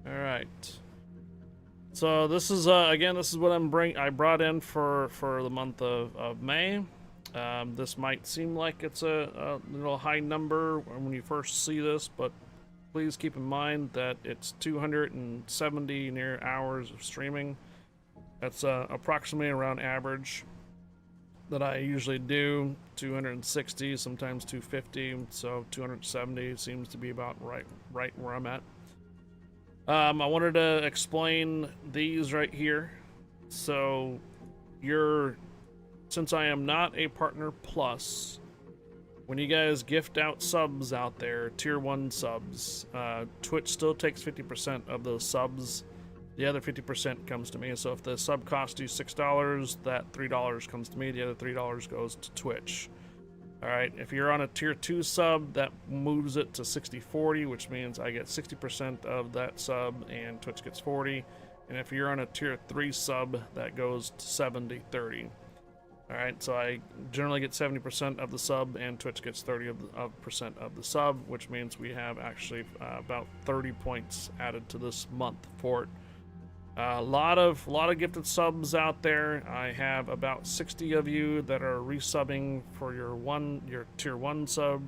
Alright. So this is, again, this is what I brought in for the month of May. This might seem like it's a little high number when you first see this, but please keep in mind that it's 270 near hours of streaming. That's approximately around average that I usually do. 260, sometimes 250, so 270 seems to be about right where I'm at. I wanted to explain these right here. So since I am not a partner plus, when you guys gift out subs out there, tier 1 subs, Twitch still takes 50% of those subs. The other 50% comes to me. So if the sub costs you $6, that $3 comes to me. The other $3 goes to Twitch. Alright, if you're on a tier 2 sub, that moves it to 60-40, which means I get 60% of that sub and Twitch gets 40. And if you're on a tier 3 sub, that goes to 70-30. Alright, so I generally get 70% of the sub and Twitch gets 30% of the sub, which means we have actually about 30 points added to this month for it. A lot of gifted subs out there. I have about 60 of you that are resubbing for your tier 1 sub.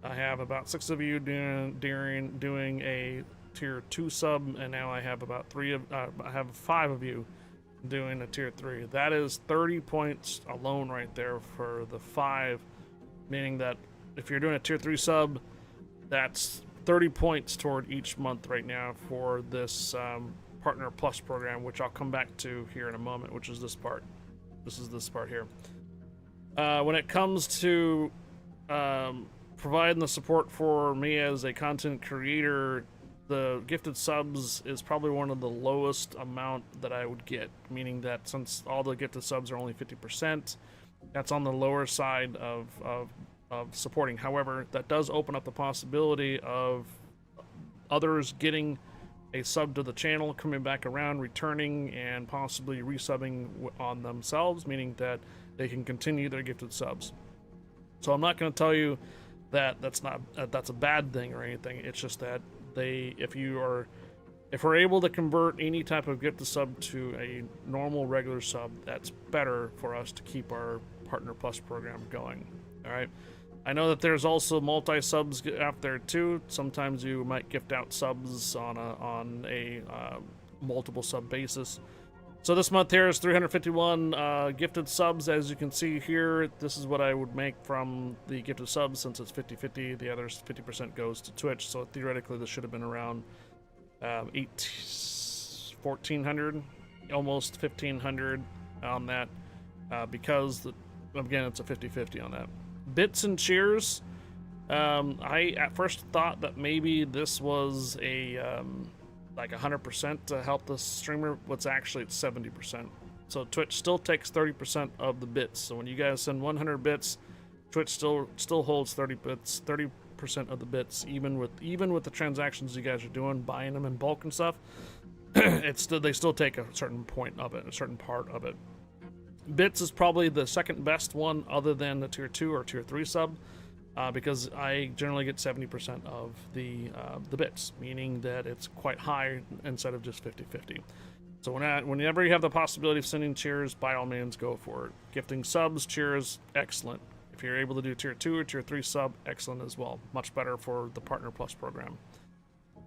I have about 6 of you doing a tier 2 sub, and now I have about 5 of you doing a tier 3. That is 30 points alone right there for the 5, meaning that if you're doing a tier 3 sub, that's 30 points toward each month right now for this Partner Plus program, which I'll come back to here in a moment, which is this part. This is this part here. When it comes to providing the support for me as a content creator, the gifted subs is probably one of the lowest amount that I would get, meaning that since all the gifted subs are only 50%, that's on the lower side of supporting. However, that does open up the possibility of others getting a sub to the channel, coming back around, returning, and possibly resubbing on themselves, meaning that they can continue their gifted subs. So I'm not going to tell you that that's a bad thing or anything. It's just that if we're able to convert any type of gifted sub to a normal regular sub, that's better for us to keep our Partner Plus program going. All right. I know that there's also multi-subs out there too. Sometimes you might gift out subs on a multiple sub basis. So this month here is 351 gifted subs. As you can see here, this is what I would make from the gifted subs since it's 50-50. The other 50% goes to Twitch. So theoretically, this should have been around 1,400, almost 1,500 on that because, again, it's a 50-50 on that. Bits and cheers. I at first thought that maybe this was a like 100% to help the streamer. What's actually it's 70%. So Twitch still takes 30% of the bits. So when you guys send 100 bits, Twitch still holds 30 bits, 30% of the bits, even with the transactions you guys are doing, buying them in bulk and stuff. They still take a certain point of it, a certain part of it. Bits is probably the second best one, other than the tier 2 or tier 3 sub. Because I generally get 70% of the bits, meaning that it's quite high instead of just 50-50. So whenever you have the possibility of sending cheers, by all means, go for it. Gifting subs, cheers, excellent. If you're able to do tier 2 or tier 3 sub, excellent as well. Much better for the Partner Plus program.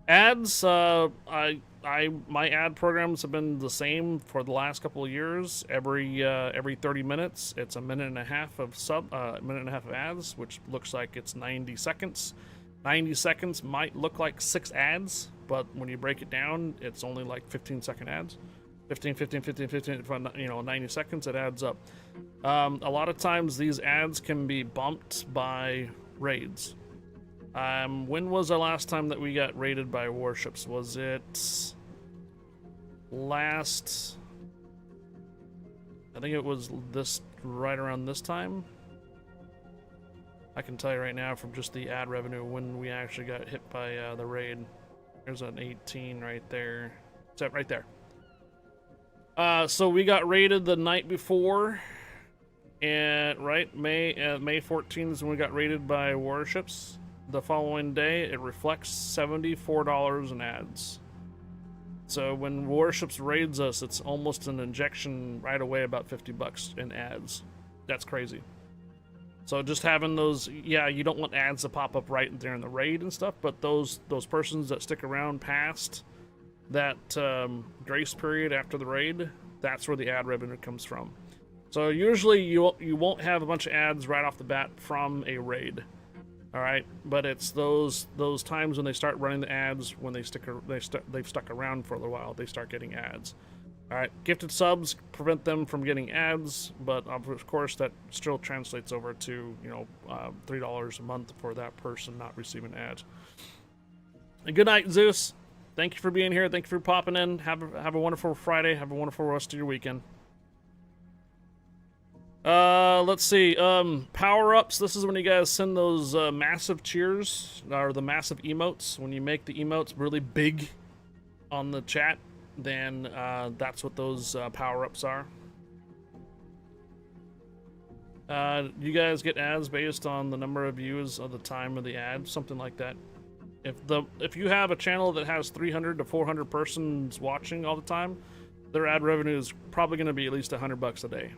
Ads, my ad programs have been the same for the last couple of years. Every 30 minutes, it's a minute and a half of ads, which looks like it's 90 seconds. 90 seconds might look like 6 ads, but when you break it down, it's only like 15-second ads. 15, for 90 seconds, it adds up. A lot of times these ads can be bumped by raids. When was the last time that we got raided by warships? Was it last... I think it was right around this time. I can tell you right now from just the ad revenue when we actually got hit by the raid. There's an 18 right there. Except right there. So we got raided the night before. And May 14th is when we got raided by warships. The following day, it reflects $74 in ads. So when Warships raids us, it's almost an injection right away, about $50 in ads. That's crazy. So just having those, yeah, you don't want ads to pop up right there in the raid and stuff, but those persons that stick around past that grace period after the raid, that's where the ad revenue comes from. So usually you won't have a bunch of ads right off the bat from a raid. All right, but it's those times when they start running the ads, when they've stuck around for a little while, they start getting ads. All right, gifted subs prevent them from getting ads, but of course that still translates over to $3 a month for that person not receiving ads. And good night, Zeus. Thank you for being here. Thank you for popping in. Have a wonderful Friday. Have a wonderful rest of your weekend. Let's see, power-ups, this is when you guys send those, massive cheers, or the massive emotes. When you make the emotes really big on the chat, then, that's what those, power-ups are. You guys get ads based on the number of views of the time of the ad, something like that. If you have a channel that has 300 to 400 persons watching all the time, their ad revenue is probably going to be at least $100 a day.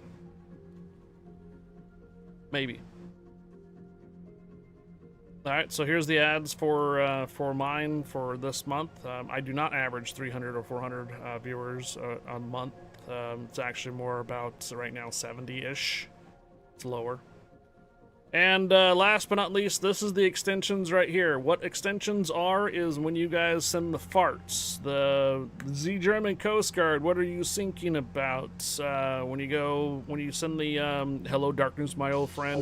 Maybe. All right, so here's the ads for mine for this month. I do not average 300 or 400 viewers a month. It's actually more about right now 70-ish. It's lower. And last but not least, this is the extensions right here. What extensions are is when you guys send the farts. The Z German Coast Guard, what are you thinking about? When you send the hello darkness, my old friend,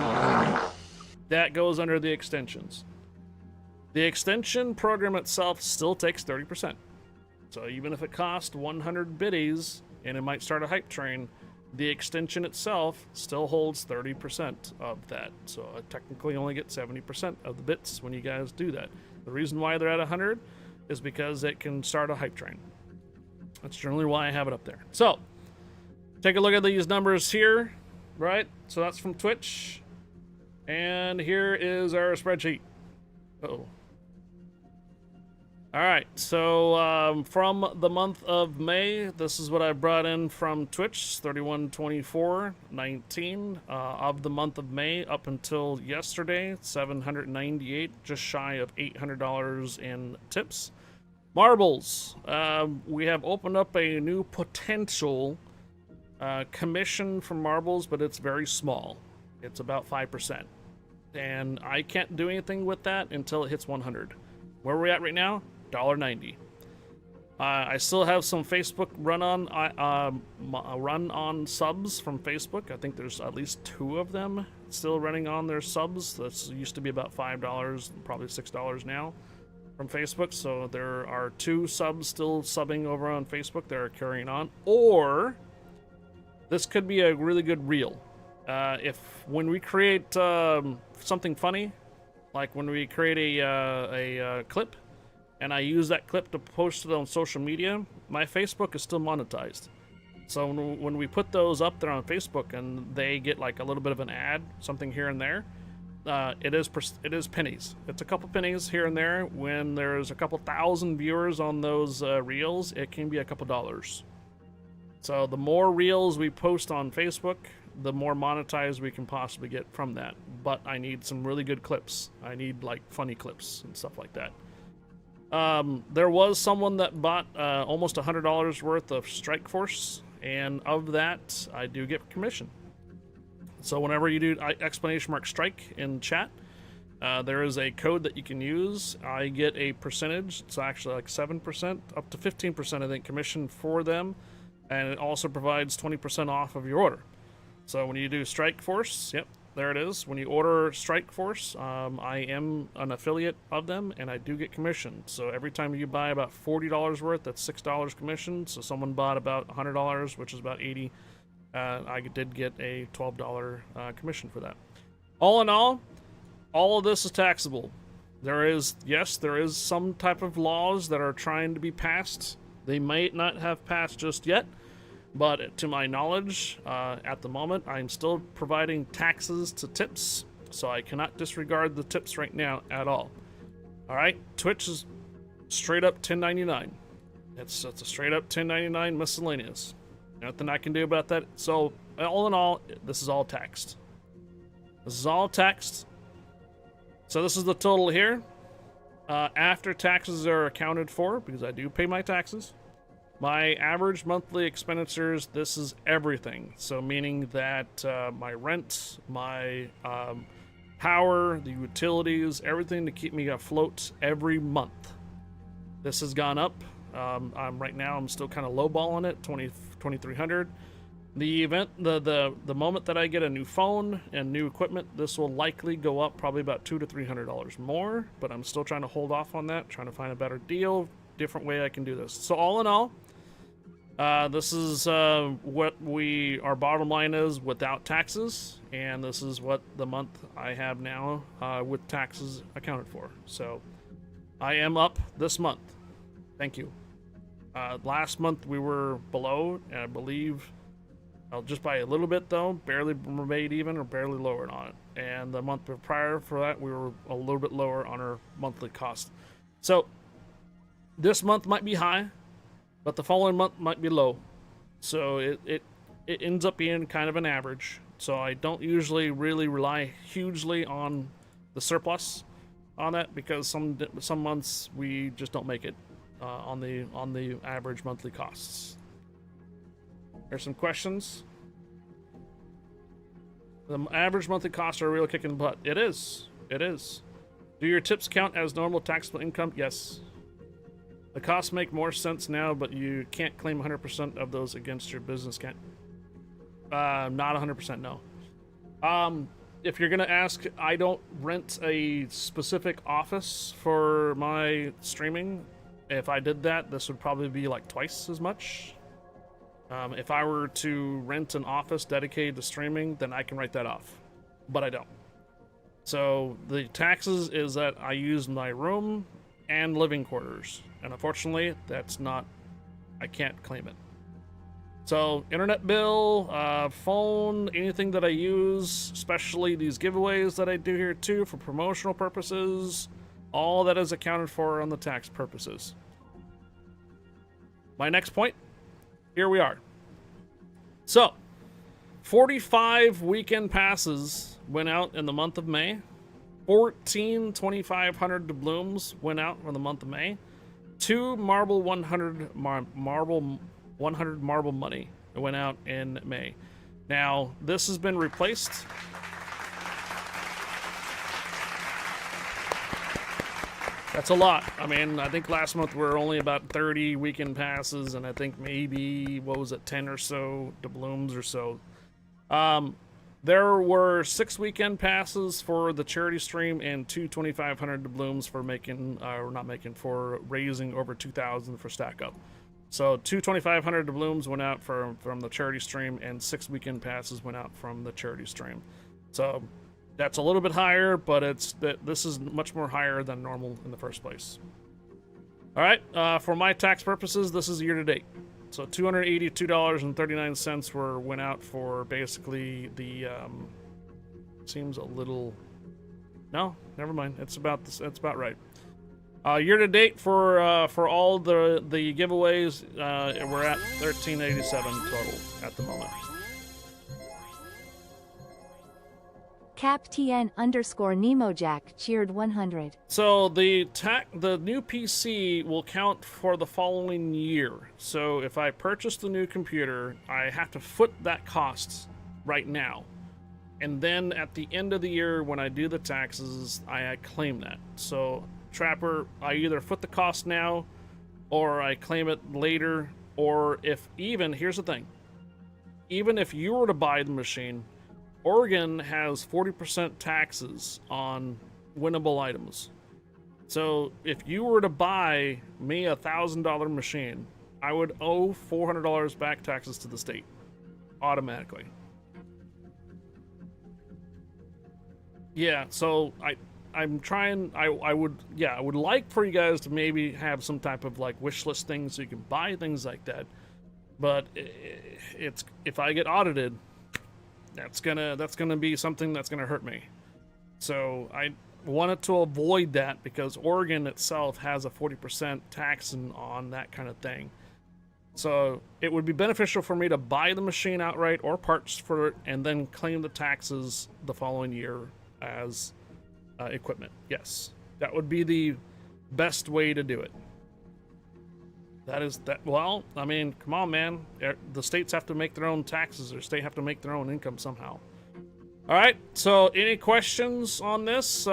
that goes under the extensions. The extension program itself still takes 30%. So even if it costs 100 biddies and it might start a hype train, the extension itself still holds 30% of that. So I technically only get 70% of the bits when you guys do that. The reason why they're at 100 is because it can start a hype train. That's generally why I have it up there. So take a look at these numbers here, right? So that's from Twitch. And here is our spreadsheet. Uh-oh. All right, so from the month of May, this is what I brought in from Twitch, 3124.19 of the month of May up until yesterday, 798, just shy of $800 in tips. Marbles, we have opened up a new potential commission from marbles, but it's very small. It's about 5%. And I can't do anything with that until it hits 100. Where we're at right now, $1.90. I still have some Facebook run on subs from Facebook. I think there's at least 2 of them still running on their subs. That used to be about $5, probably $6 now from Facebook. So there are 2 subs still subbing over on Facebook that are carrying on. Or this could be a really good reel. If when we create something funny, like when we create a clip, and I use that clip to post it on social media, my Facebook is still monetized. So when we put those up there on Facebook and they get like a little bit of an ad, something here and there, it is pennies. It's a couple pennies here and there. When there's a couple thousand viewers on those reels, it can be a couple dollars. So the more reels we post on Facebook, the more monetized we can possibly get from that. But I need some really good clips. I need like funny clips and stuff like that. There was someone that bought almost $100 worth of Strike Force, and of that, I do get commission. So whenever you do !strike in chat, there is a code that you can use. I get a percentage. It's actually like 7%, up to 15%, I think, commission for them, and it also provides 20% off of your order. So when you do Strike Force, yep, there it is. When you order Strike Force, I am an affiliate of them, and I do get commission. So every time you buy about $40 worth, that's $6 commission. So someone bought about $100, which is about $80. I did get a $12 commission for that. All in all of this is taxable. There is some type of laws that are trying to be passed. They might not have passed just yet. But to my knowledge, at the moment, I'm still providing taxes to tips, so I cannot disregard the tips right now at all. All right, Twitch is straight up $10.99. It's a straight up $10.99 miscellaneous. Nothing I can do about that. So all in all, this is all taxed. This is all taxed. So this is the total here. After taxes are accounted for, because I do pay my taxes. My average monthly expenditures, this is everything. So meaning that my rent, my power, the utilities, everything to keep me afloat every month. This has gone up. Right now I'm still kind of lowballing it, $2,300. The moment that I get a new phone and new equipment, this will likely go up probably about $200 to $300 more. But I'm still trying to hold off on that, trying to find a better deal, different way I can do this. So all in all, this is what our bottom line is without taxes, and this is what the month I have now with taxes accounted for. So I am up this month. Thank you. Last month we were below, and I believe just by a little bit though, barely made even or barely lowered on it. And the month prior for that, we were a little bit lower on our monthly cost. So this month might be high, but the following month might be low. So it ends up being kind of an average. So I don't usually really rely hugely on the surplus on that, because some months we just don't make it on the average monthly costs. There's some questions. The average monthly costs are a real kick in the butt. It is. It is. Do your tips count as normal taxable income? Yes. The costs make more sense now, but you can't claim 100% of those against your business. Can't. Not 100%, no. If you're gonna ask, I don't rent a specific office for my streaming. If I did that, this would probably be like twice as much. If I were to rent an office dedicated to streaming, then I can write that off, but I don't. So the taxes is that I use my room and living quarters, and unfortunately that's not, I can't claim it. So internet bill, phone, anything that I use, especially these giveaways that I do here too for promotional purposes, all that is accounted for on the tax purposes. My next point, here we are. So 45 weekend passes went out in the month of May. 14 2,500 doubloons went out for the month of May. 2 marble 100 marble money It went out in May. Now, this has been replaced. That's a lot. I mean, I think last month we were only about 30 weekend passes, and I think maybe, what was it, 10 or so doubloons or so. There were 6 weekend passes for the charity stream and 2 2,500 doubloons for for raising over 2,000 for stack up. So 2 2,500 doubloons went out from the charity stream, and 6 weekend passes went out from the charity stream. So that's a little bit higher, but this is much more higher than normal in the first place. All right, for my tax purposes, this is year to date. So $282.39 went out for basically the. Seems a little. No, never mind. It's about right. Year to date for all the giveaways, we're at $13.87 total at the moment. CapTN_NemoJack cheered 100. So the new PC will count for the following year. So if I purchase the new computer, I have to foot that cost right now. And then at the end of the year, when I do the taxes, I claim that. So Trapper, I either foot the cost now, or I claim it later, or here's the thing. Even if you were to buy the machine, Oregon has 40% taxes on winnable items. So if you were to buy me a $1,000 machine, I would owe $400 back taxes to the state automatically. Yeah, so I'm trying. I would like for you guys to maybe have some type of like wish list things so you can buy things like that. But if I get audited, that's gonna be something that's gonna hurt me. So I wanted to avoid that because Oregon itself has a 40% tax on that kind of thing. So it would be beneficial for me to buy the machine outright or parts for it and then claim the taxes the following year as equipment. Yes, that would be the best way to do it. Well, I mean, come on, man. The states have to make their own taxes, or state have to make their own income somehow. All right, so any questions on this?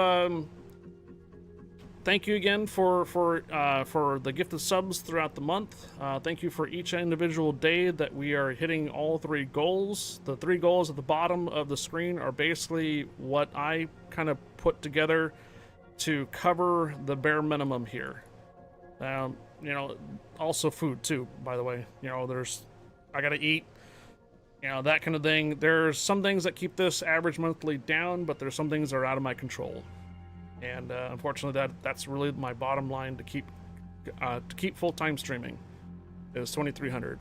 Thank you again for the gifted subs throughout the month. Thank you for each individual day that we are hitting all 3 goals. The 3 goals at the bottom of the screen are basically what I kind of put together to cover the bare minimum here. Also food too, by the way. I gotta eat, that kind of thing. There's some things that keep this average monthly down, but there's some things that are out of my control. And unfortunately, that's really my bottom line to keep full-time streaming is 2,300.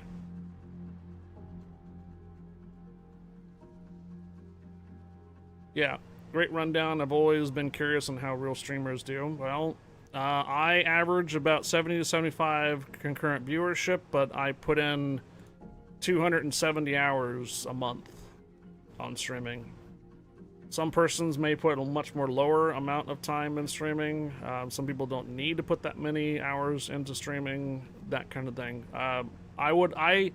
Yeah, great rundown. I've always been curious on how real streamers do. Well, I average about 70 to 75 concurrent viewership, but I put in 270 hours a month on streaming. Some persons may put a much more lower amount of time in streaming. Some people don't need to put that many hours into streaming, that kind of thing. I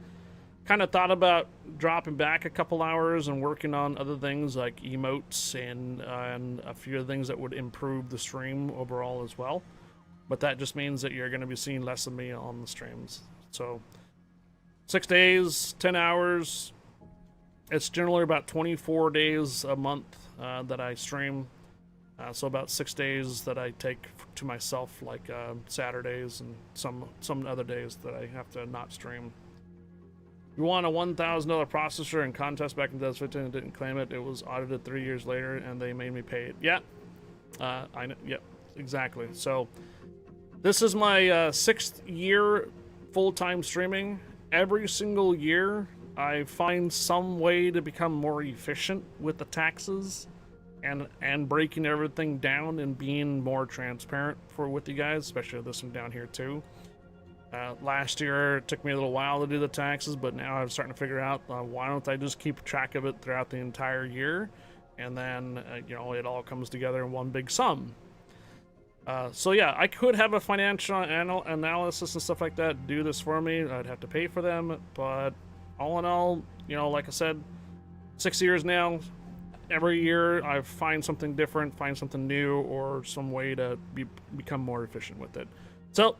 kind of thought about dropping back a couple hours and working on other things like emotes and a few of the things that would improve the stream overall as well. But that just means that you're going to be seeing less of me on the streams. So 6 days, 10 hours. It's generally about 24 days a month that I stream. So about 6 days that I take to myself, like Saturdays and some other days that I have to not stream. You want a $1,000 processor in contest back in 2015 and didn't claim it. It was audited 3 years later and they made me pay it. Yeah, I know. Yep, exactly. So this is my 6th year full-time streaming. Every single year, I find some way to become more efficient with the taxes and breaking everything down and being more transparent with you guys, especially this one down here too. Last year it took me a little while to do the taxes, but now I'm starting to figure out why don't I just keep track of it throughout the entire year, and then it all comes together in one big sum. So yeah, I could have a financial analysis and stuff like that do this for me. I'd have to pay for them, but all in all, you know, like I said, 6 years now. Every year I find something different, find something new, or some way to become more efficient with it. So,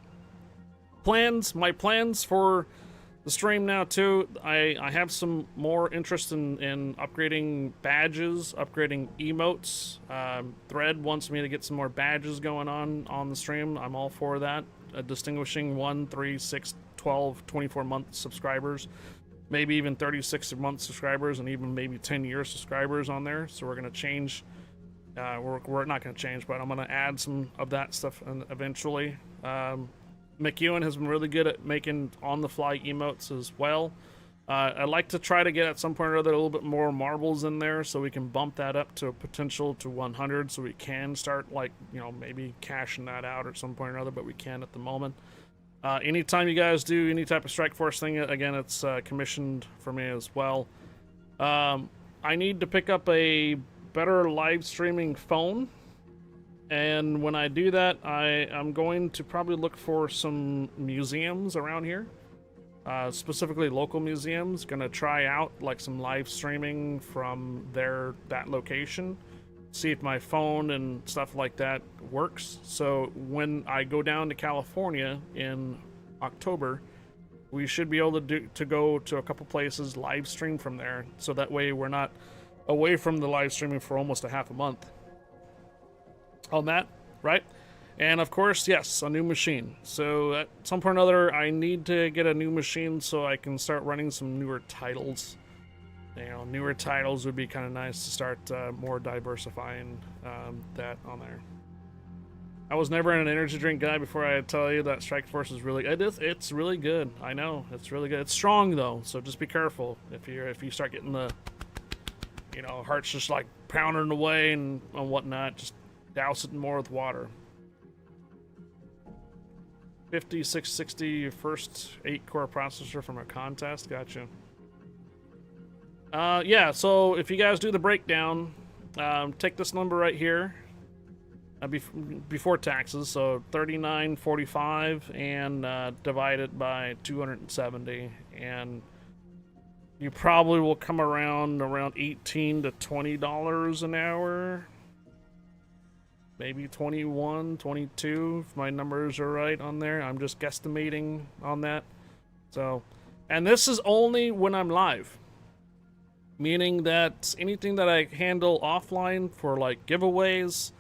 my plans for the stream now too, I have some more interest in upgrading badges, upgrading emotes. Thread wants me to get some more badges going on the stream. I'm all for that. Distinguishing 1, 3, 6, 12, 24-month subscribers. Maybe even 36-month subscribers, and even maybe 10-year subscribers on there. So we're going to change. We're not going to change, but I'm going to add some of that stuff eventually. McEwen has been really good at making on-the-fly emotes as well. I'd like to try to get at some point or other a little bit more marbles in there, so we can bump that up to a potential to 100, so we can start, like, you know, maybe cashing that out at some point or other, but we can at the moment. Anytime you guys do any type of Strike Force thing, again, it's commissioned for me as well. I need to pick up a better live streaming phone, and when I do that, I'm going to probably look for some museums around here, specifically local museums. Gonna try out like some live streaming from that location. See if my phone and stuff like that works. So when I go down to California in October, we should be able to go to a couple places, live stream from there, so that way we're not away from the live streaming for almost a half a month on that, right? And of course, yes, a new machine. So at some point or another, I need to get a new machine so I can start running some newer titles. You know, newer titles would be kind of nice to start more diversifying that on there. I was never an energy drink guy before I tell you that Strike Force is really it's really good. I know, it's really good. It's strong though, so just be careful if you start getting the, you know, heart's just like pounding away and whatnot. Just douse it more with water. 5660, your first 8-core processor from a contest. Gotcha. Yeah, so if you guys do the breakdown, take this number right here, before taxes, so 39.45, and divide it by 270, and you probably will come around $18 to $20 an hour, maybe 21, 22, if my numbers are right on there. I'm just guesstimating on that. So, and this is only when I'm live. Meaning that anything that I handle offline for like giveaways,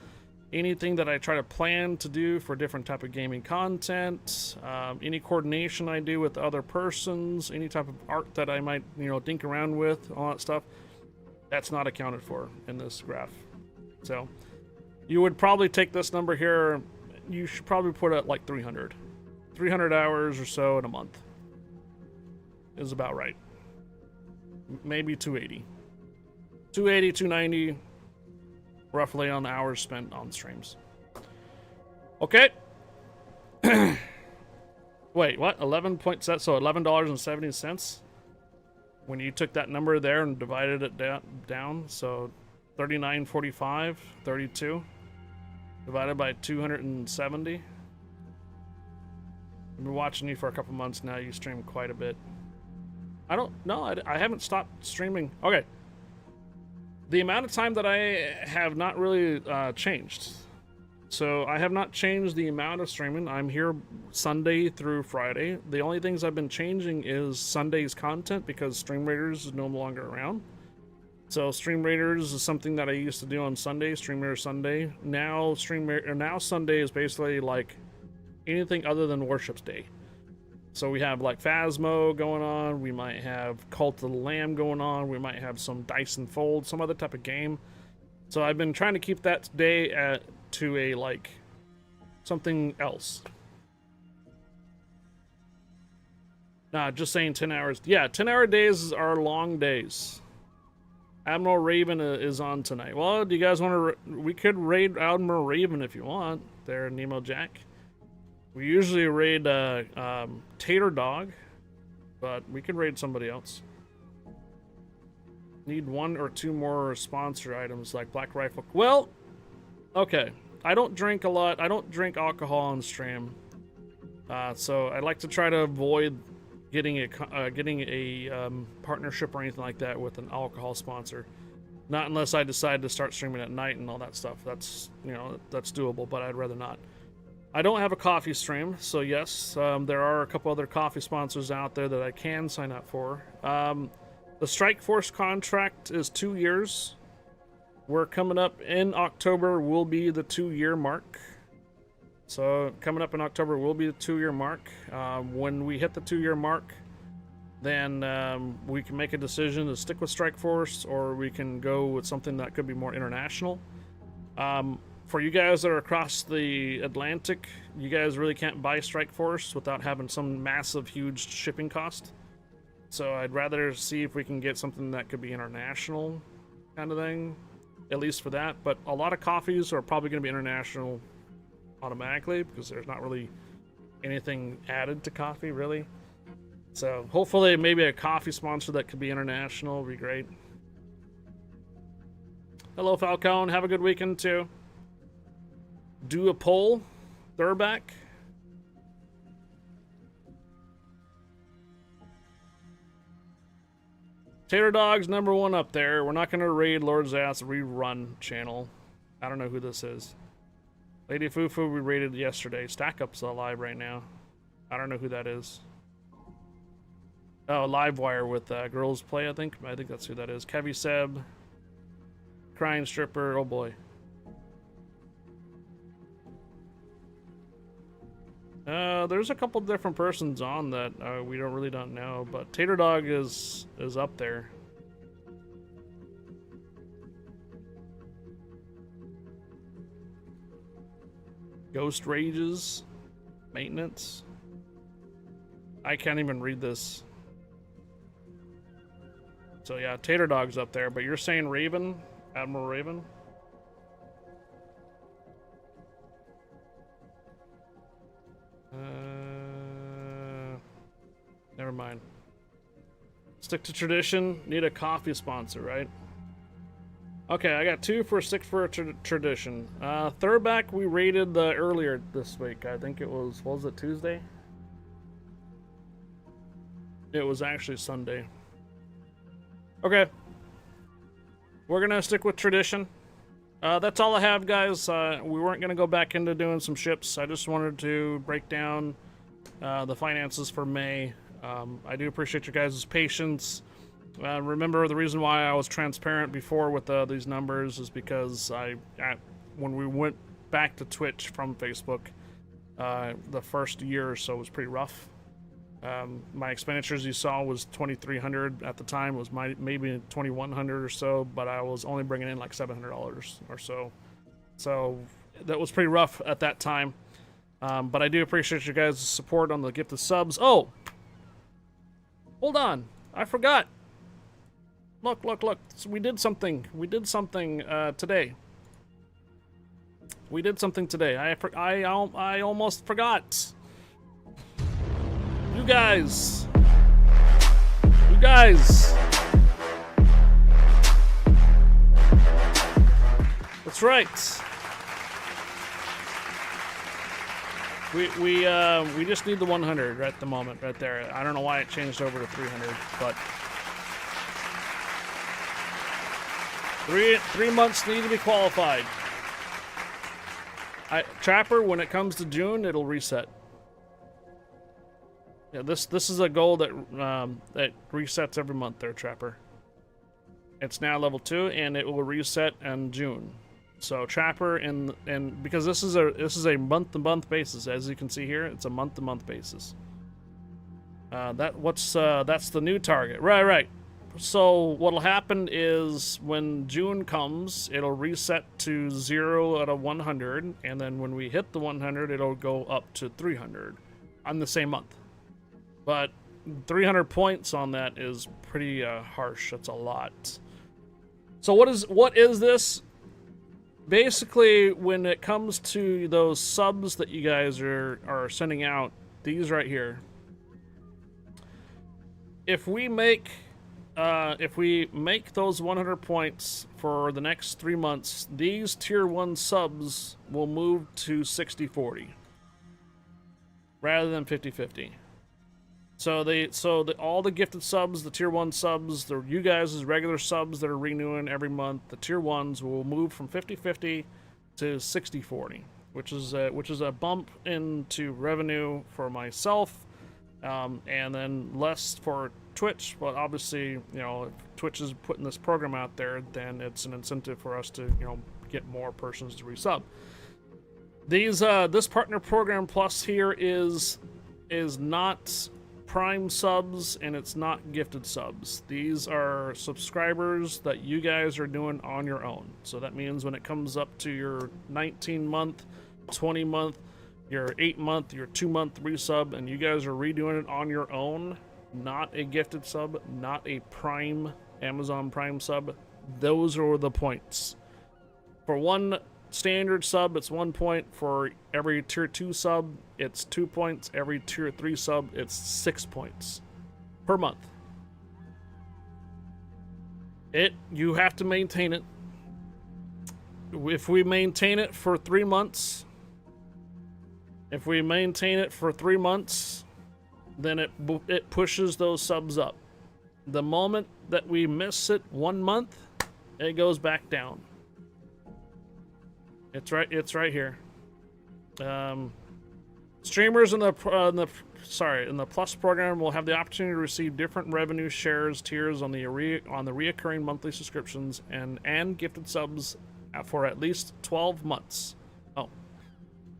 anything that I try to plan to do for different type of gaming content, any coordination I do with other persons, any type of art that I might, you know, dink around with, all that stuff, that's not accounted for in this graph. So you would probably take this number here, you should probably put it at like 300 hours or so in a month is about right. Maybe 280, 290 roughly on the hours spent on streams. Okay. Wait, what? 11 point set, so $11.70 when you took that number there and divided it down, so 39.45, 32 divided by 270. I've been watching you for a couple months now. You stream quite a bit. I don't know. I haven't stopped streaming. Okay. The amount of time that I have not really changed. So I have not changed the amount of streaming. I'm here Sunday through Friday. The only things I've been changing is Sunday's content because Stream Raiders is no longer around. So Stream Raiders is something that I used to do on Sunday, Stream Raider Sunday. Now Sunday is basically like anything other than Warships Day. So we have like Phasmo going on, we might have Cult of the Lamb going on, we might have some Dice and Fold, some other type of game. So I've been trying to keep that day to a like something else. Nah, just saying 10 hours. Yeah, 10-hour days are long days. Admiral Raven is on tonight. Well, do you guys want to... We could raid Admiral Raven if you want. There, Nemo Jack. We usually raid Tater Dog, but we could raid somebody else. Need 1 or 2 more sponsor items like Black Rifle. Well, okay. I don't drink a lot. I don't drink alcohol on stream. So I like to try to avoid getting a partnership or anything like that with an alcohol sponsor. Not unless I decide to start streaming at night and all that stuff. That's, you know, that's doable, but I'd rather not. I don't have a coffee stream, so yes, there are a couple other coffee sponsors out there that I can sign up for. The Strike Force contract is 2 years. We're coming up in October will be the 2-year mark. So coming up in October will be the 2-year mark. When we hit the 2-year mark, then we can make a decision to stick with Strike Force, or we can go with something that could be more international. For you guys that are across the Atlantic, you guys really can't buy Strike Force without having some massive, huge shipping cost. So I'd rather see if we can get something that could be international kind of thing, at least for that. But a lot of coffees are probably going to be international automatically because there's not really anything added to coffee, really. So hopefully maybe a coffee sponsor that could be international would be great. Hello, Falcone. Have a good weekend, too. Do a poll. Thurback. Tater Dog's #1 up there. We're not going to raid Lord Zath's rerun channel. I don't know who this is. Lady Fufu we raided yesterday. Stack Up's alive right now. I don't know who that is. Oh, Livewire with Girls Play, I think. I think that's who that is. Kevy Seb. Crying Stripper. Oh boy. There's a couple different persons on that we really don't know, but Tater Dog is up there. Ghost Rages. Maintenance. I can't even read this. So yeah, Tater Dog's up there, but you're saying Raven? Admiral Raven? Never mind. Stick to tradition. Need a coffee sponsor, right? Okay, I got 2 for stick for tradition. Thurback we rated earlier this week. I think it was, what was it, Tuesday? It was actually Sunday. Okay. We're gonna stick with tradition. That's all I have, guys. We weren't gonna go back into doing some ships. I just wanted to break down the finances for May. I do appreciate your guys' patience. Remember, the reason why I was transparent before with these numbers is because when we went back to Twitch from Facebook, the first year or so was pretty rough. My expenditures you saw was $2,300 at the time. It was maybe $2,100 or so, but I was only bringing in like $700 or so. So that was pretty rough at that time. But I do appreciate you guys' support on the gifted subs. Oh! Hold on. I forgot. Look. So we did something. We did something today. We did something today. I almost forgot. You guys. That's right. We just need the 100 right at the moment, right there. I don't know why it changed over to 300, but 3 months need to be qualified. Trapper, when it comes to June, it'll reset. Yeah, this is a goal that that resets every month there, Trapper. It's now level 2, and it will reset in June. So Trapper, and because this is a month-to-month basis, as you can see here, it's a month-to-month basis. That's the new target, right. So what'll happen is when June comes, it'll reset to 0 out of 100, and then when we hit the 100, it'll go up to 300 on the same month. But 300 points on that is pretty harsh. That's a lot. So what is this? Basically, when it comes to those subs that you guys are sending out, these right here, if we make those 100 points for the next 3 months, these tier 1 subs will move to 60-40 rather than 50-50. So all the gifted subs, the tier 1 subs, you guys' regular subs that are renewing every month, the tier 1s will move from 50-50 to 60-40, which is a bump into revenue for myself, and then less for Twitch. But obviously, you know, if Twitch is putting this program out there, then it's an incentive for us to, you know, get more persons to resub. This partner program plus here is not Prime subs, and it's not gifted subs. These are subscribers that you guys are doing on your own. So that means when it comes up to your 19-month, 20-month, your 8-month, your 2-month resub, and you guys are redoing it on your own, not a gifted sub, not a Prime, Amazon Prime sub, those are the points. For one standard sub, it's 1 point. For every tier 2 sub, it's 2 points. Every tier 3 sub, it's 6 points per month. You have to maintain it. If we maintain it for 3 months, then it pushes those subs up. The moment that we miss it 1 month, it goes back down. It's right here. Streamers in the Plus program will have the opportunity to receive different revenue shares tiers on the reoccurring monthly subscriptions and gifted subs for at least 12 months. Oh.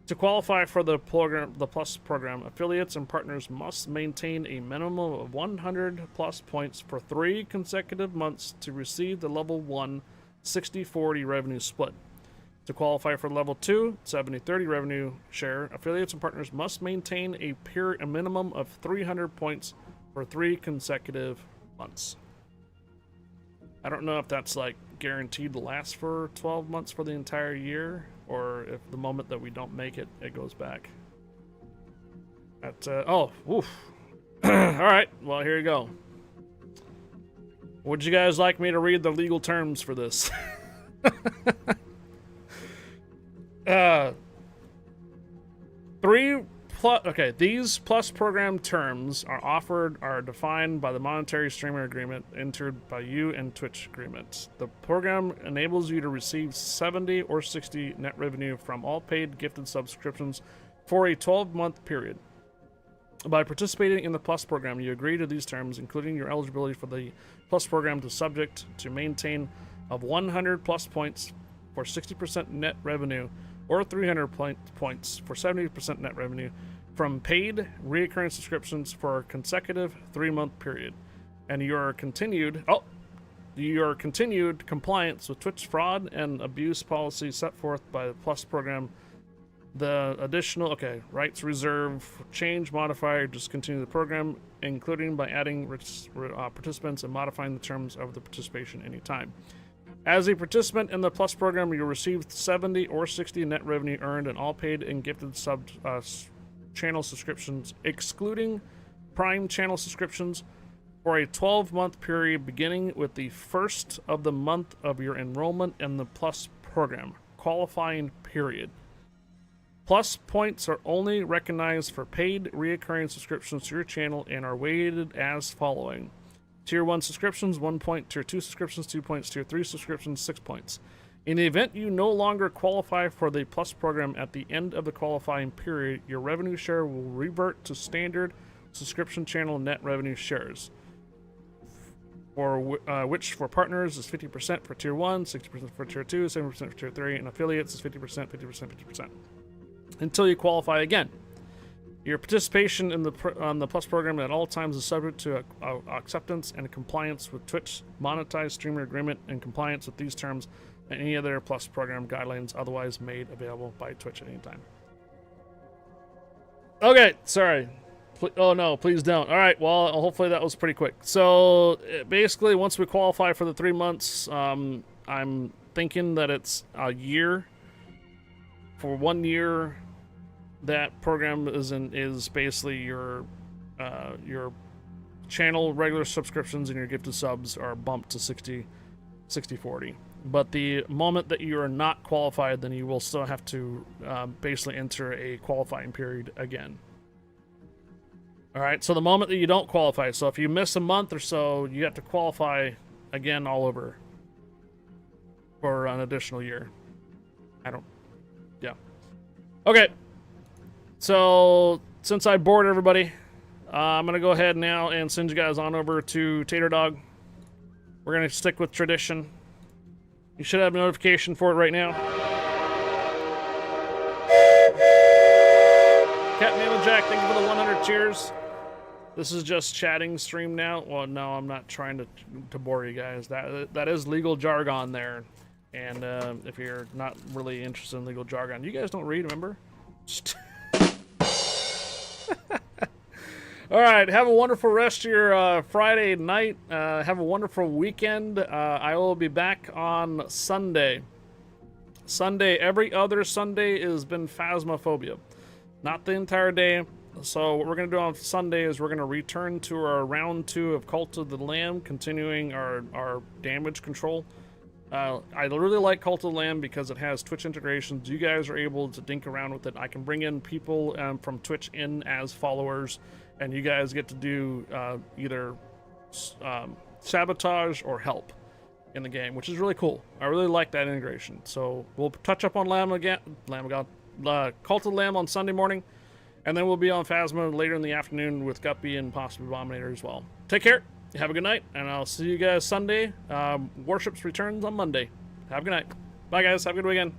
To qualify for the Plus program, affiliates and partners must maintain a minimum of 100 plus points for 3 consecutive months to receive the level 1 60-40 revenue split. To qualify for level 2 70-30 revenue share, affiliates and partners must maintain a minimum of 300 points for 3 consecutive months. I don't know if that's like guaranteed to last for 12 months for the entire year, or if the moment that we don't make it, it goes back. Oh, oof. All right, well, here you go. Would you guys like me to read the legal terms for this? These Plus program terms are defined by the monetary streamer agreement entered by you and Twitch agreements. The program enables you to receive 70 or 60 net revenue from all paid gifted subscriptions for a 12-month period. By participating in the Plus program, you agree to these terms, including your eligibility for the Plus program to subject to maintain of 100 plus points for 60% net revenue, or 300 points for 70% net revenue from paid recurring subscriptions for a consecutive 3-month period, and your continued compliance with Twitch fraud and abuse policy set forth by the Plus program. The additional rights reserve, change, modify, or discontinue the program, including by adding participants and modifying the terms of the participation anytime. As a participant in the Plus program, you'll receive 70 or 60 net revenue earned in all paid and gifted channel subscriptions, excluding Prime channel subscriptions, for a 12-month period beginning with the first of the month of your enrollment in the Plus program. Qualifying period. Plus points are only recognized for paid reoccurring subscriptions to your channel and are weighted as following. Tier 1 subscriptions, 1 point. Tier 2 subscriptions, 2 points. Tier 3 subscriptions, 6 points. In the event you no longer qualify for the Plus program at the end of the qualifying period, your revenue share will revert to standard subscription channel net revenue shares, which for partners is 50% for Tier 1, 60% for Tier 2, 70% for Tier 3, and affiliates is 50%, 50%, 50%. Until you qualify again. Your participation on the Plus program at all times is subject to acceptance and compliance with Twitch monetized streamer agreement and compliance with these terms and any other Plus program guidelines otherwise made available by Twitch at any time. Okay, sorry. Oh no, please don't. All right, well, hopefully that was pretty quick. So basically, once we qualify for the 3 months, I'm thinking that it's a year. For 1 year, that program is basically your channel regular subscriptions and your gifted subs are bumped to 60-40. But the moment that you are not qualified, then you will still have to basically enter a qualifying period again. All right, so the moment that you don't qualify, so if you miss a month or so, you have to qualify again all over for an additional year. Yeah. Okay. So since I bored everybody, I'm gonna go ahead now and send you guys on over to Tater Dog. We're gonna stick with tradition. You should have a notification for it right now. Captain Neil and Jack, thank you for the 100 cheers. This is just chatting stream now. Well, no, I'm not trying to bore you guys. That is legal jargon there. And if you're not really interested in legal jargon, you guys don't read, remember? All right, have a wonderful rest of your Friday night. Have a wonderful weekend. I will be back on Sunday. Every other Sunday has been Phasmophobia. Not the entire day. So what we're going to do on Sunday is we're going to return to our round 2 of Cult of the Lamb, continuing our damage control. I really like Cult of the Lamb because it has Twitch integrations. You guys are able to dink around with it. I can bring in people from Twitch in as followers, and you guys get to do either sabotage or help in the game, which is really cool. I really like that integration. So we'll touch up on Cult of the Lamb on Sunday morning, and then we'll be on Phasma later in the afternoon with Guppy and possibly Abominator as well. Take care. Have a good night, and I'll see you guys Sunday. Warships returns on Monday. Have a good night. Bye, guys. Have a good weekend.